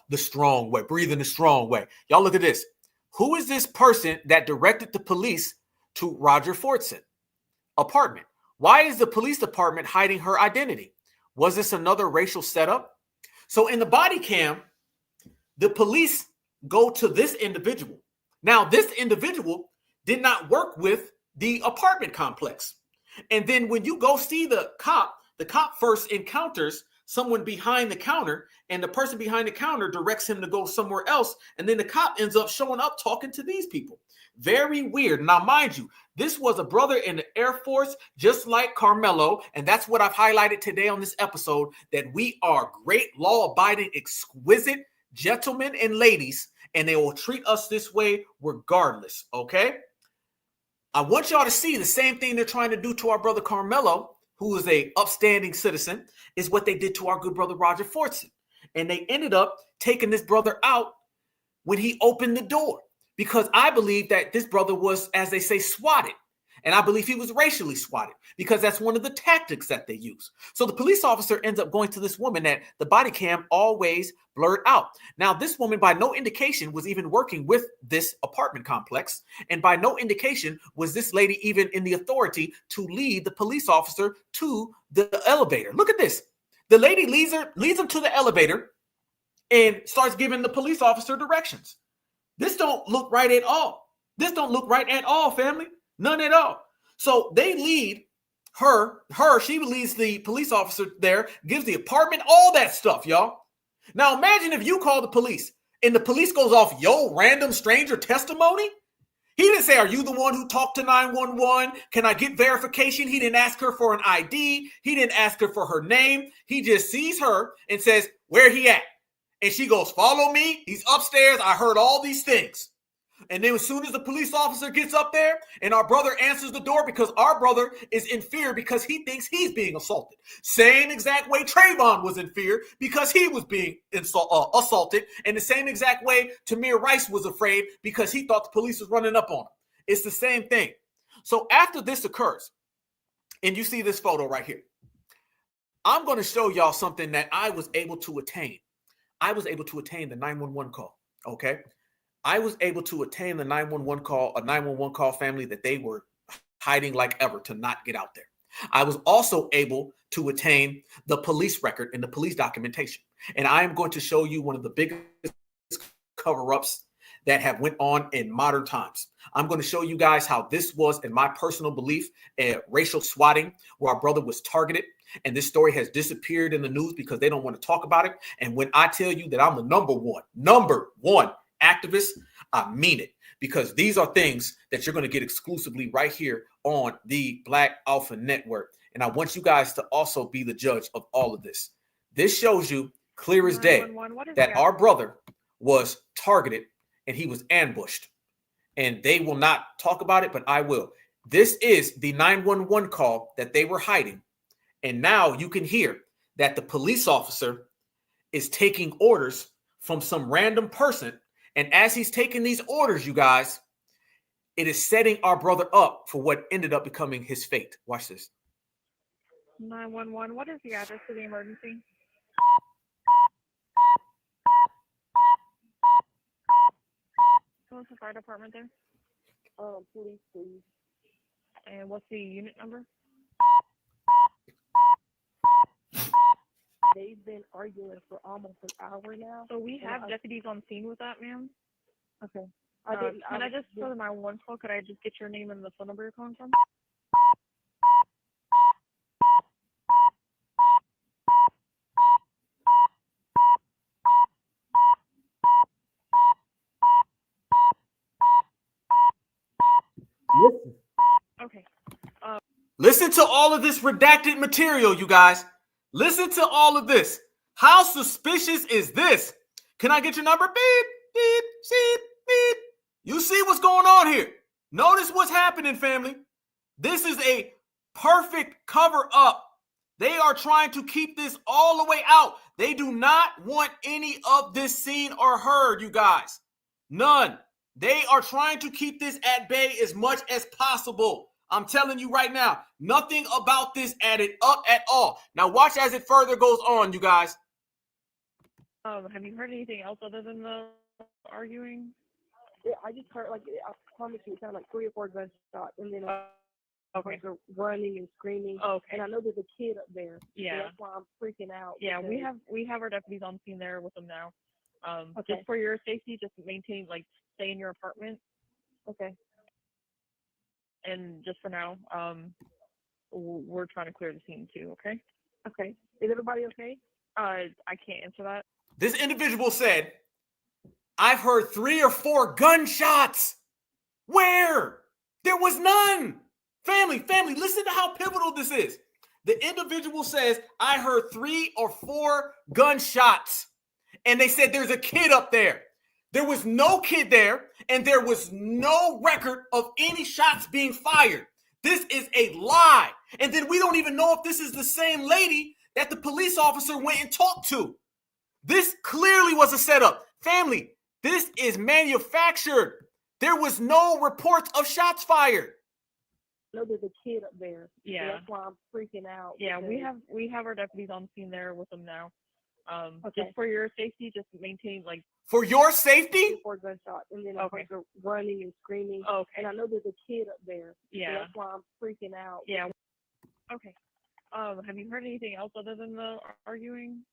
the strong way, breathing the strong way. Y'all look at this. Who is this person that directed the police to Roger Fordson apartment? Why is the police department hiding her identity? Was this another racial setup? So in the body cam, the police go to this individual. Now, this individual did not work with the apartment complex. And then when you go see the cop first encounters someone behind the counter, and the person behind the counter directs him to go somewhere else. And then the cop ends up showing up talking to these people. Very weird. Now, mind you, this was a brother in the Air Force, just like Carmelo. And that's what I've highlighted today on this episode, that we are great, law-abiding, exquisite gentlemen and ladies, and they will treat us this way regardless, okay? I want y'all to see the same thing they're trying to do to our brother Carmelo, who is a upstanding citizen, is what they did to our good brother Roger Fordson. And they ended up taking this brother out when he opened the door, because I believe that this brother was, as they say, swatted. And I believe he was racially swatted, because that's one of the tactics that they use. So the police officer ends up going to this woman that the body cam always blurred out. Now, this woman by no indication was even working with this apartment complex. And by no indication was this lady even in the authority to lead the police officer to the elevator. Look at this. The lady leads him to the elevator and starts giving the police officer directions. This don't look right at all. This don't look right at all, family. None at all. So they lead her, she leads the police officer there, gives the apartment, all that stuff, y'all. Now imagine if you call the police and the police goes off, yo, random stranger testimony. He didn't say, are you the one who talked to 911? Can I get verification? He didn't ask her for an ID. He didn't ask her for her name. He just sees her and says, where he at? And she goes, follow me. He's upstairs. I heard all these things. And then as soon as the police officer gets up there and our brother answers the door, because our brother is in fear because he thinks he's being assaulted. Same exact way Trayvon was in fear because he was being assaulted. And the same exact way Tamir Rice was afraid because he thought the police was running up on him. It's the same thing. So after this occurs, and you see this photo right here, I'm going to show y'all something that I was able to attain. I was able to attain the 911 call, okay? I was able to attain the 911 call, a 911 call, family, that they were hiding like ever to not get out there. I was also able to attain the police record and the police documentation. And I am going to show you one of the biggest cover-ups that have went on in modern times. I'm going to show you guys how this was, in my personal belief, a racial swatting where our brother was targeted. And this story has disappeared in the news because they don't want to talk about it. And when I tell you that I'm the number one activist, I mean it. Because these are things that you're going to get exclusively right here on the Black Alpha Network. And I want you guys to also be the judge of all of this. This shows you clear as day that our brother was targeted and he was ambushed. And they will not talk about it, but I will. This is the 911 call that they were hiding. And now you can hear that the police officer is taking orders from some random person. And as he's taking these orders, you guys, it is setting our brother up for what ended up becoming his fate. Watch this. 911, what is the address to the emergency? What's the fire department there? Police, please. And what's the unit number? They've been arguing for almost an hour now. So we have deputies on scene with that, ma'am. Okay. Can I just, for the 911 call, could I just get your name and the phone number you're calling from? Okay. Listen to all of this redacted material, you guys. Listen to all of this. How suspicious is this? Can I get your number? Beep, beep, beep, beep. You see what's going on here. Notice what's happening, family. This is a perfect cover up. They are trying to keep this all the way out. They do not want any of this seen or heard, you guys. None. They are trying to keep this at bay as much as possible. I'm telling you right now, nothing about this added up at all. Now watch as it further goes on, you guys. Have you heard anything else other than the arguing? Yeah, I just heard, like, I promise you, it sounded like 3 or 4 gunshots, and then Okay. they're running and screaming. Okay. And I know there's a kid up there. Yeah. So that's why I'm freaking out. Yeah, we because- have our deputies on scene there with them now. Okay. Just for your safety, just maintain, like, stay in your apartment. Okay. And just for now, we're trying to clear the scene too. Okay. Okay. Is everybody okay? I can't answer that. This individual said, I've heard 3 or 4 gunshots. Where? There was none. Family, listen to how pivotal this is. The individual says, I heard 3 or 4 gunshots. And they said there's a kid up there. There was no kid there, and there was no record of any shots being fired. This is a lie. And then we don't even know if this is the same lady that the police officer went and talked to. This clearly was a setup. Family, this is manufactured. There was no reports of shots fired. I know there's a kid up there. Yeah. So that's why I'm freaking out. Yeah, because- we have our deputies on scene there with them now. Okay. Just for your safety, just maintain, like. For your safety? 4 gunshots, and then Okay. they're running and screaming. Okay. And I know there's a kid up there. Yeah. So that's why I'm freaking out. Yeah. Okay. Have you heard anything else other than the arguing?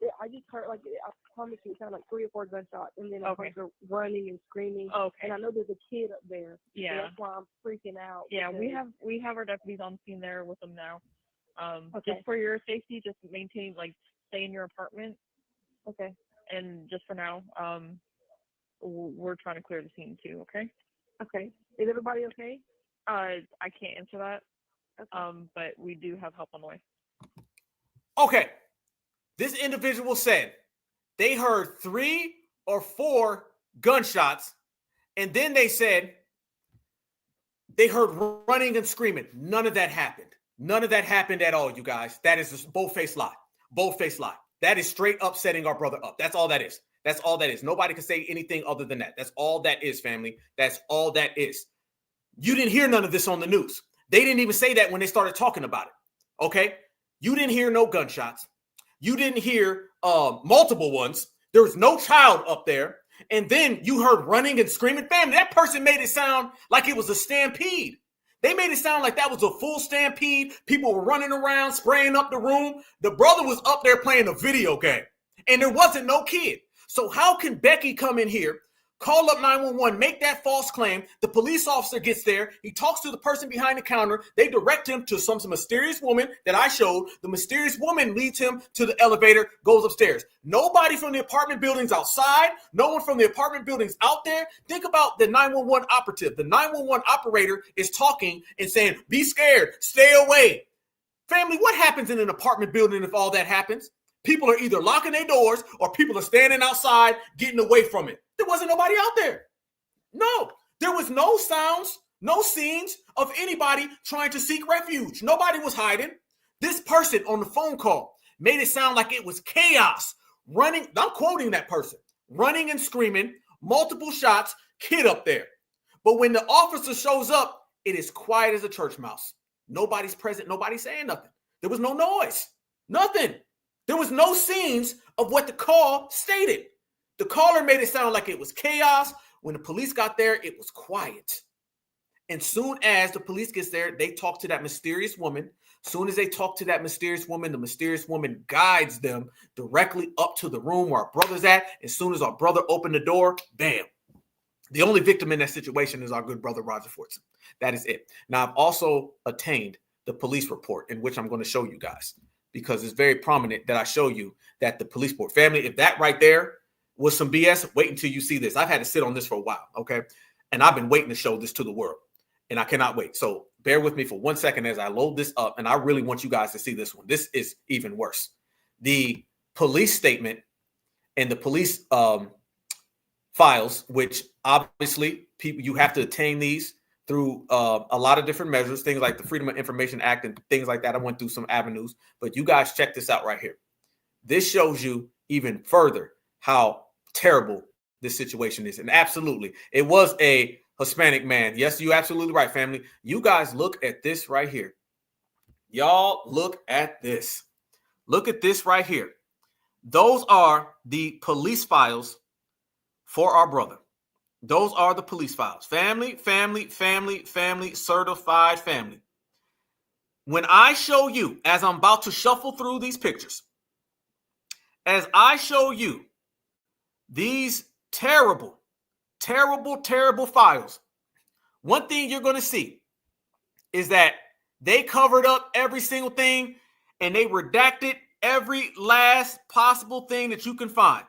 Yeah, I just heard, like, I promise you, it sounded like 3 or 4 gunshots, and then Okay. they're running and screaming. Okay. And I know there's a kid up there. Yeah. So that's why I'm freaking out. Yeah, because- we have our deputies on scene there with them now. Okay. Just for your safety, just maintain, like, stay in your apartment. Okay. And just for now, we're trying to clear the scene too. Okay. Okay. Is everybody okay? I can't answer that. Okay. But we do have help on the way. Okay. This individual said they heard 3 or 4 gunshots, and then they said they heard running and screaming. None of that happened. None of that happened at all, you guys. That is a bold-faced lie. Bold-faced lie. That is straight up setting our brother up. That's all that is. That's all that is. Nobody can say anything other than that. That's all that is, family. That's all that is. You didn't hear none of this on the news. They didn't even say that when they started talking about it. Okay? You didn't hear no gunshots. You didn't hear multiple ones. There was no child up there. And then you heard running and screaming. Family, that person made it sound like it was a stampede. They made it sound like that was a full stampede. People were running around, spraying up the room. The brother was up there playing a video game, and there wasn't no kid. So how can Becky come in here, Call up 911, make that false claim. The police officer gets there. He talks to the person behind the counter. They direct him to some mysterious woman that I showed. The mysterious woman leads him to the elevator, goes upstairs. Nobody from the apartment buildings outside. No one from the apartment buildings out there. Think about the 911 operative. The 911 operator is talking and saying, be scared, stay away. Family, what happens in an apartment building if all that happens? People are either locking their doors or people are standing outside getting away from it. There wasn't nobody out there. No, there was no sounds, no scenes of anybody trying to seek refuge. Nobody was hiding. This person on the phone call made it sound like it was chaos. Running, I'm quoting that person, running and screaming, multiple shots, kid up there. But when the officer shows up, it is quiet as a church mouse. Nobody's present. Nobody's saying nothing. There was no noise. Nothing. There was no scenes of what the call stated. The caller made it sound like it was chaos. When the police got there, it was quiet. And soon as the police gets there, they talk to that mysterious woman. Soon as they talk to that mysterious woman, the mysterious woman guides them directly up to the room where our brother's at. As soon as our brother opened the door, bam. The only victim in that situation is our good brother, Roger Fordson. That is it. Now, I've also obtained the police report in which I'm going to show you guys because it's very prominent that I show you that the police report. Family, if that right there was some BS, wait until you see this. I've had to sit on this for a while, okay? And I've been waiting to show this to the world, and I cannot wait. So bear with me for 1 second as I load this up, and I really want you guys to see this one. This is even worse. The police statement and the police files, which obviously people you have to obtain these through a lot of different measures, things like the Freedom of Information Act and things like that. I went through some avenues, but you guys check this out right here. This shows you even further how terrible this situation is. And absolutely, it was a Hispanic man. Yes, you're absolutely right, family. You guys look at this right here. Y'all look at this. Look at this right here. Those are the police files for our brother. Those are the police files. Family, certified family. When I show you, as I'm about to shuffle through these pictures, as I show you these terrible files, one thing you're going to see is that they covered up every single thing and they redacted every last possible thing that you can find.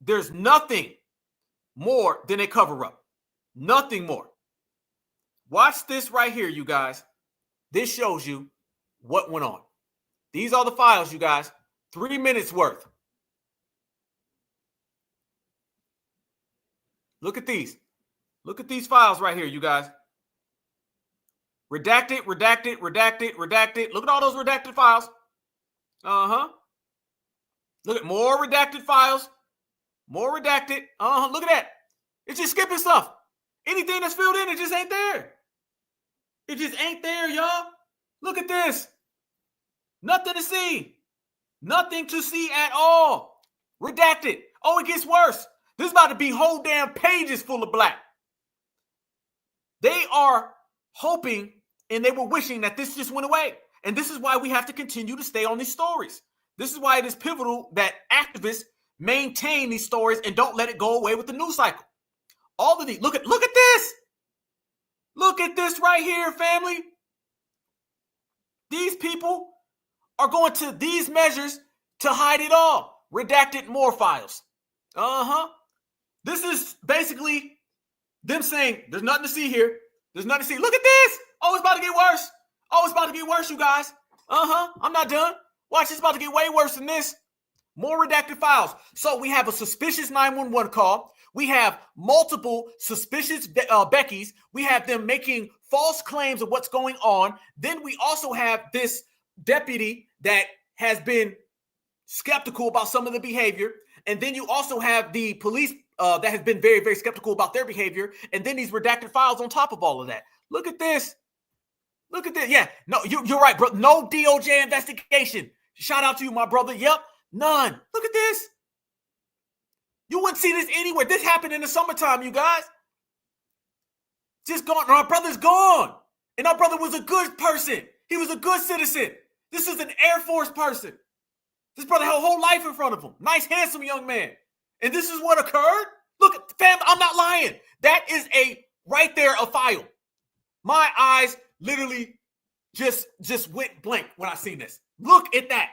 There's nothing more than a cover up. Nothing more. Watch this right here, you guys. This shows you what went on. These are the files, you guys. 3 minutes worth. Look at these. Look at these files right here, you guys. Redacted. Look at all those redacted files. Look at more redacted files. More redacted. Look at that. It's just skipping stuff. Anything that's filled in, it just ain't there. It just ain't there, y'all. Look at this. Nothing to see. Nothing to see at all. Redacted. Oh, it gets worse. This is about to be whole damn pages full of black. They are hoping and they were wishing that this just went away. And this is why we have to continue to stay on these stories. This is why it is pivotal that activists maintain these stories and don't let it go away with the news cycle. All of these. Look at this. Look at this right here, family. These people are going to these measures to hide it all. Redacted more files. This is basically them saying there's nothing to see here. There's nothing to see. Look at this. Oh, it's about to get worse. Oh, it's about to get worse, you guys. I'm not done. Watch, it's about to get way worse than this. More redacted files. So we have a suspicious 911 call. We have multiple suspicious Beckys. We have them making false claims of what's going on. Then we also have this deputy that has been skeptical about some of the behavior. And then you also have the police that has been very, very skeptical about their behavior. And then these redacted files on top of all of that. Look at this. Look at this. Yeah, no, you're right, bro. No DOJ investigation. Shout out to you, my brother. Yep, none. Look at this. You wouldn't see this anywhere. This happened in the summertime, you guys. Just gone. Our brother's gone. And our brother was a good person. He was a good citizen. This is an Air Force person. This brother had a whole life in front of him. Nice, handsome young man. And this is what occurred? Look at fam, I'm not lying. That is right there a file. My eyes literally just went blank when I seen this. Look at that.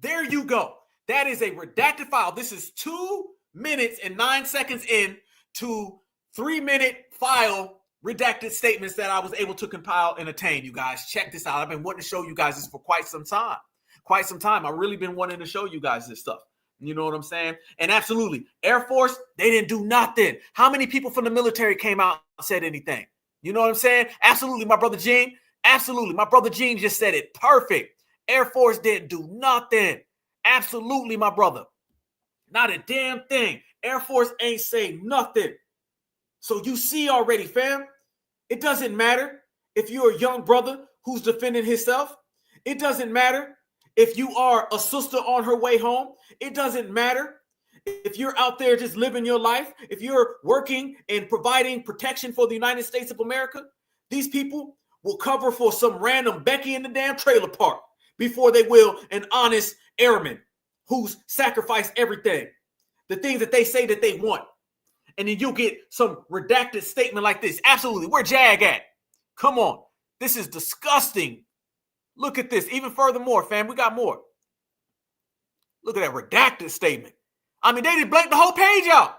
There you go. That is a redacted file. This is 2 minutes and 9 seconds in to 3-minute file redacted statements that I was able to compile and attain, you guys. Check this out. I've been wanting to show you guys this for quite some time. I've really been wanting to show you guys this stuff. You know what I'm saying? And absolutely, Air Force, they didn't do nothing. How many people from the military came out and said anything? You know what I'm saying? Absolutely, my brother Gene. Absolutely, my brother Gene just said it perfect. Air Force didn't do nothing. Absolutely, my brother. Not a damn thing. Air Force ain't say nothing. So you see already, fam, it doesn't matter if you're a young brother who's defending himself. It doesn't matter if you are a sister on her way home. It doesn't matter if you're out there just living your life. If you're working and providing protection for the United States of America, these people will cover for some random Becky in the damn trailer park before they will an honest airman who's sacrificed everything, the things that they say that they want. And then you'll get some redacted statement like this. Absolutely. Where Jag at? Come on. This is disgusting. Look at this. Even furthermore, fam, we got more. Look at that redacted statement. I mean, they just blanked the whole page out.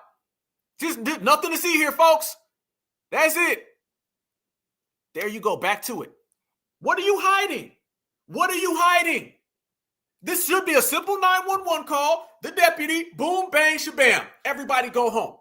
Just nothing to see here, folks. That's it. There you go. Back to it. What are you hiding? What are you hiding? This should be a simple 911 call. The deputy, boom, bang, shabam. Everybody go home.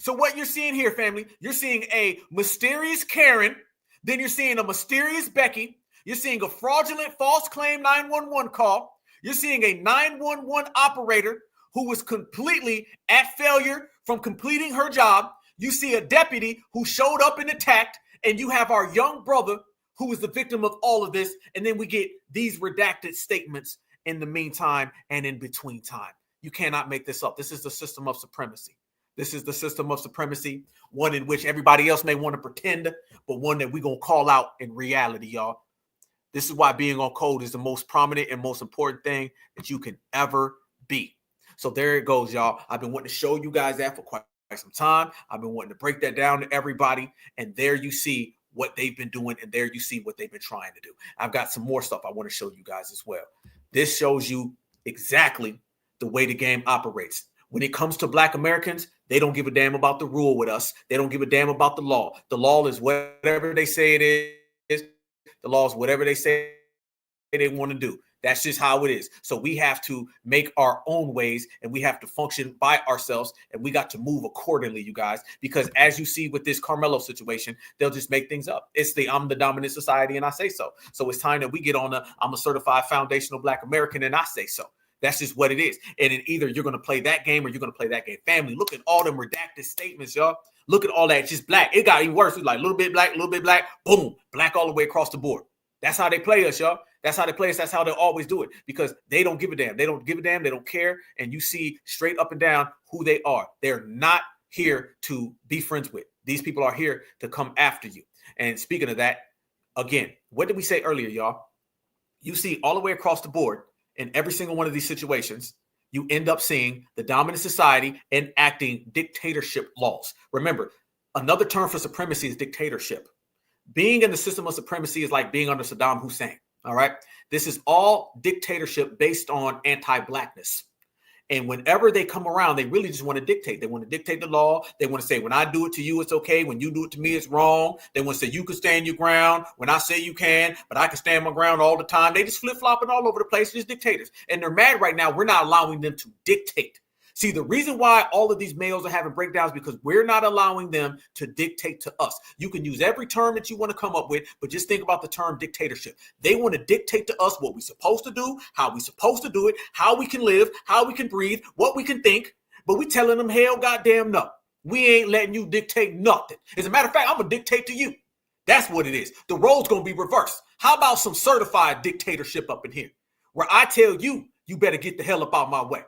So what you're seeing here, family, you're seeing a mysterious Karen. Then you're seeing a mysterious Becky. You're seeing a fraudulent false claim 911 call. You're seeing a 911 operator who was completely at failure from completing her job. You see a deputy who showed up and attacked, and you have our young brother who was the victim of all of this. And then we get these redacted statements in the meantime and in between time. You cannot make this up. This is the system of supremacy. This is the system of supremacy, one in which everybody else may want to pretend, but one that we're going to call out in reality, y'all. This is why being on code is the most prominent and most important thing that you can ever be. So there it goes, y'all. I've been wanting to show you guys that for quite some time. I've been wanting to break that down to everybody. And there you see what they've been doing. And there you see what they've been trying to do. I've got some more stuff I want to show you guys as well. This shows you exactly the way the game operates. When it comes to Black Americans, they don't give a damn about the rule with us. They don't give a damn about the law. The law is whatever they say it is. The law is whatever they say they want to do. That's just how it is. So we have to make our own ways, and we have to function by ourselves, and we got to move accordingly, you guys, because as you see with this Carmelo situation, they'll just make things up. It's the I'm the dominant society, and I say so. So it's time that we get on I'm a certified foundational Black American, and I say so. That's just what it is. And then either you're going to play that game or you're going to play that game. Family, look at all them redacted statements, y'all. Look at all that. It's just black. It got even worse. It's like a little bit black, boom, black all the way across the board. That's how they play us, y'all. That's how they play us. That's how they always do it, because they don't give a damn. They don't give a damn. They don't care. And you see straight up and down who they are. They're not here to be friends with. These people are here to come after you. And speaking of that, again, what did we say earlier, y'all? You see all the way across the board in every single one of these situations, you end up seeing the dominant society enacting dictatorship laws. Remember, another term for supremacy is dictatorship. Being in the system of supremacy is like being under Saddam Hussein. All right. This is all dictatorship based on anti-Blackness. And whenever they come around, they really just want to dictate. They want to dictate the law. They want to say, when I do it to you, it's okay. When you do it to me, it's wrong. They want to say, you can stand your ground when I say you can, but I can stand my ground all the time. They just flip-flopping all over the place. Just dictators. And they're mad right now. We're not allowing them to dictate. See, the reason why all of these males are having breakdowns is because we're not allowing them to dictate to us. You can use every term that you want to come up with, but just think about the term dictatorship. They want to dictate to us what we're supposed to do, how we're supposed to do it, how we can live, how we can breathe, what we can think, but we telling them, hell goddamn no. We ain't letting you dictate nothing. As a matter of fact, I'm going to dictate to you. That's what it is. The role's going to be reversed. How about some certified dictatorship up in here, where I tell you, you better get the hell up out my way.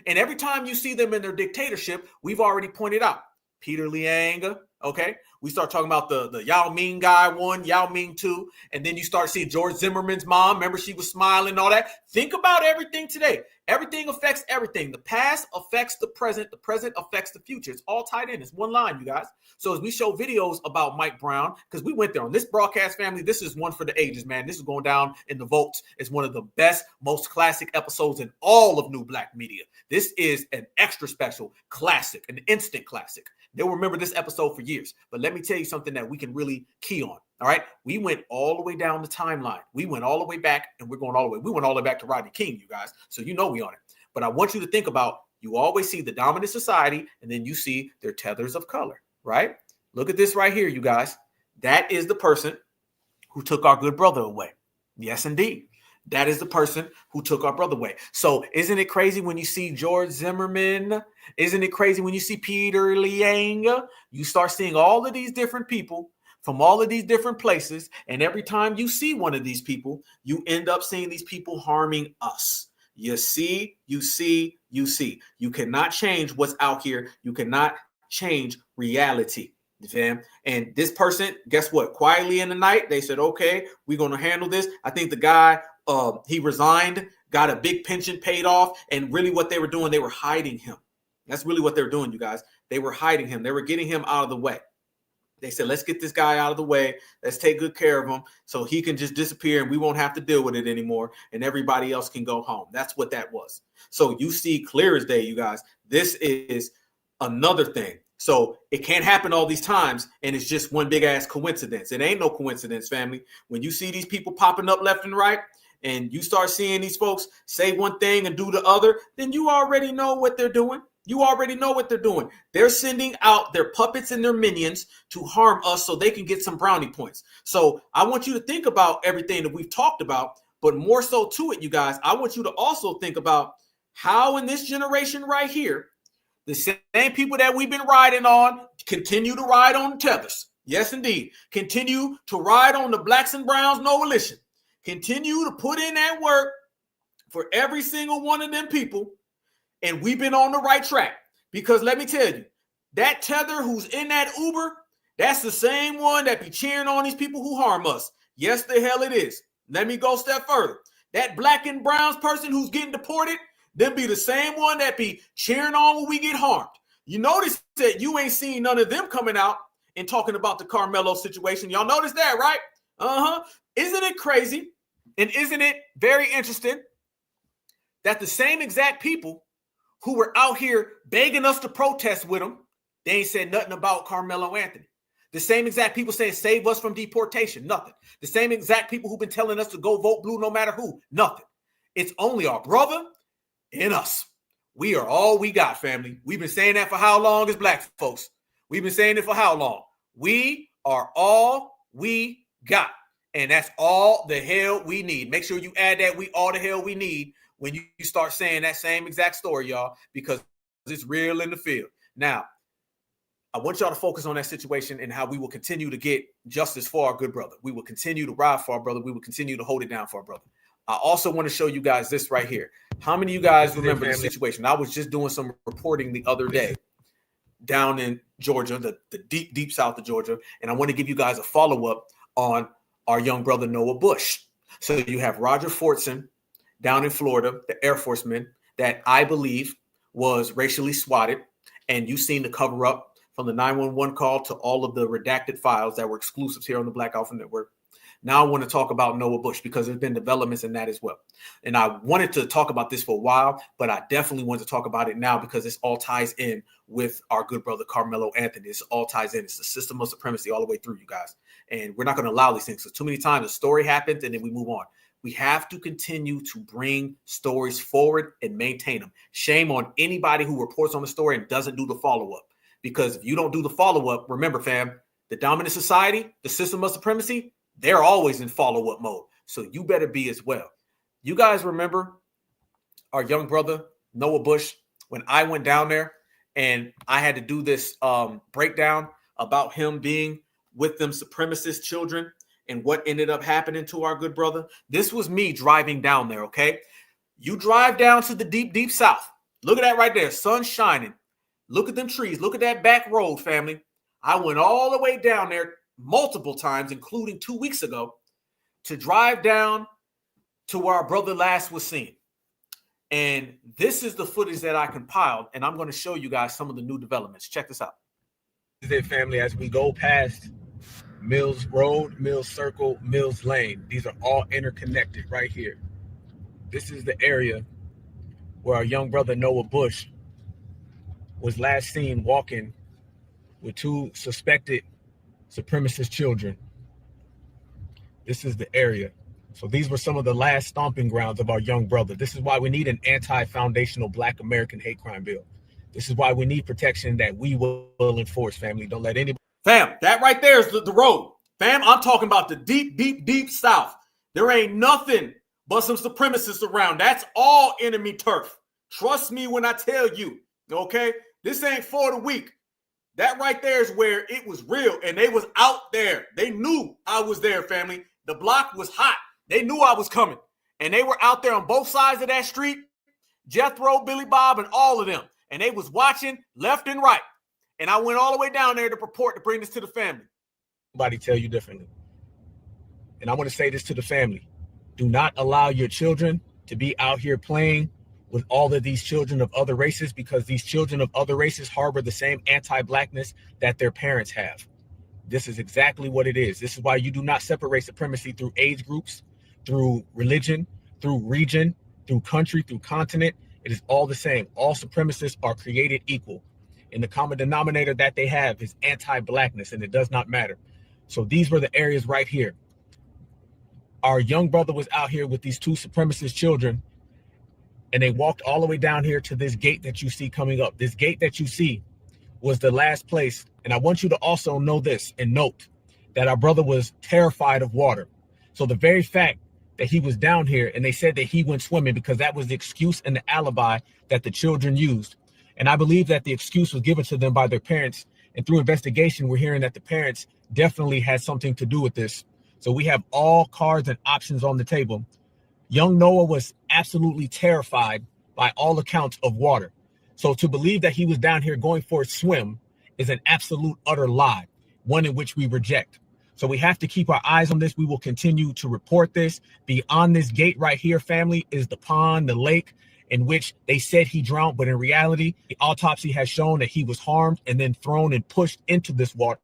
And every time you see them in their dictatorship, we've already pointed out Peter Liang, Okay, we start talking about the Yao Ming guy 1, Yao Ming 2, and then you start seeing George Zimmerman's mom. Remember, she was smiling and all that. Think about everything today. Everything affects everything. The past affects the present affects the future. It's all tied in. It's one line, you guys. So as we show videos about Mike Brown, because we went there on this broadcast, family, this is one for the ages, man. This is going down in the votes. It's one of the best, most classic episodes in all of New Black Media. This is an extra special classic, an instant classic. They'll remember this episode for years. But let me tell you something that we can really key on. All right. We went all the way down the timeline. We went all the way back, and we're going all the way. We went all the way back to Rodney King, you guys. So you know we on it. But I want you to think about, you always see the dominant society, and then you see their tethers of color, right? Look at this right here, you guys. That is the person who took our good brother away. Yes, indeed. That is the person who took our brother away. So isn't it crazy when you see George Zimmerman? Isn't it crazy when you see Peter Liang? You start seeing all of these different people from all of these different places. And every time you see one of these people, you end up seeing these people harming us. You see, you see, you see. You cannot change what's out here. You cannot change reality. Fam. And this person, guess what? Quietly in the night, they said, okay, we're going to handle this. I think the guy, he resigned, got a big pension paid off. And really what they were doing, they were hiding him. That's really what they were doing, you guys. They were hiding him. They were getting him out of the way. They said, let's get this guy out of the way. Let's take good care of him so he can just disappear and we won't have to deal with it anymore. And everybody else can go home. That's what that was. So you see clear as day, you guys, this is another thing. So it can't happen all these times, and it's just one big ass coincidence. It ain't no coincidence, family. When you see these people popping up left and right, and you start seeing these folks say one thing and do the other, then you already know what they're doing. You already know what they're doing. They're sending out their puppets and their minions to harm us so they can get some brownie points. So I want you to think about everything that we've talked about, but more so to it, you guys, I want you to also think about how in this generation right here, the same people that we've been riding on continue to ride on the tethers. Yes, indeed. Continue to ride on the blacks and browns, no volition. Continue to put in that work for every single one of them people. And we've been on the right track. Because let me tell you, that tether who's in that Uber, that's the same one that be cheering on these people who harm us. Yes, the hell it is. Let me go a step further. That black and browns person who's getting deported, them be the same one that be cheering on when we get harmed. You notice that you ain't seen none of them coming out and talking about the Carmelo situation. Y'all notice that, right? Isn't it crazy? And isn't it very interesting that the same exact people who were out here begging us to protest with them, they ain't said nothing about Carmelo Anthony. The same exact people saying save us from deportation, nothing. The same exact people who've been telling us to go vote blue no matter who, nothing. It's only our brother and us. We are all we got, family. We've been saying that for how long as black folks? We've been saying it for how long? We are all we got. And that's all the hell we need. Make sure you add that we all the hell we need when you start saying that same exact story, y'all, because it's real in the field. Now, I want y'all to focus on that situation and how we will continue to get justice for our good brother. We will continue to ride for our brother. We will continue to hold it down for our brother. I also want to show you guys this right here. How many of you guys remember the situation? I was just doing some reporting the other day down in Georgia, the deep, deep south of Georgia. And I want to give you guys a follow-up on our young brother, Noah Bush. So you have Roger Fordson down in Florida, the Air Forceman that I believe was racially swatted. And you've seen the cover up from the 911 call to all of the redacted files that were exclusives here on the Black Alpha Network. Now I want to talk about Noah Bush because there's been developments in that as well. And I wanted to talk about this for a while, but I definitely want to talk about it now because this all ties in with our good brother, Carmelo Anthony. This all ties in. It's the system of supremacy all the way through, you guys. And we're not going to allow these things. So too many times a story happens and then we move on. We have to continue to bring stories forward and maintain them. Shame on anybody who reports on the story and doesn't do the follow-up. Because if you don't do the follow-up, remember, fam, the dominant society, the system of supremacy, they're always in follow-up mode. So you better be as well. You guys remember our young brother, Noah Bush, when I went down there and I had to do this breakdown about him being with them supremacist children and what ended up happening to our good brother. This was me driving down there, okay? You drive down to the deep, deep south. Look at that right there. Sun shining. Look at them trees. Look at that back road, family. I went all the way down there multiple times, including 2 weeks ago, to drive down to where our brother last was seen. And this is the footage that I compiled, and I'm going to show you guys some of the new developments. Check this out. This is it, family, as we go past Mills Road, Mills Circle, Mills Lane. These are all interconnected right here. This is the area where our young brother Noah Bush was last seen walking with 2 suspected supremacist children. This is the area. So these were some of the last stomping grounds of our young brother. This is why we need an anti-foundational Black American hate crime bill. This is why we need protection that we will enforce, family. Don't let anybody. Fam, that right there is the road. Fam, I'm talking about the deep, deep, deep South. There ain't nothing but some supremacists around. That's all enemy turf. Trust me when I tell you, okay? This ain't for the weak. That right there is where it was real, and they was out there. They knew I was there, family. The block was hot. They knew I was coming, and they were out there on both sides of that street, Jethro, Billy Bob, and all of them, and they was watching left and right, and I went all the way down there to purport to bring this to the family. Nobody tell you differently. And I want to say this to the family. Do not allow your children to be out here playing with all of these children of other races, because these children of other races harbor the same anti-Blackness that their parents have. This is exactly what it is. This is why you do not separate supremacy through age groups, through religion, through region, through country, through continent. It is all the same. All supremacists are created equal. And the common denominator that they have is anti-Blackness, and it does not matter. So these were the areas right here. Our young brother was out here with these 2 supremacist children, and they walked all the way down here to this gate that you see coming up. This gate that you see was the last place. And I want you to also know this and note that our brother was terrified of water. So the very fact that he was down here, and they said that he went swimming because that was the excuse and the alibi that the children used. And I believe that the excuse was given to them by their parents. And through investigation, we're hearing that the parents definitely had something to do with this. So we have all cards and options on the table. Young Noah was absolutely terrified by all accounts of water. So to believe that he was down here going for a swim is an absolute utter lie, one in which we reject. So we have to keep our eyes on this. We will continue to report this. Beyond this gate right here, family, is the pond, the lake, in which they said he drowned, but in reality, the autopsy has shown that he was harmed and then thrown and pushed into this water.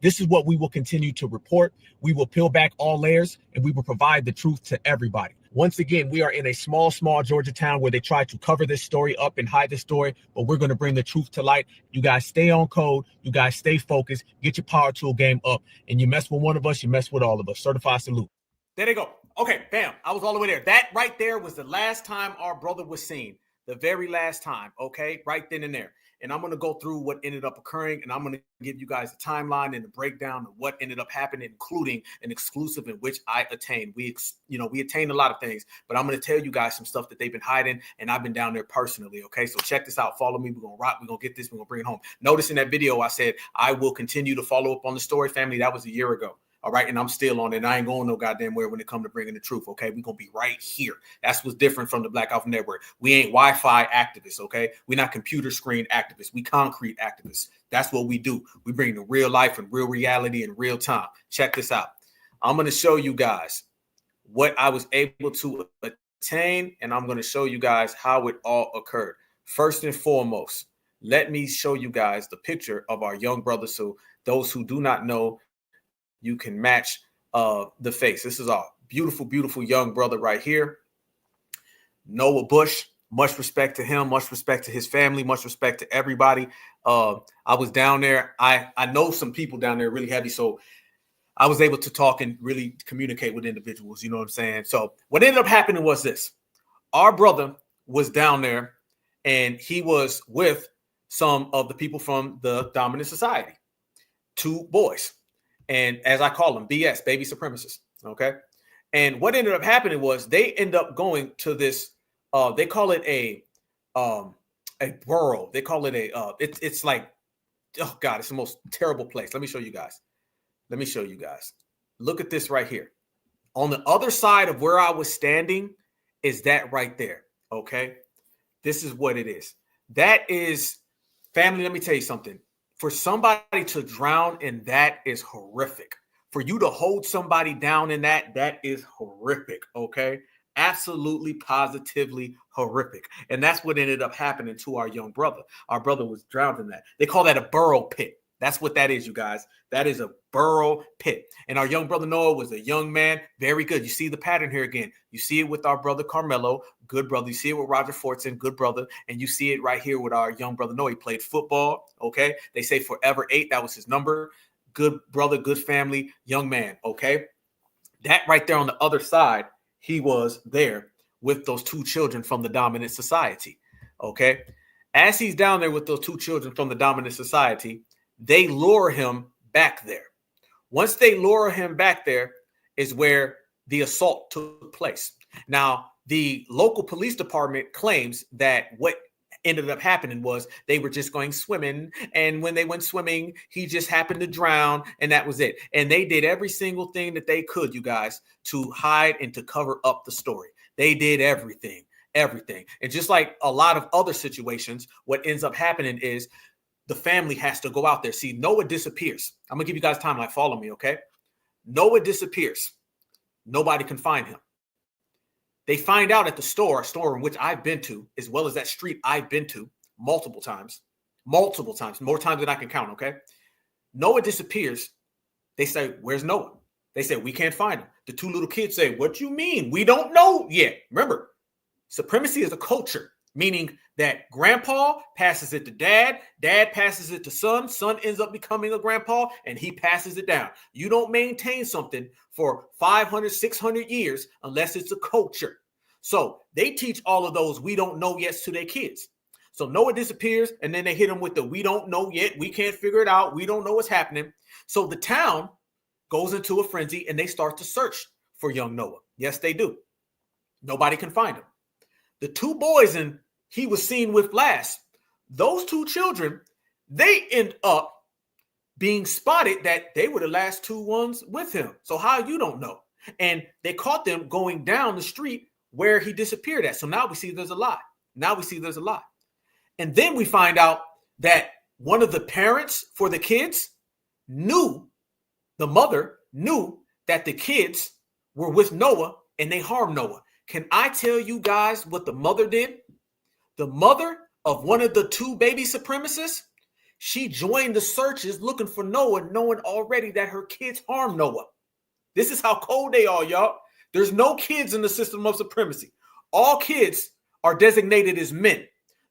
This is what we will continue to report. We will peel back all layers, and we will provide the truth to everybody. Once again, we are in a small Georgia town where they try to cover this story up and hide the story, but we're going to bring the truth to light. You guys stay on code. You guys stay focused. Get your power tool game up. And you mess with one of us, you mess with all of us. Certified salute. There they go. Okay, bam. I was all the way there. That right there was the last time our brother was seen. The very last time, okay? Right then and there. And I'm going to go through what ended up occurring, and I'm going to give you guys a timeline and a breakdown of what ended up happening, including an exclusive in which I attained. We attained a lot of things, but I'm going to tell you guys some stuff that they've been hiding, and I've been down there personally, okay? So check this out. Follow me. We're going to rock. We're going to get this. We're going to bring it home. Notice in that video I said I will continue to follow up on the story, family. That was a year ago. All right. And I'm still on it. And I ain't going no goddamn where when it comes to bringing the truth. OK, we're going to be right here. That's what's different from the Black Alpha Network. We ain't Wi-Fi activists. OK, we're not computer screen activists. We concrete activists. That's what we do. We bring the real life and real reality in real time. Check this out. I'm going to show you guys what I was able to attain. And I'm going to show you guys how it all occurred. First and foremost, let me show you guys the picture of our young brother. So those who do not know, you can match the face. This is our beautiful, beautiful young brother right here. Noah Bush, much respect to him, much respect to his family, much respect to everybody. I was down there. I know some people down there really heavy, so I was able to talk and really communicate with individuals, you know what I'm saying? So what ended up happening was this. Our brother was down there, and he was with some of the people from the dominant society, 2 boys. And as I call them, BS, baby supremacists. Okay. And what ended up happening was they end up going to this, they call it a borough. They call it it's like, oh God, it's the most terrible place. Let me show you guys. Look at this right here. On the other side of where I was standing is that right there. Okay. This is what it is. That is, family, let me tell you something. For somebody to drown in that is horrific. For you to hold somebody down in that is horrific, okay? Absolutely, positively horrific. And that's what ended up happening to our young brother. Our brother was drowned in that. They call that a burrow pit. That's what that is, you guys. That is a burrow pit. And our young brother Noah was a young man. Very good. You see the pattern here again. You see it with our brother Carmelo, good brother. You see it with Roger Fordson, good brother. And you see it right here with our young brother Noah. He played football, okay? They say forever 8. That was his number. Good brother, good family, young man, okay? That right there on the other side, he was there with those 2 children from the dominant society, okay? As he's down there with those 2 children from the dominant society, they lure him back there. Once they lure him back there is where the assault took place. Now, the local police department claims that what ended up happening was they were just going swimming, and when they went swimming, he just happened to drown, and that was it. And they did every single thing that they could, you guys, to hide and to cover up the story. They did everything. And just like a lot of other situations, what ends up happening is the family has to go out there. See, Noah disappears. I'm going to give you guys time, like, follow me, okay? Noah disappears. Nobody can find him. They find out at the store in which I've been to, as well as that street I've been to multiple times, more times than I can count, okay? Noah disappears. They say, where's Noah? They say, we can't find him. The 2 little kids say, what you mean? We don't know yet. Remember, supremacy is a culture, meaning that grandpa passes it to dad, dad passes it to son ends up becoming a grandpa, and he passes it down. You don't maintain something for 500, 600 years unless it's a culture. So they teach all of those we don't know yet to their kids. So Noah disappears, and then they hit him with the we don't know yet, we can't figure it out, we don't know what's happening. So the town goes into a frenzy, and they start to search for young Noah. Yes, they do. Nobody can find him. The 2 boys he was seen with last, those 2 children, they end up being spotted that they were the last 2 ones with him. So how you don't know? And they caught them going down the street where he disappeared at. So now we see there's a lie. And then we find out that one of the parents for the kids the mother knew that the kids were with Noah and they harmed Noah. Can I tell you guys what the mother did? The mother of one of the 2 baby supremacists, she joined the searches looking for Noah, knowing already that her kids harmed Noah. This is how cold they are, y'all. There's no kids in the system of supremacy. All kids are designated as men.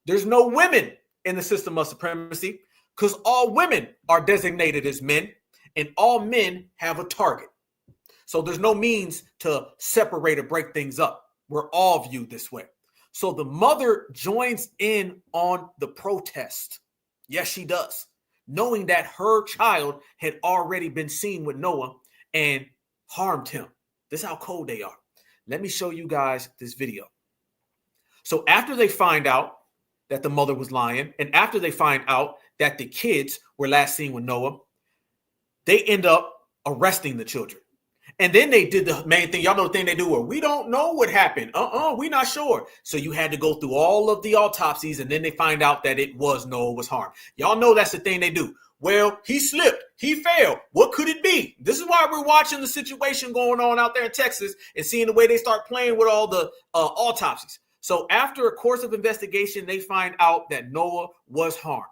There's no women in the system of supremacy because all women are designated as men and all men have a target. So there's no means to separate or break things up. We're all viewed this way. So the mother joins in on the protest. Yes, she does, knowing that her child had already been seen with Noah and harmed him. This is how cold they are. Let me show you guys this video. So after they find out that the mother was lying, and after they find out that the kids were last seen with Noah, they end up arresting the children. And then they did the main thing. Y'all know the thing they do where we don't know what happened. We're not sure. So you had to go through all of the autopsies, and then they find out that it was Noah was harmed. Y'all know that's the thing they do. Well, he slipped. He fell. What could it be? This is why we're watching the situation going on out there in Texas and seeing the way they start playing with all the autopsies. So after a course of investigation, they find out that Noah was harmed.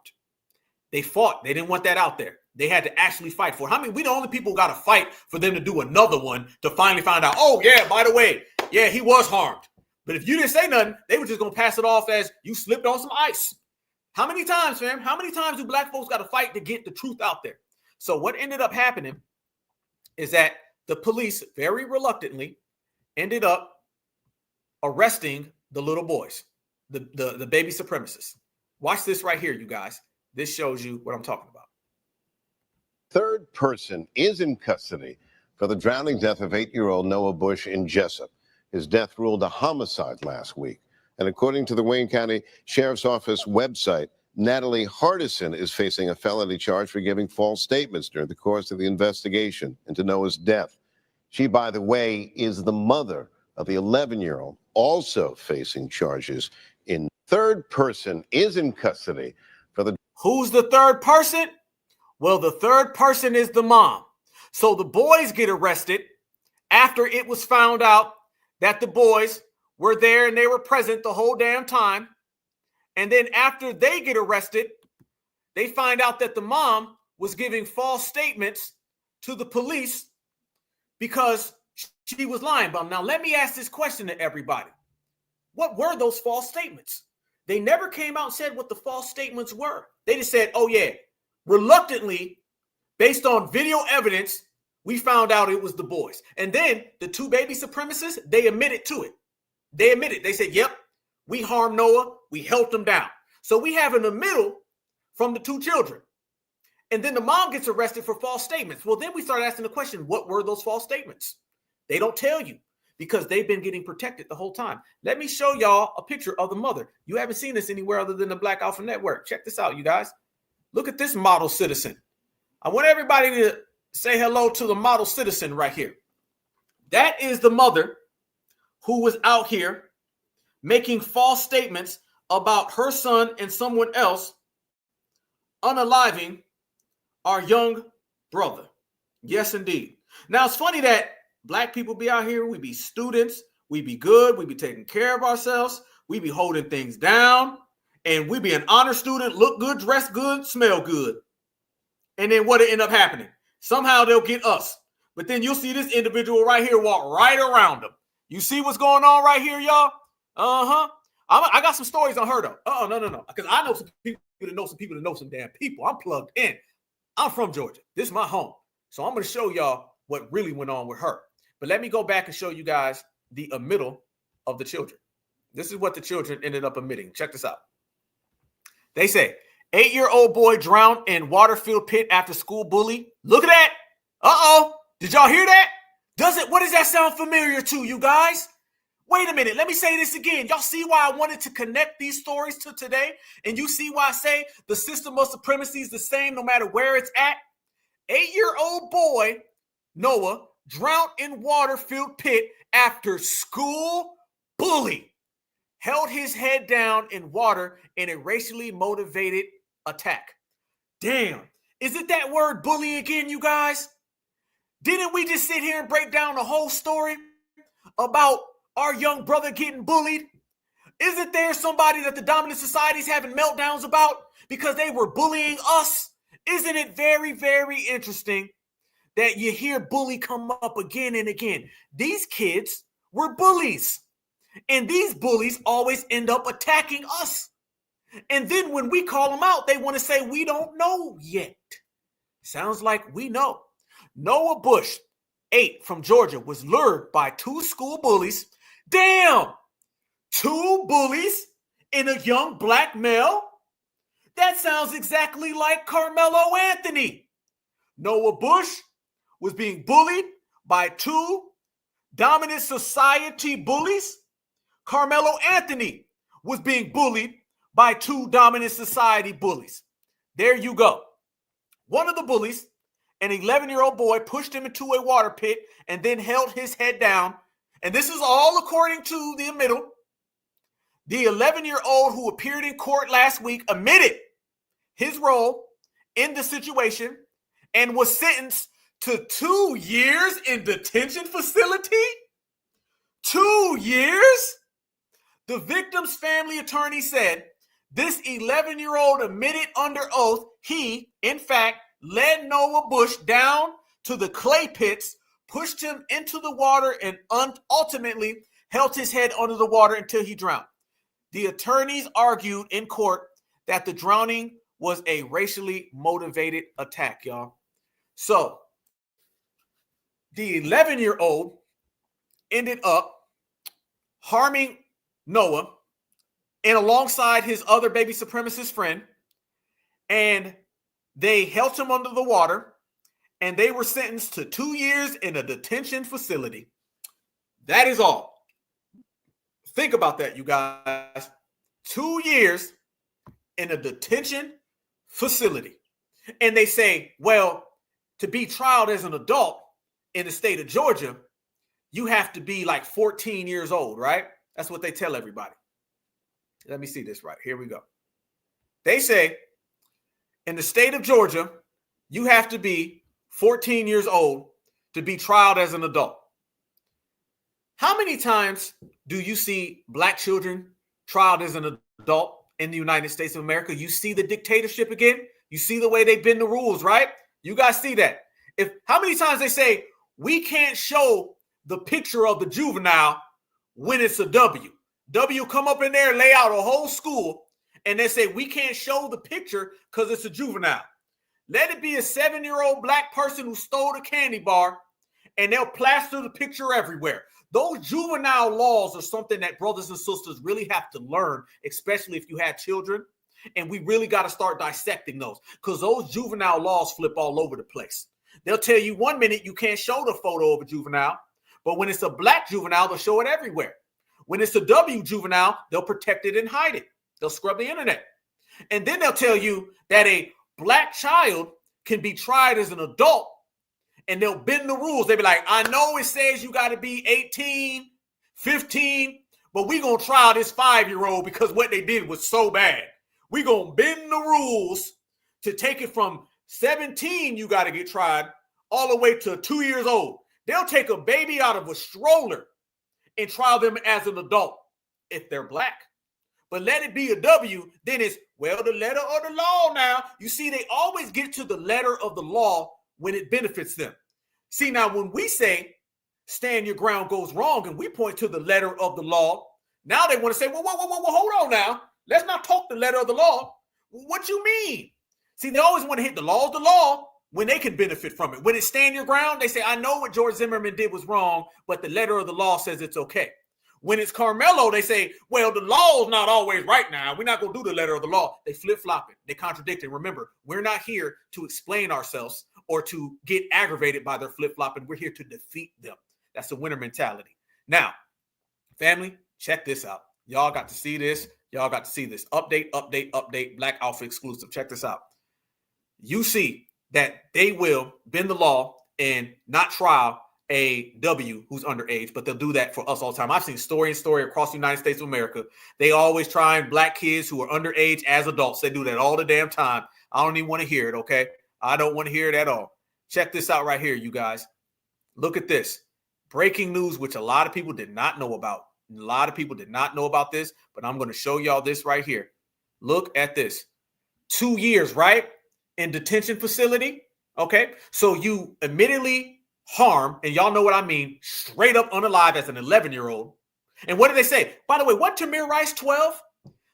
They fought. They didn't want that out there. They had to actually fight for it. I mean, we the only people who got to fight for them to do another one to finally find out, oh, yeah, by the way, yeah, he was harmed. But if you didn't say nothing, they were just going to pass it off as you slipped on some ice. How many times, fam? How many times do black folks got to fight to get the truth out there? So what ended up happening is that the police very reluctantly ended up arresting the little boys, the baby supremacists. Watch this right here, you guys. This shows you what I'm talking about. Third person is in custody for the drowning death of 8-year-old Noah Bush in Jessup. His death ruled a homicide last week. And according to the Wayne County Sheriff's Office website, Natalie Hardison is facing a felony charge for giving false statements during the course of the investigation into Noah's death. She, by the way, is the mother of the 11-year-old, also facing charges in third person is in custody for the... Who's the third person? Well, the third person is the mom. So the boys get arrested after it was found out that the boys were there and they were present the whole damn time. And then after they get arrested, they find out that the mom was giving false statements to the police because she was lying about them. Now, let me ask this question to everybody. What were those false statements? They never came out and said what the false statements were. They just said, oh, yeah, reluctantly, based on video evidence, we found out it was the boys. And then the two baby supremacists, they admitted to it. They admitted. They said, yep, we harmed Noah. We held him down. So we have in the middle from the two children. And then the mom gets arrested for false statements. Well, then we start asking the question, what were those false statements? They don't tell you because they've been getting protected the whole time. Let me show y'all a picture of the mother. You haven't seen this anywhere other than the Black Alpha Network. Check this out, you guys. Look at this model citizen. I want everybody to say hello to the model citizen right here. That is the mother who was out here making false statements about her son and someone else unaliving our young brother. Yes, indeed. Now, it's funny that Black people be out here. We be students. We be good. We be taking care of ourselves. We be holding things down. And we be an honor student, look good, dress good, smell good. And then what'll end up happening? Somehow they'll get us. But then you'll see this individual right here walk right around them. You see what's going on right here, y'all? Uh-huh. I got some stories on her, though. No. Because I know some people that know some people that know some damn people. I'm plugged in. I'm from Georgia. This is my home. So I'm going to show y'all what really went on with her. But let me go back and show you guys the middle of the children. This is what the children ended up admitting. Check this out. They say, 8-year-old boy drowned in water-filled pit after school bully. Look at that. Uh-oh. Did y'all hear that? What does that sound familiar to you guys? Wait a minute. Let me say this again. Y'all see why I wanted to connect these stories to today? And you see why I say the system of supremacy is the same no matter where it's at? 8-year-old boy, Noah, drowned in water-filled pit after school bully. Held his head down in water in a racially motivated attack. Damn. Is it that word bully again, you guys? Didn't we just sit here and break down the whole story about our young brother getting bullied? Isn't there somebody that the dominant society is having meltdowns about because they were bullying us? Isn't it very, very interesting that you hear bully come up again and again? These kids were bullies. And these bullies always end up attacking us. And then when we call them out, they want to say, we don't know yet. Sounds like we know. Noah Bush, 8, from Georgia, was lured by 2 school bullies. Damn! 2 bullies in a young Black male? That sounds exactly like Carmelo Anthony. Noah Bush was being bullied by 2 dominant society bullies. Carmelo Anthony was being bullied by 2 dominant society bullies. There you go. One of the bullies, an 11-year-old boy, pushed him into a water pit and then held his head down. And this is all according to the middle. The 11-year-old who appeared in court last week admitted his role in the situation and was sentenced to 2 years in detention facility. 2 years? The victim's family attorney said this 11-year-old admitted under oath he, in fact, led Noah Bush down to the clay pits, pushed him into the water, and ultimately held his head under the water until he drowned. The attorneys argued in court that the drowning was a racially motivated attack, y'all. So the 11-year-old ended up harming Noah and alongside his other baby supremacist friend, and they held him under the water, and they were sentenced to 2 years in a detention facility. That is all. Think about that, you guys. 2 years in a detention facility. And they say, well, to be trialed as an adult in the state of Georgia, you have to be like 14 years old, right? That's what they tell everybody. Let me see this right. Here we go. They say in the state of Georgia, you have to be 14 years old to be tried as an adult. How many times do you see black children tried as an adult in the United States of America? You see the dictatorship again. You see the way they bend the rules, right? You guys see that. How many times they say, we can't show the picture of the juvenile when it's a W. W come up in there, lay out a whole school, and they say, we can't show the picture because it's a juvenile. Let it be a 7-year-old black person who stole a candy bar, and they'll plaster the picture everywhere. Those juvenile laws are something that brothers and sisters really have to learn, especially if you have children. And we really got to start dissecting those, because those juvenile laws flip all over the place. They'll tell you 1 minute you can't show the photo of a juvenile, but when it's a black juvenile, they'll show it everywhere. When it's a W juvenile, they'll protect it and hide it. They'll scrub the internet. And then they'll tell you that a black child can be tried as an adult, and they'll bend the rules. They'll be like, I know it says you got to be 18, 15, but we're going to try this 5-year-old because what they did was so bad. We're going to bend the rules to take it from 17, you got to get tried, all the way to 2 years old. They'll take a baby out of a stroller and trial them as an adult if they're black. But let it be a W, then it's, well, the letter of the law now. You see, they always get to the letter of the law when it benefits them. See, now, when we say stand your ground goes wrong and we point to the letter of the law, now they want to say, well, hold on now. Let's not talk the letter of the law. What you mean? See, they always want to hit the law of the law when they can benefit from it. When it's stand your ground, they say, I know what George Zimmerman did was wrong, but the letter of the law says it's okay. When it's Carmelo, they say, well, the law is not always right now. We're not going to do the letter of the law. They flip-flop it. They contradict it. Remember, we're not here to explain ourselves or to get aggravated by their flip-flopping. We're here to defeat them. That's the winner mentality. Now, family, check this out. Y'all got to see this. Y'all got to see this. Update, Black Alpha exclusive. Check this out. You see that they will bend the law and not trial a W who's underage, but they'll do that for us all the time. I've seen story across the United States of America. They always trying black kids who are underage as adults. They do that all the damn time. I don't even want to hear it, okay? I don't want to hear it at all. Check this out right here, you guys. Look at this. Breaking news, which a lot of people did not know about. A lot of people did not know about this, but I'm going to show y'all this right here. Look at this. 2 years, right? In detention facility, okay? So you admittedly harm, and y'all know what I mean, straight up unalive as an 11-year-old. And what did they say? By the way, what Tamir Rice 12?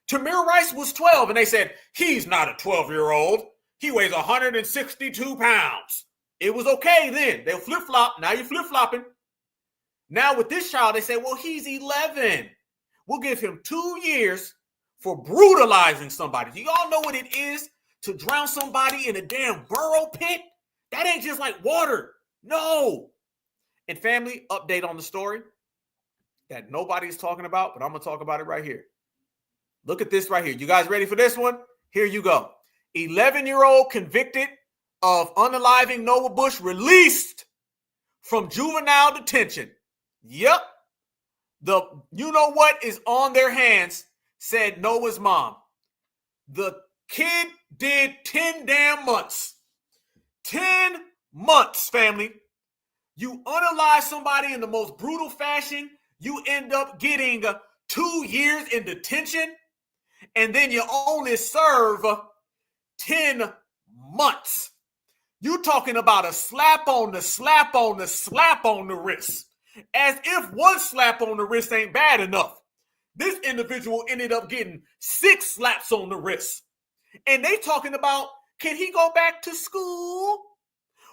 Tamir Rice was 12, and they said, he's not a 12-year-old. He weighs 162 pounds. It was okay then. They'll flip-flop. Now you're flip-flopping. Now with this child, they say, well, he's 11. We'll give him 2 years for brutalizing somebody. Do y'all know what it is to drown somebody in a damn burrow pit? That ain't just like water. No. And family, update on the story that nobody's talking about, but I'm going to talk about it right here. Look at this right here. You guys ready for this one? Here you go. 11-year-old convicted of unaliving Noah Bush released from juvenile detention. Yep. The you know what is on their hands, said Noah's mom. The kid did 10 damn months. 10 months, family. You unalive somebody in the most brutal fashion, you end up getting 2 years in detention, and then you only serve 10 months. You talking about a slap on the slap on the slap on the wrist. As if one slap on the wrist ain't bad enough. This individual ended up getting 6 slaps on the wrist. And they talking about, can he go back to school?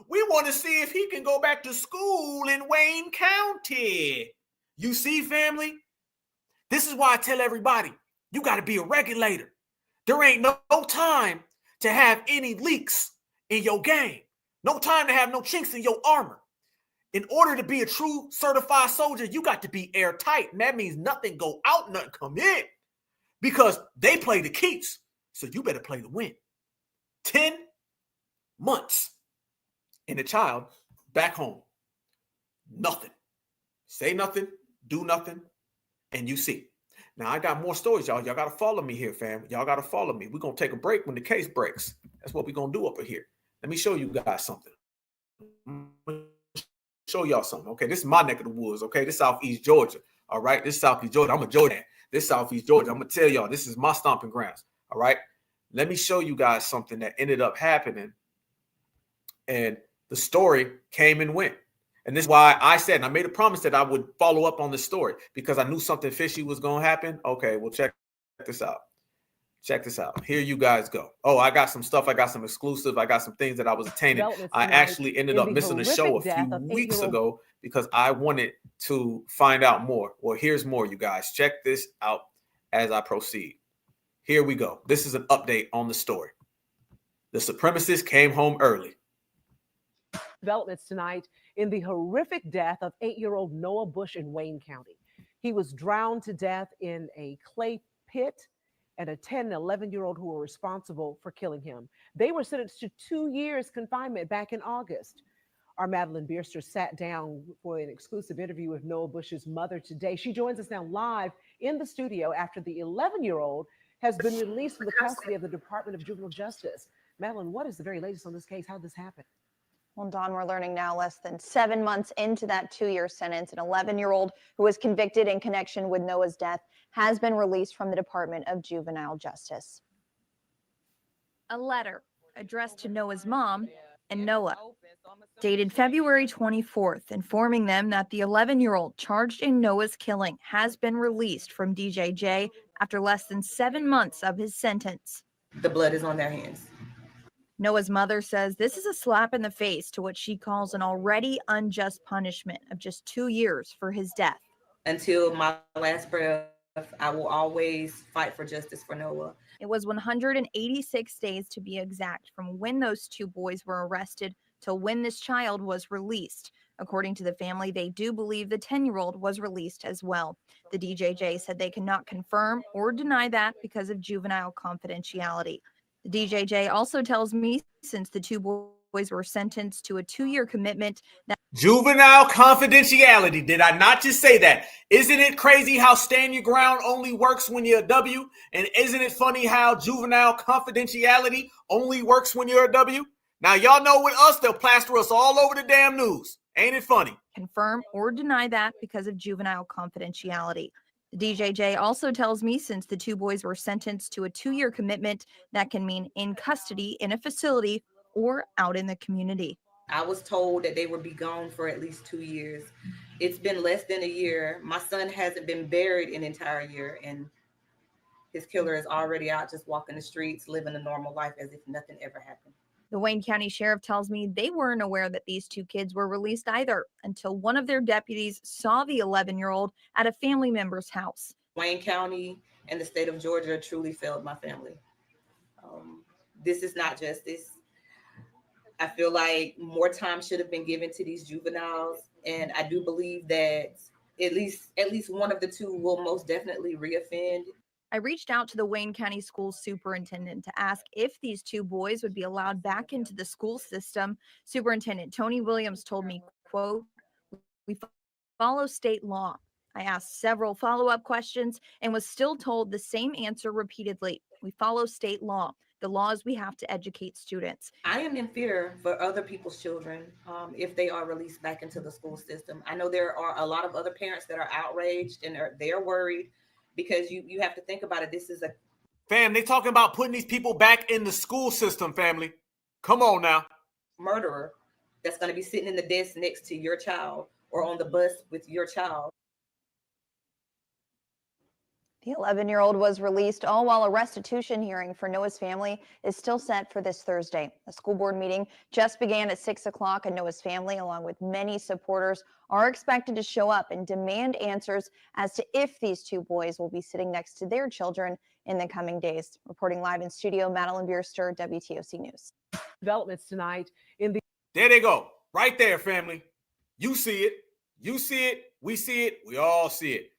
We want to see if he can go back to school in Wayne County. You see, family? This is why I tell everybody, you got to be a regulator. There ain't no time to have any leaks in your game. No time to have no chinks in your armor. In order to be a true certified soldier, you got to be airtight. And that means nothing go out, nothing come in. Because they play the keeps. So you better play the win. 10 months. And the child back home. Nothing. Say nothing. Do nothing. And you see. Now, I got more stories, y'all. Y'all got to follow me here, fam. Y'all got to follow me. We're going to take a break when the case breaks. That's what we're going to do up here. Let me show you guys something. Show y'all something. Okay, this is my neck of the woods. Okay, this is Southeast Georgia. All right, this is Southeast Georgia. I'm a Jordan. This is Southeast Georgia. I'm gonna tell y'all, this is my stomping grounds. All right, let me show you guys something that ended up happening, and the story came and went. And this is why I said, and I made a promise that I would follow up on this story because I knew something fishy was gonna happen. Okay, well, check this out. Check this out. Here you guys go. Oh, I got some stuff. I got some exclusive. I got some things that I was attaining. I actually ended up missing the show a few weeks ago because I wanted to find out more. Well, here's more, you guys. Check this out as I proceed. Here we go. This is an update on the story. The supremacists came home early. Developments tonight in the horrific death of 8-year-old Noah Bush in Wayne County. He was drowned to death in a clay pit, and a 10 and 11-year-old who were responsible for killing him. They were sentenced to 2 years confinement back in August. Our Madeline Bierster sat down for an exclusive interview with Noah Bush's mother today. She joins us now live in the studio after the 11-year-old has been released from the custody of the Department of Juvenile Justice. Madeline, what is the very latest on this case? How did this happen? Well, Dawn, we're learning now less than 7 months into that 2-year sentence, an 11-year-old who was convicted in connection with Noah's death has been released from the Department of Juvenile Justice. A letter addressed to Noah's mom and Noah, dated February 24th, informing them that the 11-year-old charged in Noah's killing has been released from DJJ after less than 7 months of his sentence. The blood is on their hands. Noah's mother says this is a slap in the face to what she calls an already unjust punishment of just 2 years for his death. Until my last breath, I will always fight for justice for Noah. It was 186 days to be exact from when those two boys were arrested till when this child was released. According to the family, they do believe the 10-year-old was released as well. The DJJ said they cannot confirm or deny that because of juvenile confidentiality. The DJJ also tells me since the two boys were sentenced to a 2-year commitment that Juvenile confidentiality. Did I not just say that? Isn't it crazy how stand your ground only works when you're a W? And isn't it funny how juvenile confidentiality only works when you're a W? Now, y'all know with us, they'll plaster us all over the damn news. Ain't it funny? confirm or deny that because of juvenile confidentiality. The DJJ also tells me since the two boys were sentenced to a 2-year commitment, that can mean in custody in a facility or out in the community. I was told that they would be gone for at least 2 years. It's been less than a year. My son hasn't been buried an entire year, and his killer is already out just walking the streets, living a normal life as if nothing ever happened. The Wayne County Sheriff tells me they weren't aware that these two kids were released either until one of their deputies saw the 11-year-old at a family member's house. Wayne County and the state of Georgia truly failed my family. This is not justice. I feel like more time should have been given to these juveniles, and I do believe that at least one of the two will most definitely reoffend. I reached out to the Wayne County School Superintendent to ask if these two boys would be allowed back into the school system. Superintendent Tony Williams told me, quote, "We follow state law." I asked several follow-up questions and was still told the same answer repeatedly. We follow state law. The law is we have to educate students. I am in fear for other people's children if they are released back into the school system. I know there are a lot of other parents that are outraged and they're worried, because you have to think about it. This is a fam. They talking about putting these people back in the school system. Family, come on now. Murderer that's going to be sitting in the desk next to your child or on the bus with your child. The 11-year-old was released, all while a restitution hearing for Noah's family is still set for this Thursday. The school board meeting just began at 6 o'clock, and Noah's family, along with many supporters, are expected to show up and demand answers as to if these two boys will be sitting next to their children in the coming days. Reporting live in studio, Madeline Bierster, WTOC News. Developments tonight in the... There they go. Right there, family. You see it. You see it. We see it. We all see it.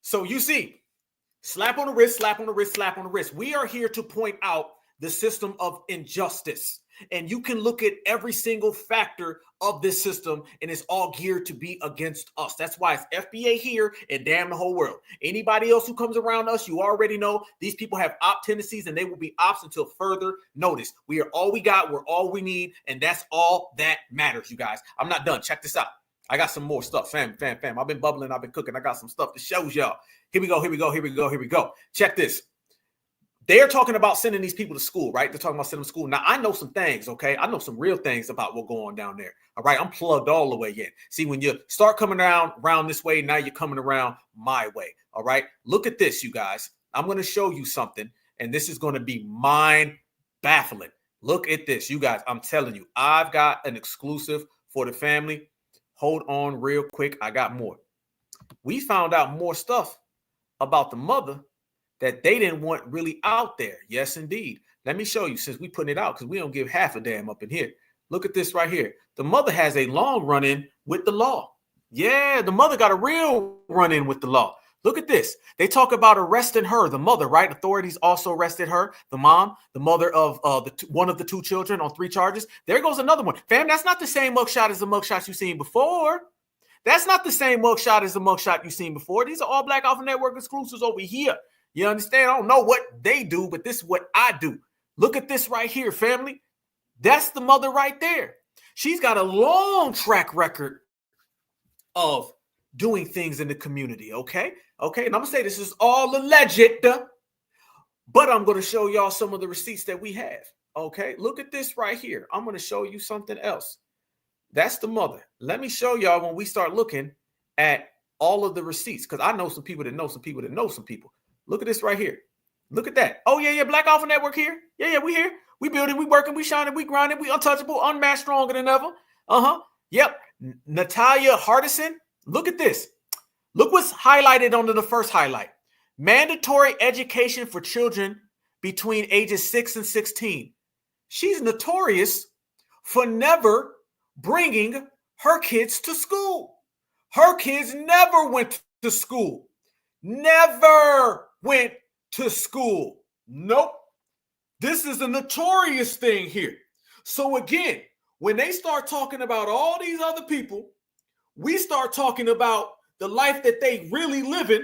So you see... slap on the wrist, slap on the wrist, slap on the wrist. We are here to point out the system of injustice. And you can look at every single factor of this system, and it's all geared to be against us. That's why it's FBA here and damn the whole world. Anybody else who comes around us, you already know these people have op tendencies, and they will be ops until further notice. We are all we got. We're all we need, and that's all that matters, you guys. I'm not done. Check this out. I got some more stuff, fam. I've been bubbling. I've been cooking. I got some stuff to show y'all. Here we go. Check this. They're talking about sending these people to school, right? They're talking about sending them to school. Now, I know some things, okay? I know some real things about what's going on down there, all right? I'm plugged all the way in. See, when you start coming around this way, now you're coming around my way, all right? Look at this, you guys. I'm going to show you something, and this is going to be mind-baffling. Look at this, you guys. I'm telling you, I've got an exclusive for the family. Hold on real quick. I got more. We found out more stuff about the mother that they didn't want really out there. Yes, indeed. Let me show you, since we putting it out, because we don't give half a damn up in here. Look at this right here. The mother has a long run-in with the law. Yeah, the mother got a real run-in with the law. Look at this. They talk about arresting her, the mother, right? Authorities also arrested her, the mom, the mother of one of the two children on 3 charges. There goes another one. Fam, that's not the same mugshot as the mugshot you've seen before. That's not the same mugshot as the mugshot you've seen before. These are all Black Alpha Network exclusives over here. You understand? I don't know what they do, but this is what I do. Look at this right here, family. That's the mother right there. She's got a long track record of doing things in the community, okay? Okay, and I'm going to say this is all alleged, but I'm going to show y'all some of the receipts that we have, okay? Look at this right here. I'm going to show you something else. That's the mother. Let me show y'all when we start looking at all of the receipts, because I know some people that know some people that know some people. Look at this right here. Look at that. Oh, yeah, Black Alpha Network here. Yeah, we here. We building, we working, we shining, we grinding, we untouchable, unmatched, stronger than ever. Yep. Natalia Hardison. Look at this. Look what's highlighted under the first highlight. Mandatory education for children between ages 6 and 16. She's notorious for never bringing her kids to school. Her kids never went to school. Never went to school. Nope. This is a notorious thing here. So again, when they start talking about all these other people, we start talking about the life that they really living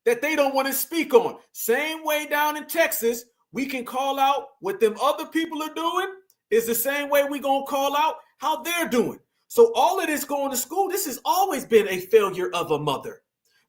that they don't want to speak on. Same way down in Texas, we can call out what them other people are doing is the same way we gonna call out how they're doing. So all of this going to school, this has always been a failure of a mother.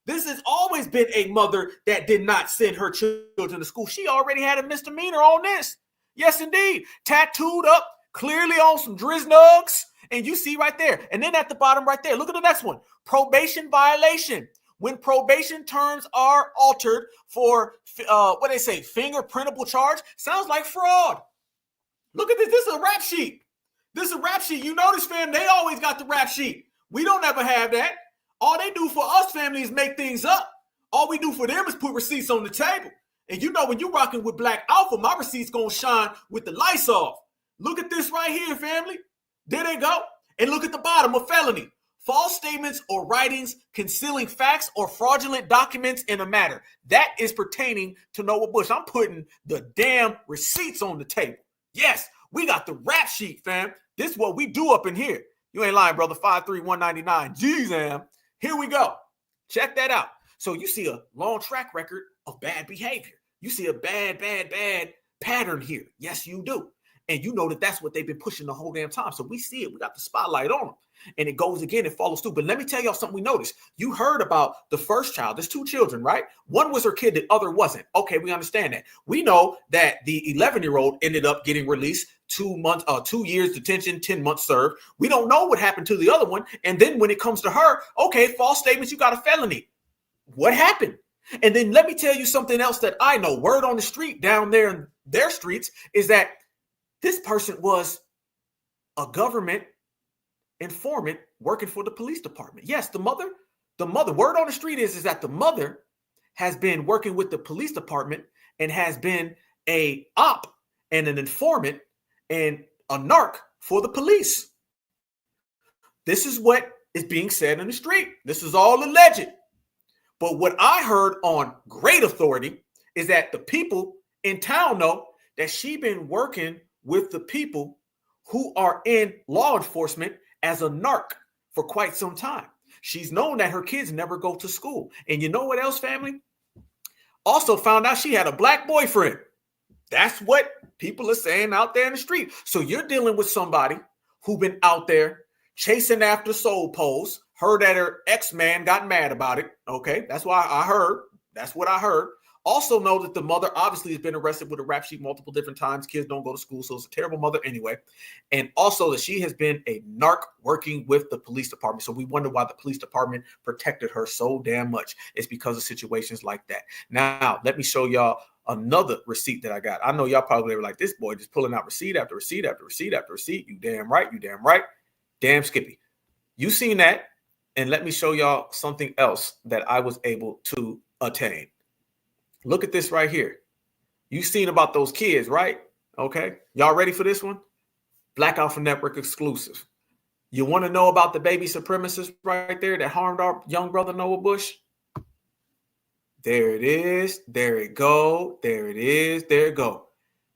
This has always been a mother that did not send her children to school. She already had a misdemeanor on this. Yes, indeed. Tattooed up, clearly on some driznugs. And you see right there. And then at the bottom right there, look at the next one. Probation violation. When probation terms are altered for, what they say, fingerprintable charge, sounds like fraud. Look at this. This is a rap sheet. This is a rap sheet. You notice, fam, they always got the rap sheet. We don't ever have that. All they do for us, family, is make things up. All we do for them is put receipts on the table. And you know when you're rocking with Black Alpha, my receipts going to shine with the lights off. Look at this right here, family. There they go. And look at the bottom, a felony. False statements or writings concealing facts or fraudulent documents in a matter. That is pertaining to Noah Bush. I'm putting the damn receipts on the table. Yes, we got the rap sheet, fam. This is what we do up in here. You ain't lying, brother. 53199. Jeez, am. Here we go. Check that out. So you see a long track record of bad behavior. You see a bad pattern here. Yes, you do. And you know that that's what they've been pushing the whole damn time. So we see it. We got the spotlight on them. And it goes again and follows through. But let me tell y'all something we noticed. You heard about the first child. There's 2 children, right? One was her kid, the other wasn't. Okay, we understand that. We know that the 11-year-old ended up getting released 2 years detention, 10 months served. We don't know what happened to the other one. And then when it comes to her, okay, false statements, you got a felony. What happened? And then let me tell you something else that I know. Word on the street down there in their streets is that this person was a government informant working for the police department. Yes, the mother, word on the street is that the mother has been working with the police department and has been a op and an informant and a narc for the police. This is what is being said in the street. This is all alleged. But what I heard on great authority is that the people in town know that she been working with the people who are in law enforcement as a narc for quite some time. She's known that her kids never go to school. And you know what else, family? Also found out she had a black boyfriend. That's what people are saying out there in the street. So you're dealing with somebody who been out there chasing after soul poles, heard that her ex-man got mad about it. Okay, that's why I heard. That's what I heard. Also know that the mother obviously has been arrested with a rap sheet multiple different times. Kids don't go to school, so it's a terrible mother anyway. And also that she has been a narc working with the police department. So we wonder why the police department protected her so damn much. It's because of situations like that. Now, let me show y'all another receipt that I got. I know y'all probably were like, this boy just pulling out receipt after receipt after receipt after receipt. You damn right. You damn right. Damn Skippy. You seen that. And let me show y'all something else that I was able to attain. Look at this right here. You seen about those kids, right? Okay. Y'all ready for this one? Black Alpha Network exclusive. You want to know about the baby supremacists right there that harmed our young brother Noah Bush? There it is. There it go. There it is. There it go.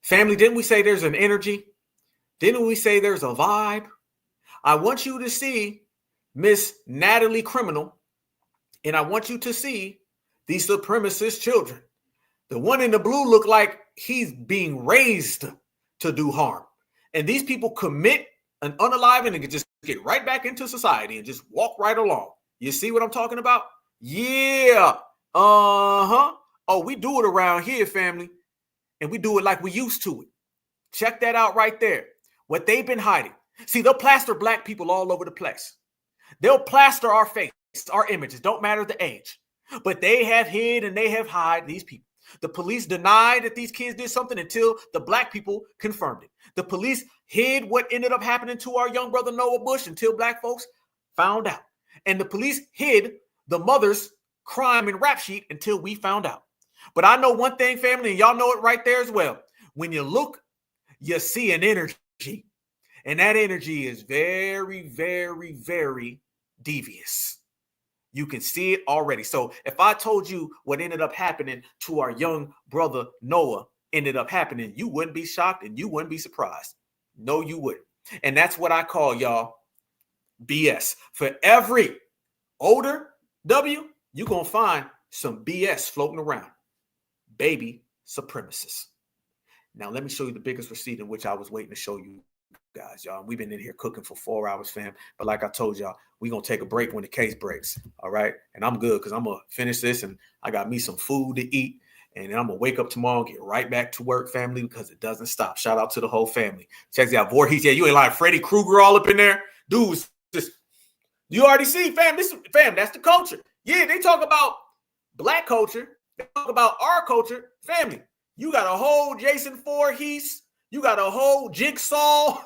Family, didn't we say there's an energy? Didn't we say there's a vibe? I want you to see Miss Natalie Criminal, and I want you to see these supremacist children. The one in the blue look like he's being raised to do harm. And these people commit an unaliving and can just get right back into society and just walk right along. You see what I'm talking about? Yeah. Uh-huh. Oh, we do it around here, family. And we do it like we used to it. Check that out right there. What they've been hiding. See, they'll plaster black people all over the place. They'll plaster our face, our images. Don't matter the age. But they have hid and they have hid these people. The police denied that these kids did something until the black people confirmed it. The police hid what ended up happening to our young brother Noah Bush until black folks found out. And the police hid the mother's crime and rap sheet until we found out. But I know one thing, family, and y'all know it right there as well. When you look, you see an energy. And that energy is very, very, very devious. You can see it already. So if I told you what ended up happening to our young brother Noah ended up happening, you wouldn't be shocked and you wouldn't be surprised. No, you wouldn't. And that's what I call, y'all, BS. For every older W, you're going to find some BS floating around. Baby supremacists. Now, let me show you the biggest receipt in which I was waiting to show you guys, y'all. We've been in here cooking for 4 hours, fam. But like I told y'all, we're going to take a break when the case breaks. All right. And I'm good because I'm going to finish this and I got me some food to eat. And then I'm going to wake up tomorrow and get right back to work, family, because it doesn't stop. Shout out to the whole family. Check out Voorhees. Yeah, you ain't like Freddy Krueger all up in there. Dude, just, you already see, fam. Fam, that's the culture. Yeah, they talk about black culture. They talk about our culture. Family, you got a whole Jason Voorhees. You got a whole Jigsaw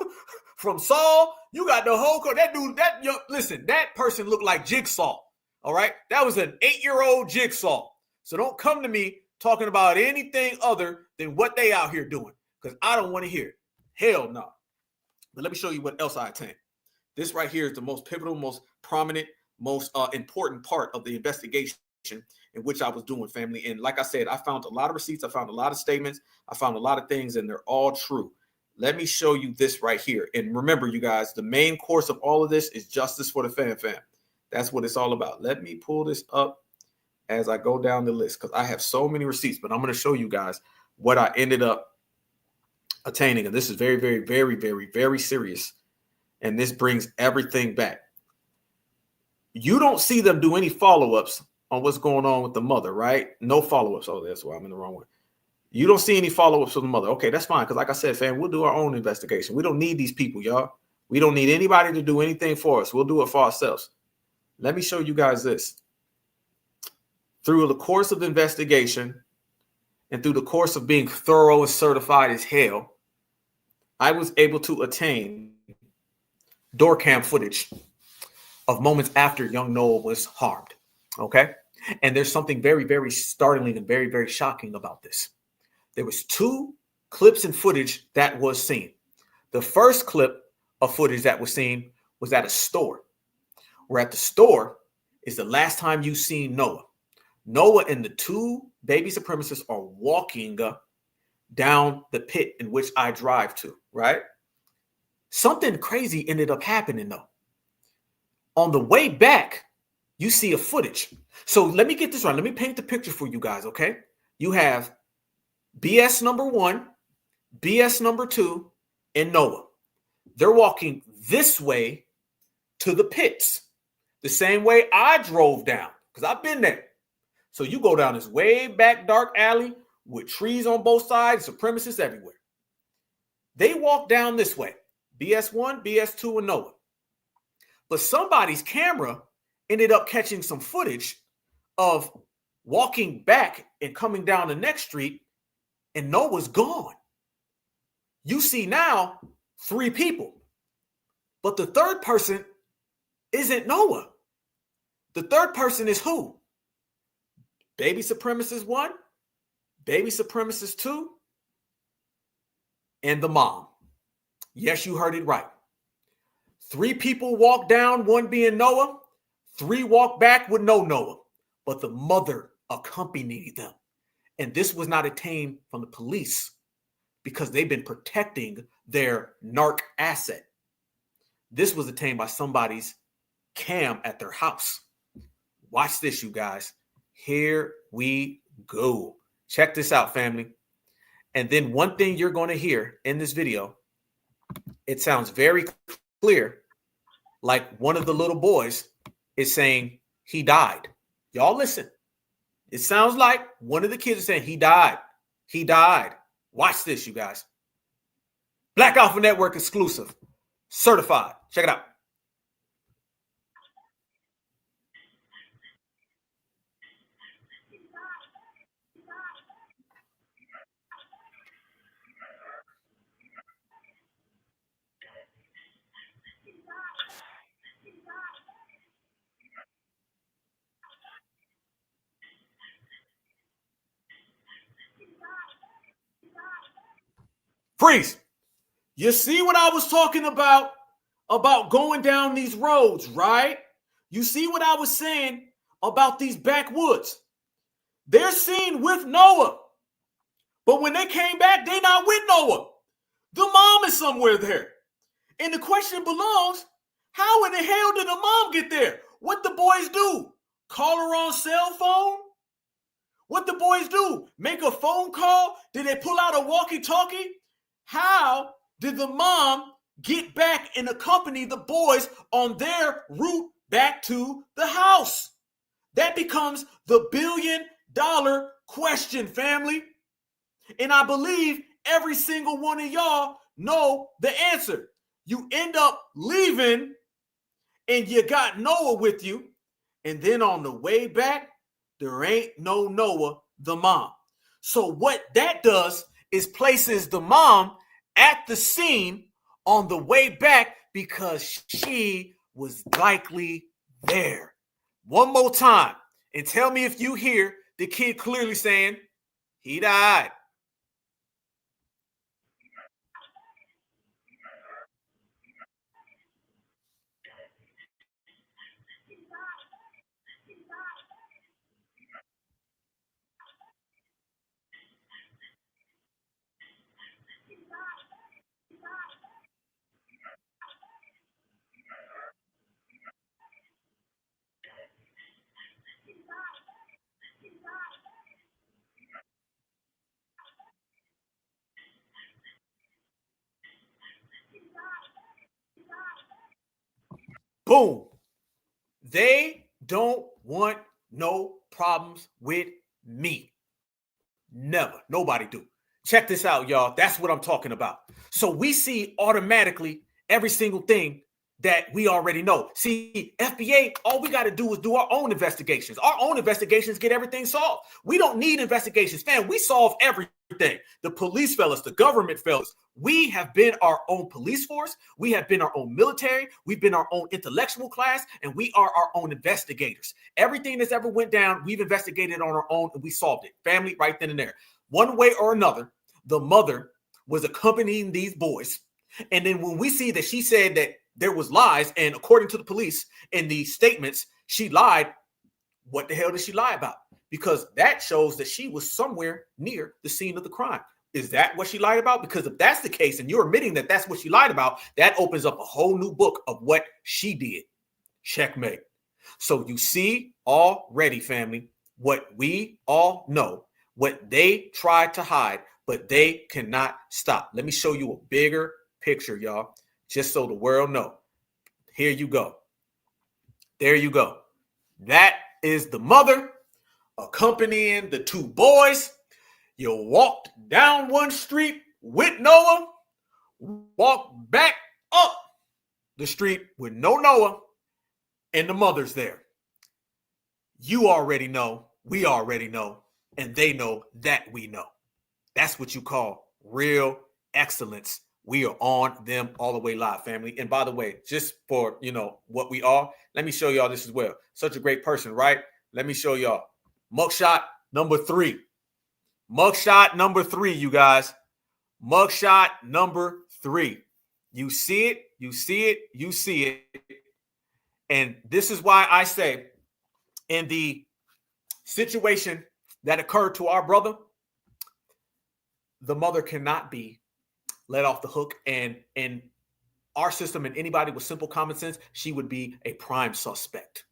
from Saw. You got the whole that dude. Listen, that person looked like Jigsaw. All right, that was an 8-year-old Jigsaw. So don't come to me talking about anything other than what they out here doing, because I don't want to hear it. Hell no. But let me show you what else I attained. This right here is the most pivotal, most prominent, most important part of the investigation in which I was doing, family. And like I said, I found a lot of receipts. I found a lot of statements. I found a lot of things, and they're all true. Let me show you this right here. And remember, you guys, the main course of all of this is justice for the fam. That's what it's all about. Let me pull this up as I go down the list, because I have so many receipts, but I'm going to show you guys what I ended up attaining. And this is very, very, very, very, very serious. And this brings everything back. You don't see them do any follow-ups on what's going on with the mother, right? No follow-ups. Oh, that's why I'm in the wrong one. You don't see any follow-ups from the mother. Okay, that's fine. Because like I said, fam, we'll do our own investigation. We don't need these people, y'all. We don't need anybody to do anything for us. We'll do it for ourselves. Let me show you guys this. Through the course of the investigation and through the course of being thorough and certified as hell, I was able to attain door cam footage of moments after young Noah was harmed. Okay. And there's something very, very startling and very, very shocking about this. There was 2 clips and footage that was seen. The first clip of footage that was seen was at a store. Where at the store is the last time you seen Noah. Noah and the 2 baby supremacists are walking down the pit in which I drive to, right? Something crazy ended up happening though. On the way back, you see a footage. So let me get this right. Let me paint the picture for you guys, okay? You have BS number 1, BS number 2, and Noah. They're walking this way to the pits, the same way I drove down, because I've been there. So you go down this way back dark alley with trees on both sides, supremacists everywhere. They walk down this way, BS1, BS2, and Noah. But somebody's camera ended up catching some footage of walking back and coming down the next street, and Noah's gone. You see now 3 people, but the third person isn't Noah. The third person is who? Baby supremacist 1, baby supremacist 2, and the mom. Yes, you heard it right. 3 people walk down, 1 being Noah, 3 walk back with no Noah, but the mother accompanied them. And this was not obtained from the police because they've been protecting their narc asset. This was obtained by somebody's cam at their house. Watch this, you guys. Here we go. Check this out, family. And then one thing you're going to hear in this video, it sounds very clear, like one of the little boys is saying he died. Y'all listen. It sounds like one of the kids is saying he died. He died. Watch this, you guys. Black Alpha Network exclusive. Certified. Check it out. Freeze. You see what I was talking about going down these roads, right? You see what I was saying about these backwoods. They're seen with Noah. But when they came back, they're not with Noah. The mom is somewhere there. And the question belongs, how in the hell did the mom get there? What the boys do? Call her on cell phone? What the boys do? Make a phone call? Did they pull out a walkie-talkie? How did the mom get back and accompany the boys on their route back to the house? That becomes the billion-dollar question, family. And I believe every single one of y'all know the answer. You end up leaving and you got Noah with you. And then on the way back, there ain't no Noah, the mom. So what that does is places the mom at the scene on the way back because she was likely there. One more time and tell me if you hear the kid clearly saying, he died. Boom. They don't want no problems with me. Never. Nobody do. Check this out, y'all. That's what I'm talking about. So we see automatically every single thing that we already know. See, FBA, all we got to do is do our own investigations. Our own investigations get everything solved. We don't need investigations. Fam, we solve everything. The police fellas, the government fellas. We have been our own police force. We have been our own military. We've been our own intellectual class, and we are our own investigators. Everything that's ever went down, we've investigated on our own, and we solved it. Family, right then and there. One way or another, the mother was accompanying these boys. And then when we see that she said that there was lies, and according to the police in the statements, she lied, what the hell did she lie about? Because that shows that she was somewhere near the scene of the crime. Is that what she lied about? Because if that's the case, and you're admitting that that's what she lied about, that opens up a whole new book of what she did. Checkmate. So you see already, family, what we all know, what they tried to hide, but they cannot stop. Let me show you a bigger picture, y'all, just so the world know. Here you go. There you go. That is the mother accompanying the two boys. You walked down one street with Noah, walked back up the street with no Noah, and the mother's there. You already know, we already know, and they know that we know. That's what you call real excellence. We are on them all the way live, family. And by the way, just for, what we are, let me show y'all this as well. Such a great person, right? Let me show y'all. Mugshot number 3. Mugshot number 3, you guys. Mugshot number 3. You see it, you see it, you see it. And this is why I say, in the situation that occurred to our brother, the mother cannot be let off the hook. And in our system, and anybody with simple common sense, she would be a prime suspect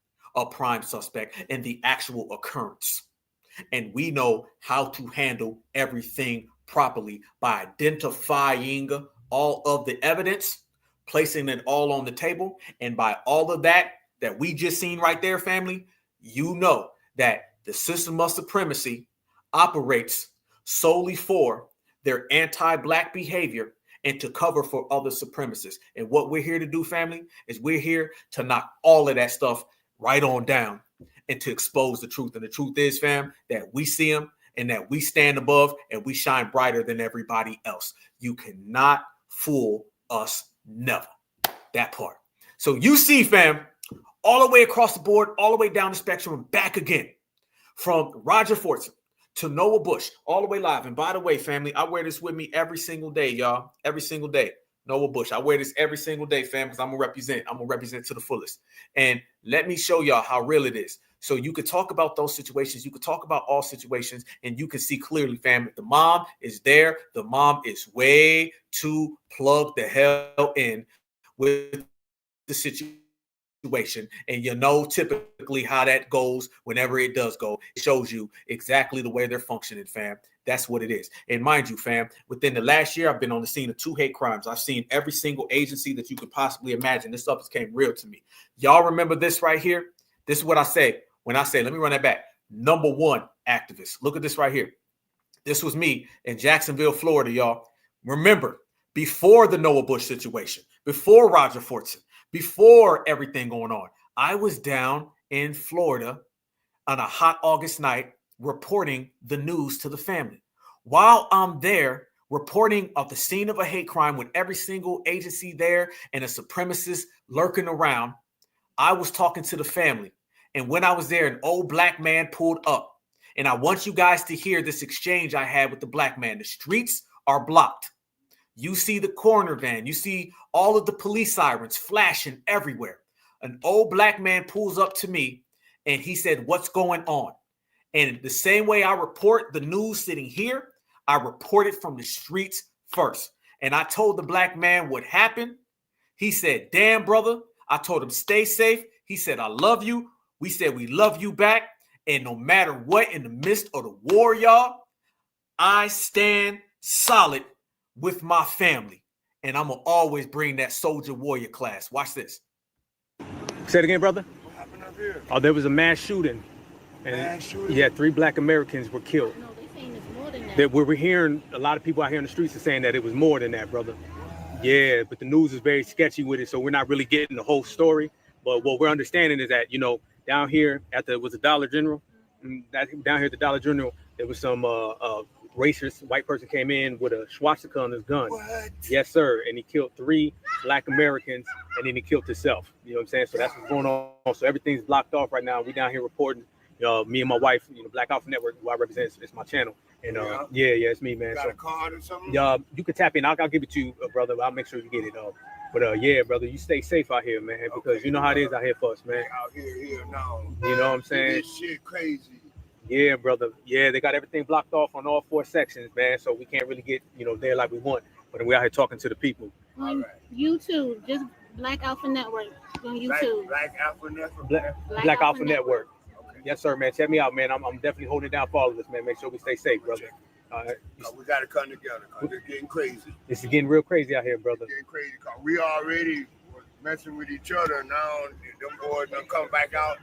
in the actual occurrence. And we know how to handle everything properly by identifying all of the evidence, placing it all on the table. And by all of that we just seen right there, family, you know that the system of supremacy operates solely for their anti-Black behavior and to cover for other supremacists. And what we're here to do, family, is we're here to knock all of that stuff right on down and to expose the truth. And the truth is, fam, that we see them and that we stand above and we shine brighter than everybody else. You cannot fool us, never. That part. So you see, fam, all the way across the board, all the way down the spectrum, and back again, from Roger Fordson to Noah Bush, all the way live. And by the way, family, I wear this with me every single day, y'all. Every single day. Noah Bush. I wear this every single day, fam, because I'm going to represent to the fullest. And let me show y'all how real it is. So you could talk about those situations. You could talk about all situations, and you can see clearly, fam, that the mom is there. The mom is way too plugged the hell in with the situation. And you know typically how that goes whenever it does go. It shows you exactly the way they're functioning, fam. That's what it is. And mind you, fam, within the last year, I've been on the scene of 2 hate crimes. I've seen every single agency that you could possibly imagine. This stuff came real to me. Y'all remember this right here? This is what I say when I say, let me run that back. Number 1 activist. Look at this right here. This was me in Jacksonville, Florida, y'all. Remember, before the Noah Bush situation, before Roger Fordson, before everything going on, I was down in Florida on a hot August night reporting the news to the family. While I'm there reporting of the scene of a hate crime with every single agency there and a supremacist lurking around, I was talking to the family. And when I was there, an old Black man pulled up. And I want you guys to hear this exchange I had with the Black man. The streets are blocked. You see the coroner van. You see all of the police sirens flashing everywhere. An old Black man pulls up to me and he said, "What's going on?" And the same way I report the news sitting here, I report it from the streets first. And I told the Black man what happened. He said, "Damn, brother." I told him, "Stay safe." He said, "I love you." We said, "We love you back." And no matter what, in the midst of the war, y'all, I stand solid with my family. And I'm going to always bring that soldier warrior class. Watch this. Say it again, brother. What happened up here? Oh, there was a mass shooting. And mass shooting? Yeah, 3 Black Americans were killed. No, they saying it's more than that. That we're hearing a lot of people out here in the streets are saying that it was more than that, brother. Yeah, but the news is very sketchy with it, so we're not really getting the whole story. But what we're understanding is that, down here at the Dollar General, down here at the Dollar General, there was some racist white person came in with a swastika on his gun. What? Yes, sir. And he killed 3 Black Americans, and then he killed himself. You know what I'm saying? So that's what's going on. So everything's blocked off right now. We down here reporting. Me and my wife, Black Alpha Network, who I represent, it's my channel. And yeah, it's me, man. You got a card or something? You can tap in. I'll give it to you, brother. I'll make sure you get it. But yeah, brother, you stay safe out here, man, because you know how it is out here for us, man. Out here now. You know what I'm saying? This shit crazy. Yeah, brother. Yeah, they got everything blocked off on all 4 sections, man. So we can't really get, there like we want. But we're out here talking to the people. On YouTube, just Black Alpha Network on YouTube. Black Alpha Network. Black Alpha Network. Okay. Yes, sir, man. Check me out, man. I'm definitely holding it down for all of us, man. Make sure we stay safe, brother. We got to come together because it's getting crazy. It's getting real crazy out here, brother. It's getting crazy because we already was messing with each other. Now them boys done come back out.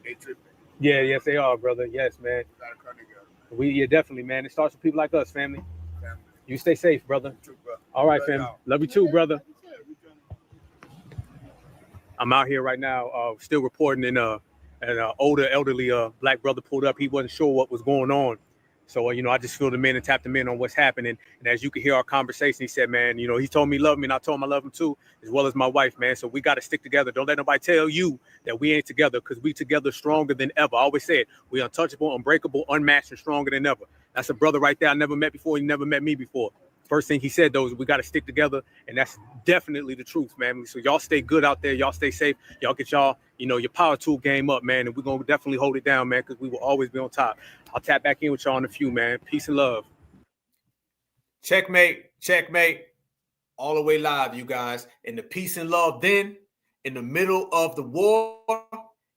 They tripping. Yeah, yes, they are, brother. Yes, man. We got to come together. Yeah, definitely, man. It starts with people like us, family. You stay safe, brother. You too, brother. All right, fam. Love you too, brother. I'm out here right now, still reporting, and an older, elderly black brother pulled up. He wasn't sure what was going on. So, I just filled him in and tapped him in on what's happening. And as you can hear our conversation, he said, man, he told me he loved me, and I told him I love him too, as well as my wife, man. So we got to stick together. Don't let nobody tell you that we ain't together, because we together stronger than ever. I always said we untouchable, unbreakable, unmatched, and stronger than ever. That's a brother right there I never met before. He never met me before. First thing he said, though, is we got to stick together, and that's definitely the truth, man. So y'all stay good out there. Y'all stay safe. Y'all get your power tool game up, man, and we're going to definitely hold it down, man, because we will always be on top. I'll tap back in with y'all in a few, man. Peace and love. Checkmate, checkmate. All the way live, you guys. And the peace and love then, in the middle of the war,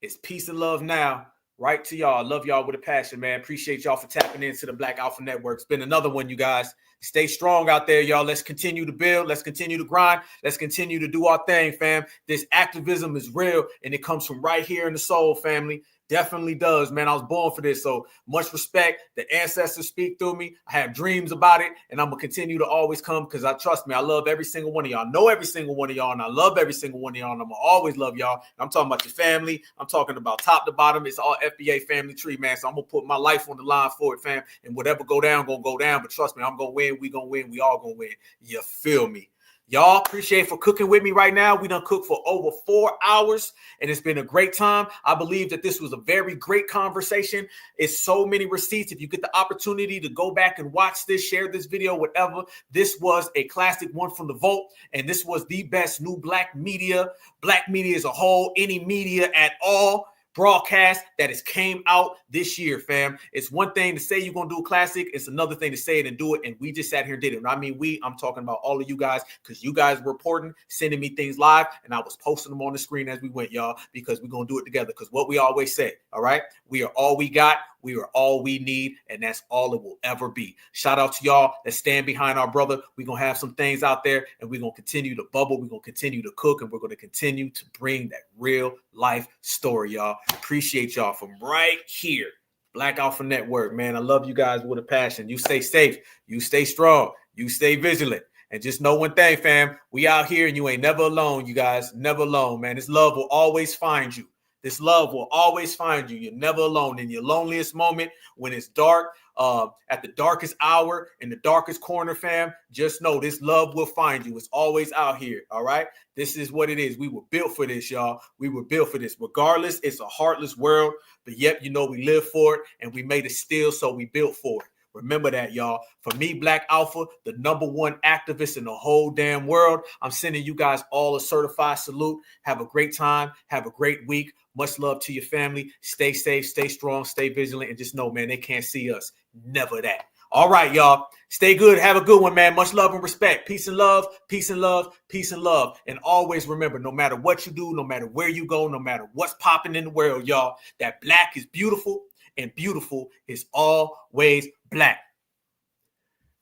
it's peace and love now. Right to y'all. Love y'all with a passion, man. Appreciate y'all for tapping into the Black Alpha Network. It's been another one, you guys. Stay strong out there, y'all. Let's continue to build. Let's continue to grind. Let's continue to do our thing, fam. This activism is real, and it comes from right here in the soul, family. Definitely does, man. I was born for this, so much respect. The ancestors speak through me. I have dreams about it, and I'm going to continue to always come because trust me, I love every single one of y'all. Know every single one of y'all, and I love every single one of y'all, and I'm going to always love y'all. I'm talking about your family. I'm talking about top to bottom. It's all FBA family tree, man, so I'm going to put my life on the line for it, fam, and whatever go down, going to go down, but trust me, I'm going to win. We going to win. We all going to win. You feel me? Y'all, appreciate for cooking with me right now. We done cooked for over 4 hours, and it's been a great time. I believe that this was a very great conversation. It's so many receipts. If you get the opportunity to go back and watch this, share this video, whatever, this was a classic one from the vault, and this was the best new black media as a whole, any media at all, broadcast that has came out this year, fam. It's one thing to say you're going to do a classic. It's another thing to say it and do it. And we just sat here and did it. And I mean, I'm talking about all of you guys, because you guys were reporting, sending me things live, and I was posting them on the screen as we went, y'all, because we're going to do it together. Because what we always say, all right, we are all we got. We are all we need, and that's all it will ever be. Shout out to y'all that stand behind our brother. We're going to have some things out there, and we're going to continue to bubble. We're going to continue to cook, and we're going to continue to bring that real life story, y'all. Appreciate y'all from right here. Black Alpha Network, man. I love you guys with a passion. You stay safe. You stay strong. You stay vigilant. And just know one thing, fam. We out here, and you ain't never alone, you guys. Never alone, man. This love will always find you. This love will always find you. You're never alone. In your loneliest moment, when it's dark, at the darkest hour, in the darkest corner, fam, just know this love will find you. It's always out here, all right? This is what it is. We were built for this, y'all. We were built for this. Regardless, it's a heartless world, but yet, we live for it, and we made it still, so we built for it. Remember that, y'all. For me, Black Alpha, the #1 activist in the whole damn world, I'm sending you guys all a certified salute. Have a great time. Have a great week. Much love to your family. Stay safe, stay strong, stay vigilant, and just know, man, they can't see us. Never that. All right, y'all. Stay good. Have a good one, man. Much love and respect. Peace and love, peace and love, peace and love. And always remember, no matter what you do, no matter where you go, no matter what's popping in the world, y'all, that black is beautiful, and beautiful is always black.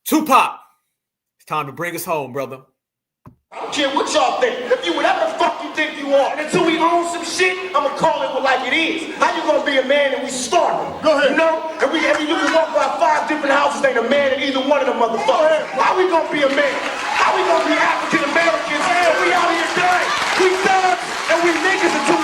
Tupac, it's time to bring us home, brother. I don't care what y'all think. If you whatever the fuck you think you are, and until we own some shit, I'ma call it like it is. How you gonna be a man and we starving? Go ahead. You know? And you can walk by 5 different houses, ain't a man in either one of them motherfuckers. How we gonna be a man? How we gonna be African Americans? And we out here dying. We thugs and we niggas until we